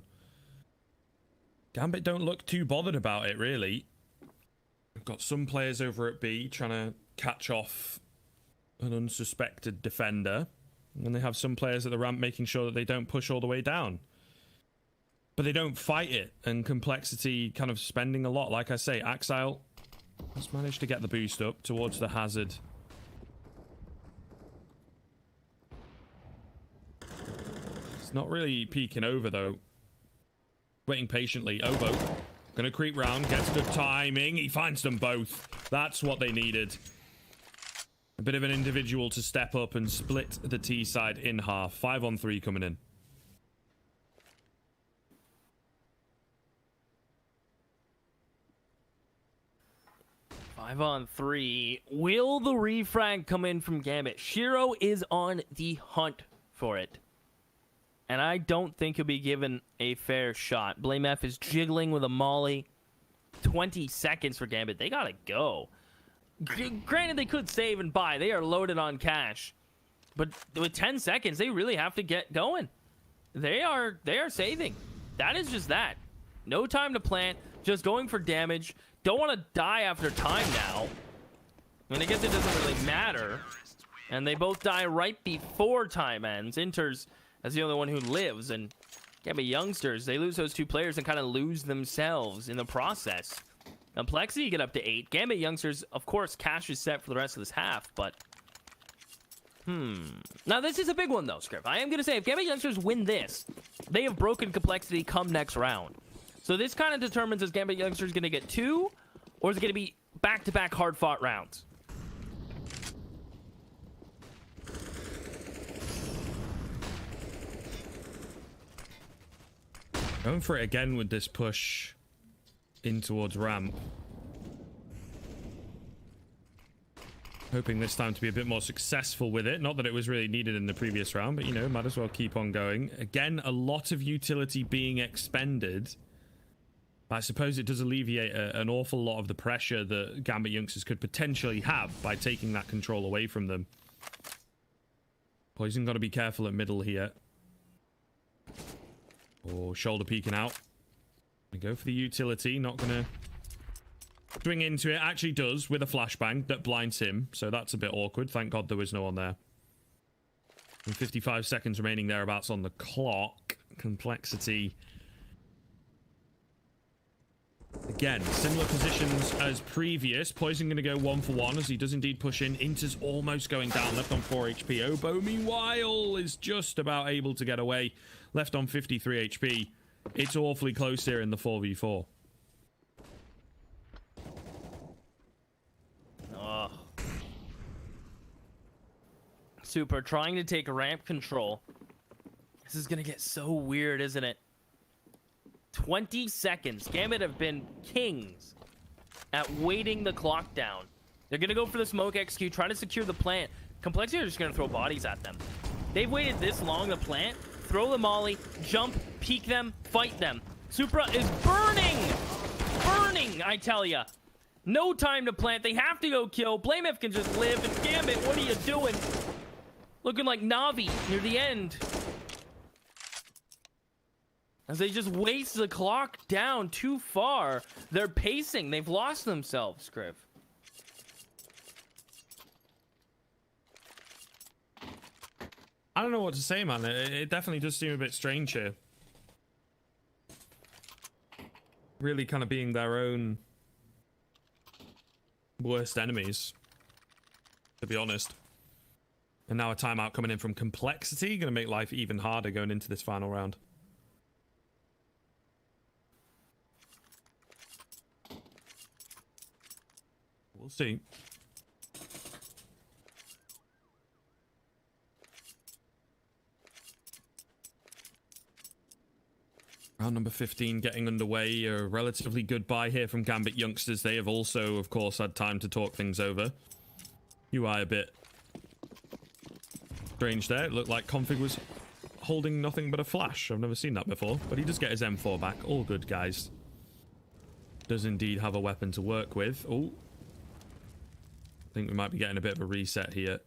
[SPEAKER 5] Gambit don't look too bothered about it, really. We've got some players over at B trying to catch off an unsuspected defender, and they have some players at the ramp making sure that they don't push all the way down. But they don't fight it, and Complexity kind of spending a lot. Like I say, Axile has managed to get the boost up towards the hazard. It's not really peeking over, though. Waiting patiently. Obo gonna creep round, gets good timing. He finds them both. That's what they needed. A bit of an individual to step up and split the T side in half. 5 on 3 coming in.
[SPEAKER 6] Five on 3. Will the refrag come in from Gambit? Shiro is on the hunt for it, and I don't think he'll be given a fair shot. Blame F is jiggling with a molly. 20 seconds for Gambit. They gotta go. Granted, they could save and buy. They are loaded on cash. But with 10 seconds, they really have to get going. They are saving. That is just that. No time to plant. Just going for damage. Don't want to die after time now. I mean, I guess it doesn't really matter. And they both die right before time ends. Inters as the only one who lives. And Gambit youngsters, they lose those 2 players and kind of lose themselves in the process. Complexity get up to 8. Gambit youngsters, of course, cash is set for the rest of this half, but now this is a big one though, Script. I am gonna say if Gambit youngsters win this, they have broken Complexity come next round. So this kind of determines is Gambit youngsters gonna get 2, or is it gonna be back-to-back hard-fought rounds?
[SPEAKER 5] Going for it again with this push in towards ramp. Hoping this time to be a bit more successful with it. Not that it was really needed in the previous round, but, you know, might as well keep on going. Again, a lot of utility being expended. But I suppose it does alleviate an awful lot of the pressure that Gambit youngsters could potentially have by taking that control away from them. Poison got to be careful at middle here. Or shoulder peeking out. Go for the utility, not gonna swing into it. Actually does with a flashbang that blinds him, so that's a bit awkward. Thank God there was no one there. And 55 seconds remaining thereabouts on the clock. Complexity. Again, similar positions as previous. Poison gonna go 1 for 1 as he does indeed push in. Inter's almost going down, left on 4 HP. Obo, meanwhile, is just about able to get away. Left on 53 HP. It's awfully close here in the 4v4.
[SPEAKER 6] Oh. Super trying to take ramp control. This is gonna get so weird, isn't it? 20 seconds. Gambit have been kings at waiting the clock down. They're gonna go for the smoke execute, try to secure the plant. Complexity are just gonna throw bodies at them. They've waited this long to plant. Throw the molly, jump, peek them, fight them. Supra is burning! Burning, I tell ya. No time to plant. They have to go kill. Blame F can just live. And Gambit, what are you doing? Looking like Navi near the end. as they just waste the clock down too far. They're pacing. They've lost themselves, Scriv.
[SPEAKER 5] I don't know what to say, man. It definitely does seem a bit strange here. Really kind of being their own worst enemies, to be honest. And now a timeout coming in from Complexity, going to make life even harder going into this final round. We'll see. Round number 15 getting underway. A relatively good buy here from Gambit youngsters. They have also, of course, had time to talk things over. UI a bit strange there. It looked like Config was holding nothing but a flash. I've never seen that before. But he does get his M4 back. All good, guys. Does indeed have a weapon to work with. Oh. I think we might be getting a bit of a reset here.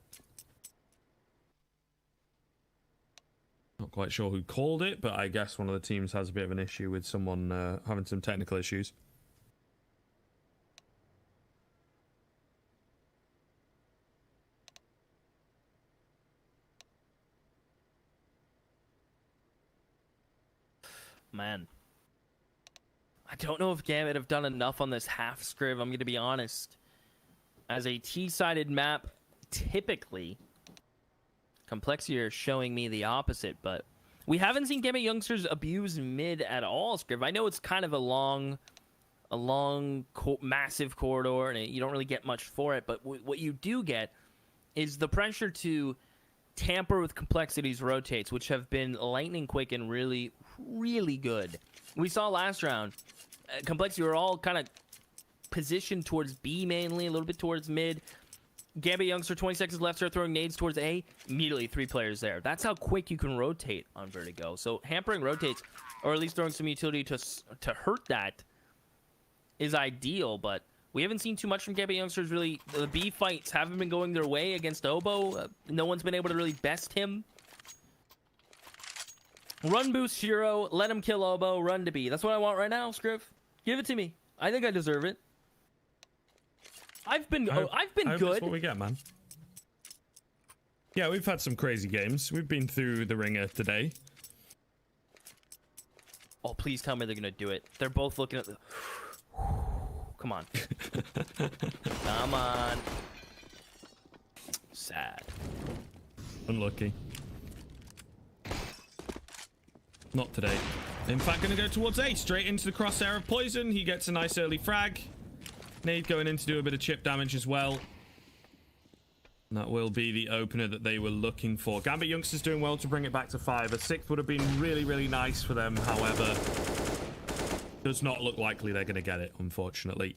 [SPEAKER 5] Not quite sure who called it, but I guess one of the teams has a bit of an issue with someone having some technical issues.
[SPEAKER 6] Man. I don't know if Gambit have done enough on this half, Scriv. I'm going to be honest. As a T-sided map, typically, Complexity are showing me the opposite, but we haven't seen Gambit youngsters abuse mid at all, Scriv. I know it's kind of a long, massive corridor, and you don't really get much for it, but what you do get is the pressure to tamper with Complexity's rotates, which have been lightning quick and really, really good. We saw last round, Complexity were all kind of positioned towards B mainly, a little bit towards mid. Gambit youngster, 20 seconds left, start throwing nades towards A. Immediately 3 players there. That's how quick you can rotate on Vertigo. So hampering rotates, or at least throwing some utility to hurt that, is ideal. But we haven't seen too much from Gambit youngsters really. The B fights haven't been going their way against Obo. No one's been able to really best him. Run boost Shiro, let him kill Obo, run to B. That's what I want right now, Scriv. Give it to me. I think I deserve it. I've been good.
[SPEAKER 5] That's what we get, man. Yeah, we've had some crazy games. We've been through the ringer today.
[SPEAKER 6] Oh, please tell me they're gonna do it. They're both looking at the... Come on. Come on. Sad.
[SPEAKER 5] Unlucky. Not today. In fact, gonna go towards A. Straight into the crosshair of Poison. He gets a nice early frag. Nade going in to do a bit of chip damage as well. And that will be the opener that they were looking for. Gambit youngsters doing well to bring it back to 5. A 6th would have been really, really nice for them. However, does not look likely they're going to get it, unfortunately.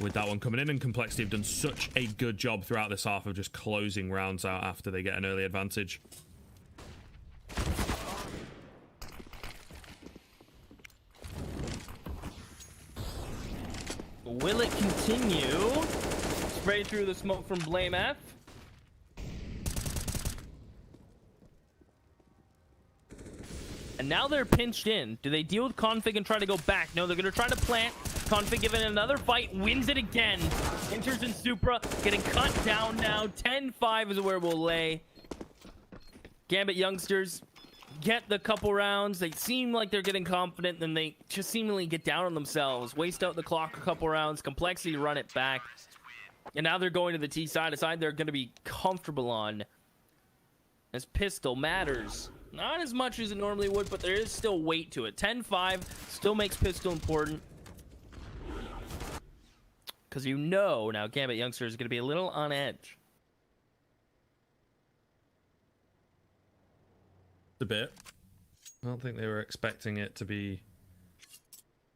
[SPEAKER 5] With that one coming in, and Complexity have done such a good job throughout this half of just closing rounds out after they get an early advantage.
[SPEAKER 6] Will it continue? Spray through the smoke from Blame F. And now they're pinched in. Do they deal with Config and try to go back? No, they're going to try to plant. Config giving another fight, wins it again. Enters in Supra, getting cut down now. 10-5 is where we'll lay. Gambit youngsters get the couple rounds. They seem like they're getting confident, then they just seemingly get down on themselves, waste out the clock a couple rounds, Complexity run it back, and now they're going to the T side, a side they're going to be comfortable on, as pistol matters. Not as much as it normally would, but there is still weight to it. 10-5 still makes pistol important, because you know now Gambit youngster is going to be a little on edge.
[SPEAKER 5] A bit. I don't think they were expecting it to be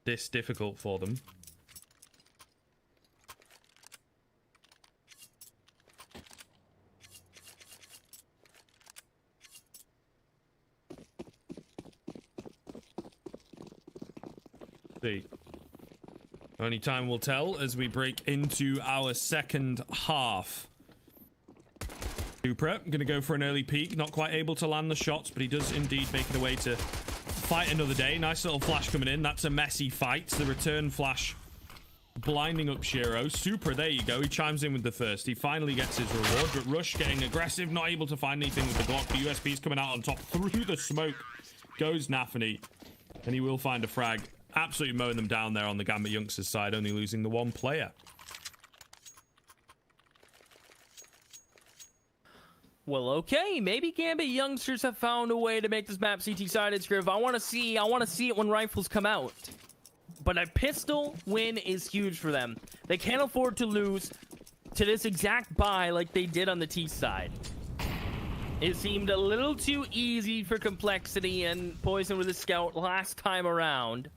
[SPEAKER 5] this difficult for them. See. Only time will tell as we break into our second half. Supra, going to go for an early peek. Not quite able to land the shots, but he does indeed make it away to fight another day. Nice little flash coming in. That's a messy fight. The return flash blinding up Shiro. Super, there you go. He chimes in with the first. He finally gets his reward, but Rush getting aggressive, not able to find anything with the Glock. The USB's coming out on top. Through the smoke goes Nafany, and he will find a frag. Absolutely mowing them down there on the Gambit youngsters side, only losing the one player.
[SPEAKER 6] Well, okay, maybe Gambit youngsters have found a way to make this map CT-sided, Scriv. I want to see it when rifles come out. But a pistol win is huge for them. They can't afford to lose to this exact buy like they did on the T side. It seemed a little too easy for Complexity and Poison with a scout last time around.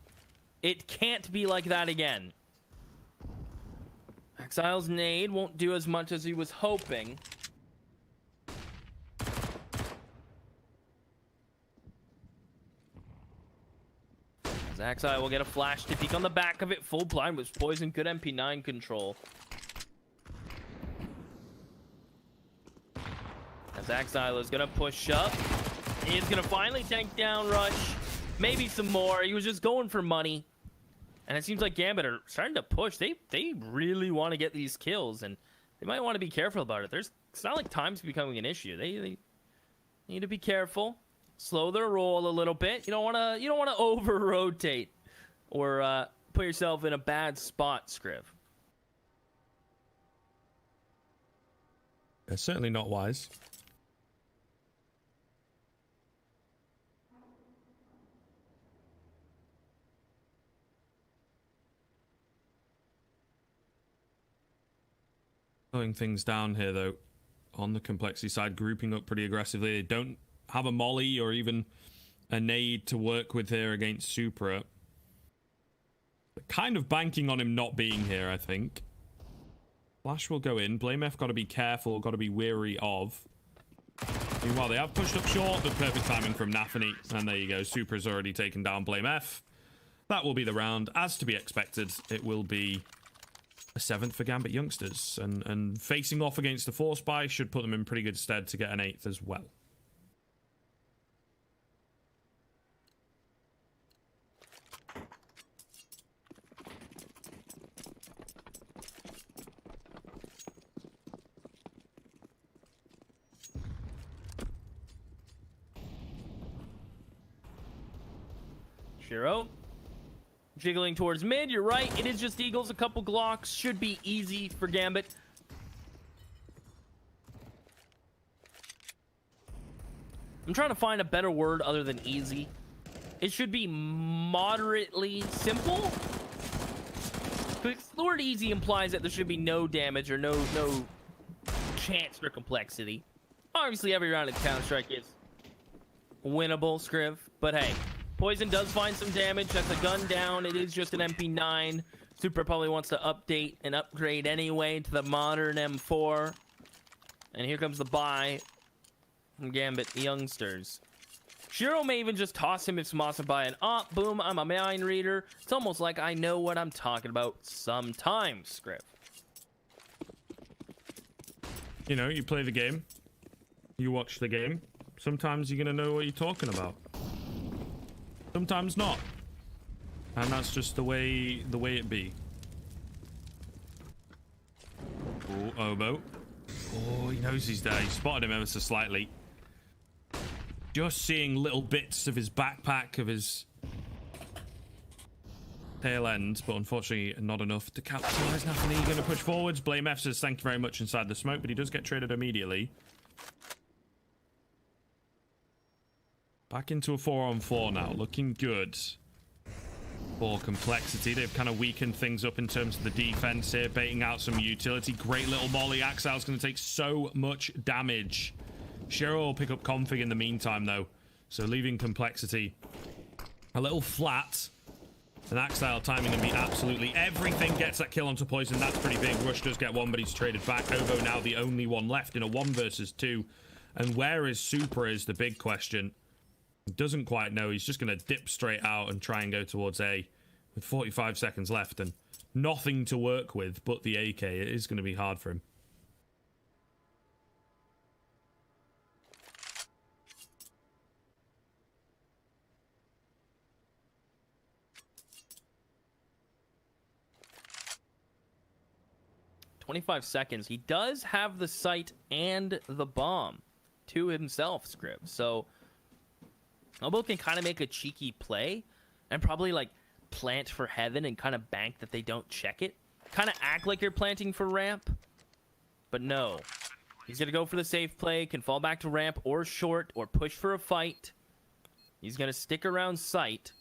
[SPEAKER 6] It can't be like that again. Exile's nade won't do as much as he was hoping. Exile will get a flash to peek on the back of it. Full blind with Poison. Good MP9 control. As Exile is going to push up. He's going to finally tank down Rush. Maybe some more. He was just going for money. And it seems like Gambit are starting to push. They really want to get these kills. And they might want to be careful about it. It's not like time's becoming an issue. They need to be careful. Slow their roll a little bit. You don't want to over rotate or put yourself in a bad spot, Scriv.
[SPEAKER 5] It's certainly not wise. Slowing things down here though on the Complexity side, grouping up pretty aggressively. They don't have a molly or even a nade to work with here against Supra. They're kind of banking on him not being here, I think. Flash will go in. Blame F got to be careful, got to be wary of. Meanwhile, they have pushed up short, but perfect timing from Nafany. And there you go, Supra's already taken down Blame F. That will be the round. As to be expected, it will be a 7th for Gambit youngsters. And facing off against the Force Buy should put them in pretty good stead to get an 8th as well.
[SPEAKER 6] Shiro jiggling towards mid. You're right. It is just Eagles. A couple Glocks should be easy for Gambit. I'm trying to find a better word other than easy. It should be moderately simple. Because the word easy implies that there should be no damage or no chance for Complexity. Obviously, every round of Counter-Strike is winnable, Scriv. But hey, Poison does find some damage. That's a gun down. It is just an MP9. Super probably wants to update and upgrade anyway to the modern M4. And here comes the buy from Gambit youngsters. Shiro may even just toss him if Samasa buy an op. Boom, I'm a mind reader. It's almost like I know what I'm talking about sometimes, Script.
[SPEAKER 5] You know, you play the game. You watch the game. Sometimes you're going to know what you're talking about. Sometimes not. And that's just the way it be. Oh, Obo. Oh, he knows he's there. He spotted him ever so slightly. Just seeing little bits of his backpack, of his tail end, but unfortunately not enough to capitalize. Nothing. Going to push forwards. Blame F says thank you very much inside the smoke, but he does get traded immediately. Back into a 4-on-4 now, looking good for Complexity. They've kind of weakened things up in terms of the defense here, baiting out some utility. Great little molly. Axel's going to take so much damage. Cheryl will pick up config in the meantime, though, so leaving Complexity a little flat. And Axel timing to be absolutely everything. Gets that kill onto Poison. That's pretty big. Rush does get one, but he's traded back. Ovo now the only one left in a 1 versus 2. And where is Super is the big question. Doesn't quite know. He's just going to dip straight out and try and go towards A with 45 seconds left and nothing to work with but the AK. It is going to be hard for him.
[SPEAKER 6] 25 seconds. He does have the site and the bomb to himself, Scrib. So Obo can kind of make a cheeky play and probably like plant for heaven and kind of bank that they don't check it. Kind of act like you're planting for ramp, but no. He's going to go for the safe play, can fall back to ramp or short or push for a fight. He's going to stick around sight.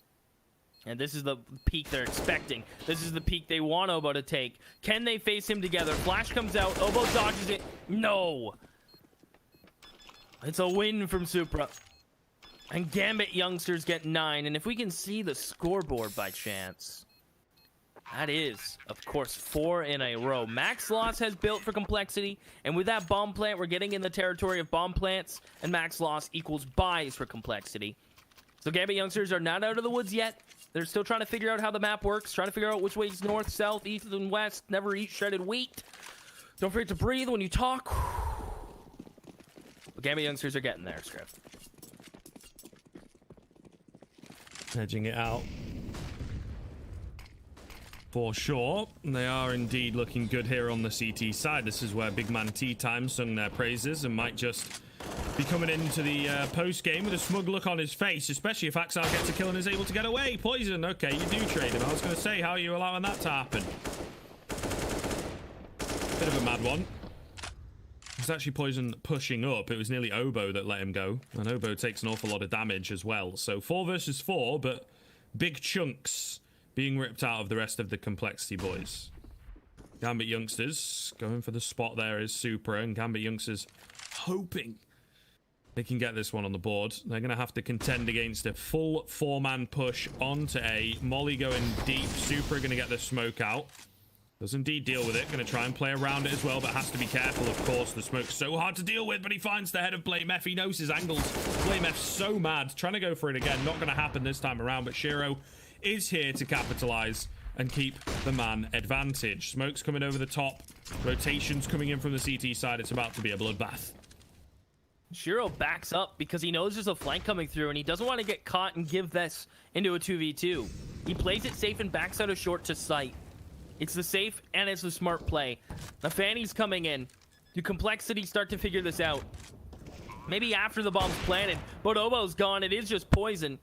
[SPEAKER 6] And this is the peak they're expecting. This is the peak they want Obo to take. Can they face him together? Flash comes out. Obo dodges it. No. It's a win from Supra. And Gambit youngsters get 9. And if we can see the scoreboard by chance, that is, of course, 4 in a row. Max Loss has built for complexity. And with that bomb plant, we're getting in the territory of bomb plants. And Max Loss equals buys for complexity. So Gambit youngsters are not out of the woods yet. They're still trying to figure out how the map works. Trying to figure out which way is north, south, east, and west. Never eat shredded wheat. Don't forget to breathe when you talk. But Gambit youngsters are getting there, Script.
[SPEAKER 5] Edging it out. For sure. They are indeed looking good here on the CT side. This is where Big Man Tea Time sung their praises and might just be coming into the post game with a smug look on his face, especially if Axar gets a kill and is able to get away. Poison, okay, you do trade him. I was going to say, how are you allowing that to happen? Bit of a mad one. It's actually Poison pushing up. It was nearly Obo that let him go, and Obo takes an awful lot of damage as well. So 4 versus 4, but big chunks being ripped out of the rest of the complexity boys. Gambit youngsters going for the spot there is Supra, and Gambit youngsters hoping they can get this one on the board. They're going to have to contend against a full 4-man push onto A. Molly going deep. Supra going to get the smoke out. Does indeed deal with it. Going to try and play around it as well, but has to be careful, of course. The smoke's so hard to deal with, but he finds the head of Blamef. He knows his angles. Blamef's so mad. Trying to go for it again. Not going to happen this time around, but Shiro is here to capitalize and keep the man advantage. Smoke's coming over the top. Rotations coming in from the CT side. It's about to be a bloodbath.
[SPEAKER 6] Shiro backs up because he knows there's a flank coming through and he doesn't want to get caught and give this into a 2v2. He plays it safe and backs out of short to sight. It's the safe and it's the smart play. The Fanny's coming in. Do complexity start to figure this out? Maybe after the bomb's planted, but Obo's gone. It is just Poison.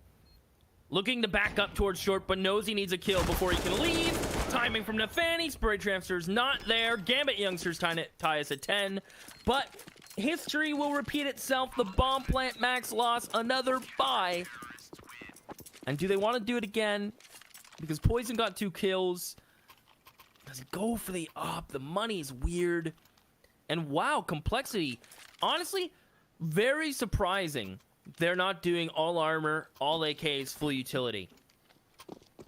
[SPEAKER 6] Looking to back up towards short, but knows he needs a kill before he can leave. Timing from Nafani. Spray transfer's not there. Gambit youngsters tie us at 10. But history will repeat itself. The bomb plant Max Loss. Another buy. And do they want to do it again? Because Poison got 2 kills. Does he go for the op? The money's weird. And wow, complexity. Honestly, very surprising. They're not doing all armor, all AKs, full utility.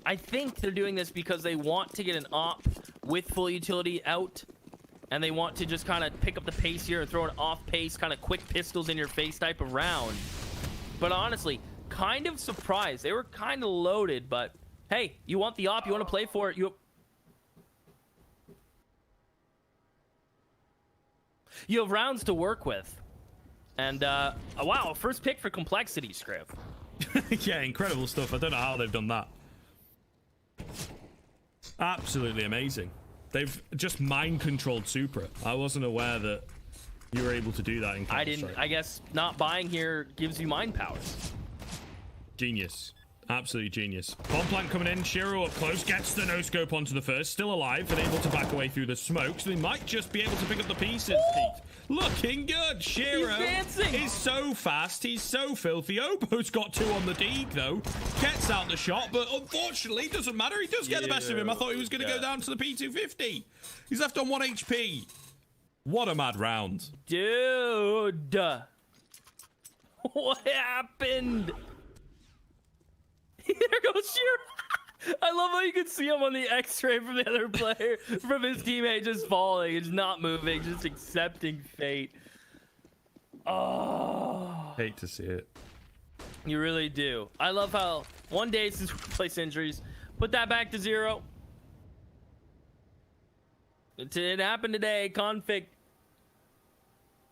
[SPEAKER 6] I think they're doing this because they want to get an op with full utility out. And they want to just kind of pick up the pace here and throw an off-pace, kind of quick pistols in your face type of round. But honestly, kind of surprised. They were kind of loaded, but hey, you want the op, you want to play for it. You have rounds to work with. And, wow, first pick for complexity, Scriv.
[SPEAKER 5] Yeah, incredible stuff. I don't know how they've done that. Absolutely amazing. They've just mind-controlled Supra. I wasn't aware that you were able to do that in Counter-Strike.
[SPEAKER 6] I guess not buying here gives you mind powers.
[SPEAKER 5] Genius. Absolutely genius. Bomb plant coming in. Shiro up close. Gets the no-scope onto the first. Still alive, but able to back away through the smoke. So they might just be able to pick up the pieces, Pete. Looking good. Shiro is so fast. He's so filthy. Obo's got 2 on the Deeg, though. Gets out the shot, but unfortunately, doesn't matter. He does get the best of him. I thought he was going to go down to the P250. He's left on 1 HP. What a mad round.
[SPEAKER 6] Dude. What happened? There goes Shiro. I love how you can see him on the x-ray from the other player, from his teammate just falling. He's not moving, just accepting fate. Oh.
[SPEAKER 5] Hate to see it.
[SPEAKER 6] You really do. I love how one day since workplace injuries, put that back to 0. It happened today. Config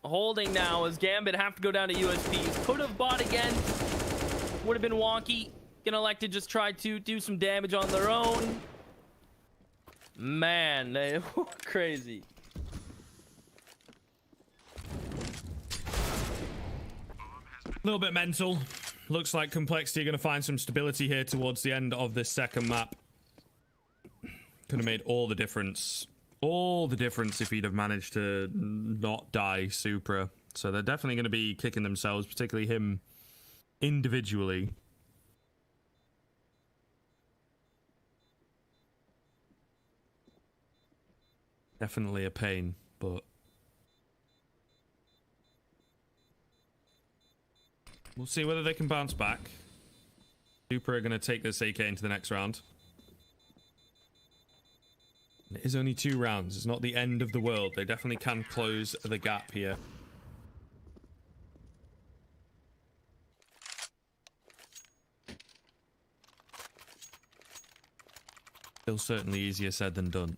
[SPEAKER 6] holding now as Gambit have to go down to USPs. Could have bought again. Would have been wonky. Gonna elect to just try to do some damage on their own. Man, they were crazy.
[SPEAKER 5] little bit mental. Looks like Complexity are going to find some stability here towards the end of this second map. Could have made all the difference. All the difference if he'd have managed to not die Supra. So they're definitely going to be kicking themselves, particularly him individually. Definitely a pain, but we'll see whether they can bounce back. Super are going to take this AK into the next round. It is only 2 rounds. It's not the end of the world. They definitely can close the gap here. Still certainly easier said than done.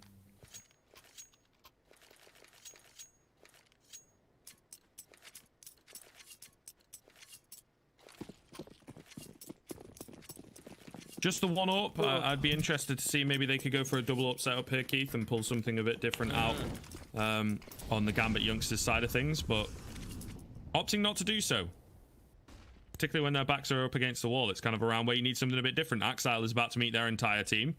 [SPEAKER 5] Just the one up. I'd be interested to see maybe they could go for a double up setup here, Keith, and pull something a bit different out on the Gambit youngsters side of things, but opting not to do so. Particularly when their backs are up against the wall. It's kind of around where you need something a bit different. Axile is about to meet their entire team.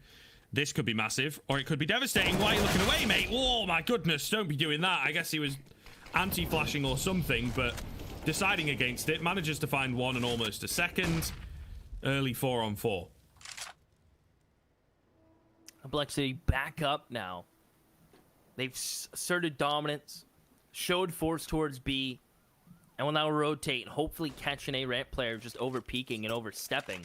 [SPEAKER 5] This could be massive, or it could be devastating. Why are you looking away, mate? Oh my goodness, don't be doing that. I guess he was anti-flashing or something, but deciding against it. Manages to find one and almost a second. Early 4-on-4.
[SPEAKER 6] Complexity back up now. They've asserted dominance, showed force towards B, and will now rotate and hopefully catch an A-ramp player just over peeking and overstepping.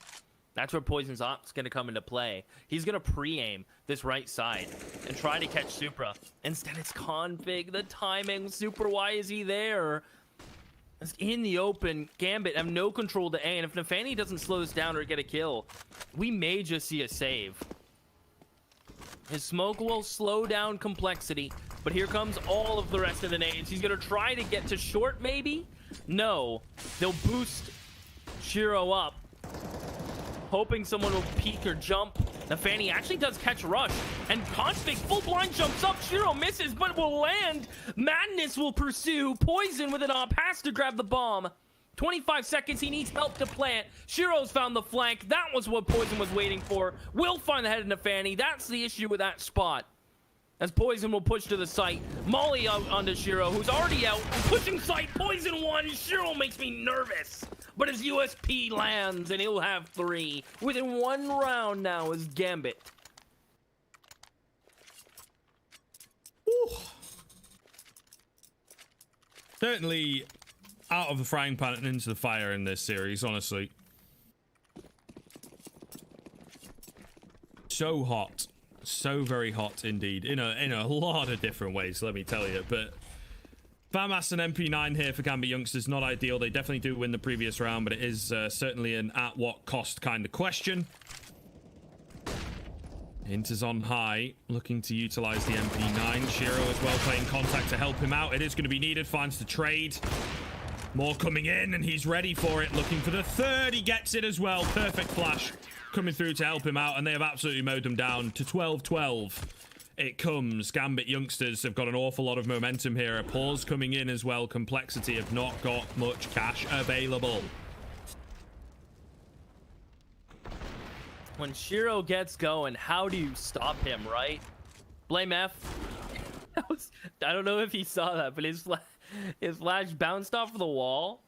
[SPEAKER 6] That's where Poison's op's going to come into play. He's going to pre-aim this right side and try to catch Supra. Instead, it's Config. The timing. Supra, why is he there? It's in the open. Gambit have no control to A, and if Nafani doesn't slow this down or get a kill, we may just see a save. His smoke will slow down Complexity, but here comes all of the rest of the nades. He's going to try to get to short, maybe? No. They'll boost Shiro up, hoping someone will peek or jump. Nafani actually does catch Rush, and Config full blind jumps up. Shiro misses, but will land. Madness will pursue. Poison with an op has to grab the bomb. 25 seconds, he needs help to plant. Shiro's found the flank. That was what Poison was waiting for. Will find the head of Nafani. That's the issue with that spot. As Poison will push to the site. Molly out onto Shiro, who's already out. Pushing site. Poison 1. Shiro makes me nervous. But his USP lands, and he'll have 3. Within 1 round now is Gambit.
[SPEAKER 5] Ooh. Certainly out of the frying pan and into the fire in this series, honestly. So hot. So very hot indeed. In a lot of different ways, let me tell you. But FAMAS and MP9 here for Gambit youngsters, not ideal. They definitely do win the previous round, but it is certainly an at what cost kind of question. Inter's on high, looking to utilize the MP9. Shiro as well playing contact to help him out. It is going to be needed, finds the trade. More coming in, and he's ready for it. Looking for the third, he gets it as well. Perfect flash coming through to help him out, and they have absolutely mowed him down to 12-12. It comes. Gambit youngsters have got an awful lot of momentum here. A pause coming in as well. Complexity have not got much cash available.
[SPEAKER 6] When Shiro gets going, how do you stop him, right? Blame F. I don't know if he saw that, but his flash bounced off the wall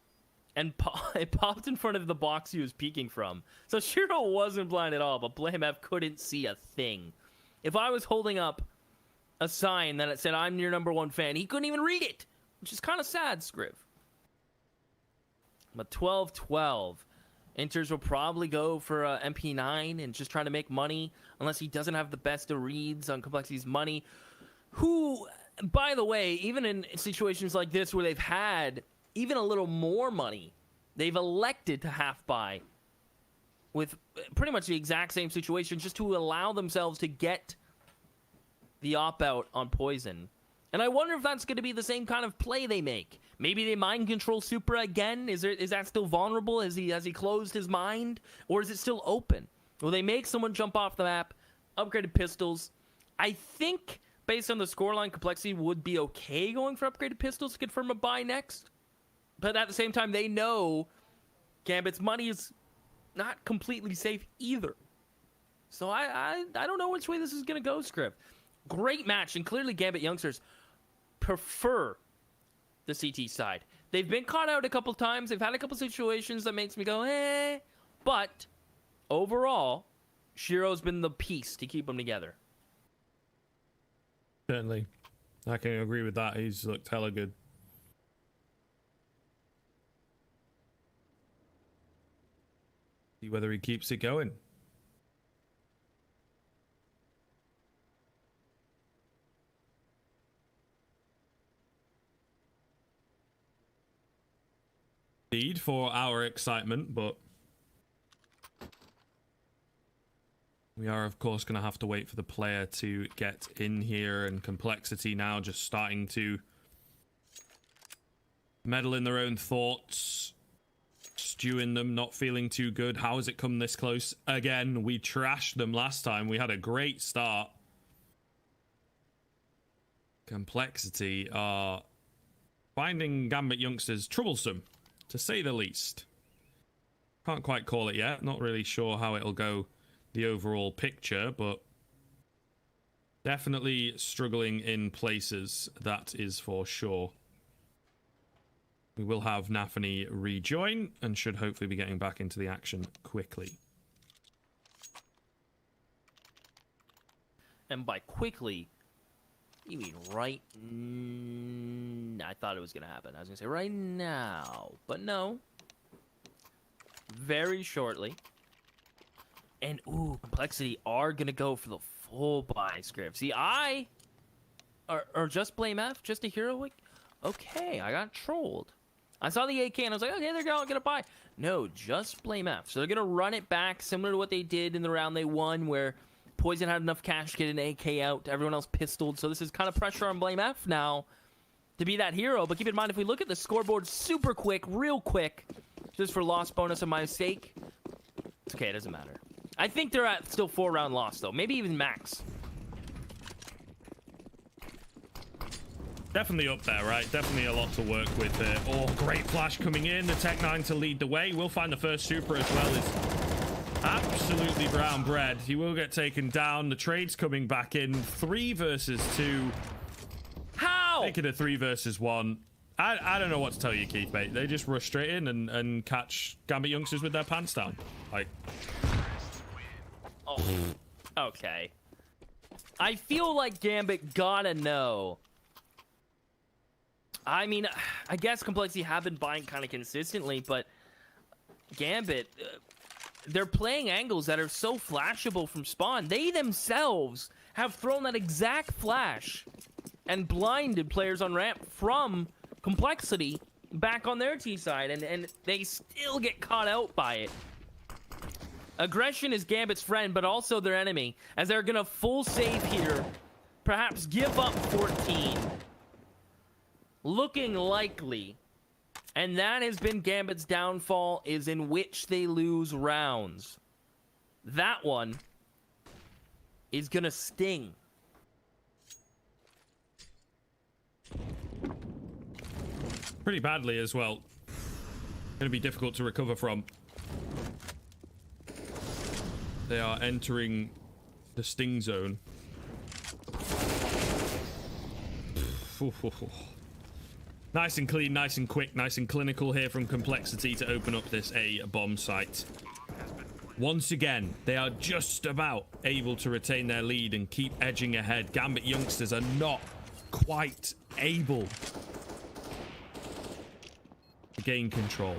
[SPEAKER 6] and it popped in front of the box he was peeking from. So Shiro wasn't blind at all, but Blame F couldn't see a thing. If I was holding up a sign that it said, "I'm your #1 fan," he couldn't even read it, which is kind of sad, Scriv. But 12-12. Inters will probably go for MP9 and just trying to make money, unless he doesn't have the best of reads on Complexity's money. Who, by the way, even in situations like this where they've had even a little more money, they've elected to half buy with pretty much the exact same situation just to allow themselves to get the op-out on Poison. And I wonder if that's going to be the same kind of play they make. Maybe they mind control Supra again? Is that still vulnerable? Has he closed his mind? Or is it still open? Will they make someone jump off the map? Upgraded pistols. I think, based on the scoreline, Complexity would be okay going for upgraded pistols to confirm a buy next. But at the same time, they know Gambit's money is not completely safe either. So I don't know which way this is going to go, Script. Great match, and clearly Gambit youngsters prefer the CT side. They've been caught out a couple times. They've had a couple situations that makes me go, eh. But overall, Shiro's been the piece to keep them together.
[SPEAKER 5] Certainly. I can agree with that. He's looked hella good. See whether he keeps it going. Indeed, for our excitement, but we are, of course, going to have to wait for the player to get in here, and Complexity now just starting to meddle in their own thoughts, stew in them, not feeling too good. How has it come this close? Again, we trashed them last time. We had a great start. Complexity are finding Gambit youngsters troublesome, to say the least. Can't quite call it yet. Not really sure how it'll go, the overall picture, but definitely struggling in places, that is for sure. We will have Nafany rejoin and should hopefully be getting back into the action quickly.
[SPEAKER 6] And by quickly, you mean right... I thought it was going to happen. I was going to say right now. But no. Very shortly. And, ooh, Complexity are going to go for the full buy, Script. See, or just blame F? Just a hero? Okay, I got trolled. I saw the AK and I was like, okay, they're going to buy. No, just blame F. So they're going to run it back, similar to what they did in the round they won, where Poison had enough cash to get an AK out. Everyone else pistoled. So this is kind of pressure on blame F now to be that hero. But keep in mind, if we look at the scoreboard super quick, real quick, just for loss bonus of my mistake, it's okay, it doesn't matter. I think they're at still 4-round loss, though. Maybe even max.
[SPEAKER 5] Definitely up there, right? Definitely a lot to work with here. Oh, great flash coming in. The Tech 9 to lead the way. We'll find the first super as well. Is absolutely brown bread. He will get taken down. The trade's coming back in. 3 versus 2.
[SPEAKER 6] How?
[SPEAKER 5] Make it a 3 versus 1. I don't know what to tell you, Keith, mate. They just rush straight in and catch Gambit youngsters with their pants down. Like...
[SPEAKER 6] Oh, okay. I feel like Gambit gotta know. I mean, I guess Complexity have been buying kind of consistently, but Gambit, they're playing angles that are so flashable from spawn. They themselves have thrown that exact flash and blinded players on ramp from Complexity back on their T side, and they still get caught out by it. Aggression is Gambit's friend, but also their enemy, as they're gonna full save here, perhaps give up 14. Looking likely. And that has been Gambit's downfall, is in which they lose rounds. That one is gonna sting.
[SPEAKER 5] Pretty badly as well. Gonna be difficult to recover from. They are entering the sting zone. Nice and clean, nice and quick, nice and clinical here from Complexity to open up this A bomb site. Once again, they are just about able to retain their lead and keep edging ahead. Gambit youngsters are not quite able to gain control.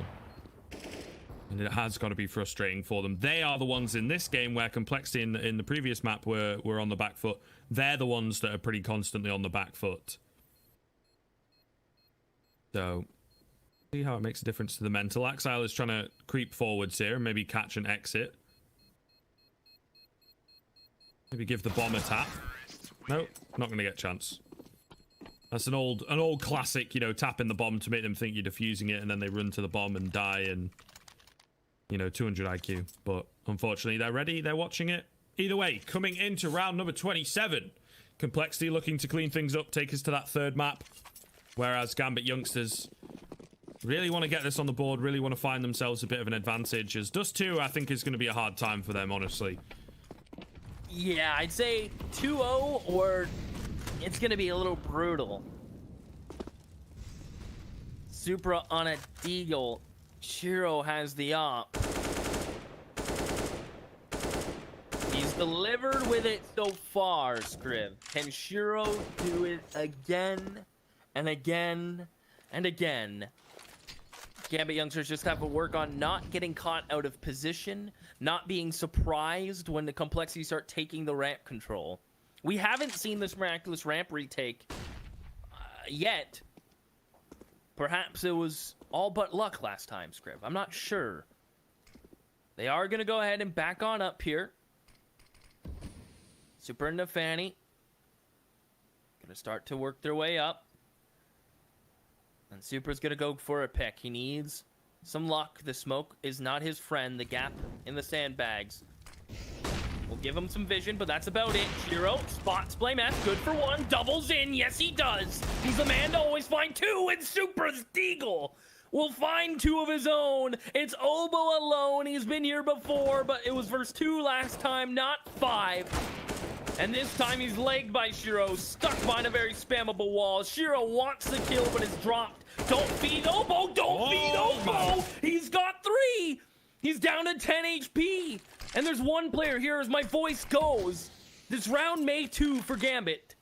[SPEAKER 5] And it has got to be frustrating for them. They are the ones in this game where Complexity in the previous map were on the back foot. They're the ones that are pretty constantly on the back foot. So, see how it makes a difference to the mental. Axile is trying to creep forwards here and maybe catch an exit. Maybe give the bomb a tap. Nope, not going to get a chance. That's an old classic, you know, tapping the bomb to make them think you're defusing it and then they run to the bomb and die and, you know, 200 IQ. But unfortunately, they're ready. They're watching it. Either way, coming into round number 27. Complexity looking to clean things up, take us to that third map. Whereas Gambit youngsters Really want to get this on the board, really want to find themselves a bit of an advantage, as Dust 2, I think, is going to be a hard time for them, honestly.
[SPEAKER 6] Yeah, I'd say 2-0, or it's going to be a little brutal. Supra on a deagle. Shiro has the op. He's delivered with it so far, Scriv. Can Shiro do it again and again and again? Gambit youngsters just have to work on not getting caught out of position, not being surprised when the complexity start taking the ramp control. We haven't seen this miraculous ramp retake yet. Perhaps it was all but luck last time, Scriv. I'm not sure. They are going to go ahead and back on up here. Super and Nafani going to start to work their way up. And Supra's going to go for a pick. He needs some luck. The smoke is not his friend. The gap in the sandbags will give him some vision, but that's about it. Shiro spots Blame F. Good for one. Doubles in. Yes, he does. He's the man to always find two, and Supra's Deagle will find two of his own. It's Obo alone. He's been here before, but it was verse 2 last time, not 5. And this time he's legged by Shiro, stuck behind a very spammable wall. Shiro wants the kill, but is dropped. Don't feed Obo! Don't feed Obo! He's got 3! He's down to 10 HP! And there's one player here as my voice goes. This round may 2 for Gambit.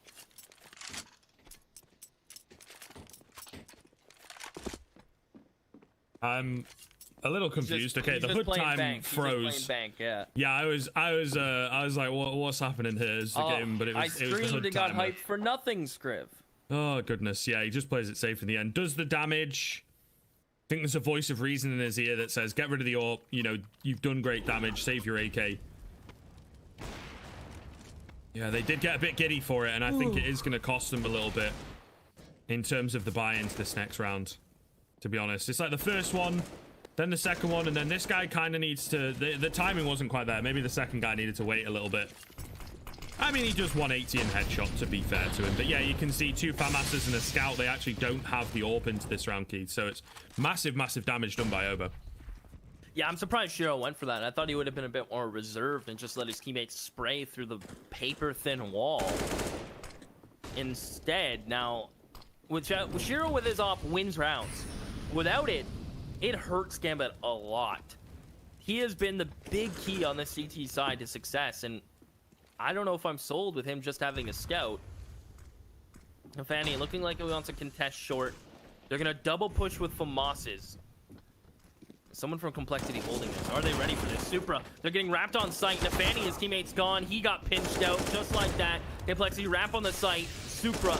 [SPEAKER 5] I'm a little confused. Okay, the hood time froze.
[SPEAKER 6] Bank, yeah.
[SPEAKER 5] Yeah, I was like, what's happening here? Is the game? But it was the
[SPEAKER 6] screamed
[SPEAKER 5] hood
[SPEAKER 6] and got
[SPEAKER 5] timer.
[SPEAKER 6] hyped for nothing, Scriv.
[SPEAKER 5] Oh goodness, yeah, he just plays it safe in the end. Does the damage? I think there's a voice of reason in his ear that says, "Get rid of the AWP. You know, you've done great damage. Save your AK." Yeah, they did get a bit giddy for it, and I think it is going to cost them a little bit in terms of the buy-ins this next round. To be honest, it's like the first one, then the second one, and then this guy kind of needs to... The timing wasn't quite there. Maybe the second guy needed to wait a little bit. I mean, he just 180 in headshot, to be fair to him. But yeah, you can see 2 FAMASs and a scout. They actually don't have the AWP into this round, Keith. So it's massive, massive damage done by Obo.
[SPEAKER 6] Yeah, I'm surprised Shiro went for that. I thought he would have been a bit more reserved and just let his teammates spray through the paper-thin wall. Instead, now, with Shiro with his op wins rounds. Without it, it hurts Gambit a lot. He has been the big key on the CT side to success, and I don't know if I'm sold with him just having a scout. Fanny looking like he wants to contest short. They're going to double push with FAMASs. Someone from Complexity holding this. Are they ready for this? Supra, they're getting wrapped on site. Nafani, his teammate's gone. He got pinched out just like that. Complexity wrap on the site. Supra,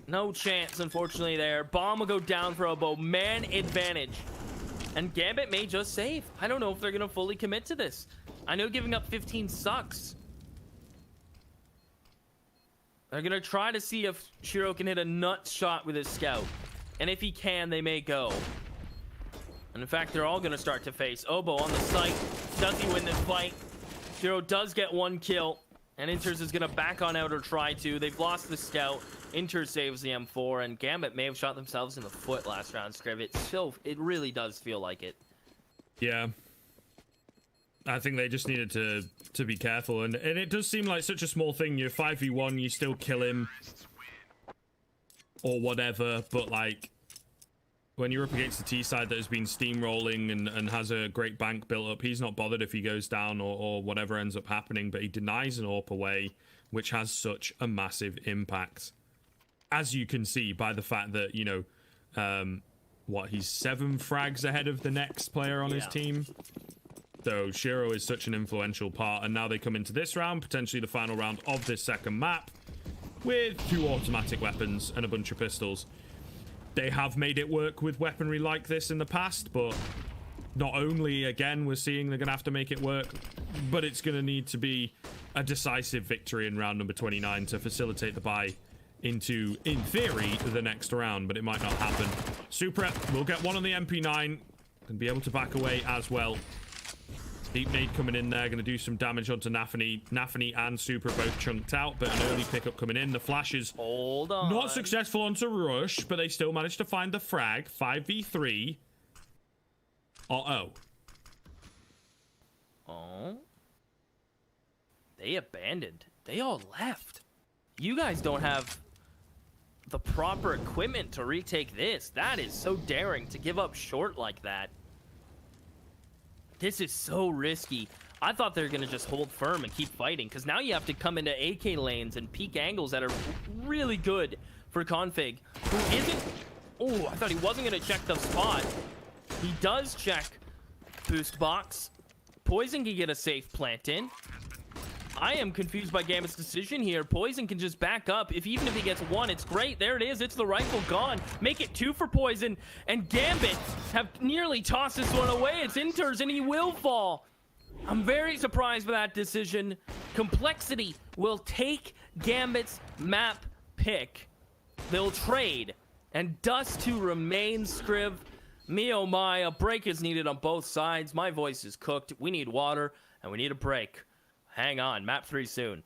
[SPEAKER 6] no chance, unfortunately, there. Bomb will go down for Obo. Man advantage. And Gambit may just save. I don't know if they're going to fully commit to this. I know giving up 15 sucks. They're going to try to see if Shiro can hit a nut shot with his scout. And if he can, they may go. And in fact, they're all going to start to face. Obo on the site. Does he win this fight? Shiro does get 1 kill. And Inters is going to back on out or try to. They've lost the scout. Inter saves the M4. And Gambit may have shot themselves in the foot last round, Scriv. It really does feel like it.
[SPEAKER 5] Yeah. I think they just needed to be careful. And it does seem like such a small thing. You're 5v1, you still kill him. Or whatever. But, like, when you're up against the T side that has been steamrolling and has a great bank built up, he's not bothered if he goes down or whatever ends up happening, but he denies an AWP away, which has such a massive impact. As you can see by the fact that, you know, he's 7 frags ahead of the next player on his team. So Shiro is such an influential part, and now they come into this round, potentially the final round of this second map, with 2 automatic weapons and a bunch of pistols. They have made it work with weaponry like this in the past, but not only, again, we're seeing they're going to have to make it work, but it's going to need to be a decisive victory in round number 29 to facilitate the bye into, in theory, the next round, but it might not happen. Supra will get 1 on the MP9 and be able to back away as well. Deep nade coming in there, going to do some damage onto Nafany. Nafany and Super both chunked out, but an early pickup coming in. The flash is
[SPEAKER 6] Hold on.
[SPEAKER 5] not successful onto Rush, but they still managed to find the frag. 5v3. Uh-oh.
[SPEAKER 6] Oh. They abandoned. They all left. You guys don't have the proper equipment to retake this. That is so daring to give up short like that. This is so risky. I thought they were going to just hold firm and keep fighting, because now you have to come into AK lanes and peak angles that are really good for Config, who isn't... Oh, I thought he wasn't going to check the spot. He does check boost box. Poison can get a safe plant in. I am confused by Gambit's decision here. Poison can just back up. Even if he gets one, it's great. There it is. It's the rifle gone. Make it 2 for Poison. And Gambit have nearly tossed this one away. It's Inters, and he will fall. I'm very surprised by that decision. Complexity will take Gambit's map pick. They'll trade. And Dust to remain, Scriv. Me oh my, a break is needed on both sides. My voice is cooked. We need water, and we need a break. Hang on, map 3 soon.